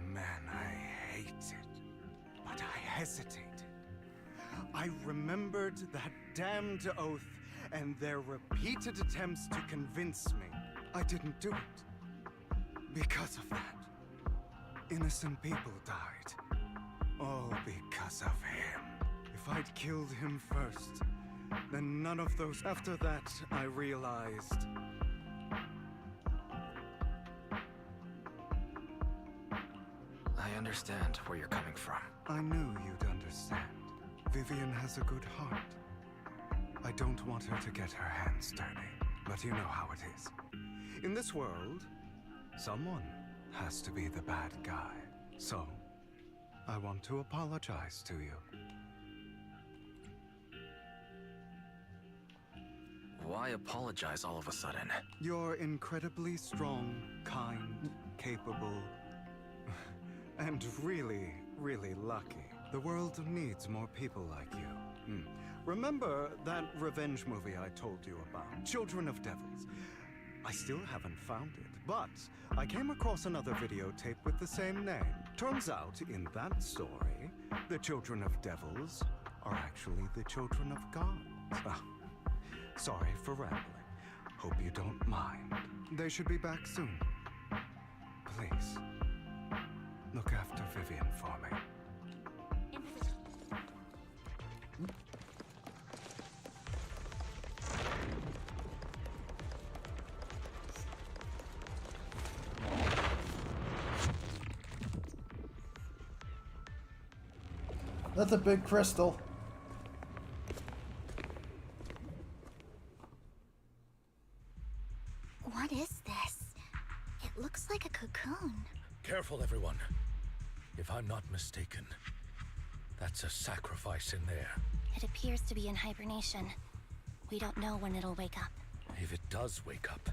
Man, I hated. But I hesitated. I remembered that damned oath and their repeated attempts to convince me I didn't do it. Because of that, innocent people died. All because of him. If I'd killed him first, then none of those... After that, I realized... I understand where you're coming from. I knew you'd understand. Vivian has a good heart. I don't want her to get her hands dirty, but you know how it is. In this world, someone has to be the bad guy. So, I want to apologize to you. Why apologize all of a sudden? You're incredibly strong, kind, capable, and really, really lucky. The world needs more people like you. Remember that revenge movie I told you about? Children of Devils. I still haven't found it, but I came across another videotape with the same name. Turns out, in that story, the Children of Devils are actually the children of God. Sorry for rambling. Hope you don't mind. They should be back soon. Please, look after Vivian for me. That's a big crystal. What is this? It looks like a cocoon. Careful, everyone. If I'm not mistaken, that's a sacrifice in there. It appears to be in hibernation. We don't know when it'll wake up. If it does wake up,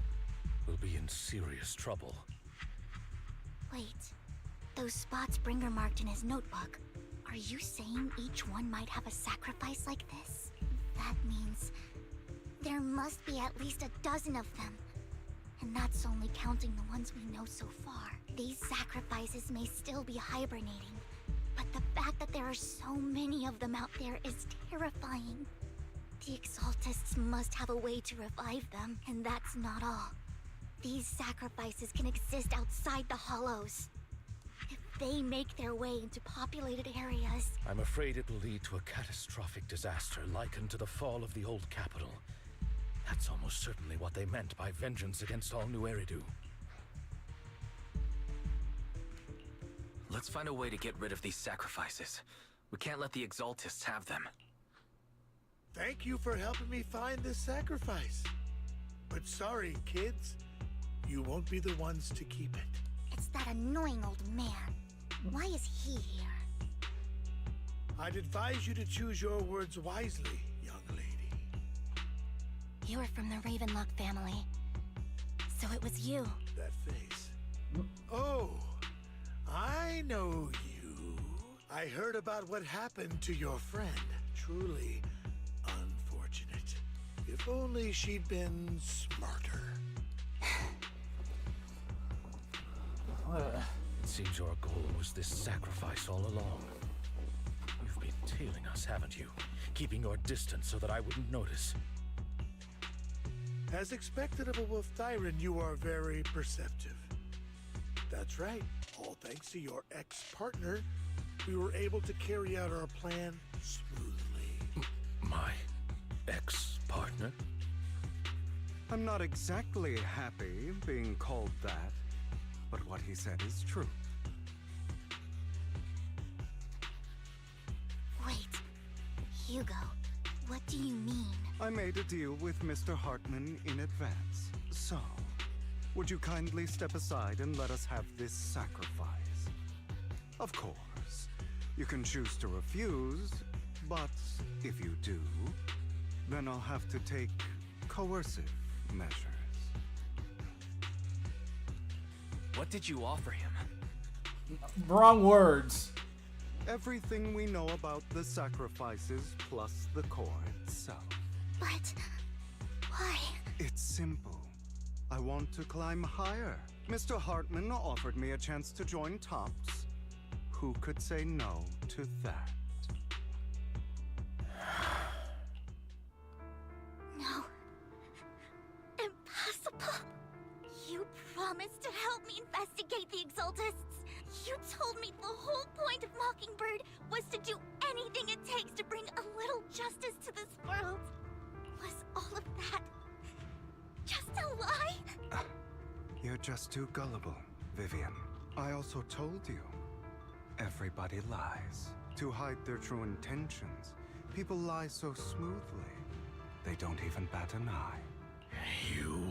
we'll be in serious trouble. Wait. Those spots Bringer marked in his notebook. Are you saying each one might have a sacrifice like this? That means there must be at least a dozen of them. And that's only counting the ones we know so far. These sacrifices may still be hibernating, But the fact that there are so many of them out there is terrifying. The Exaltists must have a way to revive them, and that's not all. These sacrifices can exist outside the Hollows. If they make their way into populated areas... I'm afraid it will lead to a catastrophic disaster likened to the fall of the old capital. That's almost certainly what they meant by vengeance against all New Eridu. Let's find a way to get rid of these sacrifices. We can't let the Exaltists have them. Thank you for helping me find this sacrifice. But sorry, kids. You won't be the ones to keep it. It's that annoying old man. Why is he here? I'd advise you to choose your words wisely, young lady. You're from the Ravenlock family. So it was you. That face. Oh, I know you. I heard about what happened to your friend. Truly unfortunate. If only she'd been smarter. It seems your goal was this sacrifice all along. You've been tailing us, haven't you? Keeping your distance so that I wouldn't notice. As expected of a Wolf Tyrant, you are very perceptive. That's right. All thanks to your ex-partner, we were able to carry out our plan smoothly. My ex-partner? I'm not exactly happy being called that, but what he said is true. Wait, Hugo, what do you mean? I made a deal with Mr. Hartman in advance. So, would you kindly step aside and let us have this sacrifice? Of course, you can choose to refuse, but if you do, then I'll have to take coercive measures. What did you offer him? Wrong words. Everything we know about the sacrifices plus the core itself. But... why? It's simple. I want to climb higher. Mr. Hartman offered me a chance to join Tops. Who could say no to that? No. Impossible. You promised to help me investigate the Exaltists. You told me the whole point of Mockingbird was to do anything it takes to bring a little justice to this world. Was all of that just a lie? You're just too gullible, Vivian. I also told you, everybody lies. To hide their true intentions, people lie so smoothly, they don't even bat an eye. You...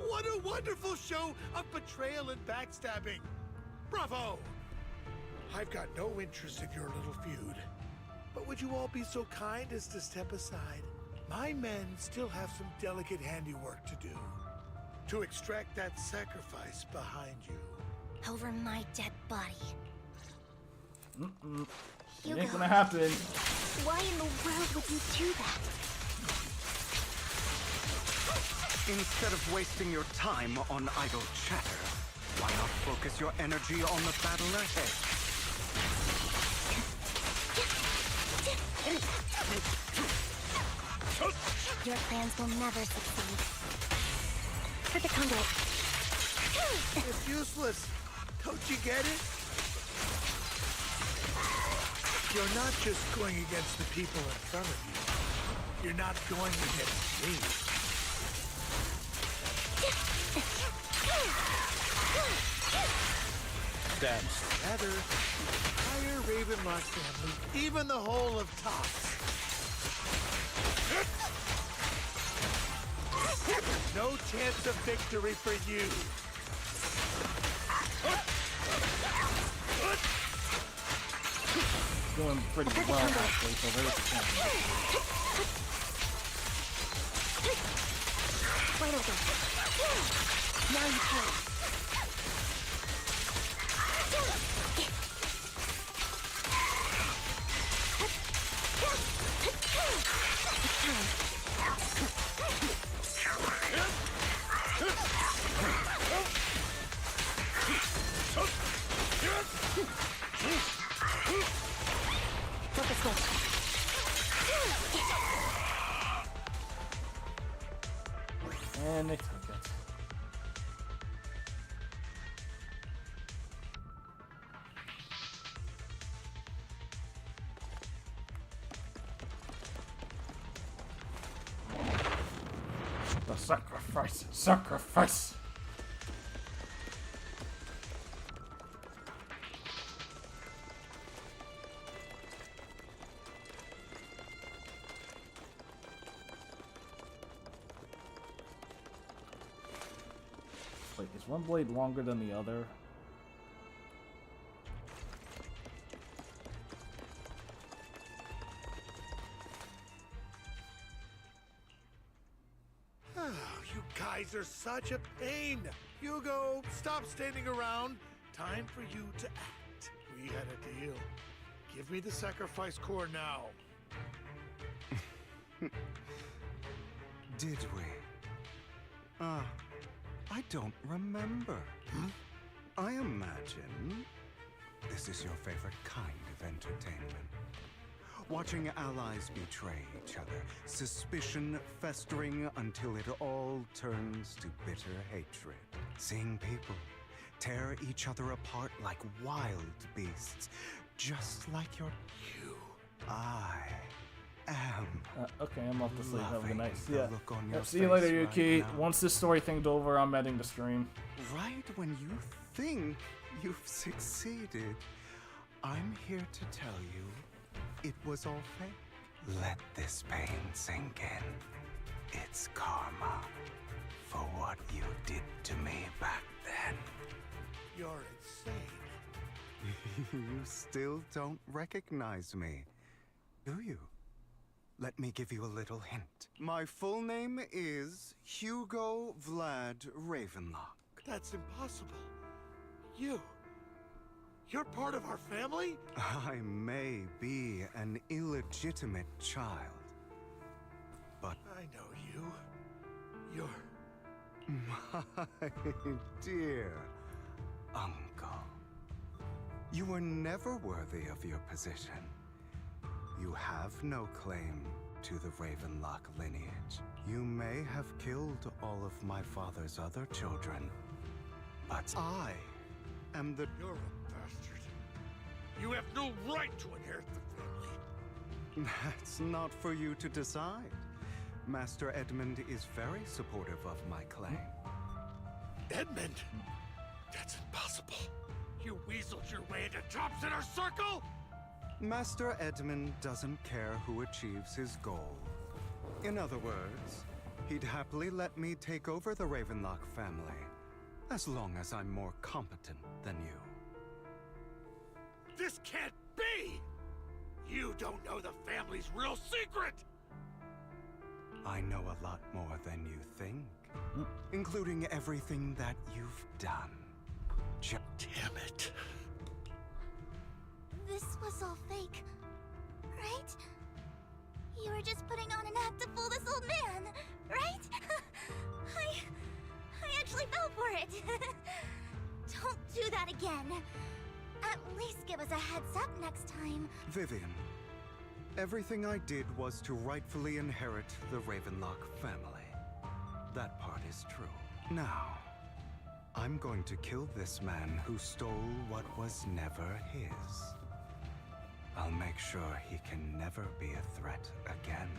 What a wonderful show of betrayal and backstabbing! Bravo! I've got no interest in your little feud. But would you all be so kind as to step aside? My men still have some delicate handiwork to do. To extract that sacrifice behind you. Over my dead body. It ain't gonna happen. Why in the world would you do that? Instead of wasting your time on idle chatter, why not focus your energy on the battle ahead? Your plans will never succeed. Perfect conduit. It's useless. Don't you get it? You're not just going against the people in front of you. You're not going against me. Damn. Rather, the entire Ravenlock family, even the whole of Tops. No chance of victory for you. Doing pretty well, actually, so there's a chance. Wide open. Now you play. And they took it. The sacrifice! Sacrifice! Wait, is one blade longer than the other? You guys are such a pain. Hugo, stop standing around. Time for you to act. We had a deal. Give me the sacrifice core now. Did we? I don't remember. I imagine this is your favorite kind of entertainment. Watching allies betray each other, suspicion festering until it all turns to bitter hatred. Seeing people tear each other apart like wild beasts, just like you. I am. Okay, I'm off to sleep. Have a good night. the Yeah. look on your See you later, face Yuki. right now. Once this story thing's over, I'm ending the stream. Right when you think you've succeeded, I'm here to tell you it was all fake. Let this pain sink in. It's karma for what you did to me back then. You're insane. You still don't recognize me, do you? Let me give you a little hint. My full name is Hugo Vlad Ravenlock. That's impossible. You're part of our family? I may be an illegitimate child, but I know you. You're... my dear uncle, you were never worthy of your position. You have no claim to the Ravenlock lineage. You may have killed all of my father's other children, but I am the... You're a bastard. You have no right to inherit the family. That's not for you to decide. Master Edmund is very supportive of my claim. Edmund? That's impossible. You weaseled your way into top center circle? Master Edmund doesn't care who achieves his goal. In other words, he'd happily let me take over the Ravenlock family, as long as I'm more competent than you. This can't be! You don't know the family's real secret! I know a lot more than you think, including everything that you've done. Damn it. This was all fake, right? You were just putting on an act to fool this old man, right? I actually fell for it. Don't do that again. At least give us a heads up next time. Vivian, everything I did was to rightfully inherit the Ravenlock family. That part is true. Now, I'm going to kill this man who stole what was never his. I'll make sure he can never be a threat again.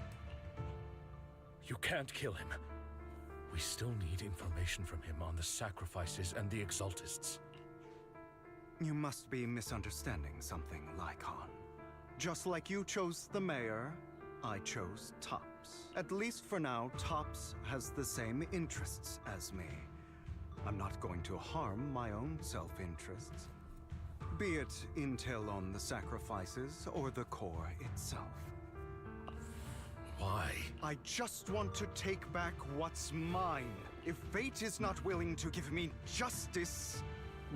You can't kill him. We still need information from him on the sacrifices and the Exaltists. You must be misunderstanding something, Lycon. Just like you chose the mayor, I chose Tops. At least for now, Tops has the same interests as me. I'm not going to harm my own self-interests. Be it intel on the sacrifices or the core itself. Why? I just want to take back what's mine. If fate is not willing to give me justice,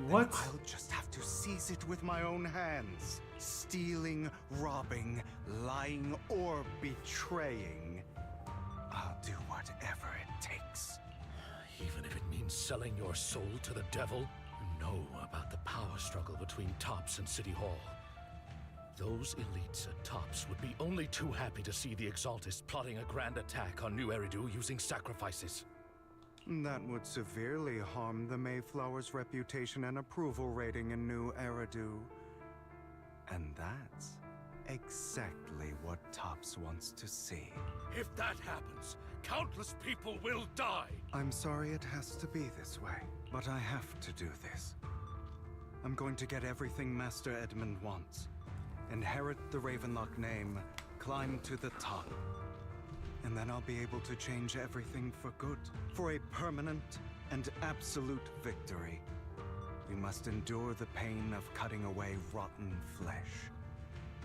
what? then I'll just have to seize it with my own hands. Stealing, robbing, lying, or betraying. I'll do whatever it takes. Even if it means selling your soul to the devil? You know about the power struggle between Tops and City Hall. Those elites at Tops would be only too happy to see the Exaltists plotting a grand attack on New Eridu using sacrifices. That would severely harm the Mayflower's reputation and approval rating in New Eridu. And that's exactly what Tops wants to see. If that happens, countless people will die! I'm sorry it has to be this way, but I have to do this. I'm going to get everything Master Edmund wants. Inherit the Ravenlock name, climb to the top. And then I'll be able to change everything for good. For a permanent and absolute victory. We must endure the pain of cutting away rotten flesh.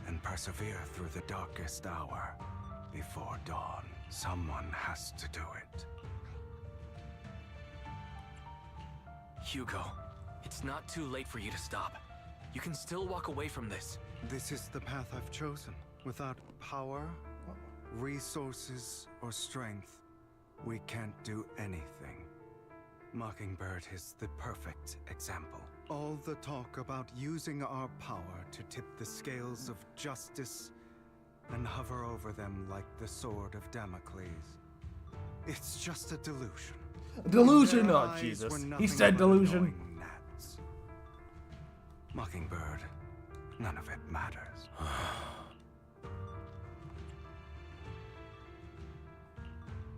And persevere through the darkest hour before dawn. Someone has to do it. Hugo, it's not too late for you to stop. You can still walk away from this. This is the path I've chosen. Without power, resources, or strength, we can't do anything. Mockingbird is the perfect example. All the talk about using our power to tip the scales of justice and hover over them like the sword of Damocles. It's just a delusion. Delusion? Oh, Jesus. He said delusion. Mockingbird, none of it matters.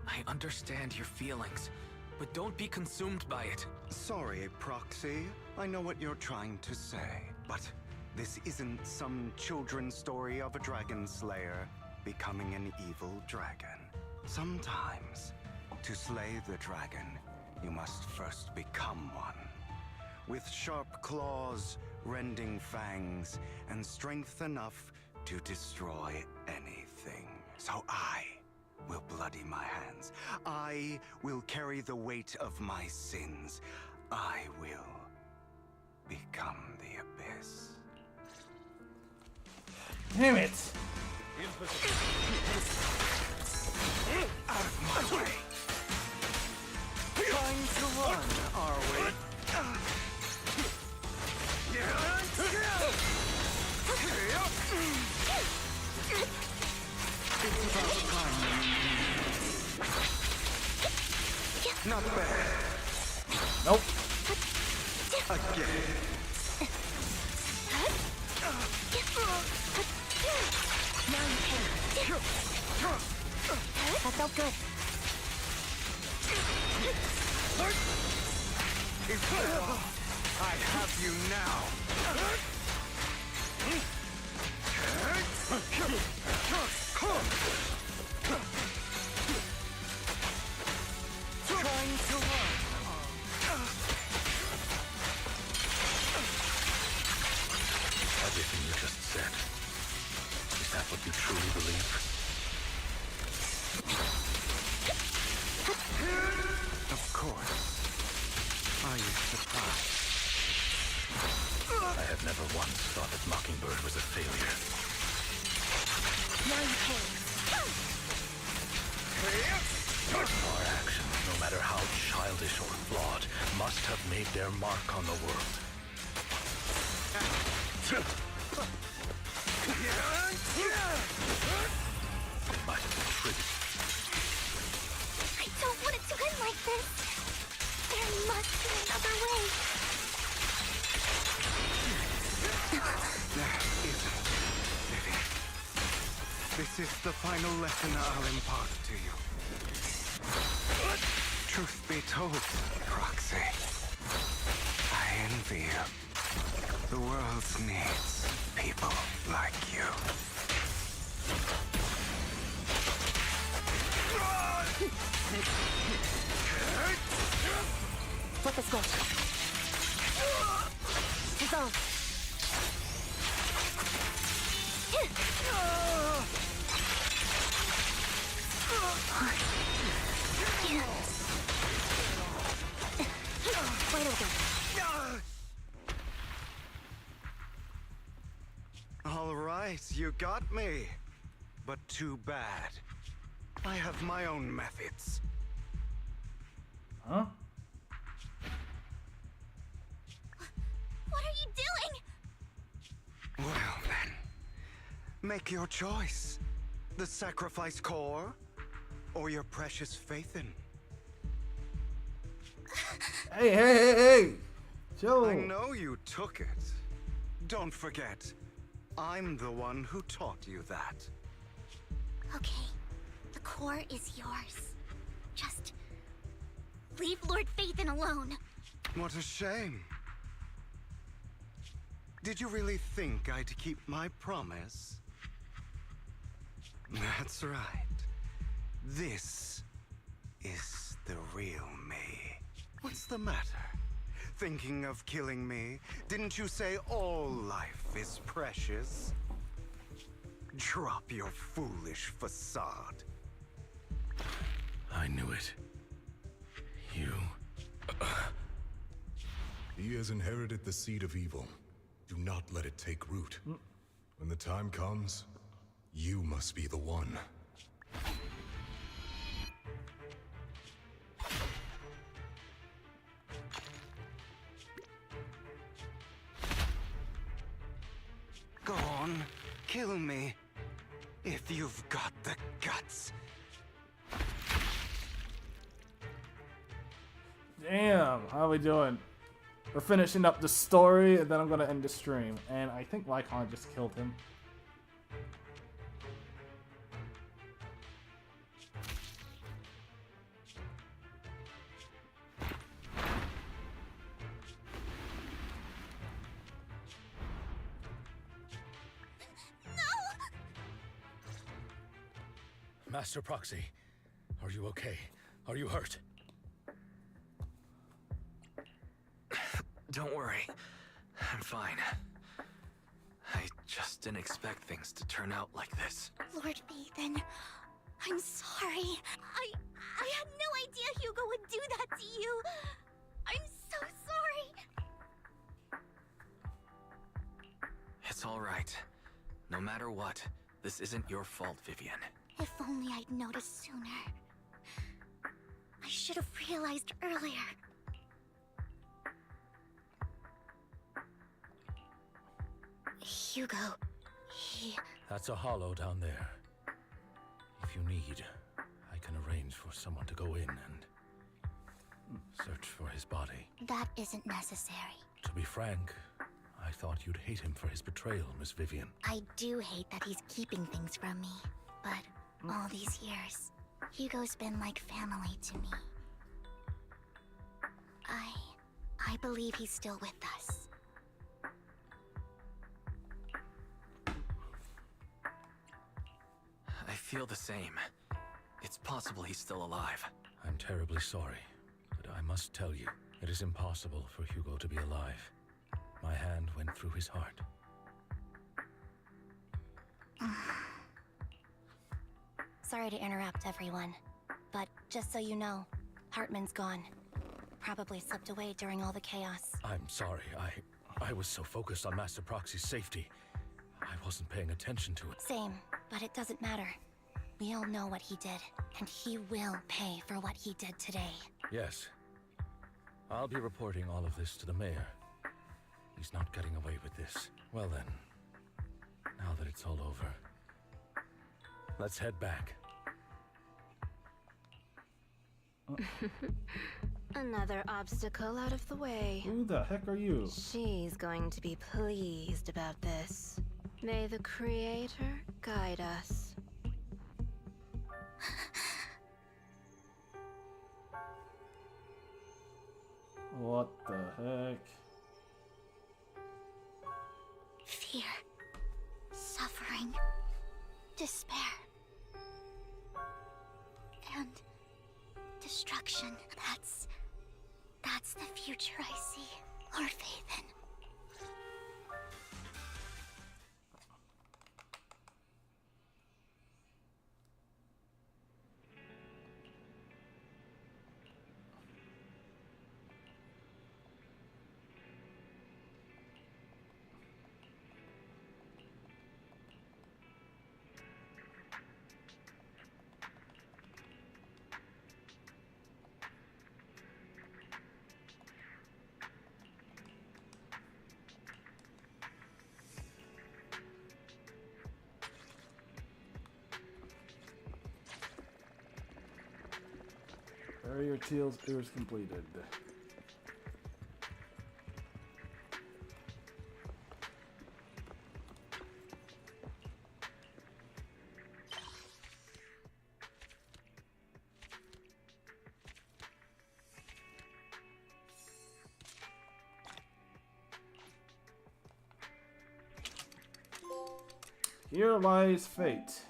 I understand your feelings, but don't be consumed by it. Sorry, Proxy. I know what you're trying to say, but this isn't some children's story of a dragon slayer becoming an evil dragon. Sometimes, to slay the dragon, you must first become one. With sharp claws, rending fangs, and strength enough to destroy anything. So I will bloody my hands. I will carry the weight of my sins. I will become the Abyss. Damn it! Out of my way! Trying to run, are we? It's about time. Not bad. Nope. Again. Now you can. That felt good. I have you now. Trying to run. Everything you just said. Is that what you truly believe? Of course. Are you surprised? I have never once thought that Mockingbird was a failure. Now you can. Our actions, no matter how childish or flawed, must have made their mark on the world. They might have been triggered. I don't want it to end like this. There must be another way. There isn't, Vivi. This is the final lesson I'll impart to you. Truth be told, Proxy, I envy you. The world needs people like you. Flip the switch. Dissolve. Wide open. All right, you got me. But too bad. I have my own methods. Huh? What are you doing? Well then, Make your choice. The sacrifice core, or your precious faith in. Hey! Joe! I know you took it. Don't forget, I'm the one who taught you that. Okay, the core is yours. Just leave Lord Phaethon alone. What a shame. Did you really think I'd keep my promise? That's right. This is the real me. What's the matter? Thinking of killing me? Didn't you say all life is precious? Drop your foolish facade. I knew it. You... He has inherited the seed of evil. Do not let it take root. When the time comes, you must be the one. Go on, kill me. If you've got the guts. Damn, how are we doing? We're finishing up the story, and then I'm gonna end the stream. And I think Lycon just killed him. Master Proxy, are you okay? Are you hurt? Don't worry. I'm fine. I just didn't expect things to turn out like this. Lord Phaethon, I'm sorry. I had no idea Hugo would do that to you. I'm so sorry. It's all right. No matter what, this isn't your fault, Vivian. If only I'd noticed sooner. I should have realized earlier. Hugo, he... That's a hollow down there. If you need, I can arrange for someone to go in and search for his body. That isn't necessary. To be frank, I thought you'd hate him for his betrayal, Miss Vivian. I do hate that he's keeping things from me, but all these years, Hugo's been like family to me. I believe he's still with us. I feel the same. It's possible he's still alive. I'm terribly sorry, but I must tell you, it is impossible for Hugo to be alive. My hand went through his heart. Sorry to interrupt, everyone. But just so you know, Hartman's gone. Probably slipped away during all the chaos. I'm sorry, I was so focused on Master Proxy's safety. I wasn't paying attention to it. Same, but it doesn't matter. We all know what he did, and he will pay for what he did today. Yes. I'll be reporting all of this to the mayor. He's not getting away with this. Well then, now that it's all over, let's head back. Another obstacle out of the way. Who the heck are you? She's going to be pleased about this. May the Creator guide us. What the heck? Fear, suffering, despair, and destruction. That's the future I see, Lord Phaethon. Barrier Teals is completed. Here lies fate.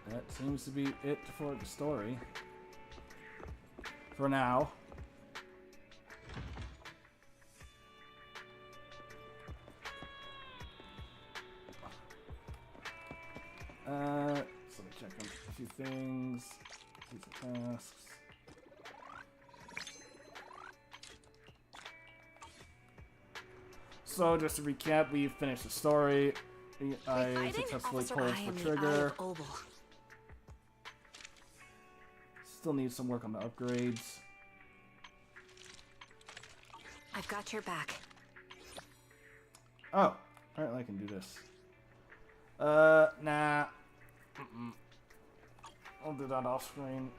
That seems to be it for the story. For now. So let me check on a few things. These are tasks. So, just to recap, we finished the story. I successfully closed the trigger. Still need some work on the upgrades. I've got your back. Oh, apparently I can do this. Nah. I'll do that off screen.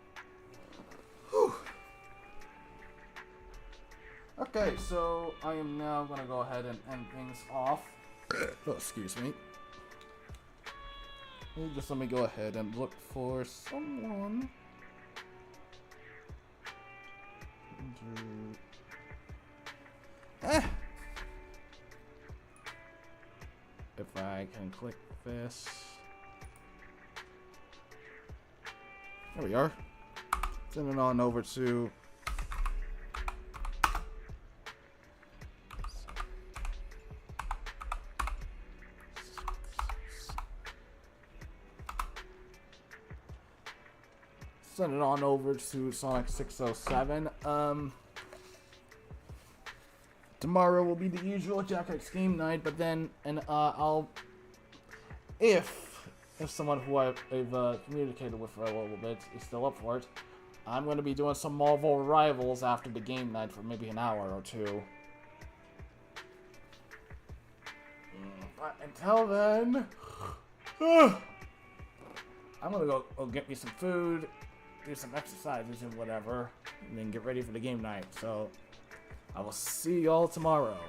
Whew. Okay, so I am now going to go ahead and end things off. Oh, excuse me. Just let me go ahead and look for someone. If I can click this. There we are. Send it on over to... Send it on over to Sonic 607. Tomorrow will be the usual Jack X game night, but then, I'll, if someone who I've communicated with for a little bit is still up for it, I'm going to be doing some Marvel Rivals after the game night for maybe an hour or two. But until then, I'm going to go get me some food, do some exercises and whatever, and then get ready for the game night. So I will see y'all tomorrow.